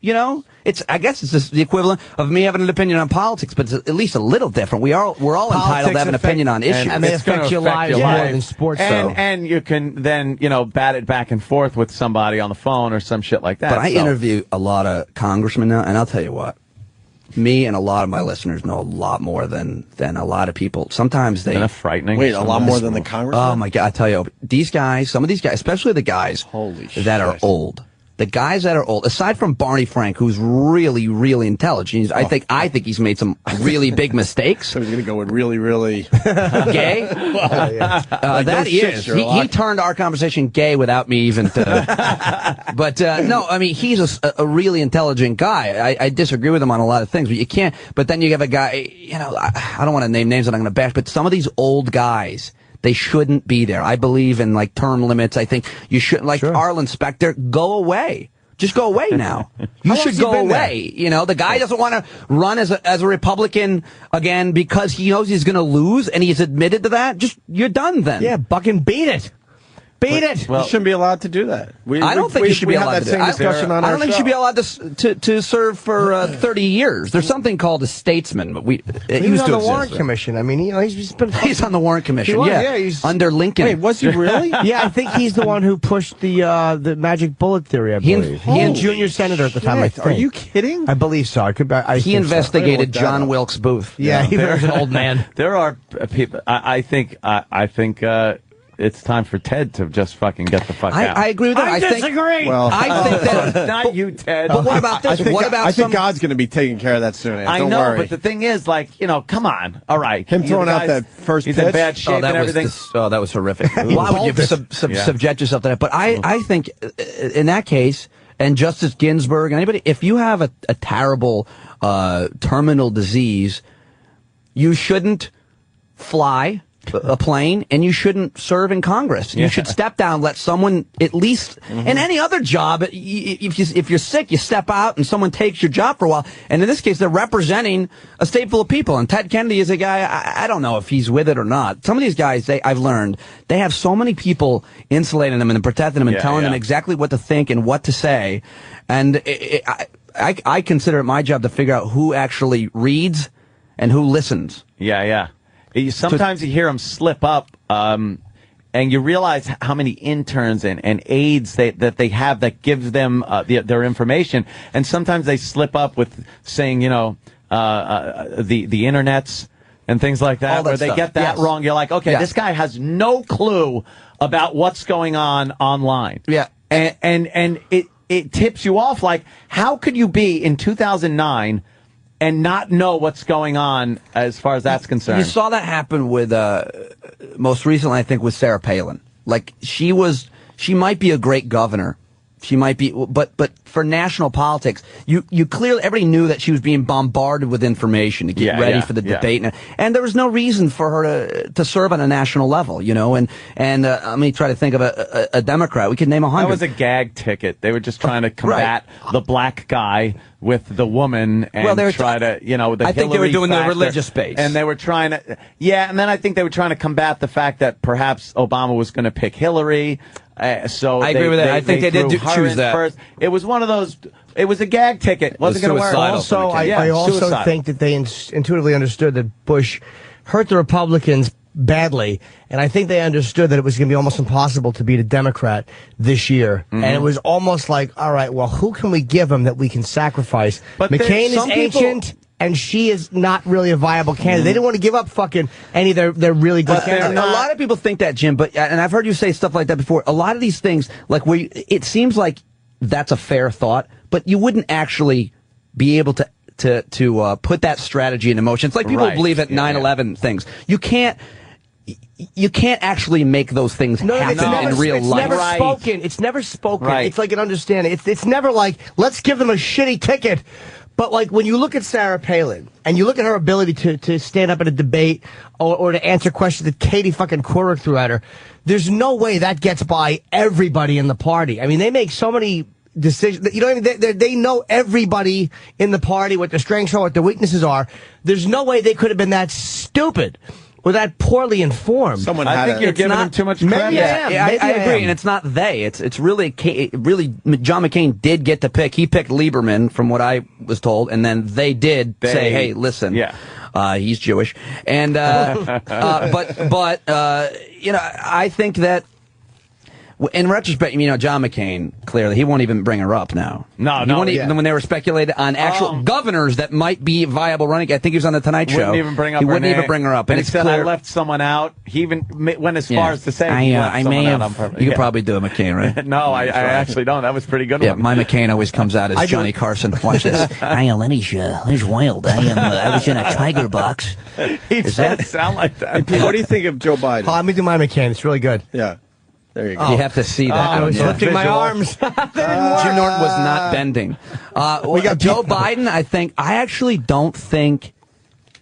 K: I guess it's just the equivalent of me having an opinion on politics, but it's at least a little different. We're all entitled to have an opinion on issues.
D: And it affects your lives more than sports.
A: And you can then, bat it back and forth with somebody on the phone or some shit like that.
K: But I interview a lot of congressmen now, and I'll tell you what. Me and a lot of my listeners know a lot more than a lot of people. Sometimes they...
A: Isn't that frightening?
B: Wait, a lot more than the congressman?
K: Oh, my God. I tell you, some of these guys, especially the guys that are old, the guys that are old, aside from Barney Frank, who's really, really intelligent, I think he's made some really big mistakes.
B: So he's going to go with really, really
K: gay.
B: Well, yeah.
K: That is, he turned our conversation gay without me even. But no, I mean he's a really intelligent guy. I disagree with him on a lot of things, but you can't. But then you have a guy, you know, I don't want to name names that I'm going to bash, but some of these old guys. They shouldn't be there. I believe in like term limits. I think you should, like Arlen Specter, go away. Just go away now. You should go away. You know, the guy doesn't want to run as a Republican again because he knows he's going to lose, and he's admitted to that. Just you're done then.
D: Yeah, fucking beat it. Beat it.
B: Well, you shouldn't be allowed to do that.
K: I don't think you should be allowed to do that.
B: I
K: don't think you should be allowed to serve for 30 years. There's something called a statesman, but
D: he was on the Warren Commission. I mean, he's
K: on the Warren Commission.
D: He's
K: under Lincoln.
B: Wait, was he really?
D: Yeah, I think he's the one who pushed the magic bullet theory. I believe he and junior senator at the time. I think.
B: Are you kidding?
D: I believe so.
K: He investigated John Wilkes Booth.
D: Yeah, he was an old man.
A: There are people. I think. It's time for Ted to just fucking get the fuck out.
K: I agree with that.
D: I disagree.
B: Well,
K: I think that
A: not you, Ted.
K: But what about this?
B: I think God's going to be taking care of that soon.
A: I
B: Don't
A: know,
B: worry.
A: but the thing is, like, you know, come on. All right,
B: him throwing out that first
A: he's
B: pitch.
A: in bad shape and everything.
K: That was horrific. Why would you subject yourself to that? But I think in that case, and Justice Ginsburg, anybody, if you have a terrible terminal disease, you shouldn't fly a plane, and you shouldn't serve in Congress. You should step down, let someone, at least in any other job, if you're sick, you step out and someone takes your job for a while. And in this case, they're representing a state full of people. And Ted Kennedy is a guy, I don't know if he's with it or not. Some of these guys, I've learned, they have so many people insulating them and protecting them and telling them exactly what to think and what to say. And I consider it my job to figure out who actually reads and who listens.
A: Yeah. Sometimes you hear them slip up, and you realize how many interns and aides that they have that give them their information. And sometimes they slip up with saying, you know, the internets and things like that, where they get that wrong. You're like, okay, this guy has no clue about what's going on online.
K: Yeah,
A: and it tips you off. Like, how could you be in 2009? And not know what's going on as far as that's concerned.
K: You saw that happen with, most recently, I think, with Sarah Palin. Like, she might be a great governor. She might be, but for national politics, you clearly, everybody knew that she was being bombarded with information to get ready for the debate. And there was no reason for her to serve on a national level, you know, and let me try to think of a Democrat. We could name 100.
A: That was a gag ticket. They were just trying to combat the black guy with the woman and try to, you know, the
K: I think they were doing the religious base.
A: And they were trying to, and then I think they were trying to combat the fact that perhaps Obama was going to pick Hillary. So
K: I agree with that. I think they did choose that.
A: First. It was one of those. It was a gag ticket. Wasn't going to work.
D: Also, I also think that they intuitively understood that Bush hurt the Republicans badly, and I think they understood that it was going to be almost impossible to beat a Democrat this year. And it was almost like, all right, well, who can we give them that we can sacrifice? But McCain is ancient. And she is not really a viable candidate. They didn't want to give up fucking any of their really good candidates.
K: A lot of people think that, Jim, and I've heard you say stuff like that before. A lot of these things, like it seems like that's a fair thought, but you wouldn't actually be able to put that strategy into motion. It's like people believe at 9/11 things. You can't actually make those things happen in real life.
D: It's never spoken. It's like an understanding. It's never like, let's give them a shitty ticket. But, like, when you look at Sarah Palin, and you look at her ability to stand up in a debate or to answer questions that Katie fucking Couric threw at her, there's no way that gets by everybody in the party. I mean, they make so many decisions. You know what I mean? They know everybody in the party, what their strengths are, what their weaknesses are. There's no way they could have been that stupid or that poorly informed.
A: I think you're giving them too much credit.
K: I agree, and it's not they. It's really John McCain did get to pick. He picked Lieberman, from what I was told, and then they did say, "Hey, listen, he's Jewish." And but you know, I think that In retrospect, John McCain, clearly, he won't even bring her up now. When they were speculated on actual governors that might be viable running, I think he was on the Tonight Show.
A: Wouldn't even bring up
K: he
A: her
K: wouldn't
A: name.
K: even bring her up.
A: And
K: it's
A: he said,
K: clear,
A: I left someone out. He even went as far as to say
K: I may have.
A: on purpose.
K: You could probably do a McCain, right?
A: No, I actually don't. That was pretty good.
K: Yeah, my McCain always comes out as Johnny Carson. Watch this. Lenny's wild. I was in a tiger box.
A: He does sound like that.
B: Hey, Pete, what do you think of Joe Biden?
D: Oh, let me do my McCain. It's really good.
B: Yeah. There you go.
K: You have to see that.
D: I was lifting my arms.
K: Jim Norton was not bending. We got Joe Biden. I actually don't think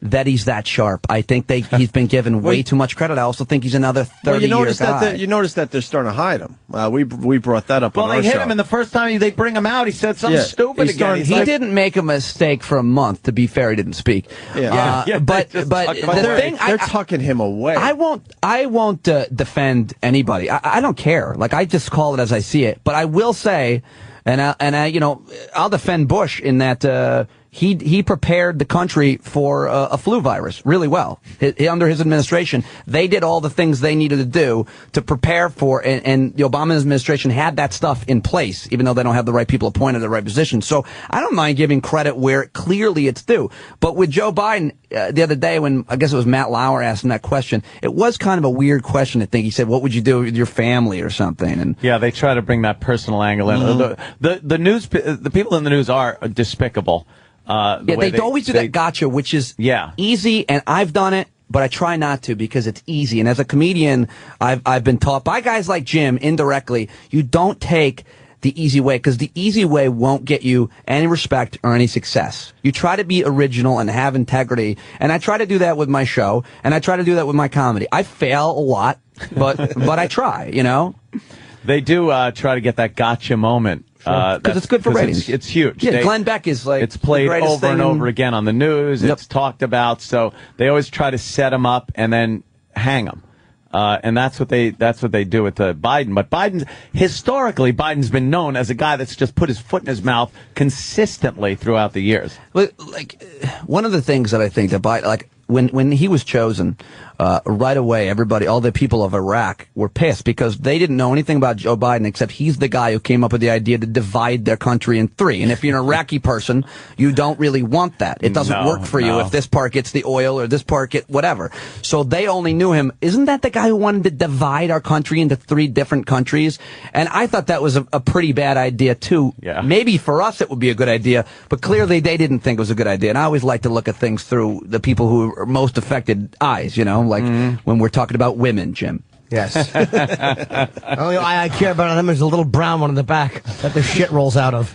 K: that he's that sharp. I think he's been given way too much credit. I also think he's another 30-year guy.
B: You notice that they're starting to hide him. We brought that up on our show.
A: Well, they hit him, and the first time they bring him out, he said something stupid again.
K: He didn't make a mistake for a month. To be fair, he didn't speak. But the thing,
B: they're tucking him away.
K: I won't defend anybody. I don't care. Like, I just call it as I see it. But I will say, and I'll defend Bush in that. He prepared the country for a flu virus really well. Under his administration, they did all the things they needed to do to prepare for, and the Obama administration had that stuff in place, even though they don't have the right people appointed in the right position. So I don't mind giving credit where clearly it's due. But with Joe Biden, the other day when, I guess it was Matt Lauer asked him that question, it was kind of a weird question to think. He said, what would you do with your family or something? And
A: yeah, they try to bring that personal angle in. The people in the news are despicable.
K: They always do that gotcha, which is easy, and I've done it, but I try not to because it's easy. And as a comedian, I've been taught by guys like Jim indirectly, you don't take the easy way, because the easy way won't get you any respect or any success. You try to be original and have integrity, and I try to do that with my show, and I try to do that with my comedy. I fail a lot, but I try,
A: They do try to get that gotcha moment.
K: Because it's good for ratings.
A: It's huge.
K: Yeah, Glenn Beck is like
A: it's played over and over again on the news.
K: Yep.
A: It's talked about. So they always try to set him up and then hang him. And that's what they do with Biden. But Biden's been known as a guy that's just put his foot in his mouth consistently throughout the years.
K: Like one of the things that I think that Biden, like when he was chosen, right away, all the people of Iraq were pissed because they didn't know anything about Joe Biden except he's the guy who came up with the idea to divide their country in three. And if you're an Iraqi person, you don't really want that. It doesn't work for you if this part gets the oil or this part get whatever. So they only knew him. Isn't that the guy who wanted to divide our country into three different countries? And I thought that was a pretty bad idea too.
A: Yeah.
K: Maybe for us it would be a good idea, but clearly they didn't think it was a good idea. And I always like to look at things through the people who are most affected eyes, like when we're talking about women, Jim.
D: Yes. The only eye I care about them is a little brown one in the back that the shit rolls out of.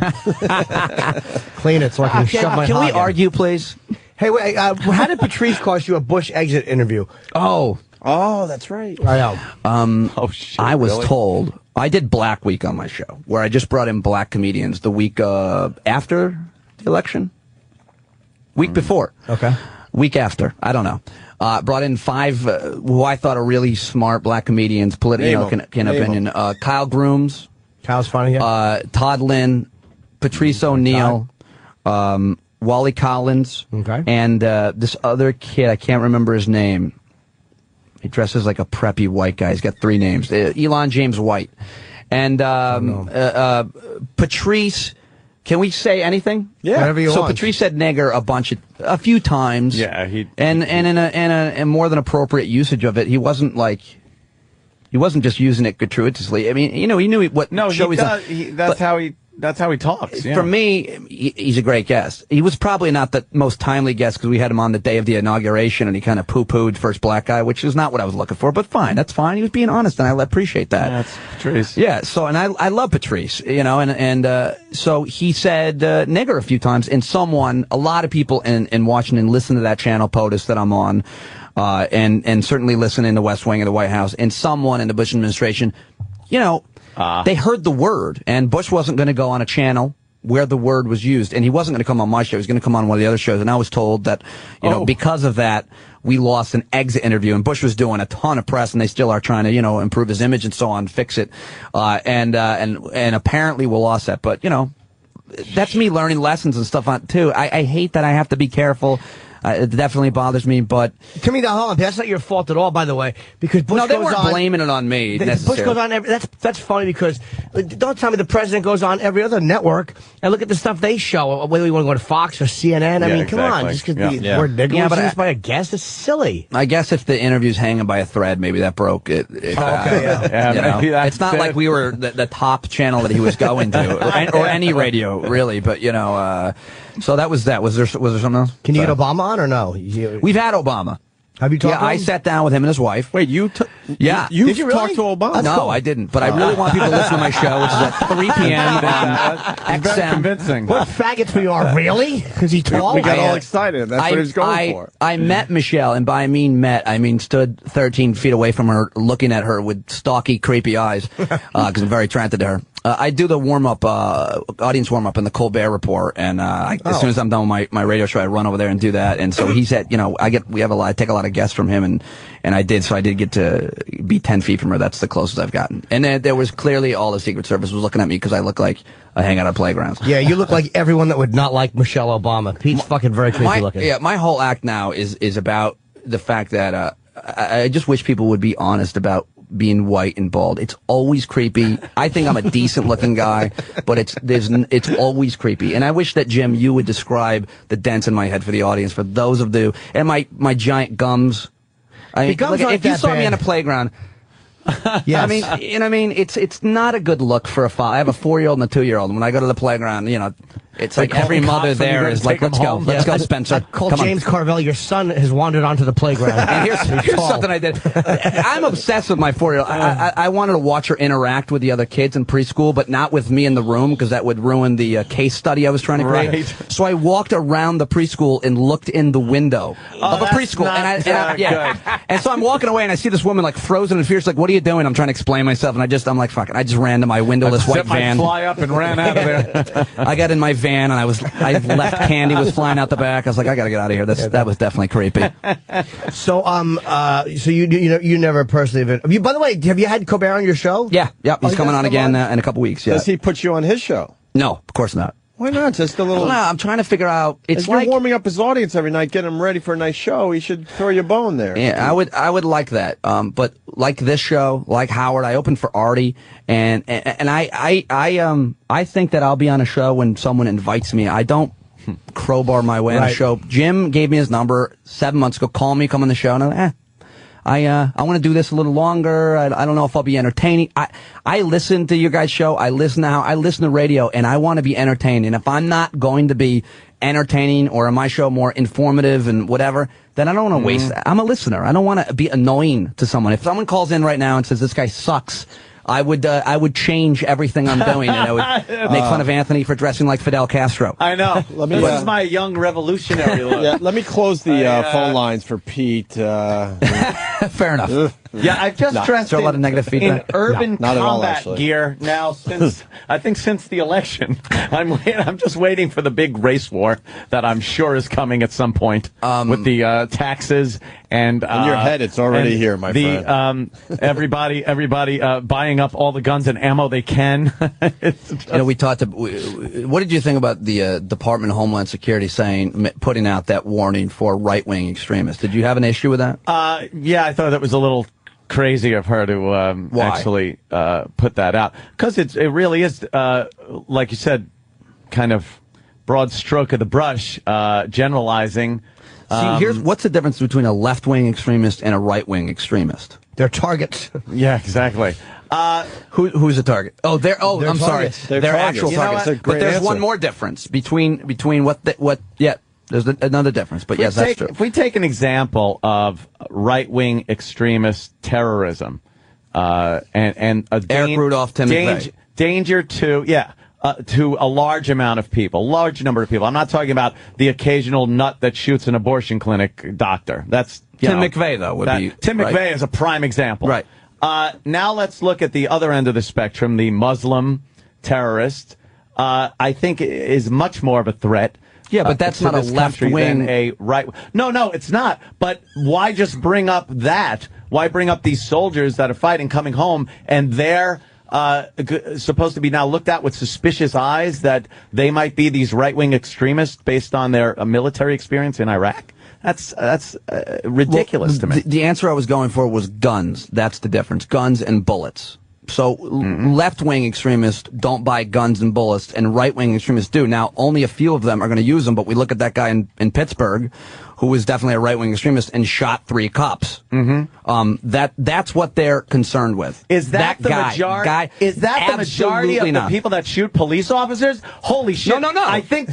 D: Clean it so I can shove my
K: Can we
D: hog in.
K: argue, please?
D: Hey, wait, how did Patrice cost you a Bush exit interview?
K: Oh,
B: that's right.
D: I know.
K: I was told, I did Black Week on my show, where I just brought in black comedians the week after the election. Week before.
D: Okay.
K: Week after. I don't know. Brought in 5 who I thought are really smart black comedians, opinion. Kyle Grooms.
D: Kyle's funny, yeah.
K: Todd Lynn, Patrice O'Neill, Wally Collins, and this other kid, I can't remember his name. He dresses like a preppy white guy. He's got 3 names. Elon James White. And Patrice... Can we say anything?
D: Yeah, whatever you want.
K: So Patrice said nigger a few times.
A: Yeah,
K: and in a more than appropriate usage of it. He wasn't just using it gratuitously. I mean, he knew what show he's on.
A: That's how he talks. Yeah.
K: For me, he's a great guest. He was probably not the most timely guest because we had him on the day of the inauguration and he kind of poo-pooed first black guy, which is not what I was looking for, but fine. That's fine. He was being honest and I appreciate that.
A: That's Patrice.
K: Yeah. So, and I love Patrice, and so he said, nigger a few times and a lot of people in Washington listen to that channel POTUS that I'm on, and certainly listen in the West Wing of the White House, and someone in the Bush administration, they heard the word, and Bush wasn't going to go on a channel where the word was used, and he wasn't going to come on my show. He was going to come on one of the other shows, and I was told that, because of that, we lost an exit interview, and Bush was doing a ton of press, and they still are trying to, improve his image and so on, fix it, and apparently we lost that, but, that's me learning lessons and stuff on too. I hate that I have to be careful. It definitely bothers me, but
D: to me, hold on, that's not your fault at all, by the way, because Bush
K: they
D: goes
K: weren't
D: on,
K: blaming it on me.
D: Bush goes on that's funny because don't tell me the president goes on every other network and look at the stuff they show. Whether you want to go to Fox or CNN, I mean, come on, just because we're negligent by a guest is silly.
K: I guess if the interview's hanging by a thread, maybe that broke it. It's not like we were the top channel that he was going to, or any radio really. But so that was that. Was there something else?
D: Can you get Obama on or no?
K: We've had Obama.
D: Have you talked to him?
K: I sat down with him and his wife.
B: Wait, you
K: did
B: you really talk to Obama?
K: That's cool. I didn't, but I really want people to listen to my show, which is at 3 p.m. on
A: Very
K: XM.
A: convincing.
D: What faggots we are, really? Because he tall?
B: We got all excited. That's what he was going for.
K: I met Michelle, and by I mean stood 13 feet away from her, looking at her with stalky, creepy eyes, because I'm very attracted to her. I do the warm-up, audience warm-up in the Colbert Report, and as soon as I'm done with my radio show, I run over there and do that. And so he said, I take a lot of guests from him, and I did get to be 10 feet from her. That's the closest I've gotten. And then there was clearly all the Secret Service was looking at me because I look like I hang out at playgrounds.
D: Yeah, you look like everyone that would not like Michelle Obama. Pete's fucking very creepy looking.
K: Yeah, my whole act now is about the fact that I just wish people would be honest about being white and bald. It's always creepy. I think I'm a decent looking guy, but it's always creepy. And I wish that, Jim, you would describe the dents in my head for the audience, for those of and my giant gums. If you saw me on a playground,
D: yes.
K: I mean, it's not a good look for a father. I have a 4-year-old and a 2-year-old. When I go to the playground, it's like every mother there is like, let's go, Spencer.
D: Call James Carvell. Your son has wandered onto the playground.
K: And here's something I did. I'm obsessed with my 4-year-old. I wanted to watch her interact with the other kids in preschool, but not with me in the room because that would ruin the case study I was trying to create.
A: Right.
K: So I walked around the preschool and looked in the window of a preschool. And so I'm walking away and I see this woman like frozen in fear. She's like, "What are you doing?" I'm trying to explain myself, and I'm like, "Fuck it." I just ran to my windowless white van.
A: Fly up and ran out of there.
K: I got in my van and I left candy was flying out the back. I was like, I gotta get out of here. That was definitely creepy.
D: So you never personally have you? By the way, have you had Colbert on your show?
K: Yeah, yep. He's coming on again in a couple weeks. Yeah.
B: Does he put you on his show?
K: No, of course not.
B: Why not? Just a little.
K: No, I'm trying to figure out. It's
B: like warming up his audience every night, getting him ready for a nice show. He should throw you a bone there.
K: Yeah, I would like that. But like this show, like Howard, I opened for Artie, and I think that I'll be on a show when someone invites me. I don't crowbar my way on a show. Jim gave me his number 7 months ago. Call me, come on the show, and I want to do this a little longer. I don't know if I'll be entertaining. I listen to your guys' show. I listen to radio, and I want to be entertained. And if I'm not going to be entertaining or in my show more informative and whatever, then I don't want to waste that. I'm a listener. I don't want to be annoying to someone. If someone calls in right now and says, "This guy sucks," I would change everything I'm doing, and I would make fun of Anthony for dressing like Fidel Castro.
A: I know. This is my young revolutionary look.
B: Let me close the phone lines for Pete.
K: Fair enough.
A: Yeah, I've just dressed
K: a lot of negative feedback.
A: in urban
B: not
A: combat gear now since since the election. I'm just waiting for the big race war that I'm sure is coming at some point with the taxes and
B: in your head it's already here, my friend.
A: Everybody buying up all the guns and ammo they can.
K: We talked. What did you think about the Department of Homeland Security putting out that warning for right-wing extremists? Did you have an issue with that?
A: Yeah, I thought that was a little crazy of her to actually put that out, because it really is like you said, kind of broad stroke of the brush, generalizing.
K: See, what's the difference between a left-wing extremist and a right-wing extremist?
D: They're targets.
A: Yeah, exactly.
K: Who's a target? I'm sorry. They're actual targets. But there's one more difference between what. Yeah. There's another difference, but yes, that's true.
A: If we take an example of right-wing extremist terrorism, and
K: Eric Rudolph, Tim McVeigh.
A: Danger to a large amount of people, large number of people. I'm not talking about the occasional nut that shoots an abortion clinic doctor. That's
K: Tim McVeigh, though.
A: Tim McVeigh is a prime example.
K: Right.
A: Now let's look at the other end of the spectrum, the Muslim terrorist. I think is much more of a threat.
K: Yeah, but that's not a left wing.
A: A right. No, it's not. But why just bring up that? Why bring up these soldiers that are fighting, coming home, and they're supposed to be now looked at with suspicious eyes that they might be these right wing extremists based on their military experience in Iraq? That's ridiculous to me.
K: The answer I was going for was guns. That's the difference. Guns and bullets. So left-wing extremists don't buy guns and bullets, and right-wing extremists do. Now, only a few of them are going to use them, but we look at that guy in Pittsburgh, who was definitely a right-wing extremist and shot 3 cops. That's what they're concerned with.
A: Is that the majority? Is that the majority of the people that shoot police officers? Holy shit!
K: No.
A: I think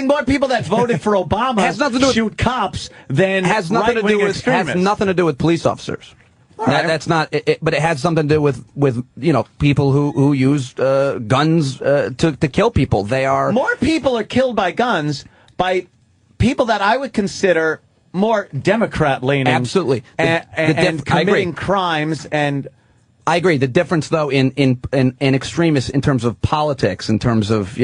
A: more people that voted for Obama shoot cops than right-wing extremists.
K: Has nothing to do with police officers. That's not. But it has something to do with people who use guns to kill people. They are
A: more people are killed by guns by people that I would consider more Democrat-leaning.
K: Absolutely,
A: and committing crimes. And
K: I agree. The difference, though, in extremists in terms of politics, in terms of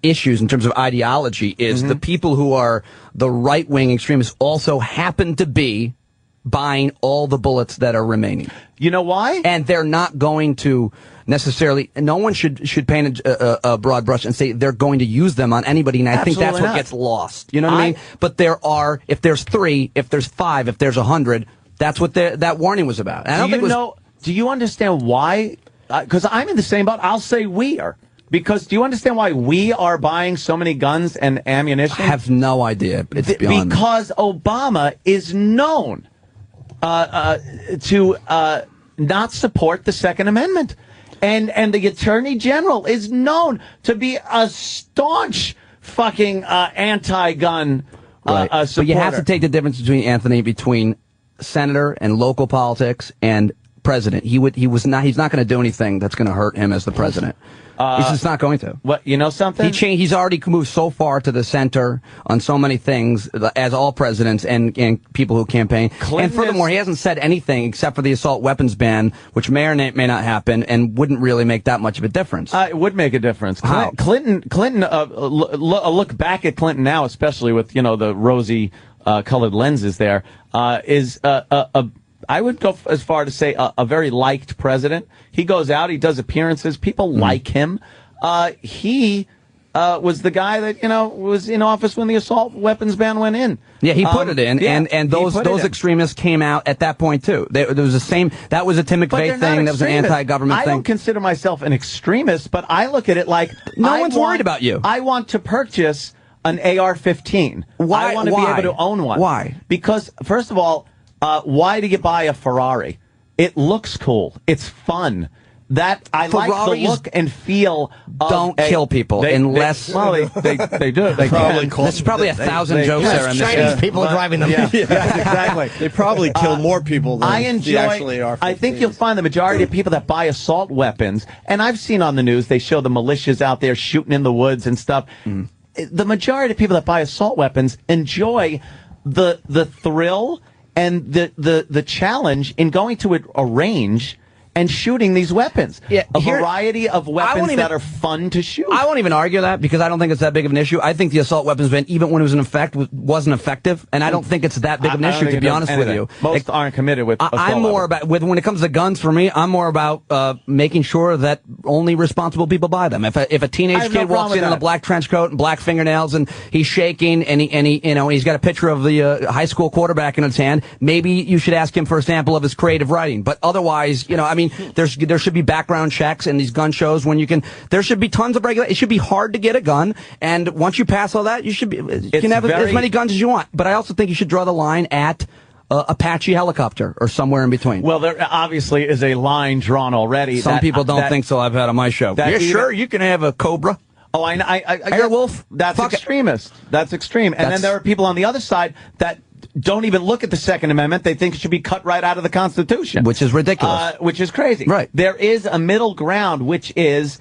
K: issues, in terms of ideology, is the people who are the right-wing extremists also happen to be buying all the bullets that are remaining.
A: You know why?
K: And they're not going to necessarily. No one should paint a broad brush and say they're going to use them on anybody. And I think that's what gets lost. You know what I mean? But there are, if there's 3, if there's 5, if there's 100, that's what that warning was about. And I don't think
A: do you understand why? Because I'm in the same boat. I'll say we are. Because do you understand why we are buying so many guns and ammunition?
K: I have no idea. It's beyond
A: because Obama is known to not support the Second Amendment. And the Attorney General is known to be a staunch fucking anti-gun supporter.
K: But you have to take the difference between senator and local politics and president. He's not going to do anything that's going to hurt him as the president. He's just not going to.
A: What, you know something?
K: He's already moved so far to the center on so many things, as all presidents and people who campaign. And furthermore, he hasn't said anything except for the assault weapons ban, which may or may not happen and wouldn't really make that much of a difference.
A: It would make a difference.
K: How?
A: Clinton, look back at Clinton now, especially with, the rosy colored lenses there, is I would go as far to say a very liked president. He goes out, he does appearances, people like him. He was the guy that, was in office when the assault weapons ban went in.
K: Yeah, he put it in, and those extremists came out at that point too. There was the same. That was a Tim McVeigh thing. That was an anti-government thing.
A: I don't consider myself an extremist, but I look at it like
K: no one's worried about you.
A: I want to purchase an AR-15.
K: Why?
A: I want to be able to own one.
K: Why?
A: Because first of all, why do you buy a Ferrari? It looks cool. It's fun. I like the look and feel.
K: Don't kill people unless
A: they do. They
B: probably
K: there's probably 1,000 jokes there. On
D: Chinese people are driving them.
A: Yeah, exactly.
B: They probably kill more people than the actually are.
A: I think you'll find the majority of people that buy assault weapons, and I've seen on the news they show the militias out there shooting in the woods and stuff. The majority of people that buy assault weapons enjoy the thrill and the challenge in going to a range and shooting these weapons.
K: Yeah,
A: a variety of weapons that are fun to shoot.
K: I won't even argue that because I don't think it's that big of an issue. I think the assault weapons ban, even when it was in effect, wasn't effective, and I don't think it's that big of an issue, to be honest with you.
A: Most aren't committed with assault
K: I'm more
A: weapons.
K: about, when it comes to guns, for me, I'm more about making sure that only responsible people buy them. If a teenage kid walks in a black trench coat and black fingernails and he's shaking and he's got a picture of the high school quarterback in his hand, maybe you should ask him for a sample of his creative writing. But otherwise, there should be background checks in these gun shows there should be tons of regulation. It should be hard to get a gun, and once you pass all that, you can have as many guns as you want. But I also think you should draw the line at Apache helicopter or somewhere in between.
A: Well, there obviously is a line drawn already.
K: Some people don't think so. I've had on my show. Sure, you can have a Cobra.
A: Oh, I
K: Airwolf.
A: That's extremist. That's extreme. And then there are people on the other side that don't even look at the Second Amendment. They think it should be cut right out of the Constitution.
K: Which is ridiculous.
A: Which is crazy.
K: Right.
A: There is a middle ground, which is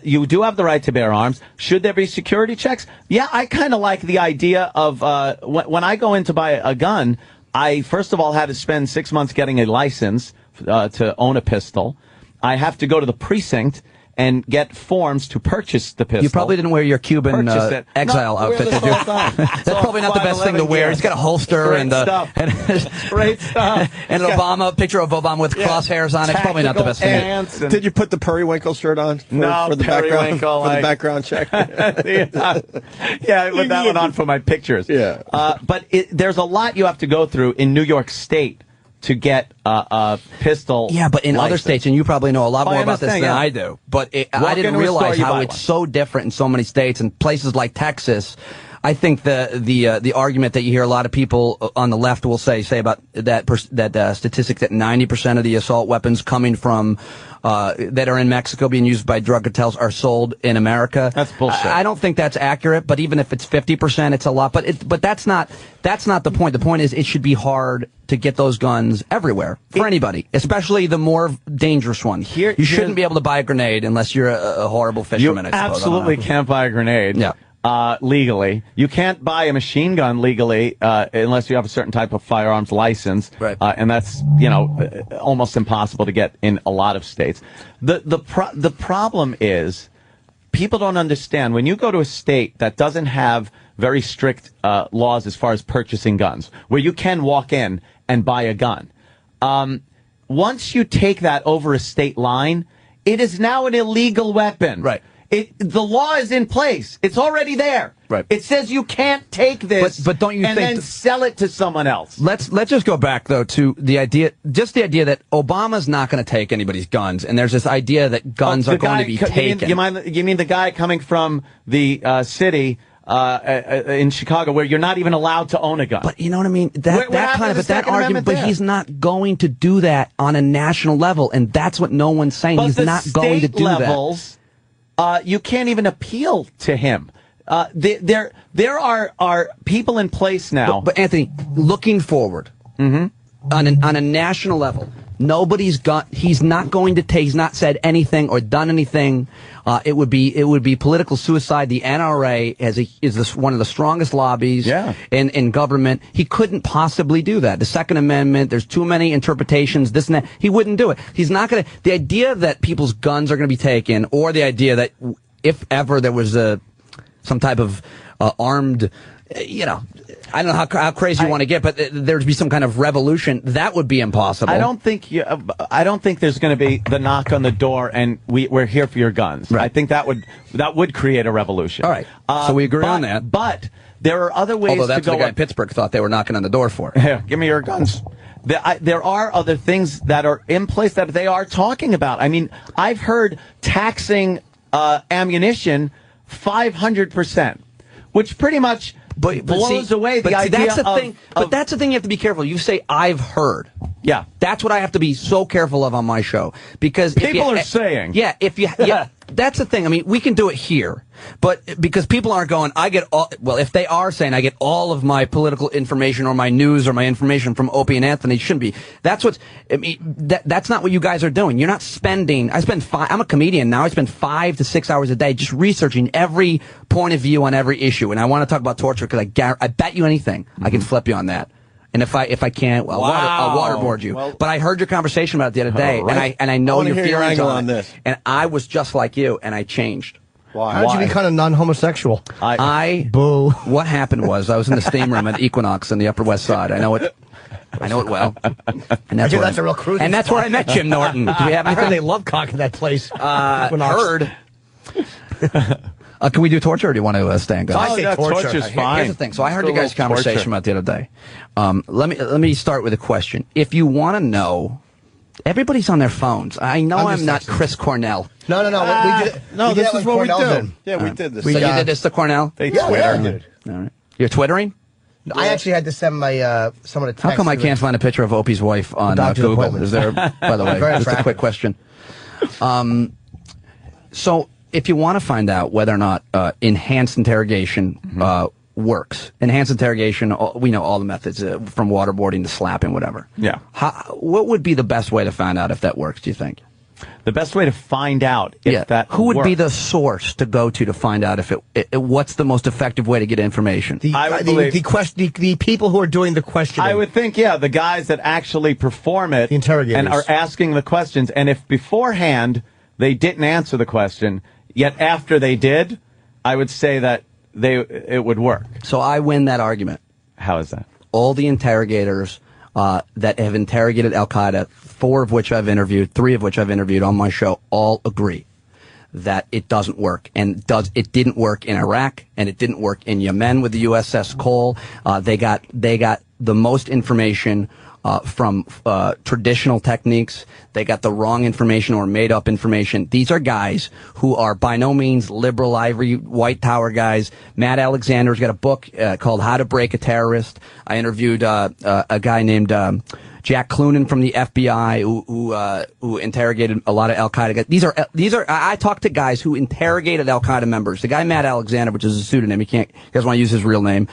A: you do have the right to bear arms. Should there be security checks? Yeah, I kind of like the idea of when I go in to buy a gun, I first of all had to spend 6 months getting a license to own a pistol. I have to go to the precinct and get forms to purchase the pistol.
K: You probably didn't wear your Cuban
A: Purchase it.
K: exile
A: No,
K: outfit,
A: wear
K: did you?
A: this all the time.
K: That's probably not the best thing to wear. He's got a holster
A: Great
K: and
A: stuff. Great stuff.
K: and an Obama picture of Obama with crosshairs on it. It's probably not the best thing.
B: Did you put the Periwinkle shirt on for the background for the background check?
A: Yeah, I put that one on for my pictures.
B: Yeah.
A: But there's a lot you have to go through in New York State to get a pistol.
K: Yeah, but in other
A: license.
K: states, and you probably know a lot more about this than I do, but I didn't realize how it's so different in so many states and places like Texas. I think the argument that you hear a lot of people on the left will say about that statistic that 90% of the assault weapons coming from that are in Mexico being used by drug cartels are sold in America.
A: That's bullshit.
K: I don't think that's accurate, but even if it's 50%, it's a lot. But that's not the point. The point is it should be hard to get those guns everywhere for anybody, especially the more dangerous ones. You shouldn't be able to buy a grenade unless you're a horrible fisherman.
A: You
K: I suppose.
A: absolutely can't buy a grenade.
K: Yeah.
A: Legally. You can't buy a machine gun legally unless you have a certain type of firearms license.
K: Right.
A: And that's, almost impossible to get in a lot of states. The problem is people don't understand when you go to a state that doesn't have very strict laws as far as purchasing guns, where you can walk in and buy a gun. Once you take that over a state line, it is now an illegal weapon.
K: Right.
A: The law is in place. It's already there.
K: Right.
A: It says you can't take this
K: but don't you
A: and
K: think
A: then sell it to someone else.
K: Let's just go back though to the idea that Obama's not going to take anybody's guns, and there's this idea that guns are going to be taken.
A: You mean the guy coming from the city in Chicago where you're not even allowed to own a gun?
K: But you know what I mean? That argument, but he's not going to do that on a national level, and that's what no one's saying. He's not going to do that.
A: You can't even appeal to him. There are people in place now.
K: But Anthony, looking forward, on a national level, he's not said anything or done anything. It would be political suicide. The NRA is one of the strongest lobbies in government. He couldn't possibly do that. The Second Amendment, there's too many interpretations, this and that. He wouldn't do it. He's not going to, the idea that people's guns are going to be taken, or the idea that if ever there was some type of armed, I don't know how crazy you want to get, but there'd be some kind of revolution. That would be impossible.
A: I don't think there's going to be the knock on the door and we're here for your guns. Right. I think that would create a revolution.
K: All right. So we agree on that.
A: But there are other ways to go.
K: Although that's what the guy in Pittsburgh thought they were knocking on the door for.
A: Yeah, give me your guns. There are other things that are in place that they are talking about. I mean, I've heard ammunition 500%, which pretty much blows away the idea
K: that's the thing. But that's the thing you have to be careful. You say, I've heard.
A: Yeah.
K: That's what I have to be so careful of on my show. Because
A: people are saying.
K: Yeah, that's the thing. I mean, we can do it here. But because people aren't going, if they are saying I get all of my political information or my news or my information from Opie and Anthony, it shouldn't be. That's not what you guys are doing. You're not spending, I'm a comedian now. I spend 5 to 6 hours a day just researching every point of view on every issue. And I want to talk about torture because I bet you anything I can flip you on that. And if I can't, well, I'll waterboard you. Well, but I heard your conversation about it the other day, and I know your feelings on this. And I was just like you, and I changed.
L: Why? How did you become a non-homosexual?
K: Boo. What happened was I was in the steam room at Equinox on the Upper West Side. I know it well. And that's
L: a real cruise.
K: And that's where I met Jim Norton. Do we have anything?
L: I heard they love cock in that place.
K: Heard. Can we do torture, or do you want to stay and go?
L: I say
A: torture's fine.
K: Here's the thing. So I heard you guys' conversation about the other day. Let me start with a question. If you want to know, everybody's on their phones. I know I'm not Chris Cornell.
L: No.
Q: This is what we do.
B: Yeah, we did this.
K: So you did this to Cornell?
A: They Twitter.
K: All right. You're Twittering?
L: I actually had to send my someone a text.
K: How come I can't find a picture of Opie's wife on Google? Is there? By the way, just a quick question. So if you want to find out whether or not enhanced interrogation works, enhanced interrogation, we know all the methods from waterboarding to slapping, whatever.
A: Yeah.
K: What would be the best way to find out if that works? Do you think?
A: The best way to find out if that
K: Who would
A: works.
K: be the source to go to find out if what's the most effective way to get information?
L: The people who are doing the questioning.
A: I would think, the guys that actually perform it,
L: the interrogators,
A: and are asking the questions. And if beforehand they didn't answer the question. Yet after they did, I would say that it would work.
K: So I win that argument.
A: How is that?
K: All the interrogators that have interrogated Al-Qaeda, 4 of which I've interviewed, 3 of which I've interviewed on my show, all agree that it doesn't work. And it didn't work in Iraq, and it didn't work in Yemen with the USS Cole. They got the most information from traditional techniques. They got the wrong information or made up information. These are guys who are by no means liberal ivory white tower guys. Matt Alexander's got a book called How to Break a Terrorist. I interviewed a guy named Jack Clunan from the FBI who interrogated a lot of Al-Qaeda guys. These are I talked to guys who interrogated Al-Qaeda members. The guy Matt Alexander, which is a pseudonym, he doesn't want to use his real name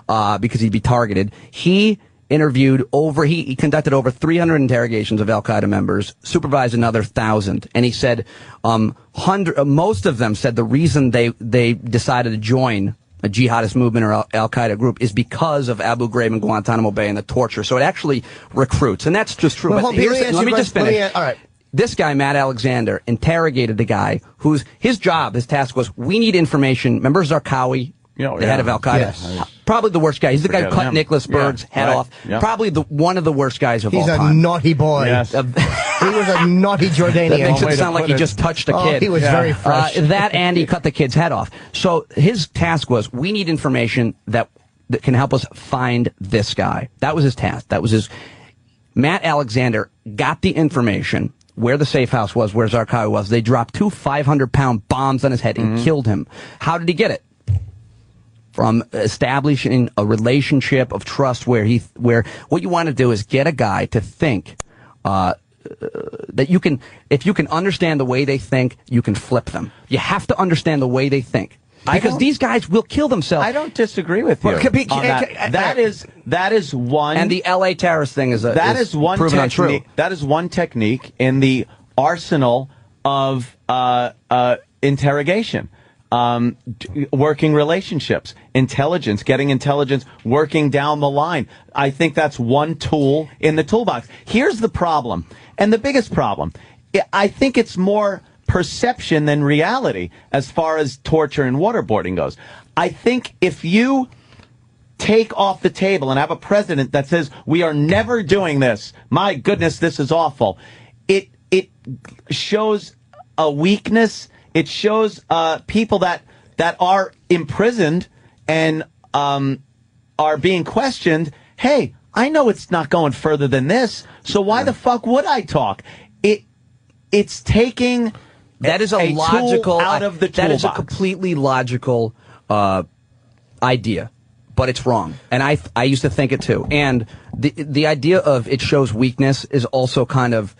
K: because he'd be targeted. He conducted over 300 interrogations of Al-Qaeda members, supervised another 1,000, and he said most of them said the reason they decided to join a jihadist movement or Al-Qaeda group is because of Abu Ghraib and Guantanamo Bay and the torture. So it actually recruits, and that's just true.
L: Well,
K: But let me just finish.
L: All right.
K: This guy, Matt Alexander, interrogated the guy his task was, we need information. Remember Zarqawi? The head of Al-Qaeda. Yes. Probably the worst guy. He's the guy who cut Nicholas Berg's head off. Yeah. Probably one of the worst guys of all time.
L: He's a naughty boy.
A: Yes.
L: He was a naughty Jordanian.
K: That makes it sound like he just touched a kid.
L: He was very fresh.
K: That and he cut the kid's head off. So his task was, we need information that can help us find this guy. That was his task. Matt Alexander got the information where the safe house was, where Zarqawi was. They dropped 2 500-pound bombs on his head and killed him. How did he get it? From establishing a relationship of trust where what you want to do is get a guy to think that if you can understand the way they think, you can flip them. You have to understand the way they think. Because these guys will kill themselves.
A: I don't disagree with you. That is one.
K: And the LA terrorist thing is
A: one
K: proven untrue.
A: That is one technique in the arsenal of interrogation. Working relationships, intelligence, getting intelligence, working down the line. I think that's one tool in the toolbox. Here's the problem, and the biggest problem. I think it's more perception than reality as far as torture and waterboarding goes. I think if you take off the table and have a president that says, we are never doing this, my goodness, this is awful, it shows a weakness. It shows people that are imprisoned and are being questioned, hey, I know it's not going further than this, so why the fuck would I talk? It's taking
K: that is a logical
A: tool out of the toolbox.
K: That is a completely logical idea, but it's wrong. And I used to think it too. And the idea of it shows weakness is also kind of,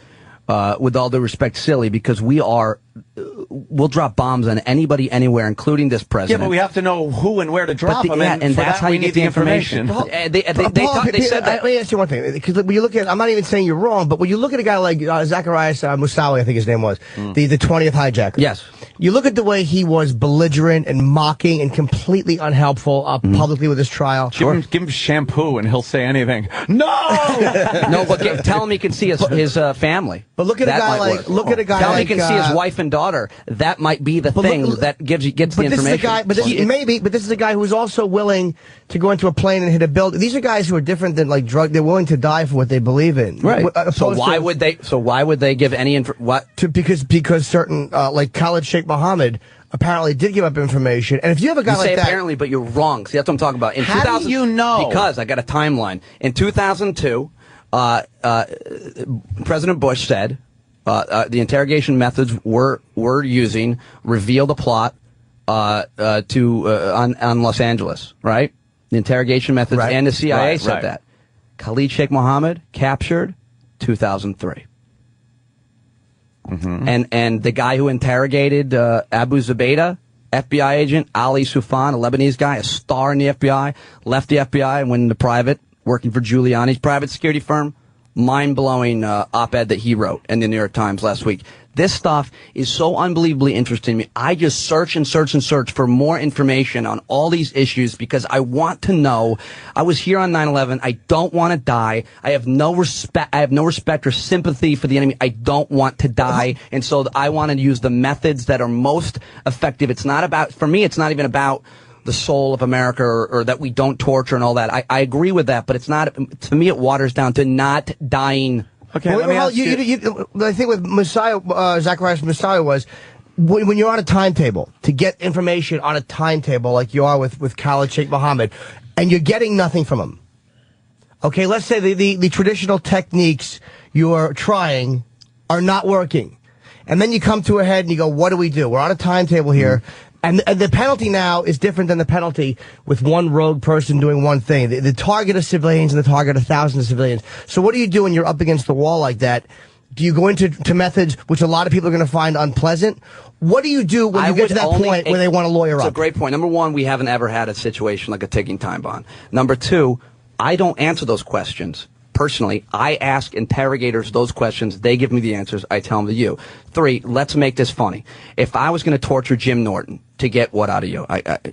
K: with all due respect, silly, because we'll drop bombs on anybody, anywhere, including this president.
A: Yeah, but we have to know who and where to drop them, and
K: that's how you get the information.
L: Let me ask you one thing, because when you look at, I'm not even saying you're wrong, but when you look at a guy like Zacharias Moussaoui, I think his name was, the 20th hijacker.
K: Yes.
L: You look at the way he was belligerent and mocking and completely unhelpful publicly with his trial.
A: Sure. Give him shampoo and he'll say anything. No!
K: No, but tell him he can see his family.
L: But look at a guy like,
K: tell him he can see his wife and daughter. That might be the thing that gets the information.
L: This is a guy who's also willing to go into a plane and hit a building. These are guys who are different than like drug. They're willing to die for what they believe in.
K: Right. So why would they give any
L: because certain like Khalid Sheikh Mohammed apparently did give up information. And if you have a guy like that,
K: apparently, but you're wrong. See, that's what I'm talking about.
A: How do you know?
K: Because I got a timeline. In 2002, President Bush said the interrogation methods we're using reveal the plot on Los Angeles, right? The interrogation methods and the CIA said that. Khalid Sheikh Mohammed captured 2003. And the guy who interrogated Abu Zubaydah, FBI agent Ali Soufan, a Lebanese guy, a star in the FBI, left the FBI and went into private, working for Giuliani's private security firm mind-blowing op-ed that he wrote in the New York Times last week. This stuff is so unbelievably interesting to me. I just search and search and search for more information on all these issues because I want to know. I was here on 9/11. I don't want to die. I have no respect or sympathy for the enemy. I don't want to die. And so I want to use the methods that are most effective. It's not about, for me, it's not even about the soul of America or that we don't torture and all that. I agree with that, but it's not, to me, it waters down to not dying.
A: Okay, let me ask you.
L: The thing with Messiah, Zacharias Messiah was, when you're on a timetable, to get information on a timetable like you are with Khalid Sheikh Mohammed, and you're getting nothing from him. Okay, let's say the traditional techniques you're trying are not working. And then you come to a head and you go, what do we do? We're on a timetable here. And the penalty now is different than the penalty with one rogue person doing one thing. The target of civilians and the target of thousands of civilians. So what do you do when you're up against the wall like that? Do you go into methods which a lot of people are going to find unpleasant? What do you do when you get to that point where they want to lawyer up?
K: It's a great point. Number one, we haven't ever had a situation like a ticking time bomb. Number two, I don't answer those questions. Personally, I ask interrogators those questions. They give me the answers. I tell them to you. 3, let's make this funny. If I was going to torture Jim Norton to get what out of you? Something.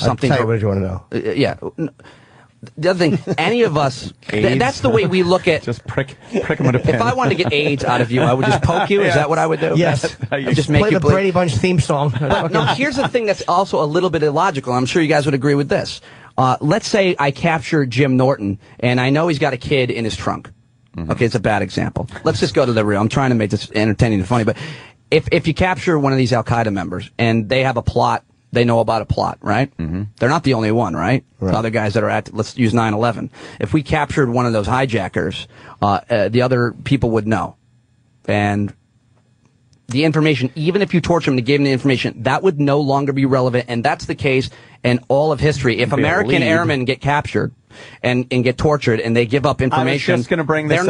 L: I'll tell you what you want to know.
K: The other thing, any of us, that's the way we look at.
A: Just prick him with a pen.
K: If I wanted to get AIDS out of you, I would just poke you. Is that what I would do?
L: Yes.
K: Just make
L: play
K: you
L: the Brady Bunch theme song.
K: But no, here's the thing that's also a little bit illogical. I'm sure you guys would agree with this. Let's say I capture Jim Norton, and I know he's got a kid in his trunk. Okay, it's a bad example. Let's just go to the real. I'm trying to make this entertaining and funny, but if you capture one of these Al-Qaeda members, and they have a plot, they know about a plot, right? They're not the only one, right? Other guys that are let's use 9/11. If we captured one of those hijackers, the other people would know. And the information, even if you torture them to give them the information, that would no longer be relevant. And that's the case in all of history. If American airmen get captured and get tortured and they give up information,
A: I was just going to bring this up.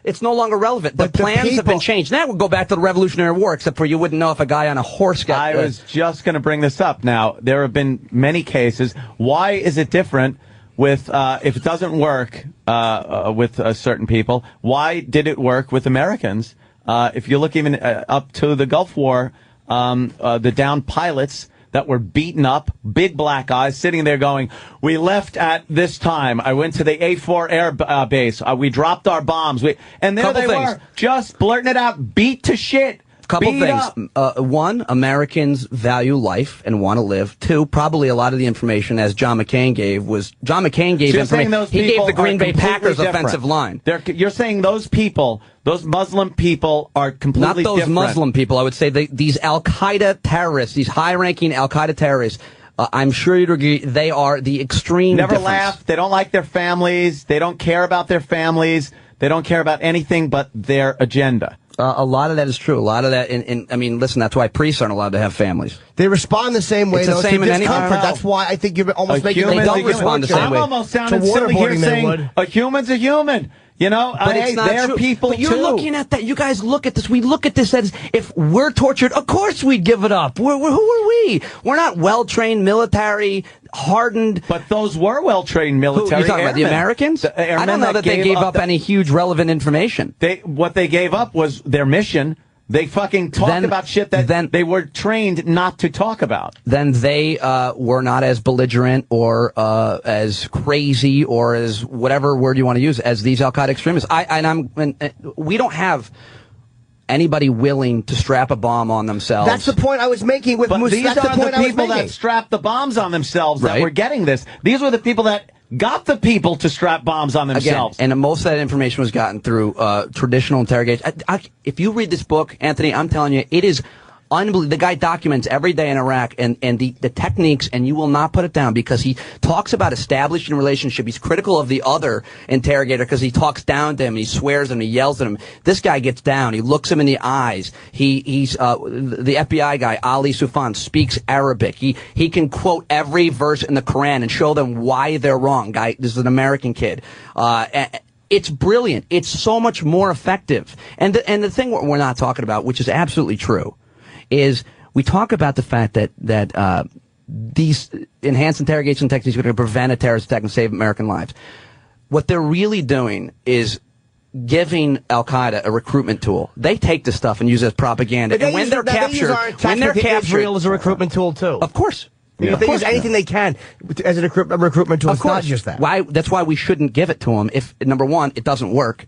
K: It's no longer relevant. The plans have been changed. Now we'll go back to the Revolutionary War, except for you wouldn't know if a guy on a horse got...
A: I was just going to bring this up. Now, there have been many cases. Why is it different with, if it doesn't work with certain people, why did it work with Americans? If you look even up to the Gulf War, the downed pilots that were beaten up, big black eyes, sitting there going, we left at this time. I went to the A4 air base. We dropped our bombs. And there they were, just blurting it out, beat to shit.
K: Couple things. One, Americans value life and want to live. 2, probably a lot of the information, as John McCain gave, information. He gave the Green Bay Packers offensive line.
A: You're saying those people, those Muslim people, are completely different.
K: Not those Muslim people. I would say these Al-Qaeda terrorists, these high-ranking Al-Qaeda terrorists, I'm sure you'd agree, they are the extreme
A: Never
K: difference.
A: laugh. They don't like their families. They don't care about their families. They don't care about anything but their agenda.
K: A lot of that is true. A lot of that, I mean, listen, that's why priests aren't allowed to have families.
L: They respond the same way,
K: it's the same
L: to
K: in
L: discomfort. That's why I think you're almost making
K: they don't respond the same way.
A: I'm almost sounding silly here saying a human's a human. You know,
K: but it's not
A: they're
K: true.
A: people
K: but you're
A: too.
K: looking at that. You guys look at this. We look at this as if we're tortured. Of course we'd give it up. Who are we? We're not well-trained military, hardened.
A: But those were well-trained military.
K: You're talking about the Americans? I don't know that they gave up any huge relevant information.
A: What they gave up was their mission. They fucking talked about shit that they were trained not to talk about.
K: Then they were not as belligerent or as crazy or as whatever word you want to use as these Al-Qaeda extremists. We don't have anybody willing to strap a bomb on themselves.
L: That's the point I was making with Musa.
A: These are the people that strapped the bombs on themselves that were getting this. These were the people that got the people to strap bombs on themselves.
K: Again, and most of that information was gotten through traditional interrogation. If you read this book, Anthony, I'm telling you, it is unbelievable. The guy documents every day in Iraq and the techniques, and you will not put it down because he talks about establishing a relationship. He's critical of the other interrogator because he talks down to him, he swears at him, he yells at him. This guy gets down, he looks him in the eyes. He's the FBI guy, Ali Soufan, speaks Arabic. He can quote every verse in the Quran and show them why they're wrong. Guy, this is an American kid. It's brilliant. It's so much more effective. And the thing we're not talking about, which is absolutely true, is we talk about the fact that these enhanced interrogation techniques are going to prevent a terrorist attack and save American lives. What they're really doing is giving Al Qaeda a recruitment tool. They take this stuff and use it as propaganda. And when they're captured,
L: Israel is a recruitment tool too.
K: Of course.
L: Yeah. They use anything they can as a recruitment tool.
K: Of course.
L: It's not just that.
K: That's why we shouldn't give it to them. If number one, it doesn't work,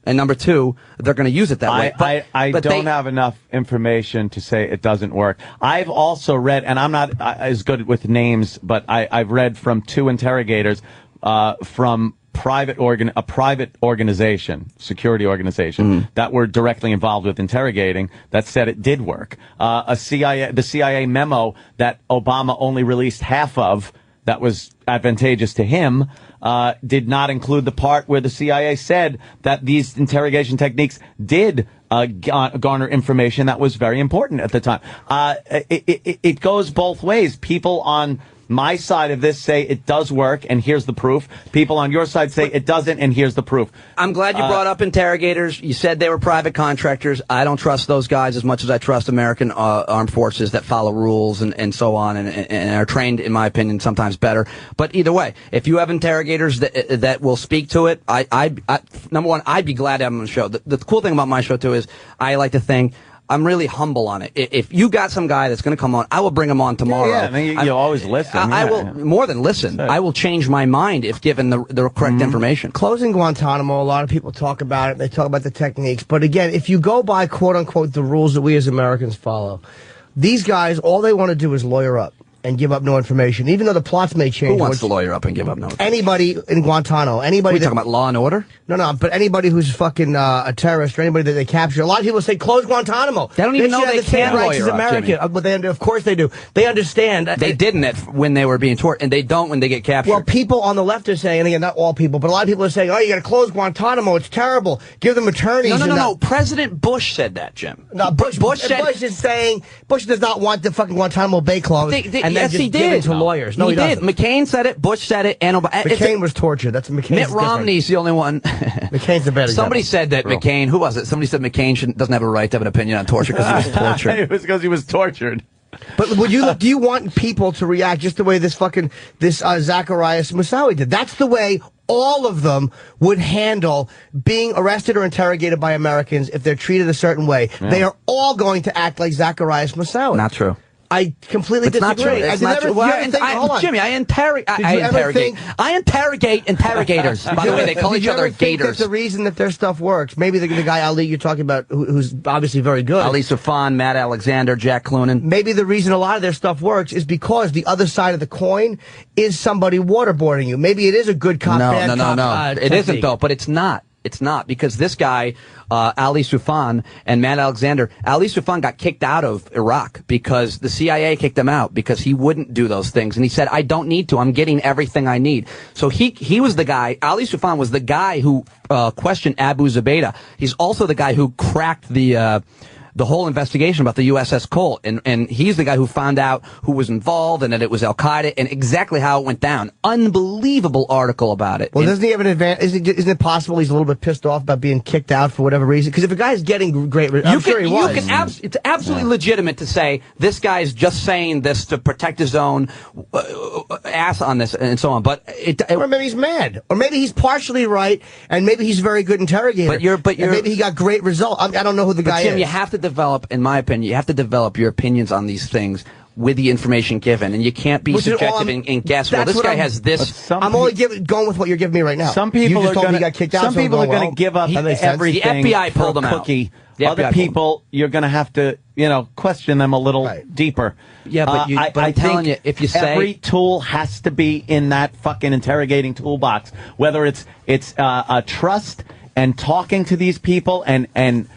K: and number two, they're going to use it that way.
A: I don't have enough information to say it doesn't work. I've also read, and I'm not as good with names, but I've read from 2 interrogators from a private organization, security organization, that were directly involved with interrogating, that said it did work. The CIA memo that Obama only released half of, that was advantageous to him, did not include the part where the CIA said that these interrogation techniques did garner information that was very important at the time. It goes both ways. People on my side of this say it does work, and here's the proof. People on your side say it doesn't, and here's the proof.
K: I'm glad you brought up interrogators. You said they were private contractors. I don't trust those guys as much as I trust American armed forces that follow rules and so on, and are trained, in my opinion, sometimes better. But either way, if you have interrogators that will speak to it, number one, I'd be glad to have them on the show. The cool thing about my show, too, is I like to think I'm really humble on it. If you got some guy that's going to come on, I will bring him on tomorrow.
A: Yeah, I mean, you'll always listen.
K: I will more than listen. I will change my mind if given the correct information.
L: Closing Guantanamo, a lot of people talk about it. They talk about the techniques. But again, if you go by, quote unquote, the rules that we as Americans follow, these guys, all they want to do is lawyer up and give up no information, even though the plots may change.
K: Who wants to lawyer up and give up no information?
L: Anybody in Guantanamo. Anybody.
K: Are we talking about Law and Order?
L: No, but anybody who's fucking a terrorist or anybody that they capture. A lot of people say close Guantanamo.
K: They don't even know they can lawyer up, Jimmy.
L: But of course they do. They understand.
K: They didn't when they were being tortured, and they don't when they get captured.
L: Well, people on the left are saying, and again, not all people, but a lot of people are saying, oh, you got to close Guantanamo. It's terrible. Give them attorneys.
K: No. President Bush said that, Jim.
L: No, Bush is saying Bush does not want the fucking Guantanamo Bay closed.
K: Yes, he did.
L: To lawyers. No,
K: he did. McCain said it. Bush said it. And
L: McCain was tortured. That's McCain.
K: Mitt Romney's the only one.
L: McCain's the better.
K: Somebody said that McCain. Who was it? Somebody said McCain doesn't have a right to have an opinion on torture because he was tortured.
A: It was because he was tortured.
L: But do you want people to react just the way this Zacharias Moussaoui did? That's the way all of them would handle being arrested or interrogated by Americans if they're treated a certain way. Yeah. They are all going to act like Zacharias Moussaoui.
K: Not true.
L: I completely disagree.
K: Not true. It's not true. Jimmy, I interrogate interrogators. By the way, they call each other gators.
L: That's the reason that their stuff works. Maybe the guy Ali you're talking about, who's obviously very good.
K: Ali Soufan, Matt Alexander, Jack Clunan.
L: Maybe the reason a lot of their stuff works is because the other side of the coin is somebody waterboarding you. Maybe it is a good cop, bad cop.
K: No. It isn't, though, but it's not. It's not, because this guy, Ali Soufan and Matt Alexander, Ali Soufan got kicked out of Iraq because the CIA kicked him out because he wouldn't do those things. And he said, I don't need to. I'm getting everything I need. So he was the guy, Ali Soufan was the guy who questioned Abu Zubaydah. He's also the guy who cracked the whole investigation about the USS Colt, and he's the guy who found out who was involved and that it was Al Qaeda and exactly how it went down. Unbelievable article about it.
L: Well, doesn't he have an advantage? Isn't it possible he's a little bit pissed off about being kicked out for whatever reason? Because if a guy's getting great, I'm sure he was.
K: It's absolutely legitimate to say this guy's just saying this to protect his own ass on this and so on. But
L: or maybe he's mad, or maybe he's partially right, and maybe he's a very good interrogator.
K: But
L: maybe he got great results. I don't know who the guy
K: Jim,
L: is.
K: You have to develop, in my opinion, you have to develop your opinions on these things with the information given, and you can't be subjective and guess. Well, this guy has this.
L: I'm only going with what you're giving me right now.
A: Some people are going to
L: kicked out.
A: Some people are going to give up everything.
K: The FBI pulled him out.
A: Other people, you're going to have to, question them a little deeper.
K: Yeah, but I'm telling you, if you say
A: every tool has to be in that fucking interrogating toolbox, whether it's trust and talking to these people and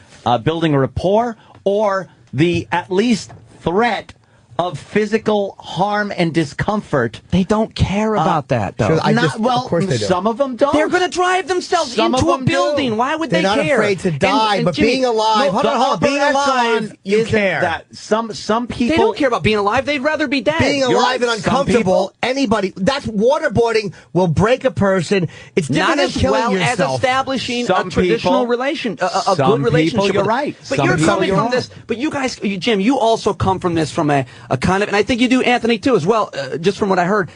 A: building a rapport, or the at least threat of physical harm and discomfort.
K: They don't care about that, though.
L: Of course they do.
A: Some of them don't.
K: They're going to drive themselves into a building. Do. Why would they care?
L: They're not afraid to die, but Jimmy, being alive. Hold on. Being alive, you care.
A: That some people.
K: They don't care about being alive. They'd rather be dead.
L: Being alive and uncomfortable. Anybody. That's waterboarding will break a person. It's different than killing yourself.
K: As establishing a traditional relation, a good relationship.
A: You're right.
K: But you're coming from this. But you guys, Jim, you also come from this from a kind of, and I think you do, Anthony, too, as well, just from what I heard.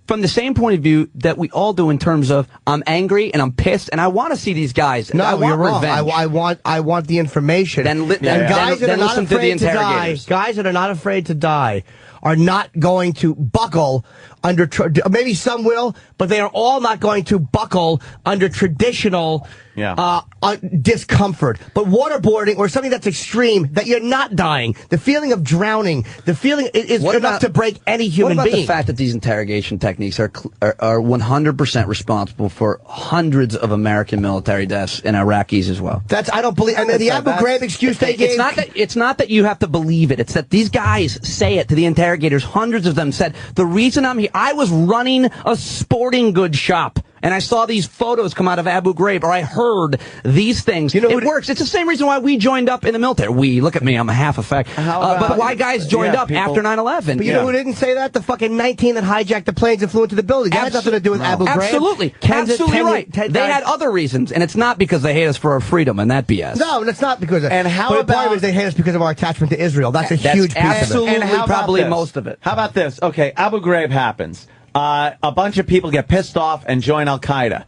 K: from the same point of view that we all do in terms of I'm angry and I'm pissed and I want to see these guys.
L: No,
K: I want
L: you're wrong.
K: revenge.
L: I want the information.
K: Then
L: guys that are not
K: listen to the
L: afraid to die,
K: interrogators.
L: guys that are not afraid to die are not going to buckle under, maybe some will, but they are all not going to buckle under traditional discomfort. But waterboarding or something that's extreme, that you're not dying, the feeling of drowning, the feeling is enough to break any human
K: What about
L: being.
K: the fact that these interrogation techniques are 100% responsible for hundreds of American military deaths and Iraqis as well?
L: I don't believe. I mean, the Abu Ghraib excuse they gave.
K: It's not that you have to believe it. It's that these guys say it to the interrogators. Hundreds of them said, the reason I'm here, I was running a sporting goods shop. And I saw these photos come out of Abu Ghraib, or I heard these things. It works. It's the same reason why we joined up in the military. Look at me, I'm a half a fact. But why guys joined up after 9/11?
L: But you know who didn't say that? The fucking 19 that hijacked the planes and flew into the building. That had nothing to do with Abu Ghraib.
K: Absolutely. Absolutely right. They had other reasons, and it's not because they hate us for our freedom and that BS.
L: No, that's not because of
A: And how
L: but
A: about
L: part of it is they hate us because of our attachment to Israel. That's a huge piece of it.
K: Absolutely, probably most of it.
A: How about this? Okay, Abu Ghraib happens. A bunch of people get pissed off and join Al Qaeda.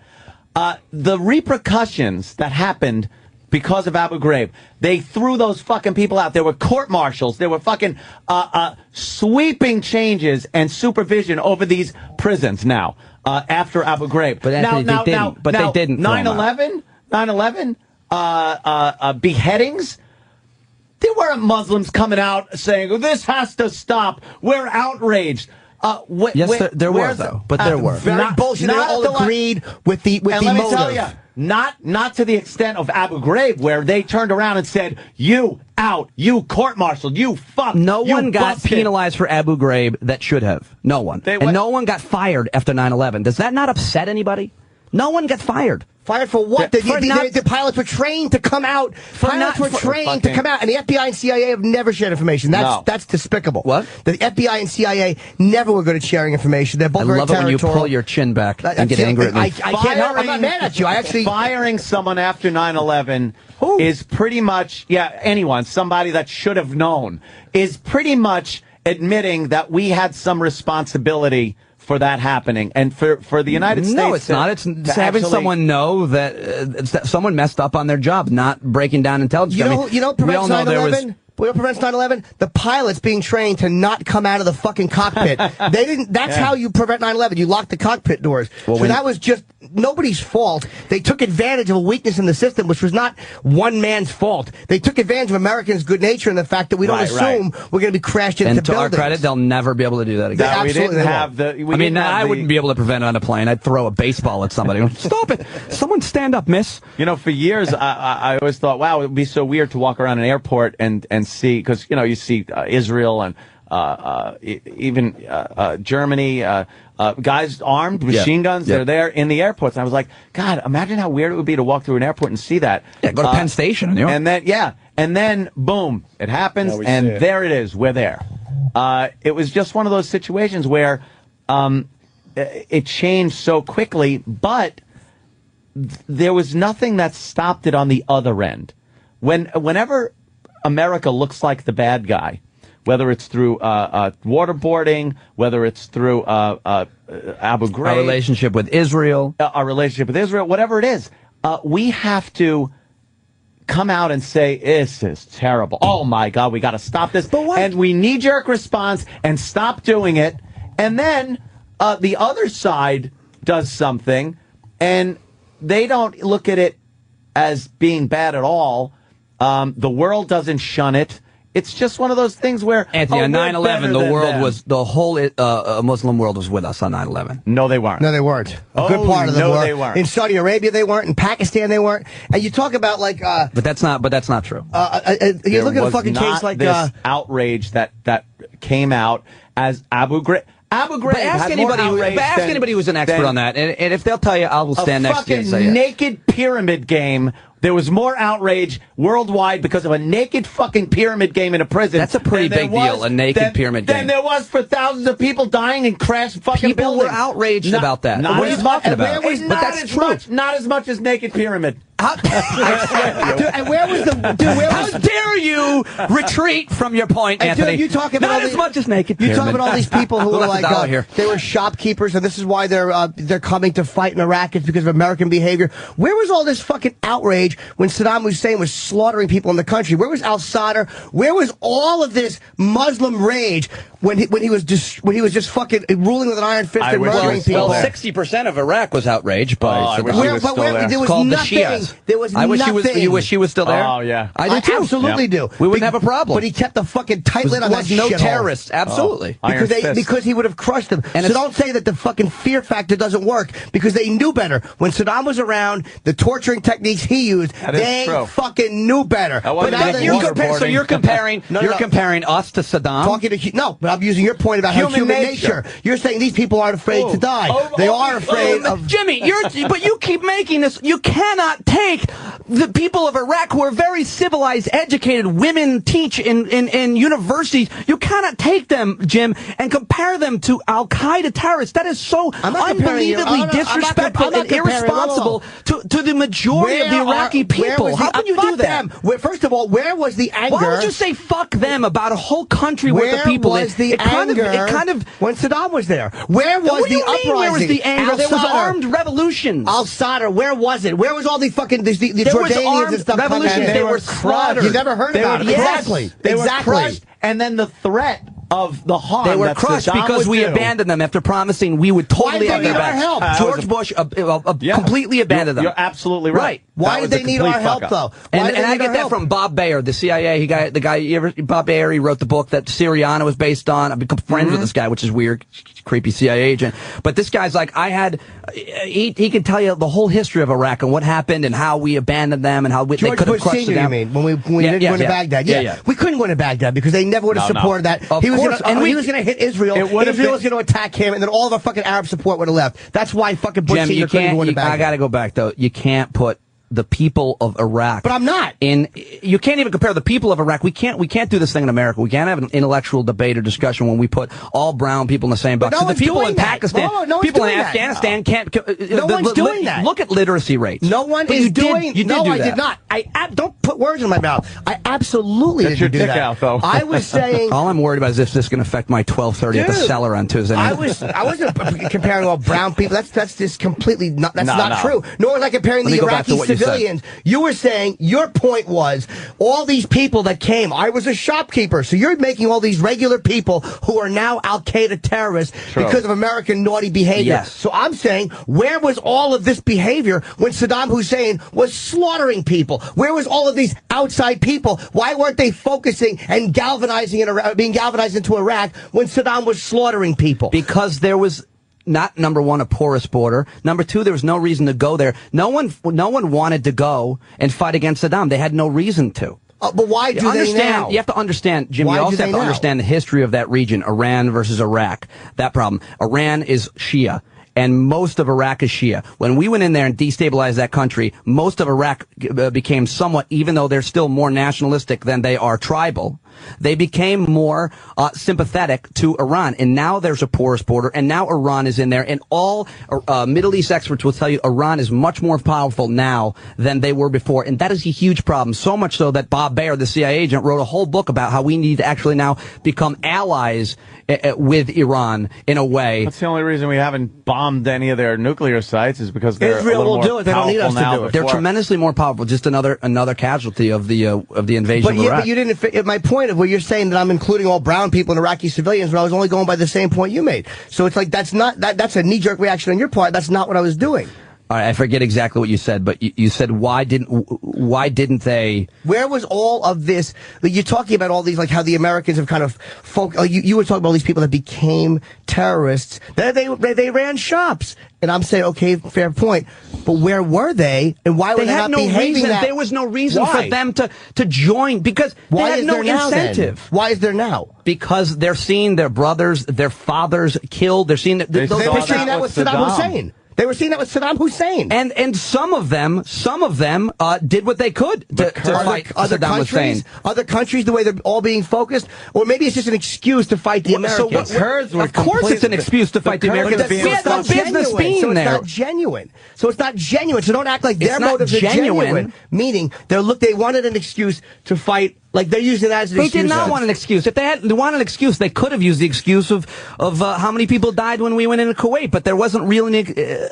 A: The repercussions that happened because of Abu Ghraib, they threw those fucking people out. There were court-martials. There were fucking sweeping changes and supervision over these prisons now after Abu Ghraib.
K: But Anthony, they didn't.
A: 9/11, beheadings. There weren't Muslims coming out saying, this has to stop. We're outraged.
K: There were, though. But there were.
L: Very bullshit. They all agreed with the
A: and
L: motive.
A: let me tell you, not to the extent of Abu Ghraib, where they turned around and said, you out, you court-martialed, you fuck.
K: No one got penalized for Abu Ghraib that should have. No one. And no one got fired after 9/11. Does that not upset anybody? No one got fired.
L: Fired for what? The pilots were trained to come out. Pilots were trained to come out, and the FBI and CIA have never shared information. That's despicable. What? The FBI and CIA never were good at sharing information. They're both very territorial.
K: I love it when you pull your chin back and get angry at me.
L: I can't help. I'm not mad at you. I actually
A: firing someone after 9/11 is pretty much somebody that should have known is pretty much admitting that we had some responsibility for that happening, and for the United States.
K: No, it's not. It's having someone know that, that someone messed up on their job, not breaking down intelligence.
L: You know, prevents 9/11. What prevents 9/11? The pilots being trained to not come out of the fucking cockpit. They didn't. That's how you prevent 9/11. You lock the cockpit doors. So that was just nobody's fault. They took advantage of a weakness in the system, which was not one man's fault. They took advantage of Americans' good nature and the fact that we don't assume we're going to be crashed into
K: buildings. And to our credit, they'll never be able to do that again. I wouldn't be able to prevent it on a plane. I'd throw a baseball at somebody. Stop it! Someone stand up, miss.
A: You know, for years, I always thought, wow, it would be so weird to walk around an airport and see, because, you see Israel and even Germany, guys armed, machine guns, they're there in the airports. And I was like, God, imagine how weird it would be to walk through an airport and see that.
K: Yeah, go to Penn Station.
A: And then, boom, it happens, and there it is, we're there. It was just one of those situations where it changed so quickly, but there was nothing that stopped it on the other end. Whenever America looks like the bad guy, whether it's through waterboarding, whether it's through Abu Ghraib,
K: our relationship with Israel,
A: whatever it is, we have to come out and say, this is terrible. Oh, my God, we got to stop this. And we knee-jerk response and stop doing it. And then the other side does something, and they don't look at it as being bad at all. The world doesn't shun it. It's just one of those things where,
K: Anthony, on 9/11, the whole Muslim world was with us on 9/11.
A: No, they weren't.
L: No, they weren't. A good part of them were. They weren't. In Saudi Arabia, they weren't. In Pakistan, they weren't. And you talk about
K: but that's not true.
L: You look at a fucking case like
A: this outrage that came out as Abu Ghraib. But
K: ask anybody who's an expert on that, and if they'll tell you, I will stand next to you and say
A: a naked pyramid game. There was more outrage worldwide because of a naked fucking pyramid game in a prison.
K: That's a pretty big deal, a naked pyramid game.
A: Than there was for thousands of people dying and crashed fucking buildings.
K: People were outraged about that. What are you talking about?
A: But that's true. Not as much as naked pyramid.
L: And where was the dude?
K: How dare you retreat from your point, Anthony?
L: Dude, you talk about
K: not as much as naked.
L: You talk about all these people who
K: Who
L: were
K: left
L: like
K: $1 here?
L: they were shopkeepers, and this is why they're coming to fight in Iraq. It's because of American behavior. Where was all this fucking outrage when Saddam Hussein was slaughtering people in the country? Where was al-Sadr? Where was all of this Muslim rage when he was just fucking ruling with an iron fist and murdering people?
K: Well, 60% of Iraq was outraged by Saddam.
L: There was
K: called
L: nothing.
K: the Shias.
L: There was
K: I wish
L: nothing.
K: you wish he was still there?
A: Oh, yeah.
K: I do too.
L: absolutely do.
K: We wouldn't have a problem.
L: But he kept the fucking tight lid on that
K: no
L: shithole.
K: terrorists. Absolutely.
L: Because he would have crushed them.
K: And
L: so don't say that the fucking fear factor doesn't work, because they knew better. When Saddam was around, the torturing techniques he used, they fucking knew better.
A: But
K: you're comparing us to Saddam?
L: No, but I'm using your point about human nature. You're saying these people aren't afraid to die. They are afraid of...
K: Jimmy, but you keep making this... You cannot take the people of Iraq who are very civilized, educated, women teach in universities. You cannot take them, Jim, and compare them to Al-Qaeda terrorists. That is so unbelievably disrespectful and irresponsible to the majority of the Iraqi people. How can you do that?
L: First of all, where was the anger?
K: Why would you say fuck them about a whole country worth of people?
L: Where was the anger when Saddam was there? Where was the uprising?
K: Where was the anger? There was armed revolutions.
L: Al-Sadr, where was it? Where was all the fucking the Jordanians and stuff?
K: Revolutions. They were slaughtered.
L: You've never heard about it.
A: Exactly. They were crushed. And then the threat of the harm
K: they were
A: that
K: crushed
A: Saddam
K: because we abandoned them after promising we would totally have their back. George Bush completely abandoned them.
A: You're absolutely right.
L: Why did they need our help, though?
K: And I get that from Bob Baer, the CIA. Bob Baer, he wrote the book that Syriana was based on. I've become friends with this guy, which is weird, creepy CIA agent. But this guy's like, he can tell you the whole history of Iraq and what happened and how we abandoned them and how they could have crushed them.
L: You mean when we didn't go to Baghdad? Yeah, we couldn't go to Baghdad because they never would have supported that. He was going to hit Israel. Israel was going to attack him, and then all of our fucking Arab support would have left. That's why fucking Bush Senior couldn't go to Baghdad.
K: I got to go back though. You can't put the people of Iraq.
L: But I'm not.
K: You can't even compare the people of Iraq. We can't do this thing in America. We can't have an intellectual debate or discussion when we put all brown people in the same box.
L: No,
K: the people in Pakistan, people in Afghanistan can't.
L: No one's doing that.
K: Look at literacy rates.
L: No one is doing. No, I did not. Don't put words in my mouth. I absolutely didn't do that.
A: Out, though.
L: I was saying.
K: All I'm worried about is if this is going to affect my 12:30 at the cellar on Tuesday night.
L: I wasn't comparing all brown people. That's just completely not. That's not true. Nor was I comparing the Iraqi civilians. You were saying, your point was, all these people that came, I was a shopkeeper. So you're making all these regular people who are now Al-Qaeda terrorists because of American naughty behavior.
K: Yes.
L: So I'm saying, where was all of this behavior when Saddam Hussein was slaughtering people? Where was all of these outside people? Why weren't they focusing and being galvanized into Iraq when Saddam was slaughtering people?
K: Because there was... Not, number one, a porous border. Number two, there was no reason to go there. No one wanted to go and fight against Saddam. They had no reason to.
L: But why do they now?
K: You have to understand, Jim, you also have to understand the history of that region, Iran versus Iraq. That problem. Iran is Shia. And most of Iraq is Shia. When we went in there and destabilized that country, most of Iraq became somewhat, even though they're still more nationalistic than they are tribal, they became more sympathetic to Iran. And now there's a porous border, and now Iran is in there. And all Middle East experts will tell you Iran is much more powerful now than they were before. And that is a huge problem, so much so that Bob Baer, the CIA agent, wrote a whole book about how we need to actually now become allies with Iran in a way.
A: That's the only reason we haven't bombed any of their nuclear sites is because they're
L: Israel will do it. They don't need us to do it.
K: They're tremendously more powerful. Just another casualty of the invasion of Iraq.
L: But you didn't. My point of where you're saying that I'm including all brown people and Iraqi civilians, when I was only going by the same point you made. So it's like that's a knee-jerk reaction on your part. That's not what I was doing.
K: All right, I forget exactly what you said, but you said why didn't they?
L: Where was all of this? Like, you're talking about all these, like how the Americans have kind of you were talking about all these people that became terrorists. They ran shops, and I'm saying, okay, fair point. But where were they, and why were they not behaving that?
K: There was no reason for them to join because they had no incentive.
L: Why is there now?
K: Because they're seeing their brothers, their fathers killed. They're seeing
L: they were seeing that with Saddam Hussein. They were seeing that with Saddam Hussein.
K: And some of them did what they could to fight
L: other
K: Saddam
L: countries,
K: Hussein.
L: Other countries, the way they're all being focused, or maybe it's just an excuse to fight the Americans.
K: Of course it's an excuse to fight the Americans. We had no business being
L: so
K: there.
L: It's not genuine. So it's not genuine. So don't act like their
K: It's not
L: motives are genuine. Meaning, they wanted an excuse to fight. Like they're using that as an excuse.
K: They did not want an excuse. If they wanted an excuse, they could have used the excuse of how many people died when we went into Kuwait. But there wasn't really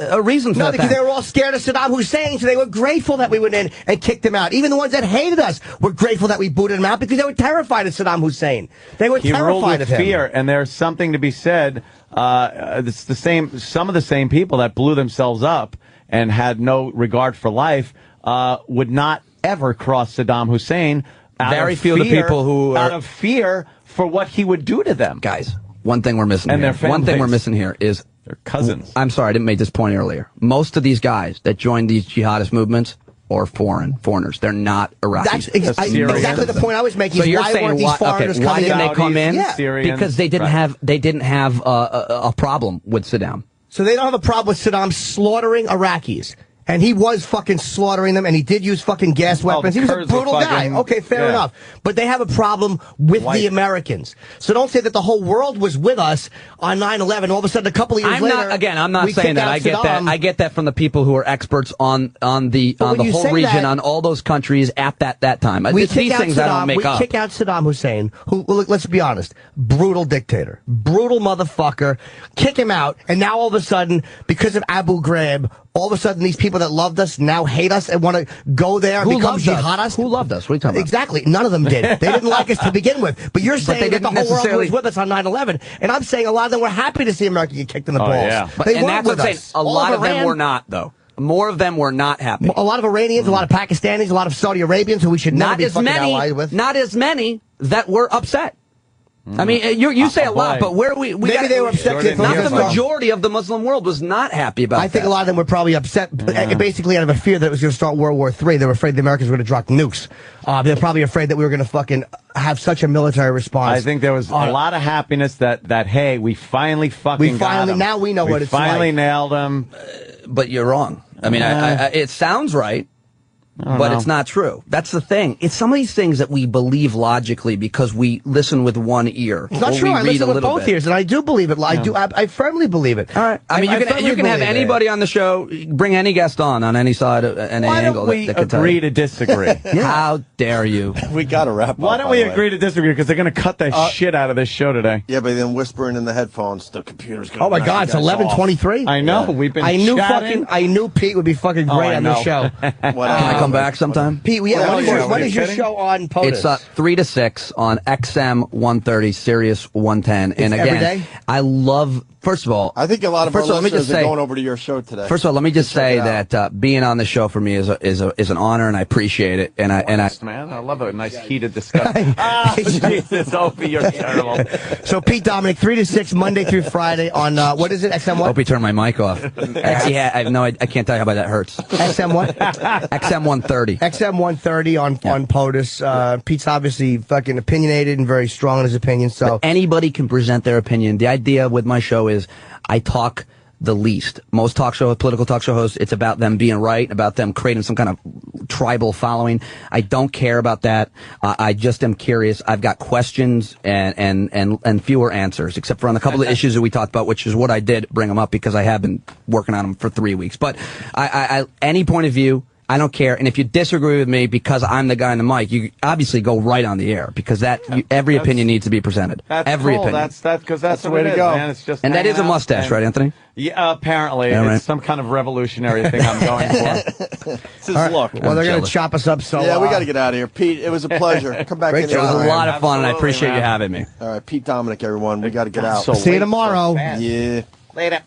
K: a reason for that.
L: No, because they were all scared of Saddam Hussein, so they were grateful that we went in and kicked him out. Even the ones that hated us were grateful that we booted him out because they were terrified of Saddam Hussein. They were terrified of him.
A: Fear, and there's something to be said. It's the same. Some of the same people that blew themselves up and had no regard for life would not ever cross Saddam Hussein.
K: Very few of the people who are
A: out of fear for what he would do to them.
K: Guys, one thing we're missing
A: and
K: here.
A: Their
K: one thing we're missing here is
A: their cousins.
K: I'm sorry, I didn't make this point earlier. Most of these guys that joined these jihadist movements are foreigners. They're not Iraqis.
L: That's exactly the point I was making.
K: So you're
L: why
K: saying
L: weren't these foreigners
K: why
L: coming
K: didn't
L: in?
K: they come in?
A: Syrians,
K: because they didn't have a problem with Saddam.
L: So they don't have a problem with Saddam slaughtering Iraqis. And he was fucking slaughtering them, and he did use fucking gas weapons. He was a brutal guy. Okay, fair enough. But they have a problem with the Americans. So don't say that the whole world was with us on 9/11. All of a sudden, a couple of years later,
K: I'm not saying that. I get that. I get that from the people who are experts on the whole region, on all those countries at that time. These things I don't make up.
L: We kick out Saddam Hussein, who, let's be honest, brutal dictator, brutal motherfucker. Kick him out, and now all of a sudden, because of Abu Ghraib, all of a sudden, these people that loved us now hate us and want to go there and become jihadists.
K: Who loved us? What are you talking about?
L: Exactly. None of them did. They didn't like us to begin with. But you're saying that the whole world was with us on 9/11. And I'm saying a lot of them were happy to see America get kicked in the balls.
A: Yeah.
L: They weren't with us.
K: A lot of them were not, though. More of them were not happy.
L: A lot of Iranians, a lot of Pakistanis, a lot of Saudi Arabians who we should never be fucking allied with.
K: Not as many that were upset. I mean, you say a lot, but where we
L: maybe they were upset.
K: Not the majority of the Muslim world was not happy about that.
L: I think a lot of them were probably upset, basically out of a fear that it was going to start World War III. They were afraid the Americans were going to drop nukes. They're probably afraid that we were going to fucking have such a military response.
A: I think there was a lot of happiness that hey, we finally got him.
L: Now we know what it's like.
A: We finally nailed him.
K: But you're wrong. I mean, it sounds right. But it's not true. That's the thing. It's some of these things that we believe logically because we listen with one ear.
L: It's not true. I listen with both ears, and I do believe it. I firmly believe it.
K: All right. I mean, you can have anybody on the show, bring any guest on any side, any angle.
A: Why don't we agree to disagree?
K: How dare you?
B: We got to wrap up.
A: Why don't we agree to disagree? Because they're going to cut the shit out of this show today.
B: Yeah, but then whispering in the headphones, the computer's going to.
L: Oh my God, it's 11:23.
A: I know. We've been.
L: I knew Pete would be fucking great on this show.
K: Can I come back sometime?
L: Pete, when is your show on POTUS?
K: It's 3 to 6 on XM 130, Sirius 110. And again,
L: every day?
K: I love. First of all,
B: I think a lot of our listeners are going over to your show today.
K: First of all, let me just say that being on the show for me is an honor, and I appreciate it. And
A: man, I love a nice heated discussion. Jesus, Opie, you're terrible.
L: So Pete Dominic, 3 to 6 Monday through Friday on what is it? XM what?
K: Opie turned my mic off. Actually, I have I can't tell you how bad that hurts.
L: XM what?
K: XM 130.
L: XM 130 on POTUS. Pete's obviously fucking opinionated and very strong in his opinion. So
K: but anybody can present their opinion. The idea with my show is I talk the least. Most political talk show hosts, it's about them being right, about them creating some kind of tribal following. I don't care about that. I just am curious. I've got questions and fewer answers, except for on a couple of issues that we talked about, which is what I did bring them up because I have been working on them for 3 weeks. But any point of view, I don't care. And if you disagree with me because I'm the guy on the mic, you obviously go right on the air because every opinion needs to be presented. Every opinion.
A: That's the way to go. Man. It's just
K: and that is a mustache, right, Anthony?
A: Yeah, apparently.
K: Yeah, right.
A: It's some kind of revolutionary thing I'm going for.
B: It's his look.
L: Well, they're going to chop us up so
B: yeah, we got to get out of here. Pete, it was a pleasure. Come back in.
K: It was a lot of fun, and I appreciate you having me.
B: All right, Pete Dominic, everyone. We got to get out.
L: See you tomorrow.
B: Yeah.
A: Later.